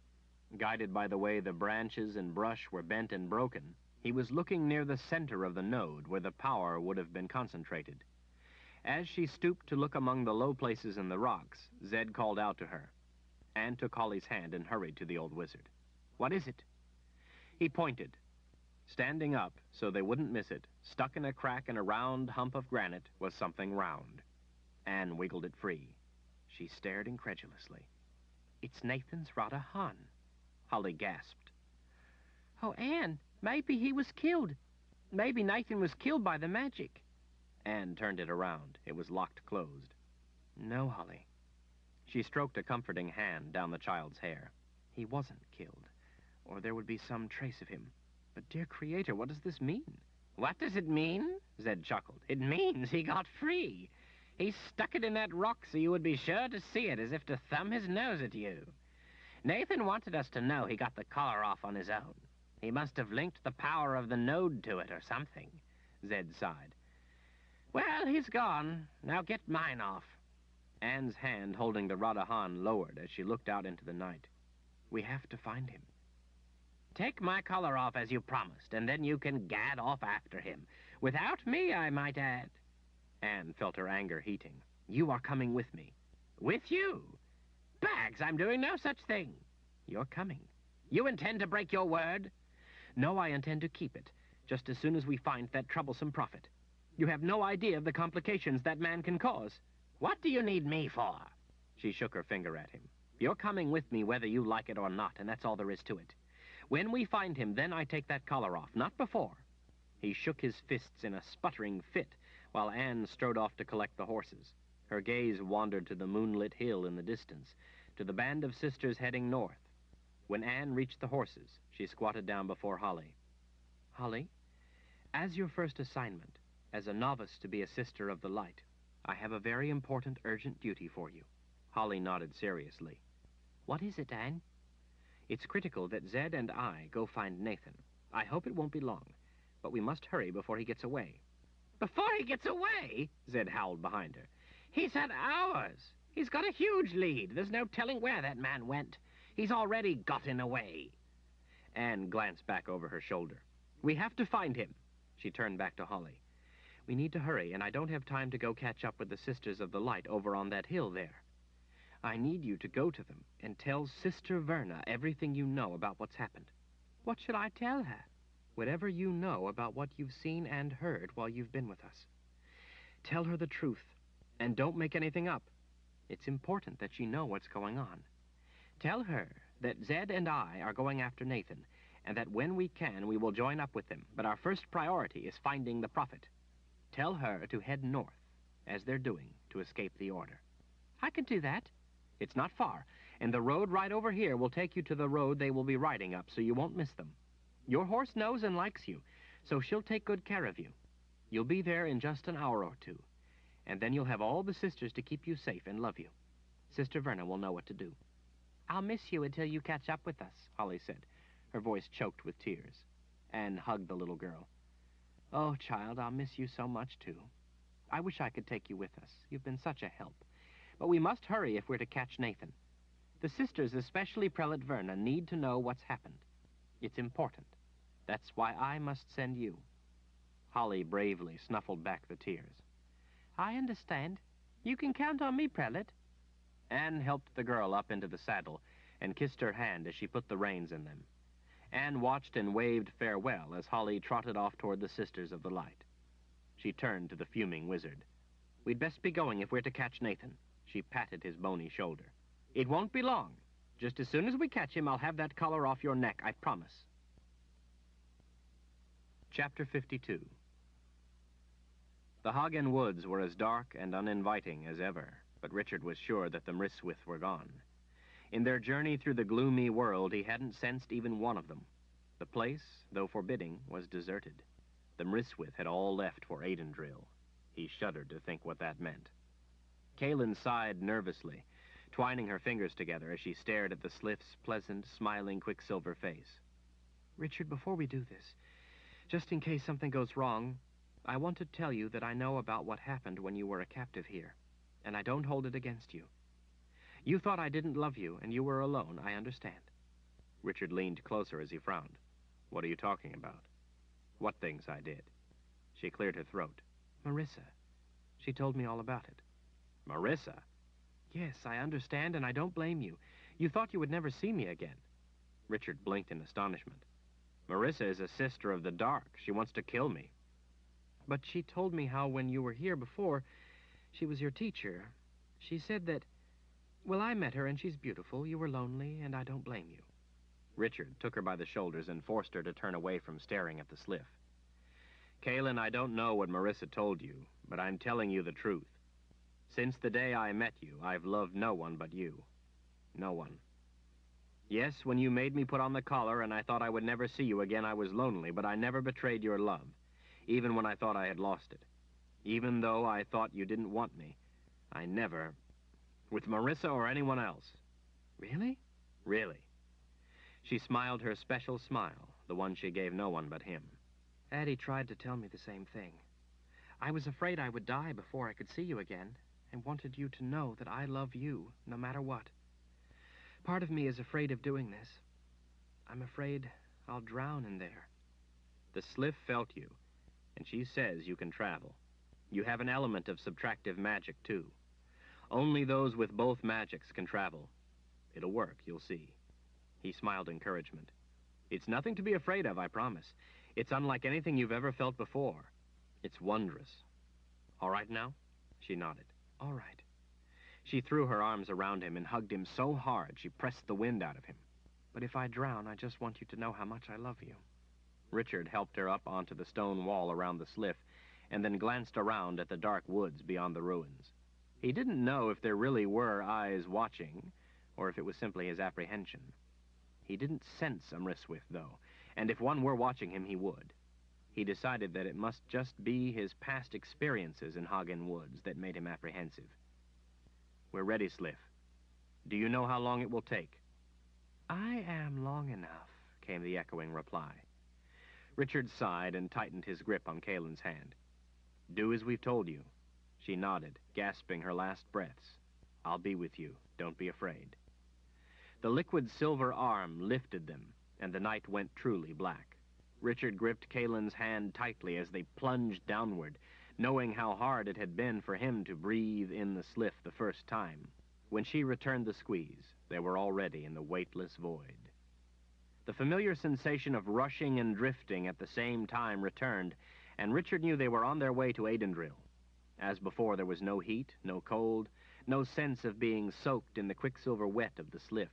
Guided by the way the branches and brush were bent and broken, he was looking near the center of the node where the power would have been concentrated. As she stooped to look among the low places in the rocks, Zed called out to her. Anne took Holly's hand and hurried to the old wizard. What is it? He pointed. Standing up, so they wouldn't miss it, stuck in a crack in a round hump of granite, was something round. Anne wiggled it free. She stared incredulously. It's Nathan's Radahan. Holly gasped. Oh, Anne, maybe he was killed. Maybe Nathan was killed by the magic. Anne turned it around. It was locked closed. No, Holly. She stroked a comforting hand down the child's hair. He wasn't killed, or there would be some trace of him. But, dear Creator, what does this mean? What does it mean? Zed chuckled. It means he got free. He stuck it in that rock so you would be sure to see it, as if to thumb his nose at you. Nathan wanted us to know he got the collar off on his own. He must have linked the power of the node to it or something. Zed sighed. Well, he's gone. Now get mine off. Anne's hand holding the Radahan lowered as she looked out into the night. We have to find him. Take my collar off as you promised, and then you can gad off after him. Without me, I might add. Anne felt her anger heating. You are coming with me. With you? Bags, I'm doing no such thing. You're coming. You intend to break your word? No, I intend to keep it, just as soon as we find that troublesome prophet. You have no idea of the complications that man can cause. What do you need me for? She shook her finger at him. You're coming with me whether you like it or not, and that's all there is to it. When we find him, then I take that collar off, not before. He shook his fists in a sputtering fit, while Anne strode off to collect the horses. Her gaze wandered to the moonlit hill in the distance, to the band of sisters heading north. When Anne reached the horses, she squatted down before Holly. Holly, as your first assignment, as a novice to be a Sister of the Light, I have a very important, urgent duty for you. Holly nodded seriously. What is it, Anne? It's critical that Zed and I go find Nathan. I hope it won't be long, but we must hurry before he gets away. Before he gets away? Zed howled behind her. He's had hours. He's got a huge lead. There's no telling where that man went. He's already gotten away. Anne glanced back over her shoulder. We have to find him. She turned back to Holly. We need to hurry, and I don't have time to go catch up with the Sisters of the Light over on that hill there. I need you to go to them and tell Sister Verna everything you know about what's happened. What should I tell her? Whatever you know about what you've seen and heard while you've been with us. Tell her the truth, and don't make anything up. It's important that she know what's going on. Tell her that Zed and I are going after Nathan, and that when we can, we will join up with them. But our first priority is finding the Prophet. Tell her to head north, as they're doing, to escape the Order. I can do that. It's not far, and the road right over here will take you to the road they will be riding up, so you won't miss them. Your horse knows and likes you, so she'll take good care of you. You'll be there in just an hour or two, and then you'll have all the sisters to keep you safe and love you. Sister Verna will know what to do. I'll miss you until you catch up with us, Holly said, her voice choked with tears. Anne hugged the little girl. Oh, child, I'll miss you so much, too. I wish I could take you with us. You've been such a help. But we must hurry if we're to catch Nathan. The sisters, especially Prelate Verna, need to know what's happened. It's important. That's why I must send you. Holly bravely snuffled back the tears. I understand. You can count on me, Prelate. Anne helped the girl up into the saddle and kissed her hand as she put the reins in them. Anne watched and waved farewell as Holly trotted off toward the Sisters of the Light. She turned to the fuming wizard. We'd best be going if we're to catch Nathan. She patted his bony shoulder. It won't be long. Just as soon as we catch him, I'll have that collar off your neck, I promise. Chapter 52. The Hagen woods were as dark and uninviting as ever, but Richard was sure that the Mryswith were gone. In their journey through the gloomy world, he hadn't sensed even one of them. The place, though forbidding, was deserted. The Mryswith had all left for Aidendrill. He shuddered to think what that meant. Kaelin sighed nervously, twining her fingers together as she stared at the Slith's pleasant, smiling quicksilver face. Richard, before we do this, just in case something goes wrong, I want to tell you that I know about what happened when you were a captive here, and I don't hold it against you. You thought I didn't love you, and you were alone, I understand. Richard leaned closer as he frowned. What are you talking about? What things I did? She cleared her throat. Marissa. She told me all about it. Marissa? Yes, I understand, and I don't blame you. You thought you would never see me again. Richard blinked in astonishment. Marissa is a sister of the dark. She wants to kill me. But she told me how when you were here before, she was your teacher. She said that, well, I met her and she's beautiful. You were lonely, and I don't blame you. Richard took her by the shoulders and forced her to turn away from staring at the Slith. Kaelin, I don't know what Marissa told you, but I'm telling you the truth. Since the day I met you, I've loved no one but you. No one. Yes, when you made me put on the collar and I thought I would never see you again, I was lonely, but I never betrayed your love, even when I thought I had lost it. Even though I thought you didn't want me, I never... with Marissa or anyone else. Really? Really. She smiled her special smile, the one she gave no one but him. Addie tried to tell me the same thing. I was afraid I would die before I could see you again, and wanted you to know that I love you, no matter what. Part of me is afraid of doing this. I'm afraid I'll drown in there. The Slith felt you, and she says you can travel. You have an element of subtractive magic, too. Only those with both magics can travel. It'll work, you'll see. He smiled encouragement. It's nothing to be afraid of, I promise. It's unlike anything you've ever felt before. It's wondrous. All right now? She nodded. All right. She threw her arms around him and hugged him so hard she pressed the wind out of him. But if I drown, I just want you to know how much I love you. Richard helped her up onto the stone wall around the Slith and then glanced around at the dark woods beyond the ruins. He didn't know if there really were eyes watching or if it was simply his apprehension. He didn't sense a Mryswith, though, and if one were watching him, he would. He decided that it must just be his past experiences in Hagen Woods that made him apprehensive. We're ready, Slith. Do you know how long it will take? I am long enough, came the echoing reply. Richard sighed and tightened his grip on Kaelin's hand. Do as we've told you. She nodded, gasping her last breaths. I'll be with you. Don't be afraid. The liquid silver arm lifted them, and the night went truly black. Richard gripped Kaelin's hand tightly as they plunged downward, knowing how hard it had been for him to breathe in the Slith the first time. When she returned the squeeze, they were already in the weightless void. The familiar sensation of rushing and drifting at the same time returned, and Richard knew they were on their way to Aidendrill. As before, there was no heat, no cold, no sense of being soaked in the quicksilver wet of the Slith.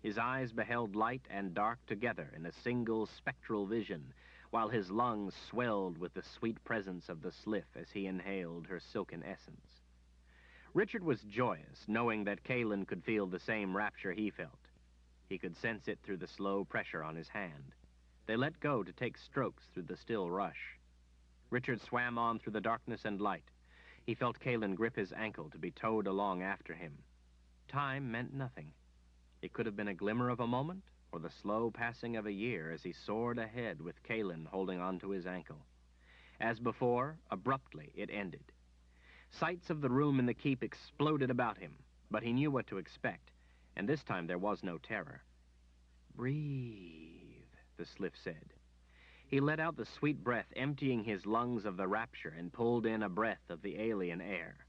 His eyes beheld light and dark together in a single spectral vision, while his lungs swelled with the sweet presence of the Sliff as he inhaled her silken essence. Richard was joyous, knowing that Kaelin could feel the same rapture he felt. He could sense it through the slow pressure on his hand. They let go to take strokes through the still rush. Richard swam on through the darkness and light. He felt Kaelin grip his ankle to be towed along after him. Time meant nothing. It could have been a glimmer of a moment, or the slow passing of a year as he soared ahead with Kaelin holding onto his ankle. As before, abruptly, it ended. Sights of the room in the keep exploded about him, but he knew what to expect, and this time there was no terror. "Breathe," the Sliff said. He let out the sweet breath, emptying his lungs of the rapture, and pulled in a breath of the alien air.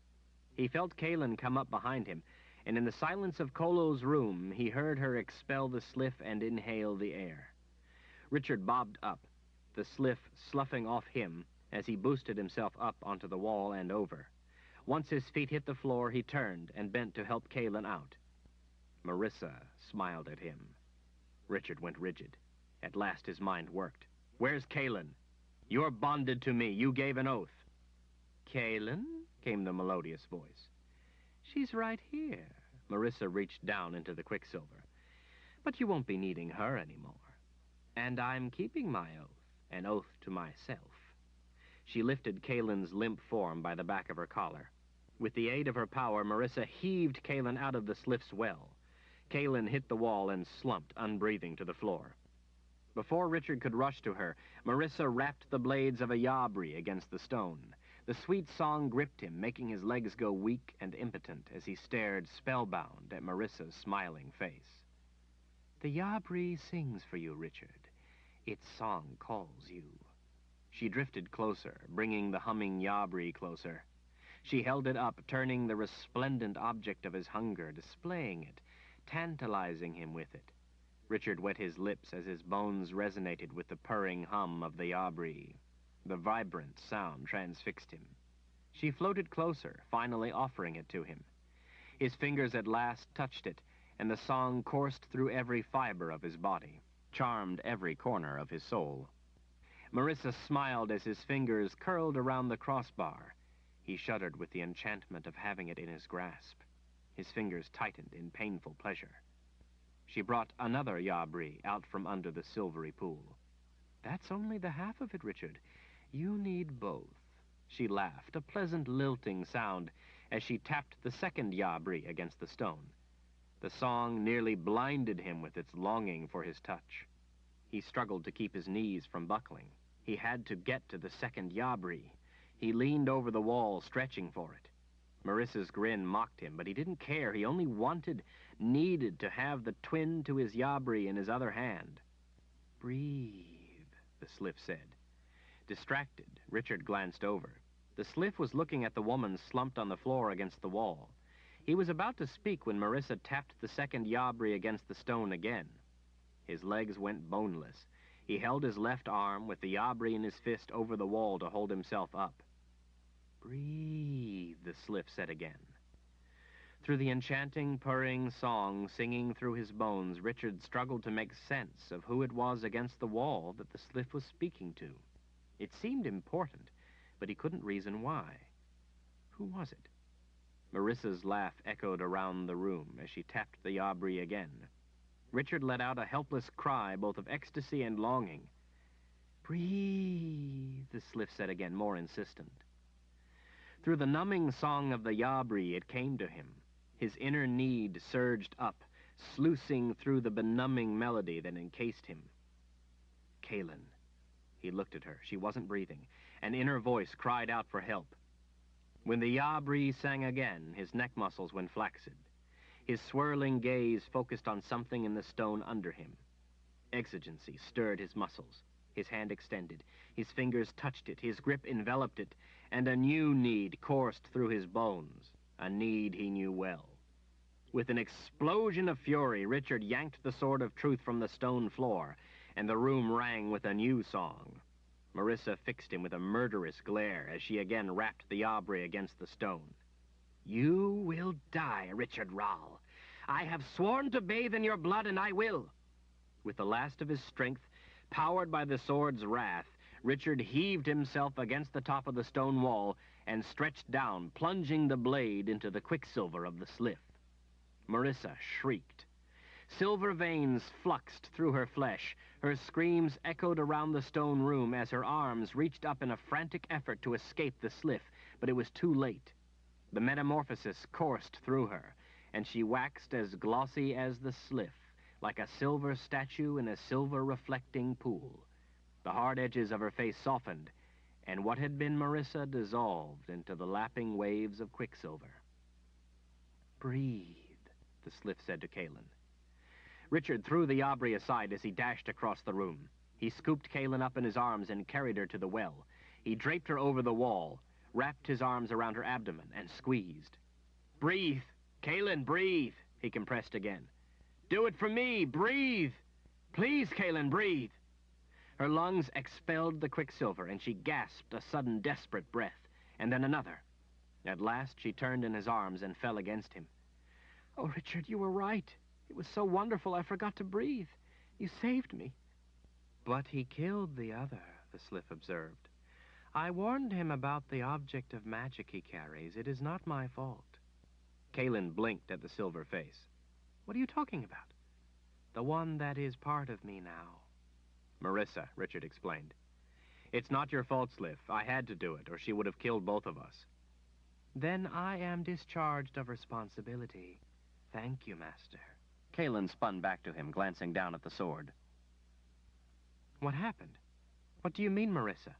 He felt Kaelin come up behind him, and in the silence of Kolo's room, he heard her expel the Sliff and inhale the air. Richard bobbed up, the Sliff sloughing off him as he boosted himself up onto the wall and over. Once his feet hit the floor, he turned and bent to help Kaelin out. Marissa smiled at him. Richard went rigid. At last his mind worked. "Where's Kaelin? You're bonded to me. You gave an oath." "Kaelin?" came the melodious voice. "She's right here." Marissa reached down into the quicksilver. "But you won't be needing her anymore. And I'm keeping my oath, an oath to myself." She lifted Kaelin's limp form by the back of her collar. With the aid of her power, Marissa heaved Kaelin out of the Sliff's well. Kaelin hit the wall and slumped, unbreathing, to the floor. Before Richard could rush to her, Marissa wrapped the blades of a yabri against the stone. The sweet song gripped him, making his legs go weak and impotent as he stared spellbound at Marissa's smiling face. "The yabri sings for you, Richard. Its song calls you." She drifted closer, bringing the humming yabri closer. She held it up, turning the resplendent object of his hunger, displaying it, tantalizing him with it. Richard wet his lips as his bones resonated with the purring hum of the yabri. The vibrant sound transfixed him. She floated closer, finally offering it to him. His fingers at last touched it, and the song coursed through every fiber of his body, charmed every corner of his soul. Marissa smiled as his fingers curled around the crossbar. He shuddered with the enchantment of having it in his grasp. His fingers tightened in painful pleasure. She brought another yabri out from under the silvery pool. "That's only the half of it, Richard. You need both." She laughed, a pleasant lilting sound, as she tapped the second yabri against the stone. The song nearly blinded him with its longing for his touch. He struggled to keep his knees from buckling. He had to get to the second yabri. He leaned over the wall, stretching for it. Marissa's grin mocked him, but he didn't care. He only needed to have the twin to his yabri in his other hand. "Breathe," the Sliff said. Distracted, Richard glanced over. The Sliff was looking at the woman slumped on the floor against the wall. He was about to speak when Marissa tapped the second yabri against the stone again. His legs went boneless. He held his left arm with the yabri in his fist over the wall to hold himself up. "Breathe," the Sliff said again. Through the enchanting, purring song singing through his bones, Richard struggled to make sense of who it was against the wall that the Sliff was speaking to. It seemed important, but he couldn't reason why. Who was it? Marissa's laugh echoed around the room as she tapped the yabri again. Richard let out a helpless cry, both of ecstasy and longing. "Breathe," the Sliff said again, more insistent. Through the numbing song of the yabri, it came to him. His inner need surged up, sluicing through the benumbing melody that encased him. "Kaelin." He looked at her. She wasn't breathing. An inner voice cried out for help. When the yabri sang again, his neck muscles went flaccid. His swirling gaze focused on something in the stone under him. Exigency stirred his muscles. His hand extended. His fingers touched it. His grip enveloped it. And a new need coursed through his bones. A need he knew well. With an explosion of fury, Richard yanked the sword of truth from the stone floor, and the room rang with a new song. Marissa fixed him with a murderous glare as she again rapped the yabri against the stone. "You will die, Richard Rahl. I have sworn to bathe in your blood, and I will. With the last of his strength, powered by the sword's wrath, Richard heaved himself against the top of the stone wall and stretched down, plunging the blade into the quicksilver of the sliff. Marissa shrieked. Silver veins fluxed through her flesh. Her screams echoed around the stone room as her arms reached up in a frantic effort to escape the sliff, but it was too late. The metamorphosis coursed through her, and she waxed as glossy as the sliff, like a silver statue in a silver-reflecting pool. The hard edges of her face softened, and what had been Marissa dissolved into the lapping waves of quicksilver. "Breathe," the sliff said to Kaelin. Richard threw the Aubrey aside as he dashed across the room. He scooped Kaelin up in his arms and carried her to the well. He draped her over the wall, wrapped his arms around her abdomen, and squeezed. "Breathe! Kaelin, breathe!" he compressed again. "Do it for me! Breathe! Please, Kaelin, breathe!" Her lungs expelled the quicksilver, and she gasped a sudden desperate breath, and then another. At last she turned in his arms and fell against him. "Oh, Richard, you were right. It was so wonderful I forgot to breathe. You saved me." "But he killed the other," the sliff observed. "I warned him about the object of magic he carries. It is not my fault." Kaelin blinked at the silver face. "What are you talking about?" "The one that is part of me now." "Marissa," Richard explained. "It's not your fault, Sliff. I had to do it, or she would have killed both of us." "Then I am discharged of responsibility. Thank you, Master." Kaelin spun back to him, glancing down at the sword. "What happened? What do you mean, Marissa?"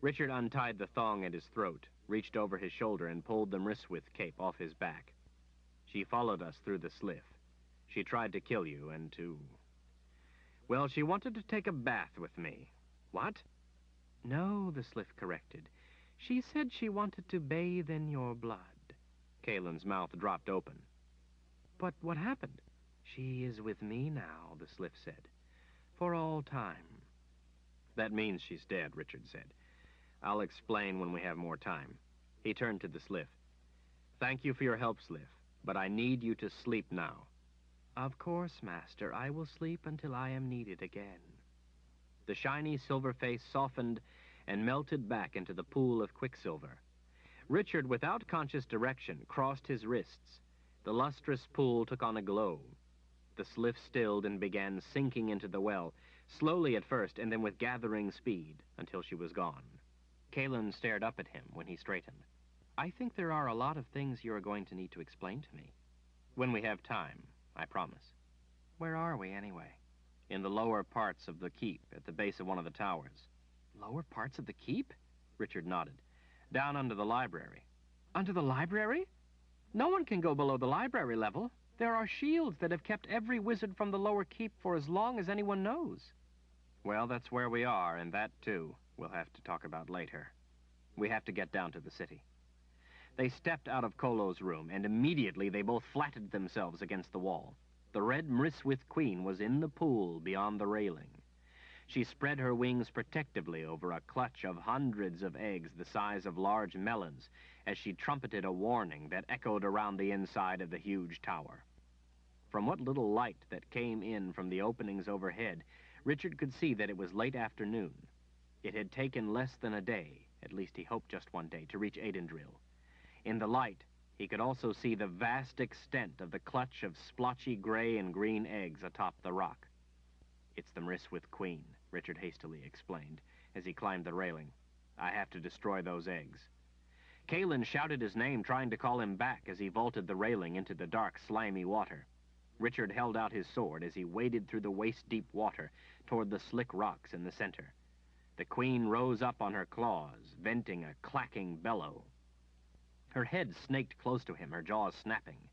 Richard untied the thong at his throat, reached over his shoulder, and pulled the mrisswith cape off his back. "She followed us through the sliff. She tried to kill you and to... Well, she wanted to take a bath with me." "What?" "No," the sliff corrected. "She said she wanted to bathe in your blood." Kaelin's mouth dropped open. "But what happened?" "She is with me now," the sliff said. "For all time." "That means she's dead," Richard said. "I'll explain when we have more time." He turned to the sliff. "Thank you for your help, Sliff, but I need you to sleep now." "Of course, Master. I will sleep until I am needed again." The shiny silver face softened and melted back into the pool of quicksilver. Richard, without conscious direction, crossed his wrists. The lustrous pool took on a glow. The sliff stilled and began sinking into the well, slowly at first and then with gathering speed, until she was gone. Kaelin stared up at him when he straightened. "I think there are a lot of things you are going to need to explain to me." "When we have time, I promise." "Where are we, anyway?" "In the lower parts of the keep, at the base of one of the towers." "Lower parts of the keep?" Richard nodded. "Down under the library." "Under the library? No one can go below the library level. There are shields that have kept every wizard from the lower keep for as long as anyone knows." "Well, that's where we are, and that, too, we'll have to talk about later. We have to get down to the city." They stepped out of Kolo's room, and immediately they both flattened themselves against the wall. The red mrisswith queen was in the pool beyond the railing. She spread her wings protectively over a clutch of hundreds of eggs the size of large melons as she trumpeted a warning that echoed around the inside of the huge tower. From what little light that came in from the openings overhead, Richard could see that it was late afternoon. It had taken less than a day, at least he hoped just one day, to reach Aidendril. In the light, he could also see the vast extent of the clutch of splotchy gray and green eggs atop the rock. "It's the mrisswith queen," Richard hastily explained, as he climbed the railing. "I have to destroy those eggs." Kaelin shouted his name, trying to call him back as he vaulted the railing into the dark, slimy water. Richard held out his sword as he waded through the waist-deep water toward the slick rocks in the center. The queen rose up on her claws, venting a clacking bellow. Her head snaked close to him, her jaws snapping.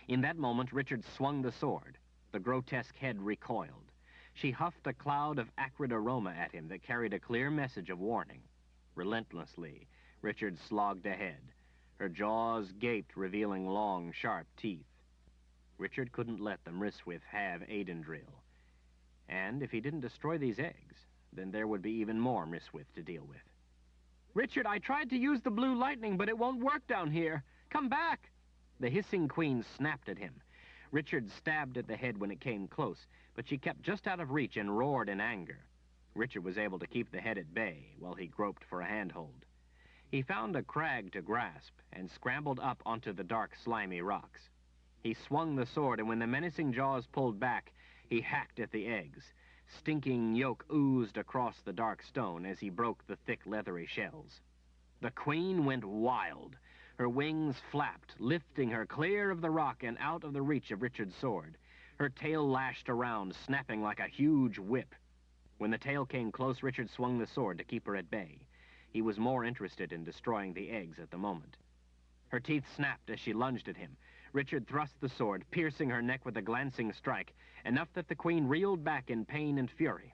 In that moment, Richard swung the sword. The grotesque head recoiled. She huffed a cloud of acrid aroma at him that carried a clear message of warning. Relentlessly, Richard slogged ahead. Her jaws gaped, revealing long, sharp teeth. Richard couldn't let the mrisswith have Aidendril. And if he didn't destroy these eggs, then there would be even more mrisswith to deal with. "Richard, I tried to use the blue lightning, but it won't work down here. Come back!" The hissing queen snapped at him. Richard stabbed at the head when it came close, but she kept just out of reach and roared in anger. Richard was able to keep the head at bay while he groped for a handhold. He found a crag to grasp and scrambled up onto the dark, slimy rocks. He swung the sword, and when the menacing jaws pulled back, he hacked at the eggs. Stinking yolk oozed across the dark stone as he broke the thick, leathery shells. The queen went wild. Her wings flapped, lifting her clear of the rock and out of the reach of Richard's sword. Her tail lashed around, snapping like a huge whip. When the tail came close, Richard swung the sword to keep her at bay. He was more interested in destroying the eggs at the moment. Her teeth snapped as she lunged at him. Richard thrust the sword, piercing her neck with a glancing strike, enough that the queen reeled back in pain and fury.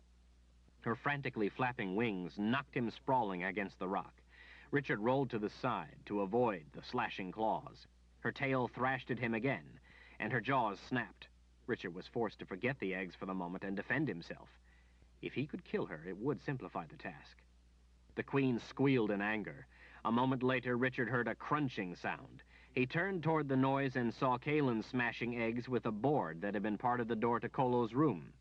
Her frantically flapping wings knocked him sprawling against the rock. Richard rolled to the side to avoid the slashing claws. Her tail thrashed at him again, and her jaws snapped. Richard was forced to forget the eggs for the moment and defend himself. If he could kill her, it would simplify the task. The queen squealed in anger. A moment later, Richard heard a crunching sound. He turned toward the noise and saw Kaelin smashing eggs with a board that had been part of the door to Kolo's room.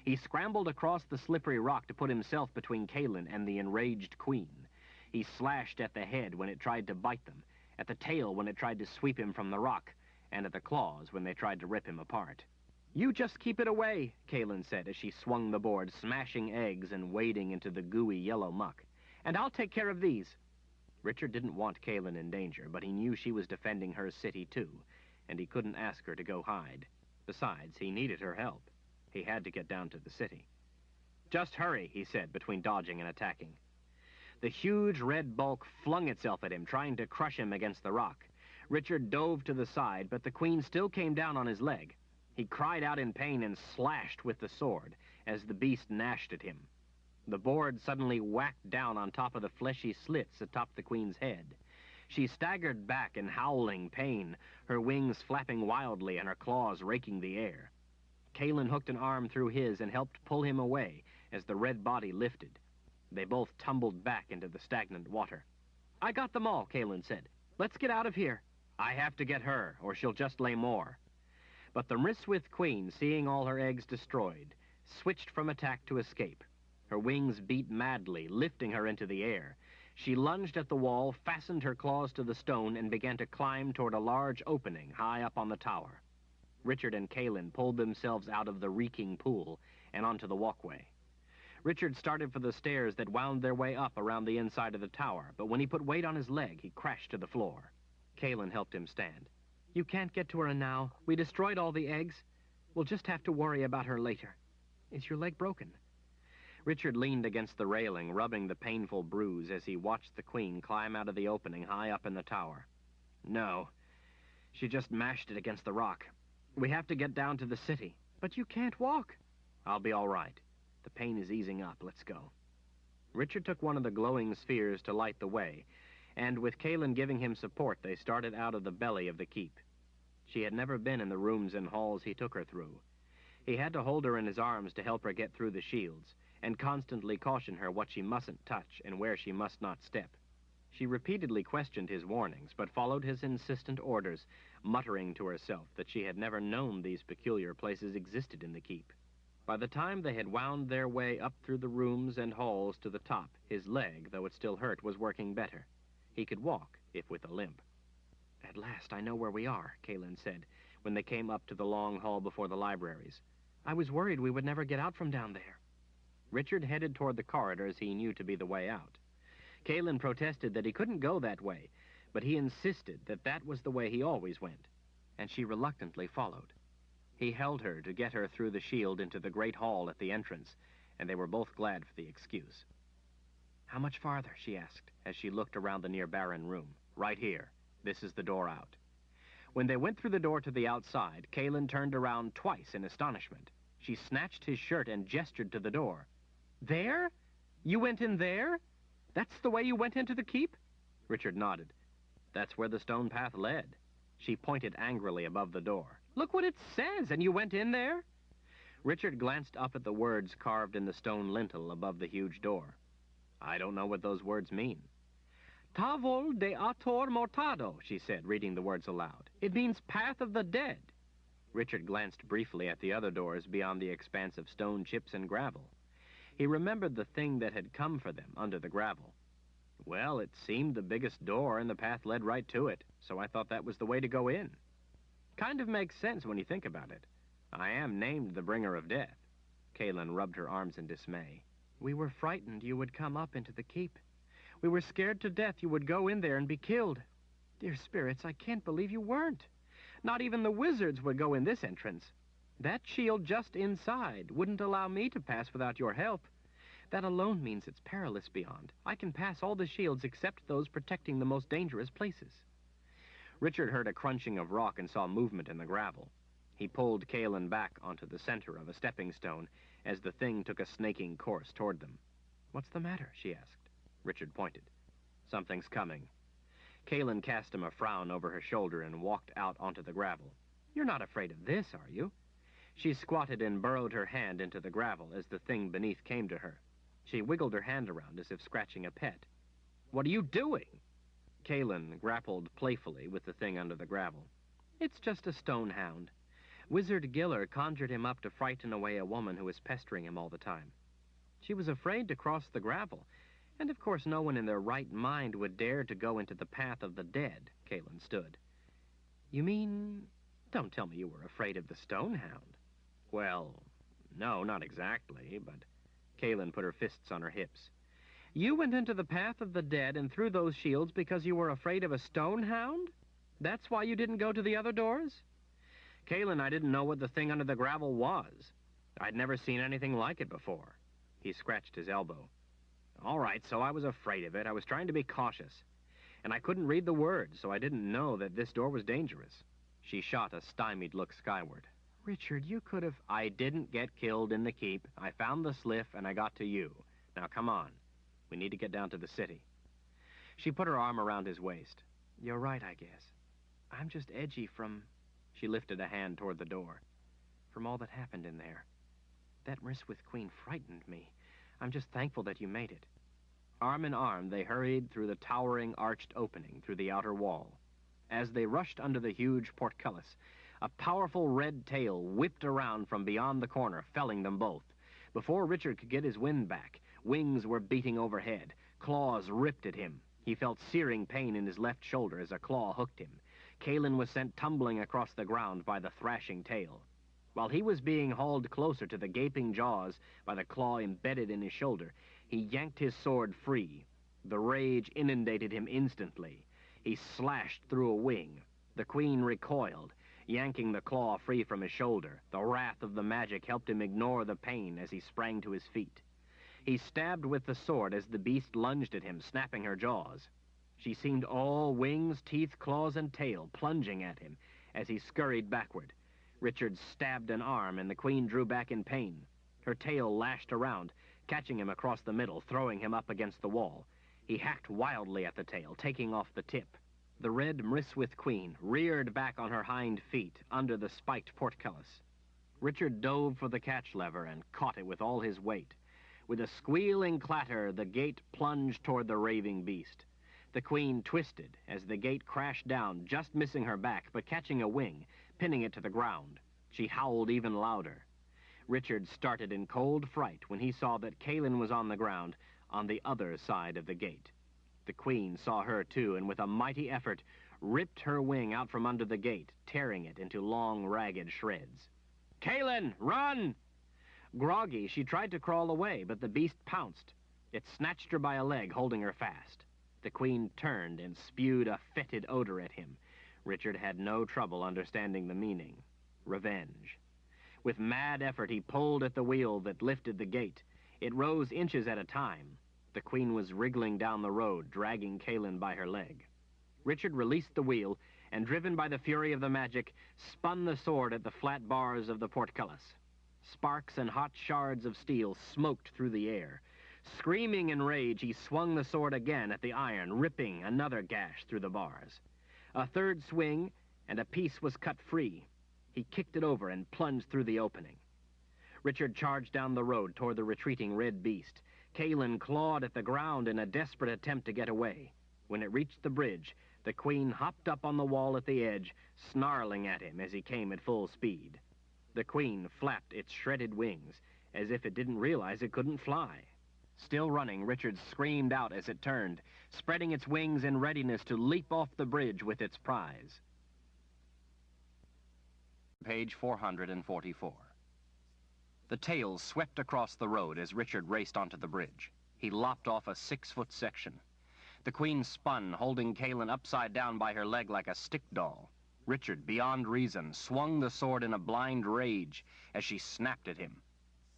He scrambled across the slippery rock to put himself between Kaelin and the enraged queen. He slashed at the head when it tried to bite them, at the tail when it tried to sweep him from the rock, and at the claws when they tried to rip him apart. "You just keep it away," Kaelin said as she swung the board, smashing eggs and wading into the gooey yellow muck. "And I'll take care of these." Richard didn't want Kaelin in danger, but he knew she was defending her city too, and he couldn't ask her to go hide. Besides, he needed her help. He had to get down to the city. "Just hurry," he said, between dodging and attacking. The huge red bulk flung itself at him, trying to crush him against the rock. Richard dove to the side, but the queen still came down on his leg. He cried out in pain and slashed with the sword as the beast gnashed at him. The board suddenly whacked down on top of the fleshy slits atop the queen's head. She staggered back in howling pain, her wings flapping wildly and her claws raking the air. Kaelin hooked an arm through his and helped pull him away as the red body lifted. They both tumbled back into the stagnant water. "I got them all," Kaelin said. "Let's get out of here." "I have to get her, or she'll just lay more." But the Mryswith queen, seeing all her eggs destroyed, switched from attack to escape. Her wings beat madly, lifting her into the air. She lunged at the wall, fastened her claws to the stone, and began to climb toward a large opening high up on the tower. Richard and Kaelin pulled themselves out of the reeking pool and onto the walkway. Richard started for the stairs that wound their way up around the inside of the tower, but when he put weight on his leg, he crashed to the floor. Kaelin helped him stand. "You can't get to her now. We destroyed all the eggs. We'll just have to worry about her later. Is your leg broken?" Richard leaned against the railing, rubbing the painful bruise as he watched the queen climb out of the opening high up in the tower. "No. She just mashed it against the rock. We have to get down to the city." "But you can't walk." "I'll be all right. The pain is easing up. Let's go." Richard took one of the glowing spheres to light the way, and with Kaelin giving him support, they started out of the belly of the keep. She had never been in the rooms and halls he took her through. He had to hold her in his arms to help her get through the shields, and constantly caution her what she mustn't touch and where she must not step. She repeatedly questioned his warnings, but followed his insistent orders, muttering to herself that she had never known these peculiar places existed in the keep. By the time they had wound their way up through the rooms and halls to the top, his leg, though it still hurt, was working better. He could walk, if with a limp. "At last I know where we are," Kaelin said, when they came up to the long hall before the libraries. "I was worried we would never get out from down there." Richard headed toward the corridors he knew to be the way out. Kaelin protested that he couldn't go that way, but he insisted that that was the way he always went, and she reluctantly followed. He held her to get her through the shield into the great hall at the entrance, and they were both glad for the excuse. "How much farther?" she asked, as she looked around the near barren room. "Right here. This is the door out." When they went through the door to the outside, Kaelin turned around twice in astonishment. She snatched his shirt and gestured to the door. "There? You went in there? That's the way you went into the keep?" Richard nodded. "That's where the stone path led." She pointed angrily above the door. "Look what it says, and you went in there?" Richard glanced up at the words carved in the stone lintel above the huge door. "I don't know what those words mean." "Tavol de Ator Mortado," she said, reading the words aloud. "It means path of the dead." Richard glanced briefly at the other doors beyond the expanse of stone chips and gravel. He remembered the thing that had come for them under the gravel. Well, it seemed the biggest door, and the path led right to it, so I thought that was the way to go in. Kind of makes sense when you think about it. I am named the Bringer of Death. Kaelin rubbed her arms in dismay. We were frightened you would come up into the keep. We were scared to death you would go in there and be killed. Dear spirits, I can't believe you weren't. Not even the wizards would go in this entrance. That shield just inside wouldn't allow me to pass without your help. That alone means it's perilous beyond. I can pass all the shields except those protecting the most dangerous places. Richard heard a crunching of rock and saw movement in the gravel. He pulled Kaelin back onto the center of a stepping stone as the thing took a snaking course toward them. What's the matter? She asked. Richard pointed. Something's coming. Kaelin cast him a frown over her shoulder and walked out onto the gravel. You're not afraid of this, are you? She squatted and burrowed her hand into the gravel as the thing beneath came to her. She wiggled her hand around as if scratching a pet. What are you doing? Kaelin grappled playfully with the thing under the gravel. It's just a stone hound. Wizard Giller conjured him up to frighten away a woman who was pestering him all the time. She was afraid to cross the gravel, and of course no one in their right mind would dare to go into the path of the dead. Kaelin stood. You mean... Don't tell me you were afraid of the stone hound. Well, no, not exactly, but... Kaelin put her fists on her hips. You went into the path of the dead and threw those shields because you were afraid of a stone hound? That's why you didn't go to the other doors? Kaelin, I didn't know what the thing under the gravel was. I'd never seen anything like it before. He scratched his elbow. All right, so I was afraid of it. I was trying to be cautious. And I couldn't read the words, so I didn't know that this door was dangerous. She shot a stymied look skyward. Richard, you could have... I didn't get killed in the keep. I found the sliff, and I got to you. Now, come on. We need to get down to the city. She put her arm around his waist. You're right, I guess. I'm just edgy from... She lifted a hand toward the door. From all that happened in there. That Mryswith Queen frightened me. I'm just thankful that you made it. Arm in arm, they hurried through the towering arched opening through the outer wall. As they rushed under the huge portcullis, a powerful red tail whipped around from beyond the corner, felling them both. Before Richard could get his wind back, wings were beating overhead. Claws ripped at him. He felt searing pain in his left shoulder as a claw hooked him. Kaelin was sent tumbling across the ground by the thrashing tail. While he was being hauled closer to the gaping jaws by the claw embedded in his shoulder, he yanked his sword free. The rage inundated him instantly. He slashed through a wing. The queen recoiled, yanking the claw free from his shoulder. The wrath of the magic helped him ignore the pain as he sprang to his feet. He stabbed with the sword as the beast lunged at him, snapping her jaws. She seemed all wings, teeth, claws, and tail, plunging at him as he scurried backward. Richard stabbed an arm, and the queen drew back in pain. Her tail lashed around, catching him across the middle, throwing him up against the wall. He hacked wildly at the tail, taking off the tip. The red Mryswith Queen reared back on her hind feet under the spiked portcullis. Richard dove for the catch lever and caught it with all his weight. With a squealing clatter, the gate plunged toward the raving beast. The queen twisted as the gate crashed down, just missing her back, but catching a wing, pinning it to the ground. She howled even louder. Richard started in cold fright when he saw that Kaelin was on the ground on the other side of the gate. The queen saw her too, and with a mighty effort, ripped her wing out from under the gate, tearing it into long, ragged shreds. Kaelin, run! Groggy, she tried to crawl away, but the beast pounced. It snatched her by a leg, holding her fast. The queen turned and spewed a fetid odor at him. Richard had no trouble understanding the meaning. Revenge. With mad effort, he pulled at the wheel that lifted the gate. It rose inches at a time. The queen was wriggling down the road, dragging Kaelin by her leg. Richard released the wheel, and driven by the fury of the magic, spun the sword at the flat bars of the portcullis. Sparks and hot shards of steel smoked through the air. Screaming in rage, he swung the sword again at the iron, ripping another gash through the bars. A third swing, and a piece was cut free. He kicked it over and plunged through the opening. Richard charged down the road toward the retreating red beast. Kaelin clawed at the ground in a desperate attempt to get away. When it reached the bridge, The Queen hopped up on the wall at the edge, snarling at him as he came at full speed. The Queen flapped its shredded wings, as if it didn't realize it couldn't fly. Still running, Richard screamed out as it turned, spreading its wings in readiness to leap off the bridge with its prize. Page 444. The tails swept across the road as Richard raced onto the bridge. He lopped off a 6-foot section. The Queen spun, holding Kalin upside down by her leg like a stick doll. Richard, beyond reason, swung the sword in a blind rage as she snapped at him.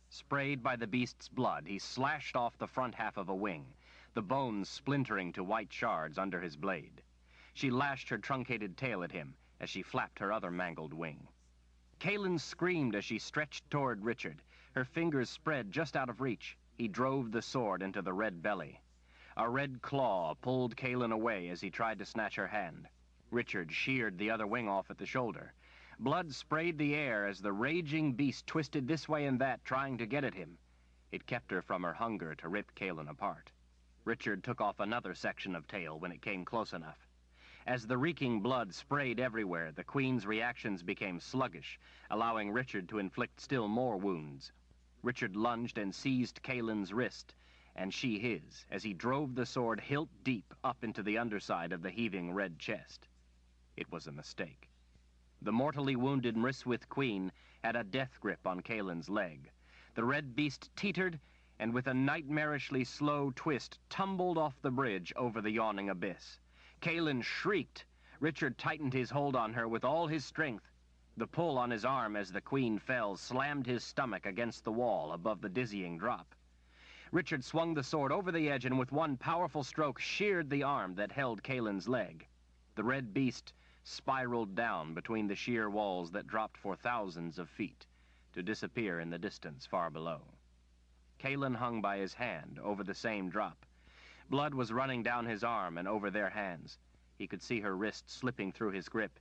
Sprayed by the beast's blood, he slashed off the front half of a wing, the bones splintering to white shards under his blade. She lashed her truncated tail at him as she flapped her other mangled wing. Kalin screamed as she stretched toward Richard, her fingers spread just out of reach. He drove the sword into the red belly. A red claw pulled Kalin away as he tried to snatch her hand. Richard sheared the other wing off at the shoulder. Blood sprayed the air as the raging beast twisted this way and that, trying to get at him. It kept her from her hunger to rip Kalin apart. Richard took off another section of tail when it came close enough. As the reeking blood sprayed everywhere, the Queen's reactions became sluggish, allowing Richard to inflict still more wounds. Richard lunged and seized Kalin's wrist, and she his, as he drove the sword hilt deep up into the underside of the heaving red chest. It was a mistake. The mortally wounded Mriswith Queen had a death grip on Kalin's leg. The red beast teetered, and with a nightmarishly slow twist, tumbled off the bridge over the yawning abyss. Kalin shrieked. Richard tightened his hold on her with all his strength. The pull on his arm as the Queen fell slammed his stomach against the wall above the dizzying drop. Richard swung the sword over the edge and with one powerful stroke sheared the arm that held Kalin's leg. The red beast spiraled down between the sheer walls that dropped for thousands of feet, to disappear in the distance far below. Kalin hung by his hand over the same drop. Blood was running down his arm and over their hands. He could see her wrist slipping through his grip.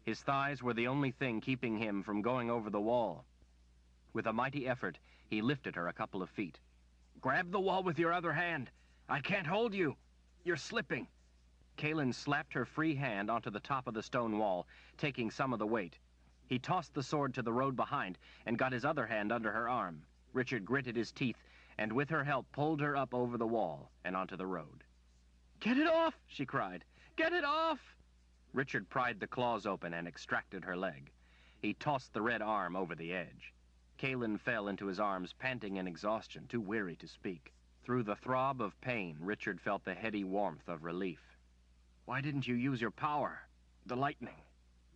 His thighs were the only thing keeping him from going over the wall. With a mighty effort, he lifted her a couple of feet. "Grab the wall with your other hand. I can't hold you. You're slipping." Kalin slapped her free hand onto the top of the stone wall, taking some of the weight. He tossed the sword to the road behind and got his other hand under her arm. Richard gritted his teeth and with her help pulled her up over the wall and onto the road. "Get it off!" she cried. "Get it off!" Richard pried the claws open and extracted her leg. He tossed the red arm over the edge. Kalin fell into his arms, panting in exhaustion, too weary to speak. Through the throb of pain, Richard felt the heady warmth of relief. "Why didn't you use your power? The lightning."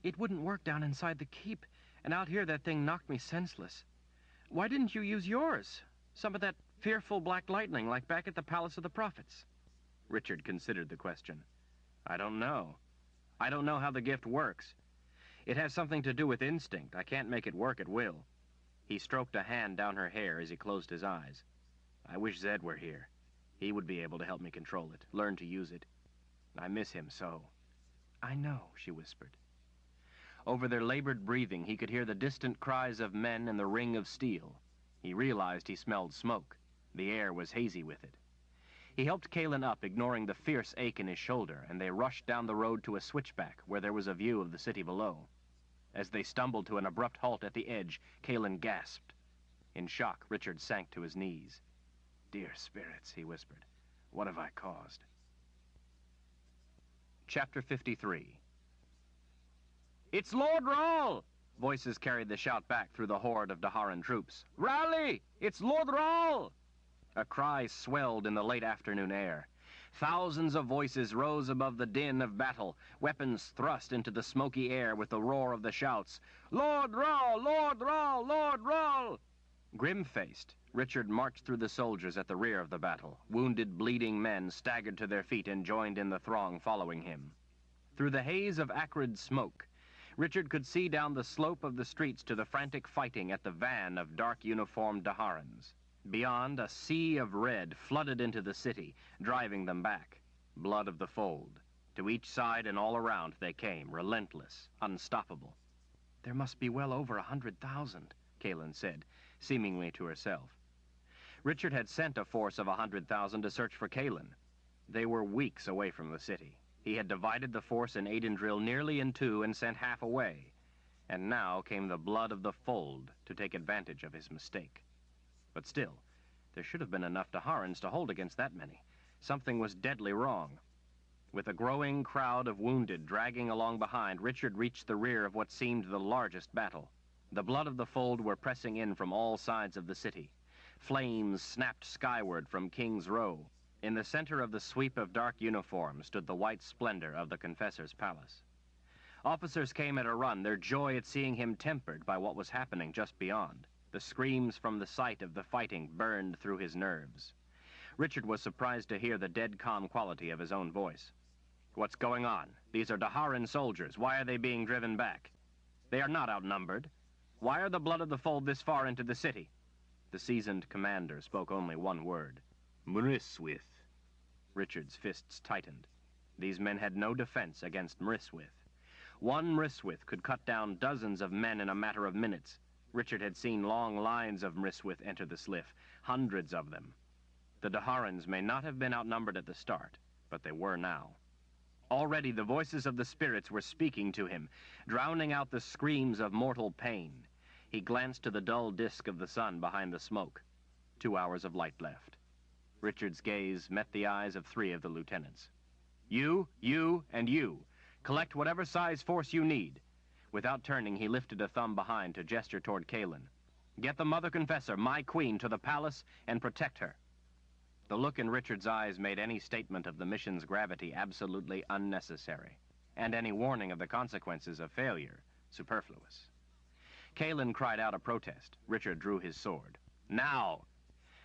"It wouldn't work down inside the keep, and out here that thing knocked me senseless. Why didn't you use yours? Some of that fearful black lightning, like back at the Palace of the Prophets?" Richard considered the question. "I don't know. I don't know how the gift works. It has something to do with instinct. I can't make it work at will." He stroked a hand down her hair as he closed his eyes. "I wish Zed were here. He would be able to help me control it, learn to use it. I miss him so." "I know," she whispered. Over their labored breathing, he could hear the distant cries of men and the ring of steel. He realized he smelled smoke. The air was hazy with it. He helped Kalin up, ignoring the fierce ache in his shoulder, and they rushed down the road to a switchback where there was a view of the city below. As they stumbled to an abrupt halt at the edge, Kalin gasped. In shock, Richard sank to his knees. "Dear spirits," he whispered, "what have I caused?" Chapter 53. "It's Lord Rahl!" Voices carried the shout back through the horde of Daharan troops. "Rally! It's Lord Rahl!" A cry swelled in the late afternoon air. Thousands of voices rose above the din of battle, weapons thrust into the smoky air with the roar of the shouts. "Lord Rahl! Lord Rahl! Lord Rahl!" Grim-faced, Richard marched through the soldiers at the rear of the battle. Wounded, bleeding men staggered to their feet and joined in the throng following him. Through the haze of acrid smoke, Richard could see down the slope of the streets to the frantic fighting at the van of dark-uniformed Daharans. Beyond, a sea of red flooded into the city, driving them back. Blood of the fold. To each side and all around they came, relentless, unstoppable. "There must be well over 100,000, Kalin said, seemingly to herself. Richard had sent a force of 100,000 to search for Kalin. They were weeks away from the city. He had divided the force in Aidendrill nearly in two and sent half away. And now came the blood of the fold to take advantage of his mistake. But still, there should have been enough Daharans to hold against that many. Something was deadly wrong. With a growing crowd of wounded dragging along behind, Richard reached the rear of what seemed the largest battle. The blood of the fold were pressing in from all sides of the city. Flames snapped skyward from King's Row. In the center of the sweep of dark uniforms stood the white splendor of the Confessor's palace. Officers came at a run, their joy at seeing him tempered by what was happening just beyond. The screams from the sight of the fighting burned through his nerves. Richard was surprised to hear the dead calm quality of his own voice. "What's going on? These are Daharan soldiers. Why are they being driven back? They are not outnumbered. Why are the blood of the fold this far into the city?" The seasoned commander spoke only one word. Mryswith. Richard's fists tightened. These men had no defense against Mryswith. One Mryswith could cut down dozens of men in a matter of minutes. Richard had seen long lines of Mryswith enter the Sliff, hundreds of them. The Daharans may not have been outnumbered at the start, but they were now. Already the voices of the spirits were speaking to him, drowning out the screams of mortal pain. He glanced to the dull disk of the sun behind the smoke. 2 hours of light left. Richard's gaze met the eyes of 3 of the lieutenants. You, and you. Collect whatever size force you need." Without turning, he lifted a thumb behind to gesture toward Kaelin. "Get the Mother Confessor, my queen, to the palace and protect her." The look in Richard's eyes made any statement of the mission's gravity absolutely unnecessary, and any warning of the consequences of failure superfluous. Kaelin cried out a protest. Richard drew his sword. "Now!"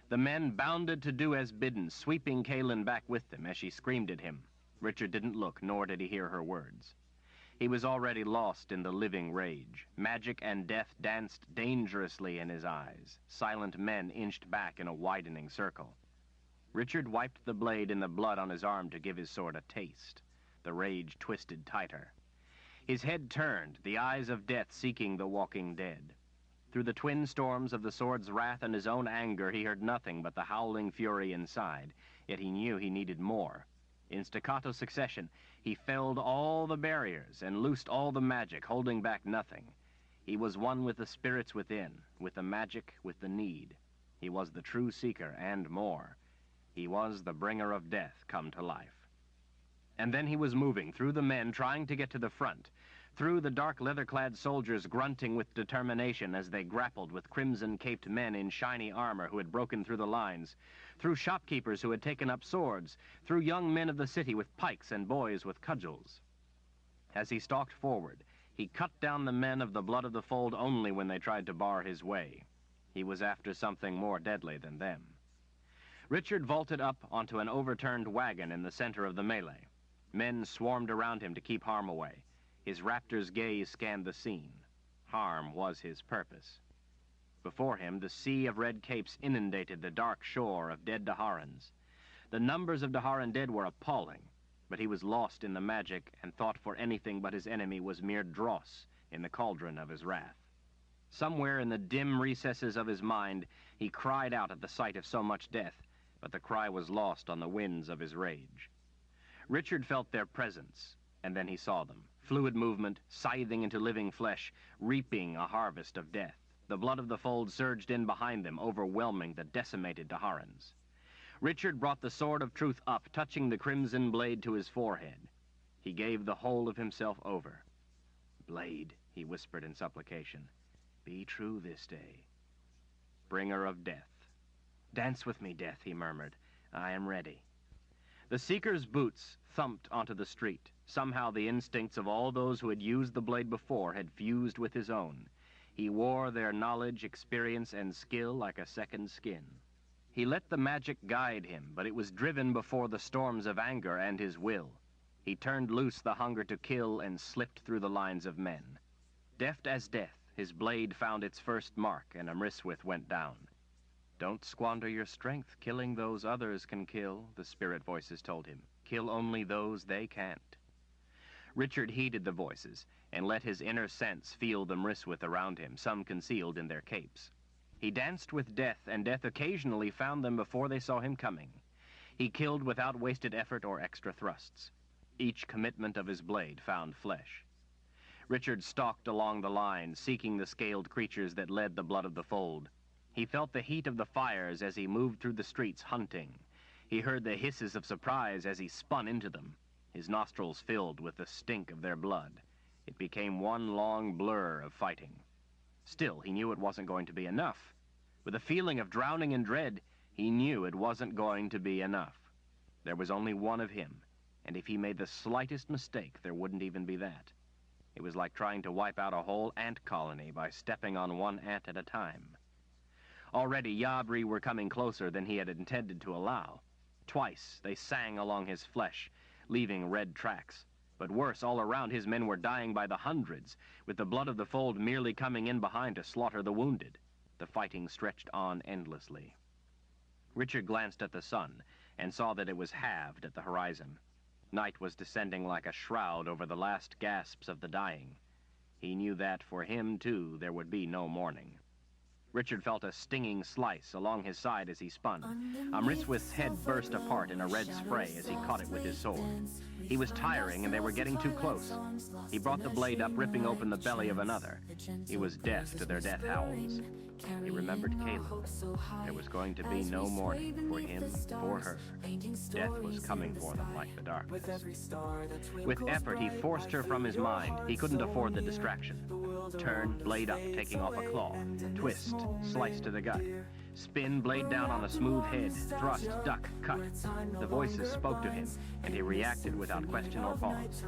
The men bounded to do as bidden, sweeping Kaelin back with them as she screamed at him. Richard didn't look, nor did he hear her words. He was already lost in the living rage. Magic and death danced dangerously in his eyes. Silent men inched back in a widening circle. Richard wiped the blade in the blood on his arm to give his sword a taste. The rage twisted tighter. His head turned, the eyes of death seeking the walking dead. Through the twin storms of the sword's wrath and his own anger, he heard nothing but the howling fury inside, yet he knew he needed more. In staccato succession, he felled all the barriers and loosed all the magic, holding back nothing. He was one with the spirits within, with the magic, with the need. He was the true seeker, and more. He was the bringer of death come to life. And then he was moving through the men, trying to get to the front, through the dark leather-clad soldiers grunting with determination as they grappled with crimson-caped men in shiny armor who had broken through the lines, through shopkeepers who had taken up swords, through young men of the city with pikes and boys with cudgels. As he stalked forward, he cut down the men of the blood of the fold only when they tried to bar his way. He was after something more deadly than them. Richard vaulted up onto an overturned wagon in the center of the melee. Men swarmed around him to keep harm away. His raptor's gaze scanned the scene. Harm was his purpose. Before him, the sea of red capes inundated the dark shore of dead Daharans. The numbers of Daharan dead were appalling, but he was lost in the magic and thought for anything but his enemy was mere dross in the cauldron of his wrath. Somewhere in the dim recesses of his mind, he cried out at the sight of so much death, but the cry was lost on the winds of his rage. Richard felt their presence, and then he saw them. Fluid movement, scything into living flesh, reaping a harvest of death. The blood of the fold surged in behind them, overwhelming the decimated Daharans. Richard brought the sword of truth up, touching the crimson blade to his forehead. He gave the whole of himself over. "Blade," he whispered in supplication, "be true this day. Bringer of death." "Dance with me, death," he murmured. "I am ready." The seeker's boots thumped onto the street. Somehow the instincts of all those who had used the blade before had fused with his own. He wore their knowledge, experience, and skill like a second skin. He let the magic guide him, but it was driven before the storms of anger and his will. He turned loose the hunger to kill and slipped through the lines of men. Deft as death, his blade found its first mark, and Mryswith went down. "Don't squander your strength killing those others can kill," the spirit voices told him. "Kill only those they can't." Richard heeded the voices, and let his inner sense feel the Mryswith around him, some concealed in their capes. He danced with death, and death occasionally found them before they saw him coming. He killed without wasted effort or extra thrusts. Each commitment of his blade found flesh. Richard stalked along the line, seeking the scaled creatures that led the blood of the fold. He felt the heat of the fires as he moved through the streets hunting. He heard the hisses of surprise as he spun into them, his nostrils filled with the stink of their blood. It became one long blur of fighting. Still, he knew it wasn't going to be enough. With a feeling of drowning in dread, he knew it wasn't going to be enough. There was only one of him, and if he made the slightest mistake, there wouldn't even be that. It was like trying to wipe out a whole ant colony by stepping on one ant at a time. Already, Yabri were coming closer than he had intended to allow. Twice, they sang along his flesh, leaving red tracks. But worse, all around, his men were dying by the hundreds, with the blood of the fold merely coming in behind to slaughter the wounded. The fighting stretched on endlessly. Richard glanced at the sun and saw that it was halved at the horizon. Night was descending like a shroud over the last gasps of the dying. He knew that, for him, too, there would be no morning. Richard felt a stinging slice along his side as he spun. Amriswith's head burst apart in a red spray as he caught it with his sword. He was tiring, and they were getting too close. He brought the blade up, ripping open the belly of another. He was deaf to their death howls. He remembered Caleb. There was going to be no morning for him, for her. Death was coming for them like the darkness. With effort, he forced her from his mind. He couldn't afford the distraction. Turn, blade up, taking off a claw. Twist, slice to the gut. Spin, blade down on a smooth head. Thrust, duck, cut. The voices spoke to him, and he reacted without question or pause.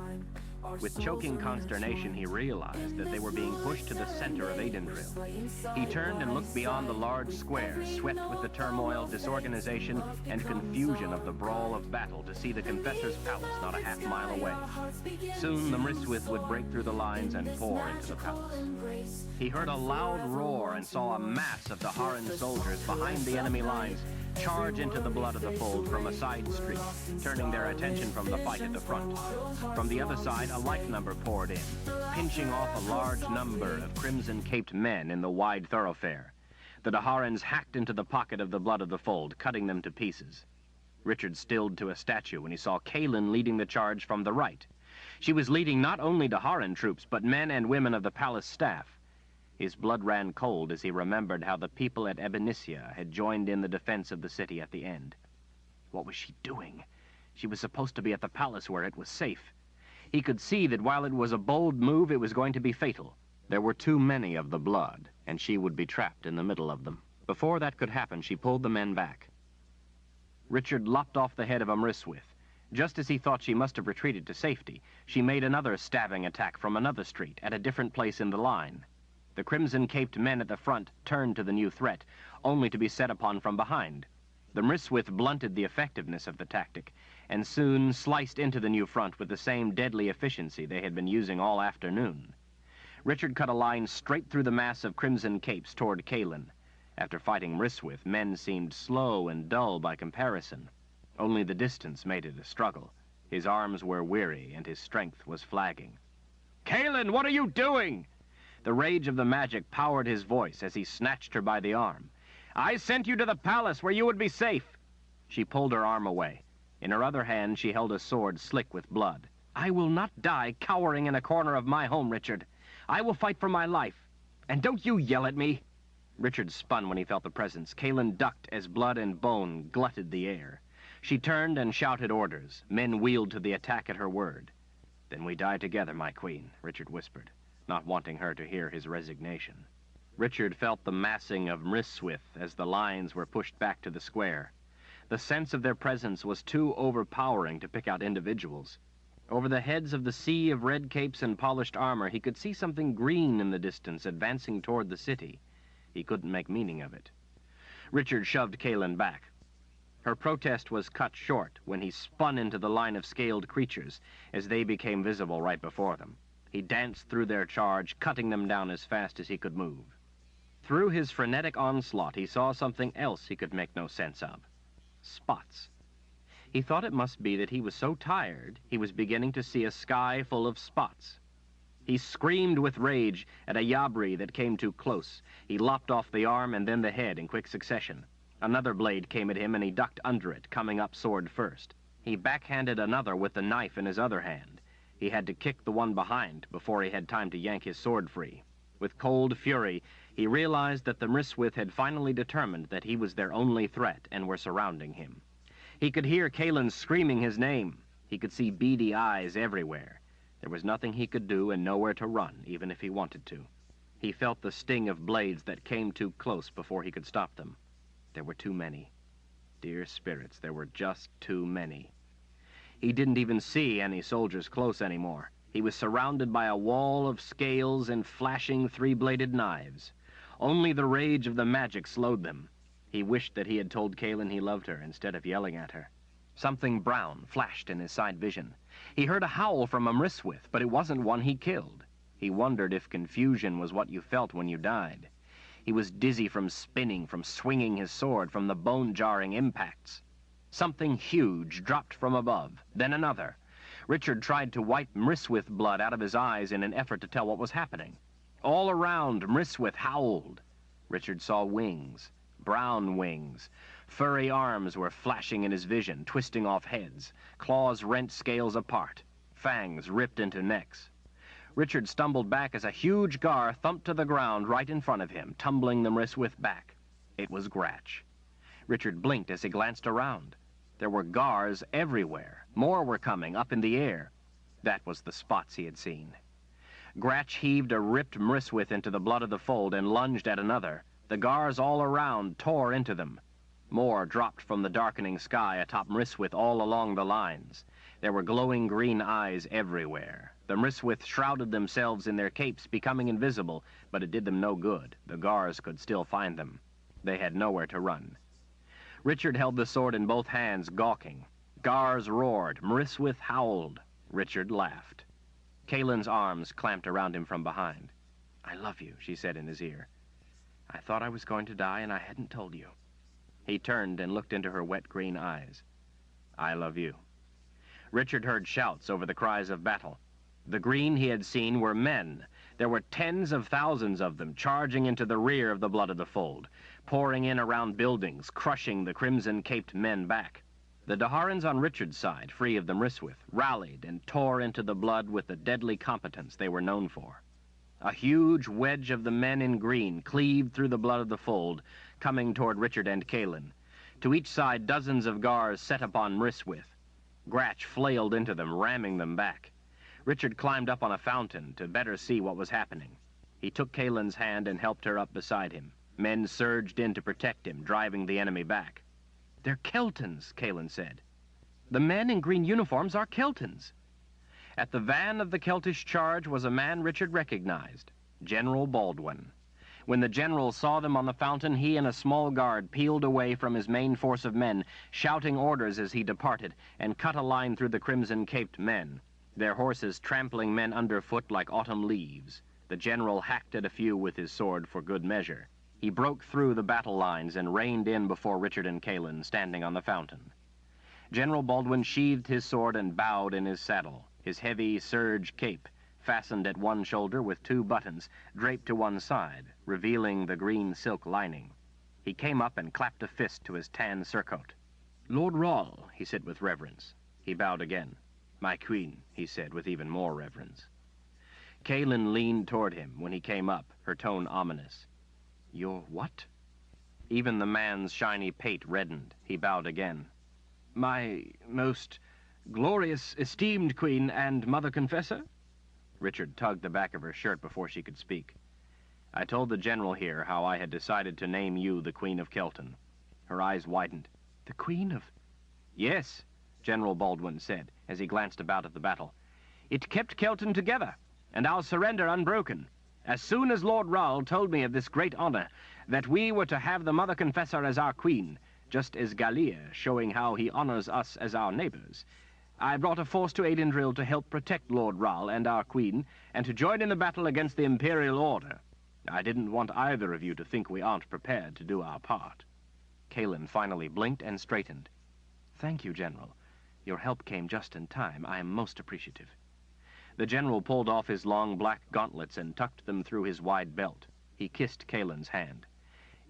With choking consternation, he realized that they were being pushed to the center of Aidendrill. He turned and looked beyond the large square, swept with the turmoil, disorganization, and confusion of the brawl of battle to see the Confessor's palace not a half-mile away. Soon the Mryswith would break through the lines and pour into the palace. He heard a loud roar and saw a mass of Daharan soldiers behind the enemy lines charge into the blood of the fold from a side street, turning their attention from the fight at the front. From the other side, a like number poured in, pinching off a large number of crimson-caped men in the wide thoroughfare. The Daharans hacked into the pocket of the blood of the fold, cutting them to pieces. Richard stilled to a statue when he saw Kaelin leading the charge from the right. She was leading not only Daharan troops, but men and women of the palace staff. His blood ran cold as he remembered how the people at Ebenesia had joined in the defense of the city at the end. What was she doing? She was supposed to be at the palace where it was safe. He could see that while it was a bold move, it was going to be fatal. There were too many of the blood, and she would be trapped in the middle of them. Before that could happen, she pulled the men back. Richard lopped off the head of Amriswith. Just as he thought she must have retreated to safety, she made another stabbing attack from another street at a different place in the line. The crimson-caped men at the front turned to the new threat, only to be set upon from behind. The Mryswith blunted the effectiveness of the tactic, and soon sliced into the new front with the same deadly efficiency they had been using all afternoon. Richard cut a line straight through the mass of crimson capes toward Kaelin. After fighting Mryswith, men seemed slow and dull by comparison. Only the distance made it a struggle. His arms were weary, and his strength was flagging. "Kaelin, what are you doing?" The rage of the magic powered his voice as he snatched her by the arm. "I sent you to the palace where you would be safe." She pulled her arm away. In her other hand, she held a sword slick with blood. "I will not die cowering in a corner of my home, Richard. I will fight for my life. And don't you yell at me." Richard spun when he felt the presence. Kaelin ducked as blood and bone glutted the air. She turned and shouted orders. Men wheeled to the attack at her word. "Then we die together, my queen," Richard whispered, not wanting her to hear his resignation. Richard felt the massing of Mryswith as the lines were pushed back to the square. The sense of their presence was too overpowering to pick out individuals. Over the heads of the sea of red capes and polished armor, he could see something green in the distance advancing toward the city. He couldn't make meaning of it. Richard shoved Kaelin back. Her protest was cut short when he spun into the line of scaled creatures as they became visible right before them. He danced through their charge, cutting them down as fast as he could move. Through his frenetic onslaught, he saw something else he could make no sense of. Spots. He thought it must be that he was so tired, he was beginning to see a sky full of spots. He screamed with rage at a Yabri that came too close. He lopped off the arm and then the head in quick succession. Another blade came at him, and he ducked under it, coming up sword first. He backhanded another with the knife in his other hand. He had to kick the one behind before he had time to yank his sword free. With cold fury, he realized that the Mryswith had finally determined that he was their only threat and were surrounding him. He could hear Kaelin screaming his name. He could see beady eyes everywhere. There was nothing he could do and nowhere to run, even if he wanted to. He felt the sting of blades that came too close before he could stop them. There were too many. Dear spirits, there were just too many. He didn't even see any soldiers close anymore. He was surrounded by a wall of scales and flashing three-bladed knives. Only the rage of the magic slowed them. He wished that he had told Kaelin he loved her instead of yelling at her. Something brown flashed in his side vision. He heard a howl from a Mryswith, but it wasn't one he killed. He wondered if confusion was what you felt when you died. He was dizzy from spinning, from swinging his sword, from the bone-jarring impacts. Something huge dropped from above, then another. Richard tried to wipe Mryswith blood out of his eyes in an effort to tell what was happening. All around, Mryswith howled. Richard saw wings, brown wings. Furry arms were flashing in his vision, twisting off heads. Claws rent scales apart. Fangs ripped into necks. Richard stumbled back as a huge gar thumped to the ground right in front of him, tumbling the Mryswith back. It was Gratch. Richard blinked as he glanced around. There were gars everywhere. More were coming, up in the air. That was the spots he had seen. Gratch heaved a ripped Mryswith into the blood of the fold and lunged at another. The gars all around tore into them. More dropped from the darkening sky atop Mryswith all along the lines. There were glowing green eyes everywhere. The Mryswith shrouded themselves in their capes, becoming invisible, but it did them no good. The gars could still find them. They had nowhere to run. Richard held the sword in both hands, gawking. Gars roared. Mryswith howled. Richard laughed. Kaelin's arms clamped around him from behind. "I love you," she said in his ear. "I thought I was going to die, and I hadn't told you." He turned and looked into her wet green eyes. "I love you." Richard heard shouts over the cries of battle. The green he had seen were men. There were tens of thousands of them charging into the rear of the blood of the fold, pouring in around buildings, crushing the crimson-caped men back. The Daharans on Richard's side, free of the Mryswith, rallied and tore into the blood with the deadly competence they were known for. A huge wedge of the men in green cleaved through the blood of the fold, coming toward Richard and Kaelin. To each side, dozens of gars set upon Mryswith. Gratch flailed into them, ramming them back. Richard climbed up on a fountain to better see what was happening. He took Kaelin's hand and helped her up beside him. Men surged in to protect him, driving the enemy back. "They're Keltons," Kaelin said. "The men in green uniforms are Keltons." At the van of the Keltish charge was a man Richard recognized, General Baldwin. When the general saw them on the fountain, he and a small guard peeled away from his main force of men, shouting orders as he departed, and cut a line through the crimson-caped men, their horses trampling men underfoot like autumn leaves. The general hacked at a few with his sword for good measure. He broke through the battle lines and reined in before Richard and Kaelin, standing on the fountain. General Baldwin sheathed his sword and bowed in his saddle. His heavy serge cape, fastened at one shoulder with two buttons, draped to one side, revealing the green silk lining. He came up and clapped a fist to his tan surcoat. "Lord Rahl," he said with reverence. He bowed again. "My queen," he said with even more reverence. Kaelin leaned toward him when he came up, her tone ominous. "Your what?" Even the man's shiny pate reddened. He bowed again. "My most glorious, esteemed queen and mother confessor?" Richard tugged the back of her shirt before she could speak. "I told the general here how I had decided to name you the Queen of Kelton." Her eyes widened. "The Queen of—" "Yes," General Baldwin said, as he glanced about at the battle. "It kept Kelton together, and our surrender unbroken. As soon as Lord Rahl told me of this great honor, that we were to have the Mother Confessor as our queen, just as Gallia, showing how he honors us as our neighbors, I brought a force to Aidendrill to help protect Lord Rahl and our queen, and to join in the battle against the Imperial Order. I didn't want either of you to think we aren't prepared to do our part." Kaelin finally blinked and straightened. "Thank you, General. Your help came just in time. I am most appreciative." The general pulled off his long black gauntlets and tucked them through his wide belt. He kissed Kaelin's hand.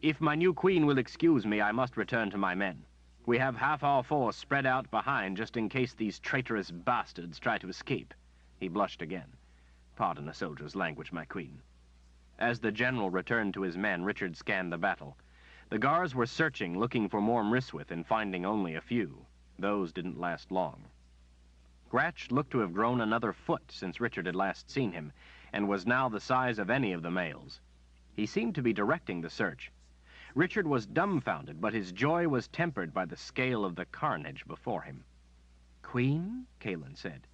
"If my new queen will excuse me, I must return to my men. We have half our force spread out behind just in case these traitorous bastards try to escape." He blushed again. "Pardon a soldier's language, my queen." As the general returned to his men, Richard scanned the battle. The guards were searching, looking for more Mryswith, and finding only a few. Those didn't last long. Gratch looked to have grown another foot since Richard had last seen him, and was now the size of any of the males. He seemed to be directing the search. Richard was dumbfounded, but his joy was tempered by the scale of the carnage before him. "Queen?" Kaelin said.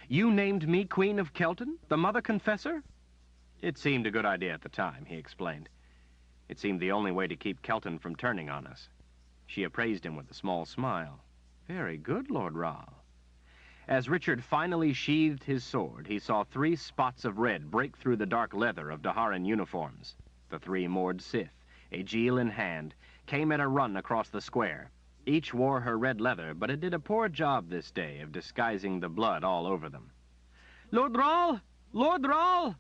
"You named me Queen of Kelton, the Mother Confessor?" "It seemed a good idea at the time," he explained. "It seemed the only way to keep Kelton from turning on us." She appraised him with a small smile. "Very good, Lord Rahl." As Richard finally sheathed his sword, he saw 3 spots of red break through the dark leather of Daharan uniforms. The 3 moored Sith, Aegil in hand, came at a run across the square. Each wore her red leather, but it did a poor job this day of disguising the blood all over them. "Lord Rahl! Lord Rahl!"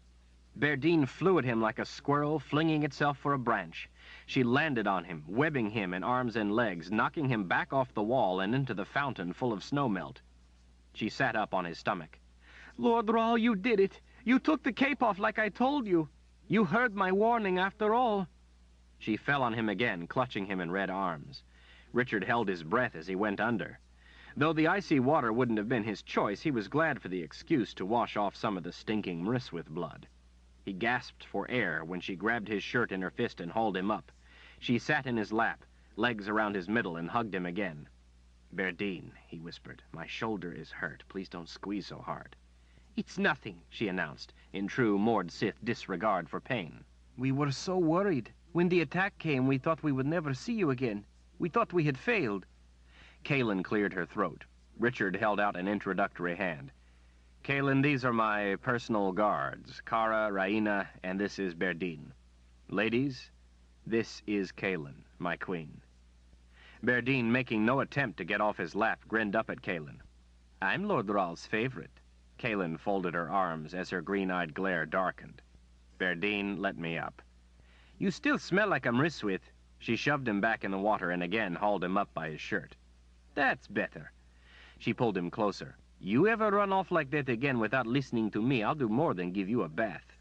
Berdine flew at him like a squirrel flinging itself for a branch. She landed on him, webbing him in arms and legs, knocking him back off the wall and into the fountain full of snowmelt. She sat up on his stomach. "Lord Rahl, you did it! You took the cape off like I told you! You heard my warning after all!" She fell on him again, clutching him in red arms. Richard held his breath as he went under. Though the icy water wouldn't have been his choice, he was glad for the excuse to wash off some of the stinking Mryswith blood. He gasped for air when she grabbed his shirt in her fist and hauled him up. She sat in his lap, legs around his middle, and hugged him again. "Berdine," he whispered, "my shoulder is hurt. Please don't squeeze so hard." "It's nothing," she announced, in true Mord Sith disregard for pain. "We were so worried. When the attack came, we thought we would never see you again. We thought we had failed." Kaelin cleared her throat. Richard held out an introductory hand. "Kaelin, these are my personal guards, Kara, Raina, and this is Berdine. Ladies, this is Kaelin, my queen." Berdine, making no attempt to get off his lap, grinned up at Kaelin. "I'm Lord Rahl's favorite." Kaelin folded her arms as her green-eyed glare darkened. "Berdine, let me up." "You still smell like a Mryswith." She shoved him back in the water and again hauled him up by his shirt. "That's better." She pulled him closer. "You ever run off like that again without listening to me, I'll do more than give you a bath."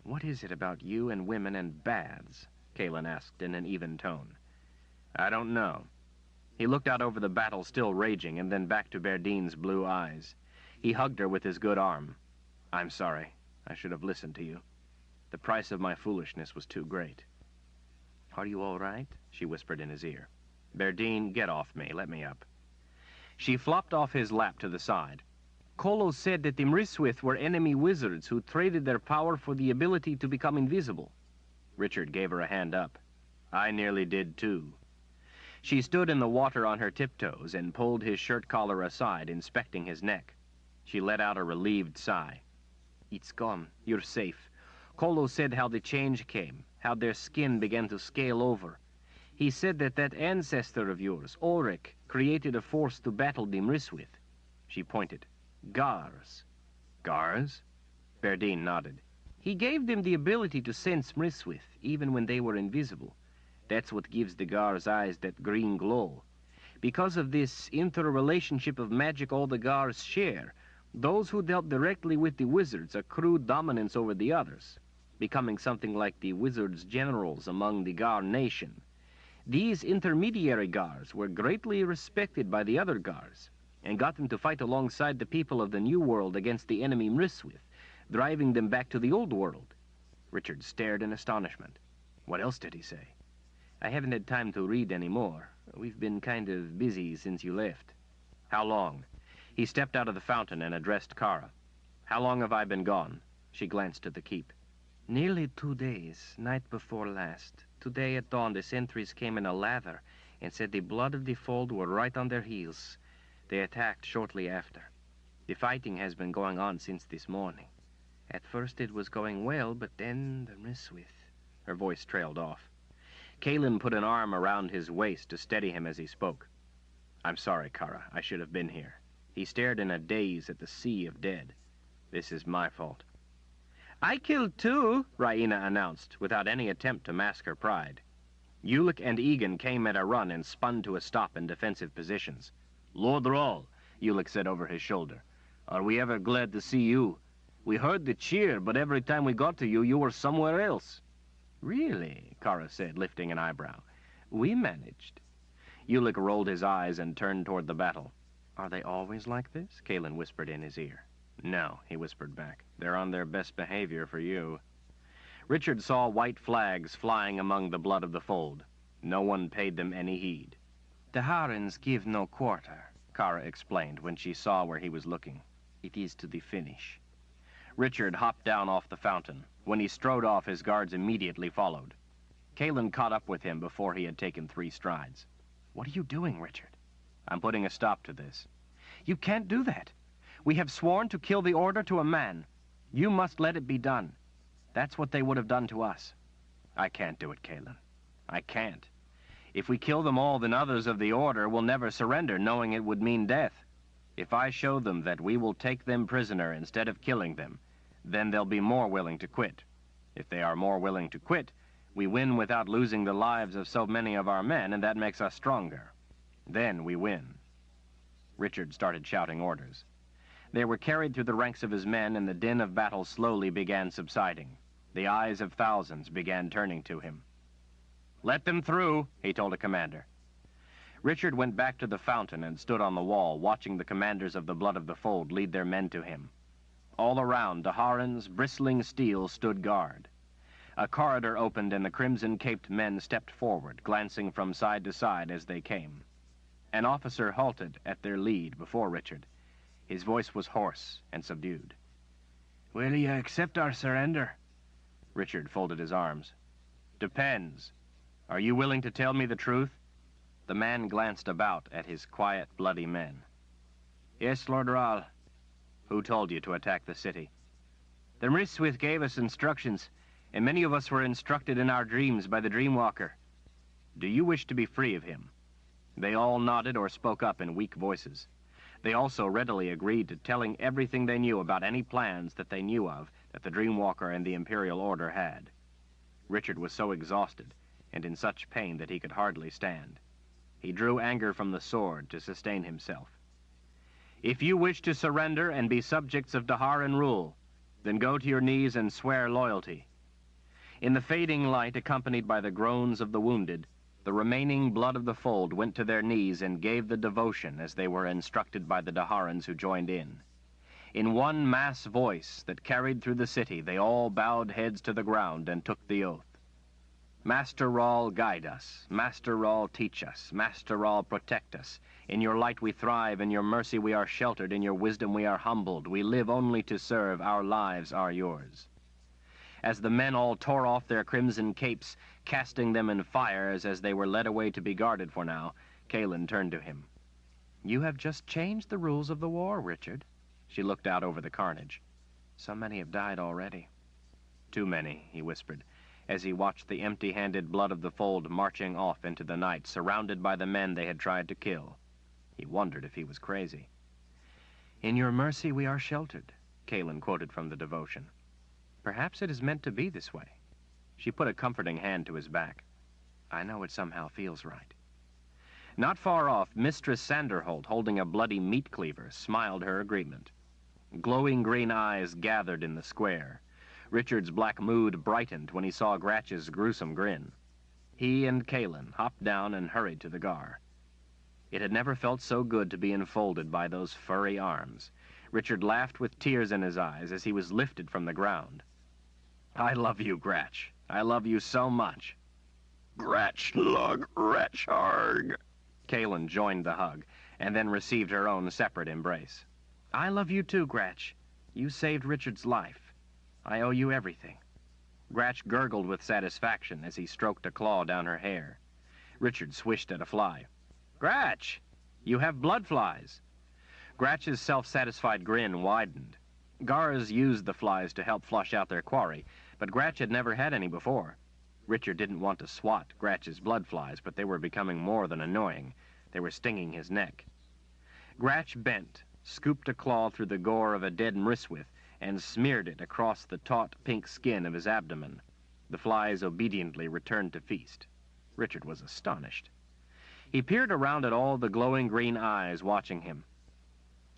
"What is it about you and women and baths?" Kaelin asked in an even tone. "I don't know." He looked out over the battle still raging and then back to Berdine's blue eyes. He hugged her with his good arm. "I'm sorry. I should have listened to you. The price of my foolishness was too great." "Are you all right?" she whispered in his ear. "Berdine, get off me. Let me up." She flopped off his lap to the side. "Kolo said that the Mryswith were enemy wizards who traded their power for the ability to become invisible." Richard gave her a hand up. "I nearly did too." She stood in the water on her tiptoes and pulled his shirt collar aside, inspecting his neck. She let out a relieved sigh. "It's gone. You're safe. Kolo said how the change came, how their skin began to scale over. He said that that ancestor of yours, Ulrich, created a force to battle the Mryswith." She pointed. "Gars." "Gars?" Berdine nodded. "He gave them the ability to sense Mryswith, even when they were invisible. That's what gives the Gars' eyes that green glow. Because of this interrelationship of magic all the Gars share, those who dealt directly with the wizards accrued dominance over the others, becoming something like the wizards' generals among the Gar nation. These intermediary Gars were greatly respected by the other Gars, and got them to fight alongside the people of the New World against the enemy Mryswith, driving them back to the Old World." Richard stared in astonishment. "What else did he say?" "I haven't had time to read any more. We've been kind of busy since you left." "How long?" He stepped out of the fountain and addressed Kara. "How long have I been gone?" She glanced at the keep. "Nearly 2 days, night before last. Today at dawn the sentries came in a lather and said the blood of the fold were right on their heels. They attacked shortly after. The fighting has been going on since this morning. At first it was going well, but then the Mryswith." Her voice trailed off. Kaelin put an arm around his waist to steady him as he spoke. "I'm sorry, Kara. I should have been here." He stared in a daze at the sea of dead. "This is my fault." "I killed 2, Raina announced, without any attempt to mask her pride. Ulick and Egan came at a run and spun to a stop in defensive positions. "Lord Rahl," Ulick said over his shoulder, "are we ever glad to see you? We heard the cheer, but every time we got to you, you were somewhere else." "Really?" Kara said, lifting an eyebrow. "We managed." Ulick rolled his eyes and turned toward the battle. "Are they always like this?" Kalen whispered in his ear. "No," he whispered back. "They're on their best behavior for you." Richard saw white flags flying among the blood of the fold. No one paid them any heed. "The Harans give no quarter," Kara explained when she saw where he was looking. "It is to the finish." Richard hopped down off the fountain. When he strode off, his guards immediately followed. Kalen caught up with him before he had taken 3 strides. "What are you doing, Richard?" "I'm putting a stop to this." "You can't do that. We have sworn to kill the Order to a man. You must let it be done. That's what they would have done to us." "I can't do it, Kalen. I can't. If we kill them all, then others of the Order will never surrender, knowing it would mean death. If I show them that we will take them prisoner instead of killing them, then they'll be more willing to quit. If they are more willing to quit, we win without losing the lives of so many of our men, and that makes us stronger. Then we win." Richard started shouting orders. They were carried through the ranks of his men, and the din of battle slowly began subsiding. The eyes of thousands began turning to him. "Let them through," he told a commander. Richard went back to the fountain and stood on the wall, watching the commanders of the Blood of the Fold lead their men to him. All around, Daharan's bristling steel stood guard. A corridor opened, and the crimson-caped men stepped forward, glancing from side to side as they came. An officer halted at their lead before Richard. His voice was hoarse and subdued. "Will you accept our surrender?" Richard folded his arms. "Depends. Are you willing to tell me the truth?" The man glanced about at his quiet, bloody men. "Yes, Lord Rahl." "Who told you to attack the city?" "The Mryswith gave us instructions, and many of us were instructed in our dreams by the Dreamwalker." "Do you wish to be free of him?" They all nodded or spoke up in weak voices. They also readily agreed to telling everything they knew about any plans that they knew of that the Dreamwalker and the Imperial Order had. Richard was so exhausted and in such pain that he could hardly stand. He drew anger from the sword to sustain himself. "If you wish to surrender and be subjects of Daharan rule, then go to your knees and swear loyalty." In the fading light, accompanied by the groans of the wounded, the remaining Blood of the Fold went to their knees and gave the devotion as they were instructed by the Daharans who joined in. In one mass voice that carried through the city, they all bowed heads to the ground and took the oath. "Master Rahl, guide us. Master Rahl, teach us. Master Rahl, protect us. In your light we thrive, in your mercy we are sheltered, in your wisdom we are humbled. We live only to serve, our lives are yours." As the men all tore off their crimson capes, casting them in fires as they were led away to be guarded for now, Kalen turned to him. "You have just changed the rules of the war, Richard." She looked out over the carnage. "So many have died already." "Too many," he whispered, as he watched the empty-handed Blood of the Fold marching off into the night, surrounded by the men they had tried to kill. He wondered if he was crazy. "In your mercy we are sheltered," Kalen quoted from the devotion. "Perhaps it is meant to be this way." She put a comforting hand to his back. "I know it somehow feels right." Not far off, Mistress Sanderholt, holding a bloody meat cleaver, smiled her agreement. Glowing green eyes gathered in the square. Richard's black mood brightened when he saw Gratch's gruesome grin. He and Kalen hopped down and hurried to the gar. It had never felt so good to be enfolded by those furry arms. Richard laughed with tears in his eyes as he was lifted from the ground. "I love you, Gratch. I love you so much." "Gratch, lug, wretch, harg." Kalen joined the hug, and then received her own separate embrace. "I love you too, Gratch. You saved Richard's life. I owe you everything." Gratch gurgled with satisfaction as he stroked a claw down her hair. Richard swished at a fly. "Gratch, you have blood flies." Gratch's self-satisfied grin widened. Gars used the flies to help flush out their quarry, but Gratch had never had any before. Richard didn't want to swat Gratch's blood flies, but they were becoming more than annoying. They were stinging his neck. Gratch bent, scooped a claw through the gore of a dead Mryswith, and smeared it across the taut pink skin of his abdomen. The flies obediently returned to feast. Richard was astonished. He peered around at all the glowing green eyes watching him.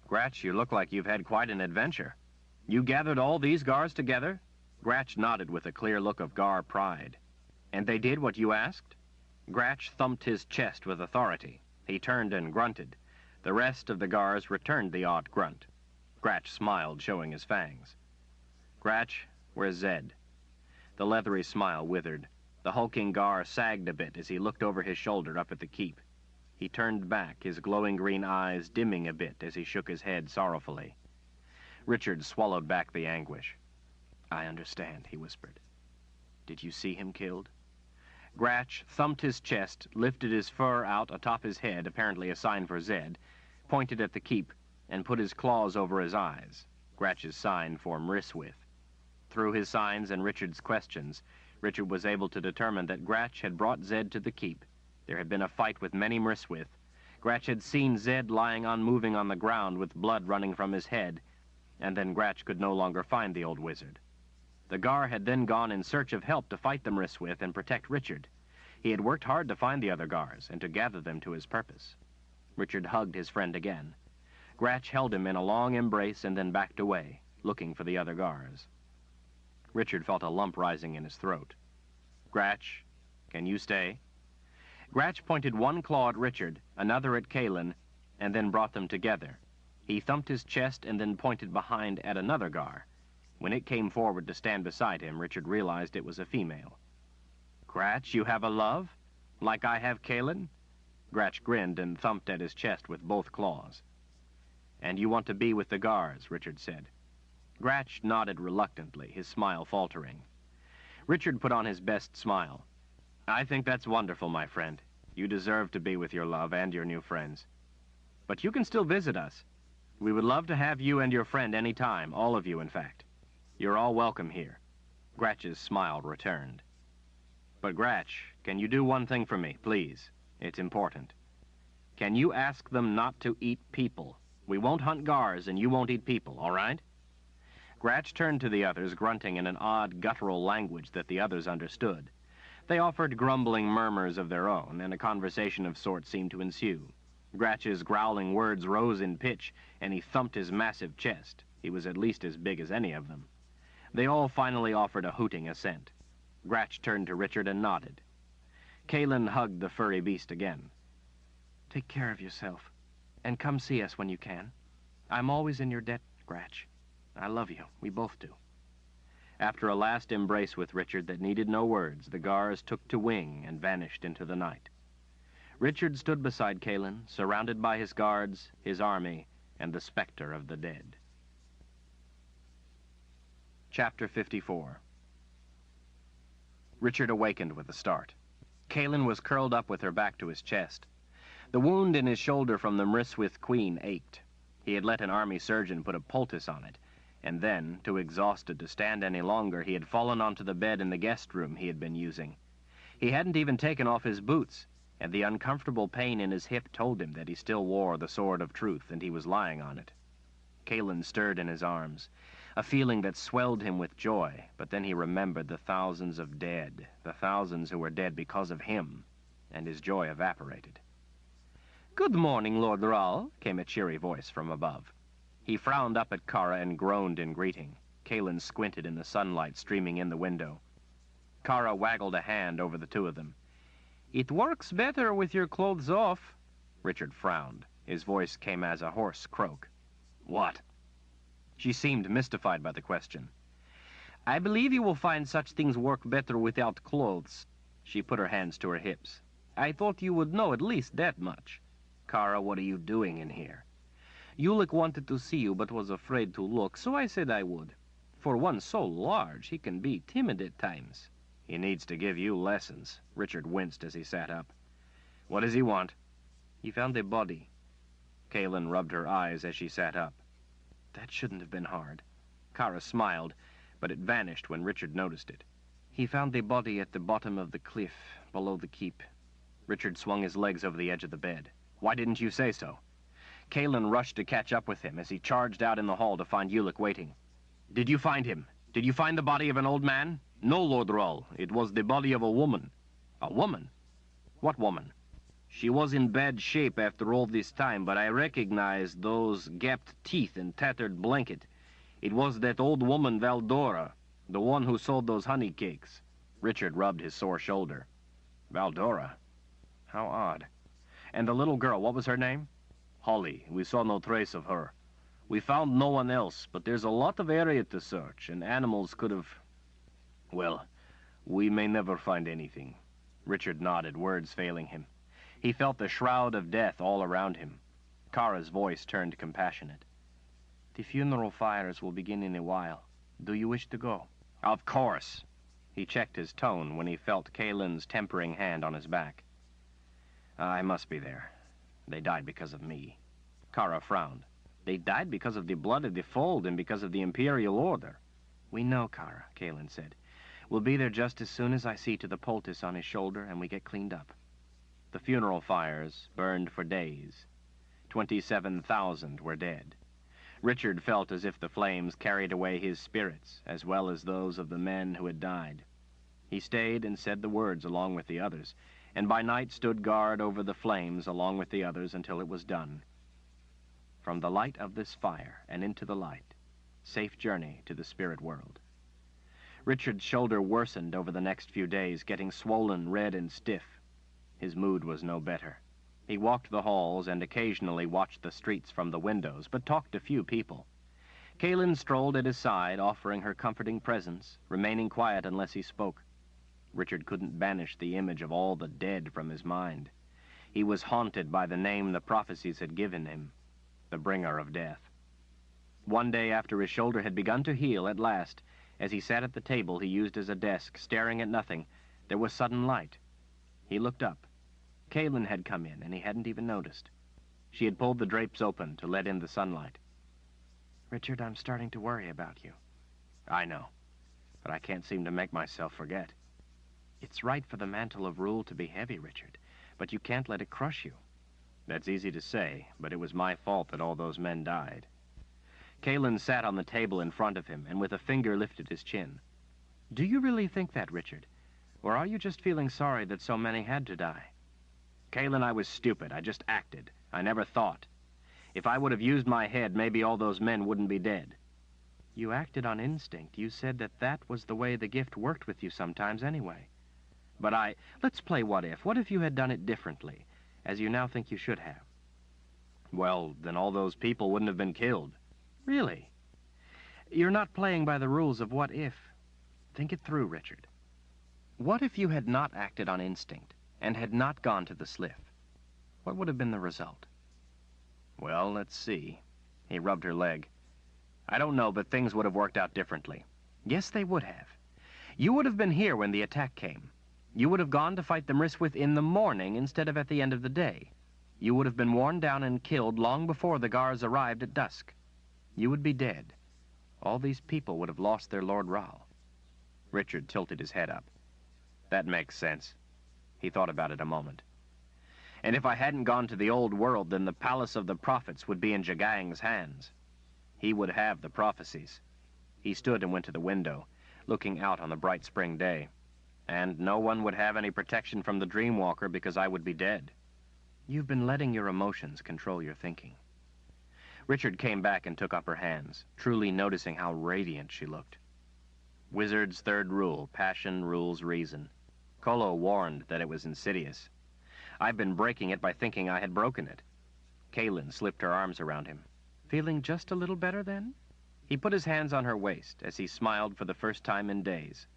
"Gratch, you look like you've had quite an adventure. You gathered all these Gars together?" Gratch nodded with a clear look of Gar pride. "And they did what you asked?" Gratch thumped his chest with authority. He turned and grunted. The rest of the Gars returned the odd grunt. Gratch smiled, showing his fangs. "Gratch, where's Zed?" The leathery smile withered. The hulking Gar sagged a bit as he looked over his shoulder up at the keep. He turned back, his glowing green eyes dimming a bit as he shook his head sorrowfully. Richard swallowed back the anguish. "I understand," he whispered. "Did you see him killed?" Gratch thumped his chest, lifted his fur out atop his head, apparently a sign for Zed, pointed at the keep, and put his claws over his eyes, Gratch's sign for Mriswith. Through his signs and Richard's questions, Richard was able to determine that Gratch had brought Zed to the keep. There had been a fight with many Mriswith. Gratch had seen Zed lying unmoving on the ground with blood running from his head, and then Gratch could no longer find the old wizard. The Gar had then gone in search of help to fight the Mriswith and protect Richard. He had worked hard to find the other Gars and to gather them to his purpose. Richard hugged his friend again. Gratch held him in a long embrace and then backed away, looking for the other Gars. Richard felt a lump rising in his throat. "Gratch, can you stay?" Gratch pointed one claw at Richard, another at Kalin, and then brought them together. He thumped his chest and then pointed behind at another Gar. When it came forward to stand beside him, Richard realized it was a female. "Gratch, you have a love? Like I have Kalin?" Gratch grinned and thumped at his chest with both claws. "And you want to be with the Gars," Richard said. Gratch nodded reluctantly, his smile faltering. Richard put on his best smile. "I think that's wonderful, my friend. You deserve to be with your love and your new friends. But you can still visit us. We would love to have you and your friend any time, all of you, in fact. You're all welcome here." Gratch's smile returned. "But Gratch, can you do one thing for me, please? It's important. Can you ask them not to eat people? We won't hunt Gars, and you won't eat people, all right?" Gratch turned to the others, grunting in an odd, guttural language that the others understood. They offered grumbling murmurs of their own, and a conversation of sorts seemed to ensue. Gratch's growling words rose in pitch, and he thumped his massive chest. He was at least as big as any of them. They all finally offered a hooting assent. Gratch turned to Richard and nodded. Kalin hugged the furry beast again. "Take care of yourself, and come see us when you can. I'm always in your debt, Gratch. I love you. We both do." After a last embrace with Richard that needed no words, the Gars took to wing and vanished into the night. Richard stood beside Kalin, surrounded by his guards, his army, and the specter of the dead. Chapter 54. Richard awakened with a start. Kalin was curled up with her back to his chest. The wound in his shoulder from the Mriswith Queen ached. He had let an army surgeon put a poultice on it, and then, too exhausted to stand any longer, he had fallen onto the bed in the guest room he had been using. He hadn't even taken off his boots, and the uncomfortable pain in his hip told him that he still wore the sword of truth, and he was lying on it. Kalin stirred in his arms, a feeling that swelled him with joy, but then he remembered the thousands of dead, the thousands who were dead because of him, and his joy evaporated. "Good morning, Lord Rahl," came a cheery voice from above. He frowned up at Kara and groaned in greeting. Kalin squinted in the sunlight streaming in the window. Kara waggled a hand over the two of them. "It works better with your clothes off." Richard frowned. His voice came as a hoarse croak. "What?" She seemed mystified by the question. "I believe you will find such things work better without clothes." She put her hands to her hips. "I thought you would know at least that much." "Kara, what are you doing in here?" "Ulick wanted to see you, but was afraid to look, so I said I would. For one so large, he can be timid at times." "He needs to give you lessons." Richard winced as he sat up. "What does he want?" "He found a body." Kalin rubbed her eyes as she sat up. "That shouldn't have been hard." Kara smiled, but it vanished when Richard noticed it. "He found the body at the bottom of the cliff, below the keep." Richard swung his legs over the edge of the bed. "Why didn't you say so?" Kalin rushed to catch up with him as he charged out in the hall to find Ulick waiting. "Did you find him? Did you find the body of an old man?" "No, Lord Rahl. It was the body of a woman." "A woman? What woman? She was in bad shape after all this time, but I recognized those gapped teeth and tattered blanket. It was that old woman Valdora, the one who sold those honey cakes. Richard rubbed his sore shoulder. Valdora? How odd. And the little girl, what was her name? Holly. We saw no trace of her. We found no one else, but there's a lot of area to search, and animals could have... Well, we may never find anything. Richard nodded, words failing him. He felt the shroud of death all around him. Kara's voice turned compassionate. The funeral fires will begin in a while. Do you wish to go? Of course. He checked his tone when he felt Kalen's tempering hand on his back. I must be there. They died because of me. Kara frowned. They died because of the blood of the fold and because of the Imperial Order. We know, Kara, Kalen said. We'll be there just as soon as I see to the poultice on his shoulder and we get cleaned up. The funeral fires burned for days. 27,000 were dead. Richard felt as if the flames carried away his spirits, as well as those of the men who had died. He stayed and said the words along with the others, and by night stood guard over the flames along with the others until it was done. From the light of this fire and into the light, safe journey to the spirit world. Richard's shoulder worsened over the next few days, getting swollen, red, and stiff. His mood was no better. He walked the halls and occasionally watched the streets from the windows, but talked to few people. Kalen strolled at his side, offering her comforting presence, remaining quiet unless he spoke. Richard couldn't banish the image of all the dead from his mind. He was haunted by the name the prophecies had given him, the bringer of death. One day after his shoulder had begun to heal at last, as he sat at the table he used as a desk, staring at nothing, there was sudden light. He looked up. Kalen had come in, and he hadn't even noticed. She had pulled the drapes open to let in the sunlight. Richard, I'm starting to worry about you. I know, but I can't seem to make myself forget. It's right for the mantle of rule to be heavy, Richard, but you can't let it crush you. That's easy to say, but it was my fault that all those men died. Kalen sat on the table in front of him, and with a finger lifted his chin. Do you really think that, Richard? Or are you just feeling sorry that so many had to die? Kalen, I was stupid. I just acted. I never thought. If I would have used my head, maybe all those men wouldn't be dead. You acted on instinct. You said that that was the way the gift worked with you sometimes anyway. But Let's play what if. What if you had done it differently, as you now think you should have? Well, then all those people wouldn't have been killed. Really? You're not playing by the rules of what if. Think it through, Richard. What if you had not acted on instinct and had not gone to the Sliff? What would have been the result? Well, let's see. He rubbed her leg. I don't know, but things would have worked out differently. Yes, they would have. You would have been here when the attack came. You would have gone to fight the Mriswith in the morning instead of at the end of the day. You would have been worn down and killed long before the Gars arrived at dusk. You would be dead. All these people would have lost their Lord Rahl. Richard tilted his head up. That makes sense. He thought about it a moment. And if I hadn't gone to the old world, then the palace of the prophets would be in Jagang's hands. He would have the prophecies. He stood and went to the window, looking out on the bright spring day. And no one would have any protection from the Dreamwalker because I would be dead. You've been letting your emotions control your thinking. Richard came back and took up her hands, truly noticing how radiant she looked. Wizard's third rule, passion rules reason. Kolo warned that it was insidious. I've been breaking it by thinking I had broken it. Kalen slipped her arms around him. Feeling just a little better then? He put his hands on her waist as he smiled for the first time in days.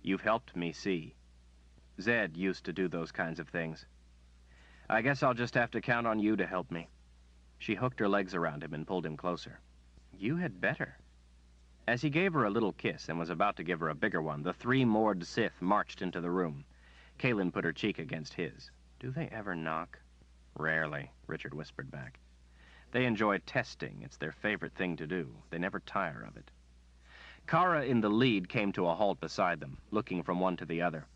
You've helped me see. Zed used to do those kinds of things. I guess I'll just have to count on you to help me. She hooked her legs around him and pulled him closer. You had better. As he gave her a little kiss and was about to give her a bigger one, the three moored Sith marched into the room. Kalen put her cheek against his. Do they ever knock? Rarely, Richard whispered back. They enjoy testing. It's their favorite thing to do. They never tire of it. Kara in the lead came to a halt beside them, looking from one to the other.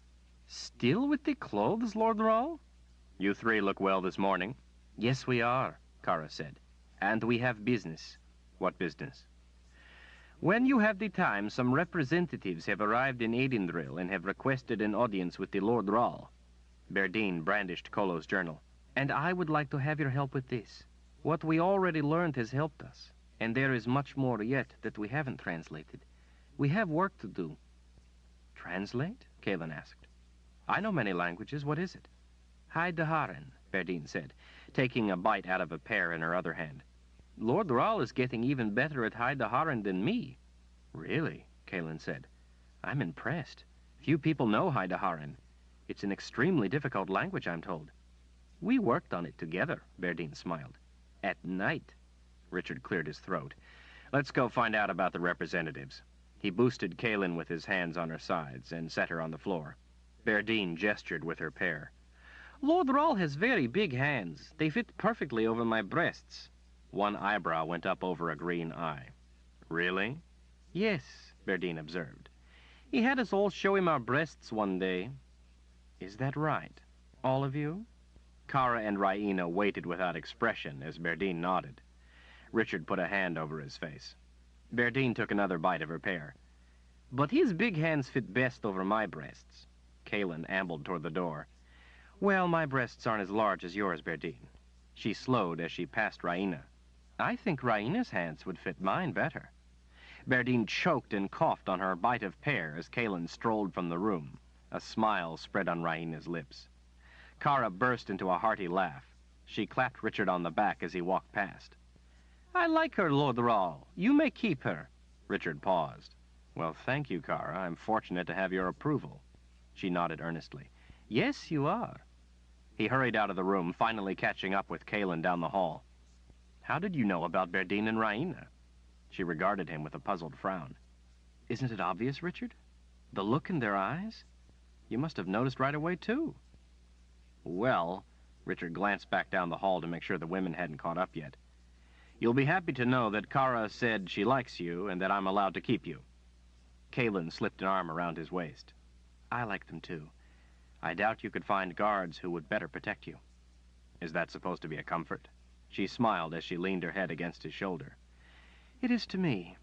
Still with the clothes, Lord Rahl? You three look well this morning. Yes, we are, Kara said. And we have business. What business? When you have the time, some representatives have arrived in Edendril and have requested an audience with the Lord Rahl. Berdine brandished Kolo's journal. And I would like to have your help with this. What we already learned has helped us, and there is much more yet that we haven't translated. We have work to do. Translate? Kalen asked. I know many languages. What is it? Haidaharen, Berdine said, taking a bite out of a pear in her other hand. Lord Rahl is getting even better at Haidaharen than me. Really? Kalen said. I'm impressed. Few people know Haidaharen. It's an extremely difficult language, I'm told. We worked on it together, Berdine smiled. At night. Richard cleared his throat. Let's go find out about the representatives. He boosted Kalen with his hands on her sides and set her on the floor. Berdine gestured with her pear. Lord Rahl has very big hands. They fit perfectly over my breasts. One eyebrow went up over a green eye. Really? Yes, Berdine observed. He had us all show him our breasts one day. Is that right? All of you? Kara and Raina waited without expression as Berdine nodded. Richard put a hand over his face. Berdine took another bite of her pear. But his big hands fit best over my breasts. Kalen ambled toward the door. Well, my breasts aren't as large as yours, Berdine. She slowed as she passed Raina. I think Raina's hands would fit mine better. Berdine choked and coughed on her bite of pear as Kalen strolled from the room. A smile spread on Raina's lips. Kara burst into a hearty laugh. She clapped Richard on the back as he walked past. I like her, Lord Rahl. You may keep her. Richard paused. Well, thank you, Kara. I'm fortunate to have your approval. She nodded earnestly. Yes, you are. He hurried out of the room, finally catching up with Kalen down the hall. How did you know about Berdine and Raina? She regarded him with a puzzled frown. Isn't it obvious, Richard? The look in their eyes? You must have noticed right away, too. Well, Richard glanced back down the hall to make sure the women hadn't caught up yet. You'll be happy to know that Kara said she likes you and that I'm allowed to keep you. Kalen slipped an arm around his waist. I like them, too. I doubt you could find guards who would better protect you. Is that supposed to be a comfort? She smiled as she leaned her head against his shoulder. It is to me.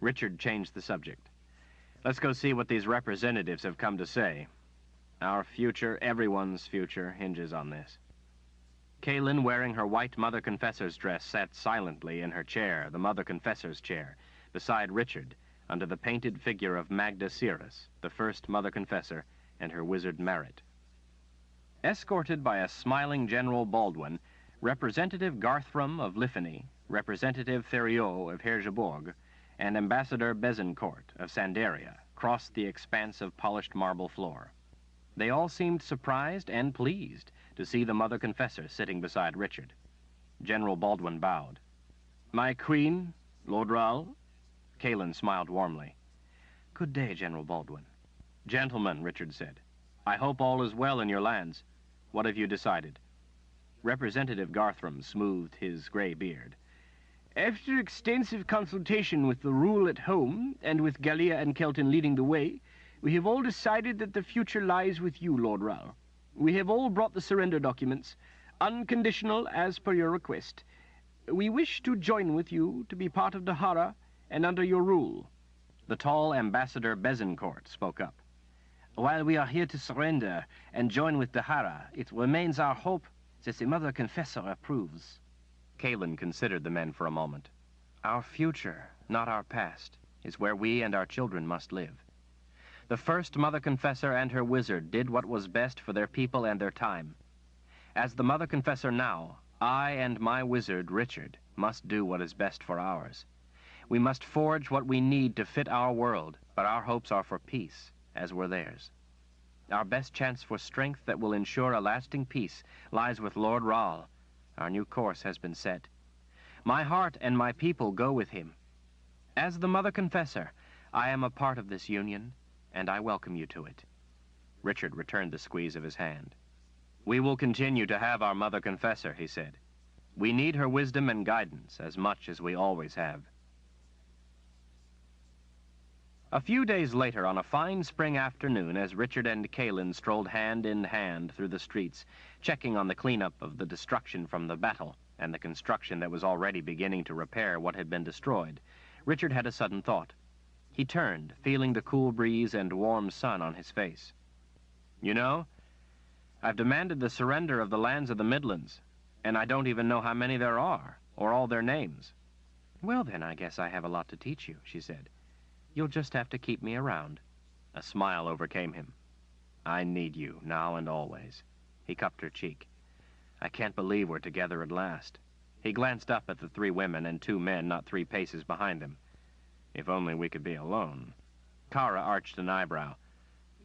Richard changed the subject. Let's go see what these representatives have come to say. Our future, everyone's future, hinges on this. Kalen, wearing her white Mother Confessor's dress, sat silently in her chair, the Mother Confessor's chair, beside Richard, under the painted figure of Magda Cirrus, the first Mother Confessor, and her wizard Merit. Escorted by a smiling General Baldwin, Representative Garthram of Liffany, Representative Theriot of Hergeborg, and Ambassador Bezencourt of Sandaria crossed the expanse of polished marble floor. They all seemed surprised and pleased to see the Mother Confessor sitting beside Richard. General Baldwin bowed. My queen, Lord Rahl? Kalen smiled warmly. Good day, General Baldwin. Gentlemen, Richard said, I hope all is well in your lands. What have you decided? Representative Garthram smoothed his gray beard. After extensive consultation with the rule at home, and with Gallia and Kelton leading the way, we have all decided that the future lies with you, Lord Rahl. We have all brought the surrender documents, unconditional as per your request. We wish to join with you to be part of Dahara and under your rule. The tall Ambassador Bezencourt spoke up. While we are here to surrender and join with Dahara, it remains our hope that the Mother Confessor approves. Kalen considered the men for a moment. Our future, not our past, is where we and our children must live. The first Mother Confessor and her wizard did what was best for their people and their time. As the Mother Confessor now, I and my wizard, Richard, must do what is best for ours. We must forge what we need to fit our world, but our hopes are for peace, as were theirs. Our best chance for strength that will ensure a lasting peace lies with Lord Rahl. Our new course has been set. My heart and my people go with him. As the Mother Confessor, I am a part of this union, and I welcome you to it. Richard returned the squeeze of his hand. We will continue to have our Mother Confessor, he said. We need her wisdom and guidance as much as we always have. A few days later, on a fine spring afternoon, as Richard and Kalen strolled hand in hand through the streets, checking on the cleanup of the destruction from the battle and the construction that was already beginning to repair what had been destroyed, Richard had a sudden thought. He turned, feeling the cool breeze and warm sun on his face. You know, I've demanded the surrender of the lands of the Midlands, and I don't even know how many there are, or all their names. Well, then, I guess I have a lot to teach you, she said. You'll just have to keep me around. A smile overcame him. I need you, now and always. He cupped her cheek. I can't believe we're together at last. He glanced up at the 3 women and 2 men not 3 paces behind them. If only we could be alone. Kara arched an eyebrow.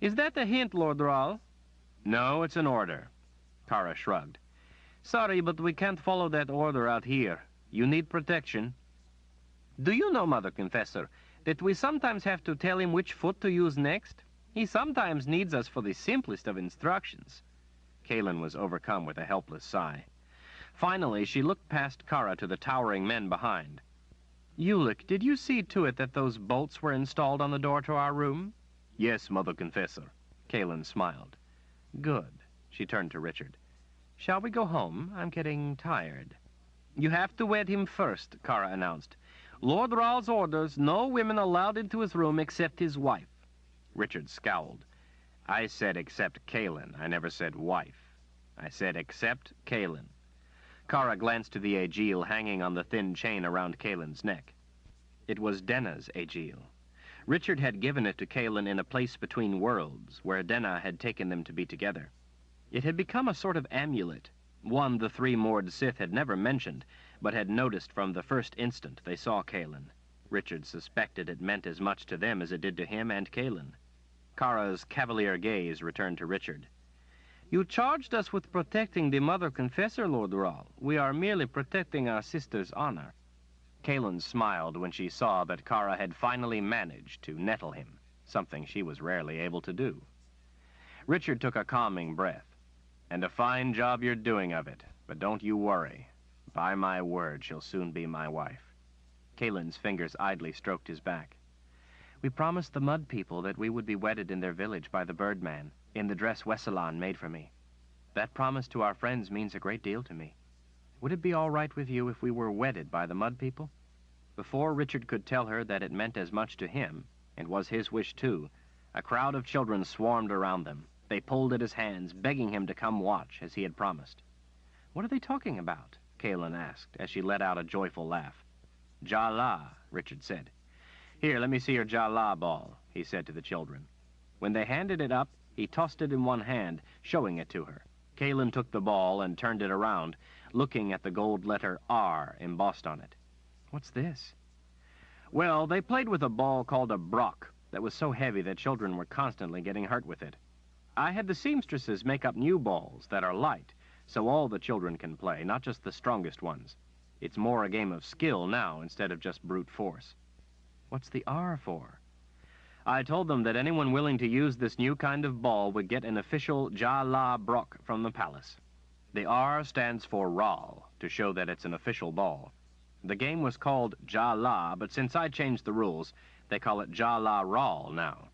Is that a hint, Lord Rahl? No, it's an order. Kara shrugged. Sorry, but we can't follow that order out here. You need protection. Do you know, Mother Confessor, that we sometimes have to tell him which foot to use next? He sometimes needs us for the simplest of instructions. Kaelin was overcome with a helpless sigh. Finally, she looked past Kara to the towering men behind. Ulick, did you see to it that those bolts were installed on the door to our room? Yes, Mother Confessor. Kaelin smiled. Good. She turned to Richard. Shall we go home? I'm getting tired. You have to wed him first, Kara announced. Lord Rahl's orders, no women allowed into his room except his wife. Richard scowled. I said except Kaelin. I never said wife. I said except Kaelin. Kara glanced to the aegil hanging on the thin chain around Kaelin's neck. It was Denna's aegil. Richard had given it to Kaelin in a place between worlds, where Denna had taken them to be together. It had become a sort of amulet, one the 3 moored Sith had never mentioned, but had noticed from the first instant they saw Kaelin. Richard suspected it meant as much to them as it did to him and Kaelin. Kara's cavalier gaze returned to Richard. You charged us with protecting the Mother Confessor, Lord Rahl. We are merely protecting our sister's honor. Kaelin smiled when she saw that Kara had finally managed to nettle him, something she was rarely able to do. Richard took a calming breath. And a fine job you're doing of it, but don't you worry. By my word, she'll soon be my wife. Kaelin's fingers idly stroked his back. We promised the Mud People that we would be wedded in their village by the Birdman, in the dress Wessalan made for me. That promise to our friends means a great deal to me. Would it be all right with you if we were wedded by the Mud People? Before Richard could tell her that it meant as much to him, and was his wish too, a crowd of children swarmed around them. They pulled at his hands, begging him to come watch, as he had promised. What are they talking about? Kaelin asked, as she let out a joyful laugh. Jala, Richard said. Here, let me see your Jala ball, he said to the children. When they handed it up, he tossed it in one hand, showing it to her. Kaelin took the ball and turned it around, looking at the gold letter R embossed on it. What's this? Well, they played with a ball called a brock that was so heavy that children were constantly getting hurt with it. I had the seamstresses make up new balls that are light, so all the children can play, not just the strongest ones. It's more a game of skill now instead of just brute force. What's the R for? I told them that anyone willing to use this new kind of ball would get an official Jala Brock from the palace. The R stands for Rahl, to show that it's an official ball. The game was called Jala, but since I changed the rules, they call it Jala Rahl now.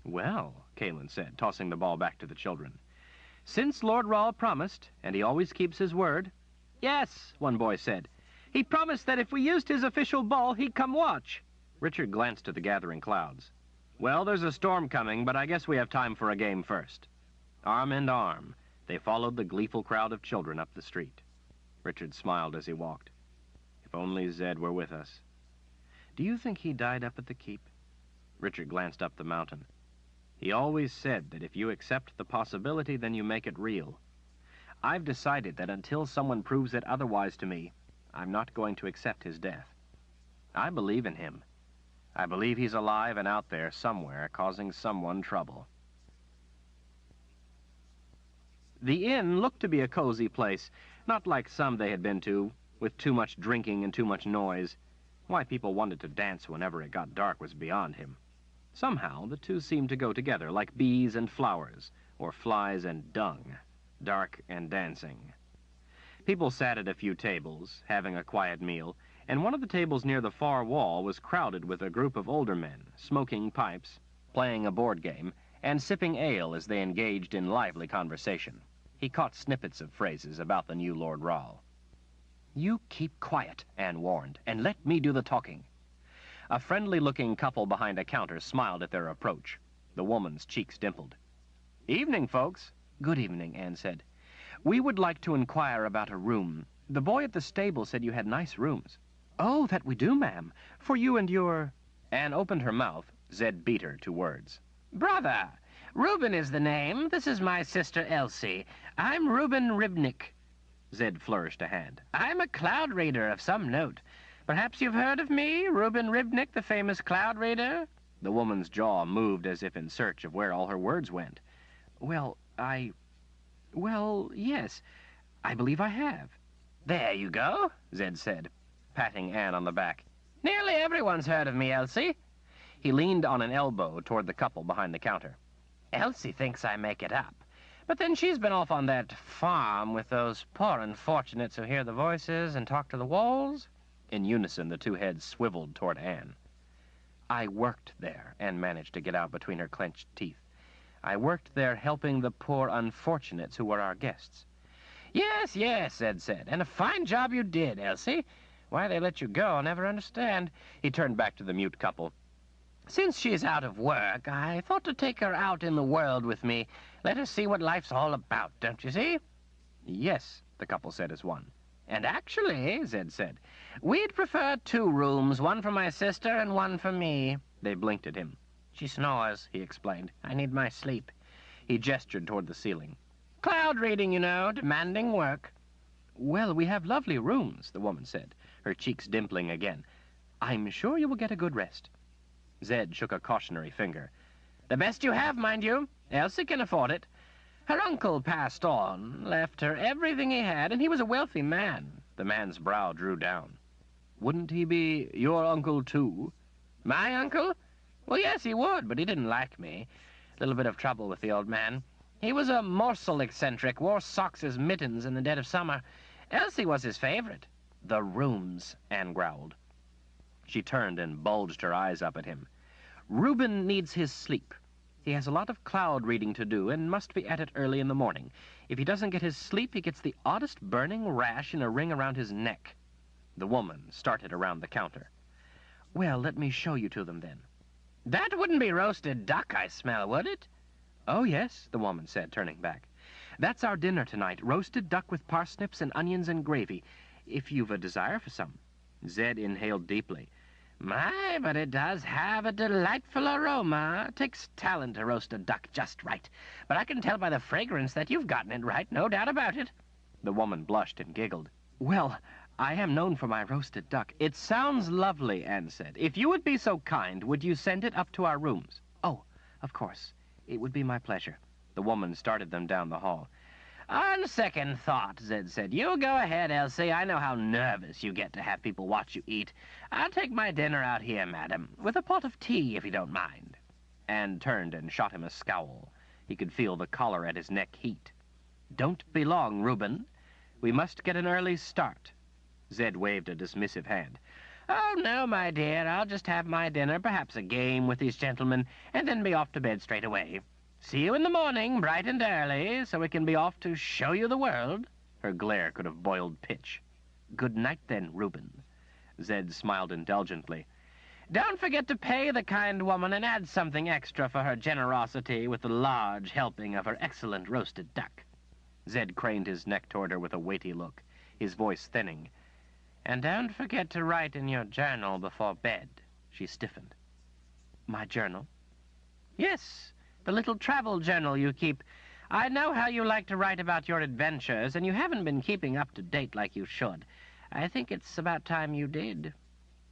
Well, Kaelin said, tossing the ball back to the children. Since Lord Rahl promised, and he always keeps his word. Yes, one boy said. He promised that if we used his official ball, he'd come watch. Richard glanced at the gathering clouds. Well, there's a storm coming, but I guess we have time for a game first. Arm in arm, they followed the gleeful crowd of children up the street. Richard smiled as he walked. If only Zed were with us. Do you think he died up at the keep? Richard glanced up the mountain. He always said that if you accept the possibility, then you make it real. I've decided that until someone proves it otherwise to me, I'm not going to accept his death. I believe in him. I believe he's alive and out there somewhere, causing someone trouble. The inn looked to be a cozy place, not like some they had been to, with too much drinking and too much noise. Why people wanted to dance whenever it got dark was beyond him. Somehow, the two seemed to go together, like bees and flowers, or flies and dung, dark and dancing. People sat at a few tables, having a quiet meal, and one of the tables near the far wall was crowded with a group of older men, smoking pipes, playing a board game, and sipping ale as they engaged in lively conversation. He caught snippets of phrases about the new Lord Rahl. "You keep quiet," Anne warned, "and let me do the talking." A friendly-looking couple behind a counter smiled at their approach. The woman's cheeks dimpled. "Evening, folks," Good evening, Anne said. We would like to inquire about a room. The boy at the stable said you had nice rooms. Oh, that we do, ma'am. For you and your... Anne opened her mouth. Zed beat her to words. Brother, Reuben is the name. This is my sister Elsie. I'm Reuben Ribnick. Zed flourished a hand. I'm a cloud reader of some note. Perhaps you've heard of me, Reuben Ribnick, the famous cloud reader? The woman's jaw moved as if in search of where all her words went. Well, yes. I believe I have. There you go, Zed said, patting Anne on the back. Nearly everyone's heard of me, Elsie. He leaned on an elbow toward the couple behind the counter. Elsie thinks I make it up. But then she's been off on that farm with those poor unfortunates who hear the voices and talk to the walls. In unison, the two heads swiveled toward Anne. I worked there, Anne managed to get out between her clenched teeth. I worked there helping the poor unfortunates who were our guests. Yes, Zed said. And a fine job you did, Elsie. Why they let you go, I'll never understand. He turned back to the mute couple. Since she's out of work, I thought to take her out in the world with me. Let her see what life's all about, don't you see? Yes, the couple said as one. And actually, Zed said, we'd prefer 2 rooms, one for my sister and one for me. They blinked at him. She snores, he explained. I need my sleep. He gestured toward the ceiling. Cloud reading, you know, demanding work. Well, we have lovely rooms, the woman said, her cheeks dimpling again. I'm sure you will get a good rest. Zed shook a cautionary finger. The best you have, mind you. Elsie can afford it. Her uncle passed on, left her everything he had, and he was a wealthy man. The man's brow drew down. Wouldn't he be your uncle, too? My uncle? Well, yes, he would, but he didn't like me. A little bit of trouble with the old man. He was a morsel eccentric, wore socks as mittens in the dead of summer. Elsie was his favorite. The rooms, Anne growled. She turned and bulged her eyes up at him. Reuben needs his sleep. He has a lot of cloud reading to do and must be at it early in the morning. If he doesn't get his sleep, he gets the oddest burning rash in a ring around his neck. The woman started around the counter. Well, let me show you to them then. That wouldn't be roasted duck I smell, would it? Oh, yes, the woman said, turning back. That's our dinner tonight, roasted duck with parsnips and onions and gravy, if you've a desire for some. Zed inhaled deeply. My, but it does have a delightful aroma. It takes talent to roast a duck just right. But I can tell by the fragrance that you've gotten it right, no doubt about it. The woman blushed and giggled. Well, I am known for my roasted duck. It sounds lovely, Anne said. If you would be so kind, would you send it up to our rooms? Oh, of course. It would be my pleasure. The woman started them down the hall. On second thought, Zed said, you go ahead, Elsie. I know how nervous you get to have people watch you eat. I'll take my dinner out here, madam, with a pot of tea, if you don't mind. Anne turned and shot him a scowl. He could feel the collar at his neck heat. Don't be long, Reuben. We must get an early start. Zed waved a dismissive hand. Oh, no, my dear. I'll just have my dinner, perhaps a game with these gentlemen, and then be off to bed straight away. See you in the morning, bright and early, so we can be off to show you the world. Her glare could have boiled pitch. Good night, then, Reuben. Zed smiled indulgently. Don't forget to pay the kind woman and add something extra for her generosity with the large helping of her excellent roasted duck. Zed craned his neck toward her with a weighty look, his voice thinning. And don't forget to write in your journal before bed. She stiffened. My journal? Yes, the little travel journal you keep. I know how you like to write about your adventures, and you haven't been keeping up to date like you should. I think it's about time you did.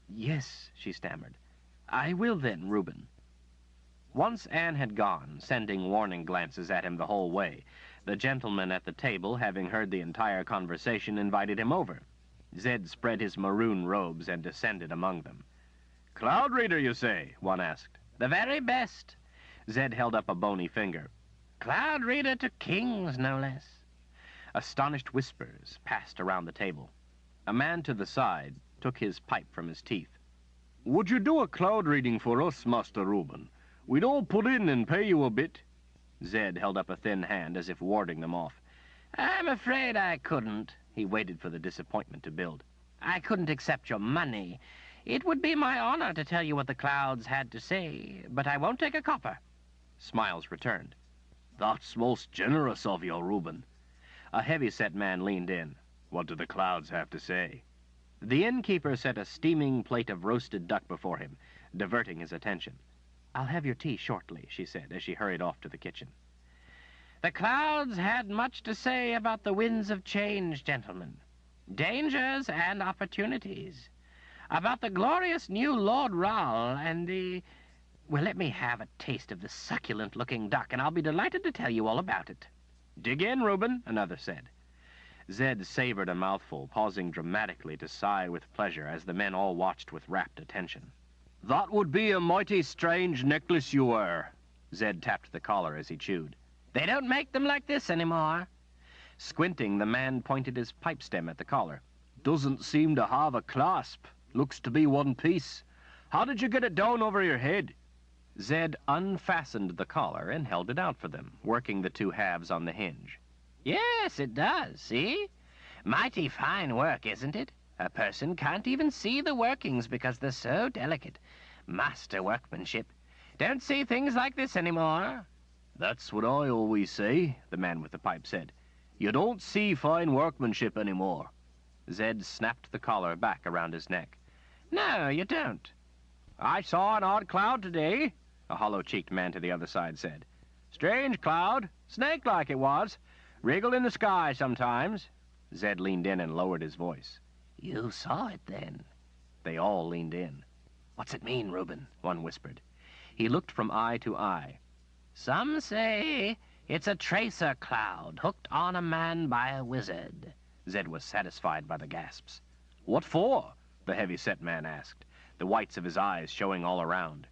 Yes, she stammered. I will then, Reuben. Once Anne had gone, sending warning glances at him the whole way, the gentleman at the table, having heard the entire conversation, invited him over. Zed spread his maroon robes and descended among them. Cloud reader, you say? One asked. The very best. Zed held up a bony finger. Cloud reader to kings, no less. Astonished whispers passed around the table. A man to the side took his pipe from his teeth. Would you do a cloud reading for us, Master Reuben? We'd all put in and pay you a bit. Zed held up a thin hand as if warding them off. I'm afraid I couldn't. He waited for the disappointment to build. I couldn't accept your money. It would be my honor to tell you what the clouds had to say, but I won't take a copper. Smiles returned. That's most generous of you, Reuben. A heavy-set man leaned in. What do the clouds have to say? The innkeeper set a steaming plate of roasted duck before him, diverting his attention. "I'll have your tea shortly," she said, as she hurried off to the kitchen. The clouds had much to say about the winds of change, gentlemen. Dangers and opportunities. About the glorious new Lord Rahl and the... Well, let me have a taste of the succulent-looking duck, and I'll be delighted to tell you all about it. "Dig in, Reuben," another said. Zed savored a mouthful, pausing dramatically to sigh with pleasure as the men all watched with rapt attention. That would be a mighty strange necklace you wear. Zed tapped the collar as he chewed. They don't make them like this anymore. Squinting, the man pointed his pipe stem at the collar. Doesn't seem to have a clasp. Looks to be one piece. How did you get it down over your head? Zed unfastened the collar and held it out for them, working the two halves on the hinge. Yes, it does, see? Mighty fine work, isn't it? A person can't even see the workings because they're so delicate. Master workmanship. Don't see things like this anymore. That's what I always say, the man with the pipe said. You don't see fine workmanship anymore. Zed snapped the collar back around his neck. No, you don't. I saw an odd cloud today, a hollow-cheeked man to the other side said. Strange cloud, snake-like it was. Wriggled in the sky sometimes. Zed leaned in and lowered his voice. You saw it then? They all leaned in. What's it mean, Reuben? One whispered. He looked from eye to eye. Some say it's a tracer cloud hooked on a man by a wizard. Zed was satisfied by the gasps. What for? The heavy-set man asked, the whites of his eyes showing all around.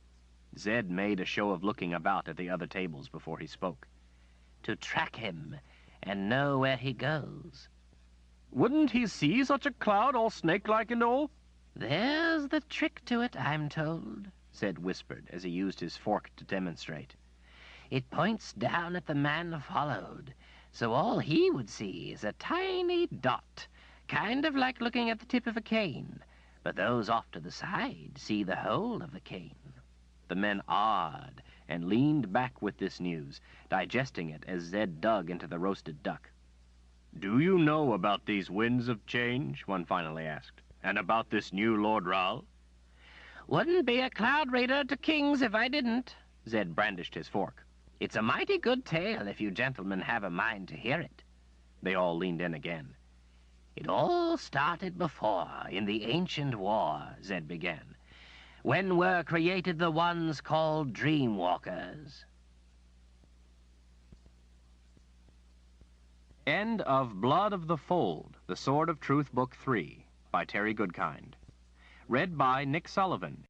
Zed made a show of looking about at the other tables before he spoke. To track him and know where he goes. Wouldn't he see such a cloud all snake-like and all? There's the trick to it, I'm told, Zed whispered as he used his fork to demonstrate. It points down at the man followed, so all he would see is a tiny dot, kind of like looking at the tip of a cane. But those off to the side see the whole of the cane. The men awed and leaned back with this news, digesting it as Zed dug into the roasted duck. Do you know about these winds of change? One finally asked. And about this new Lord Rahl? Wouldn't be a cloud raider to kings if I didn't. Zed brandished his fork. It's a mighty good tale if you gentlemen have a mind to hear it. They all leaned in again. It all started before, in the ancient war, Zed began, when were created the ones called Dreamwalkers. End of Blood of the Fold, The Sword of Truth, Book 3, by Terry Goodkind. Read by Nick Sullivan.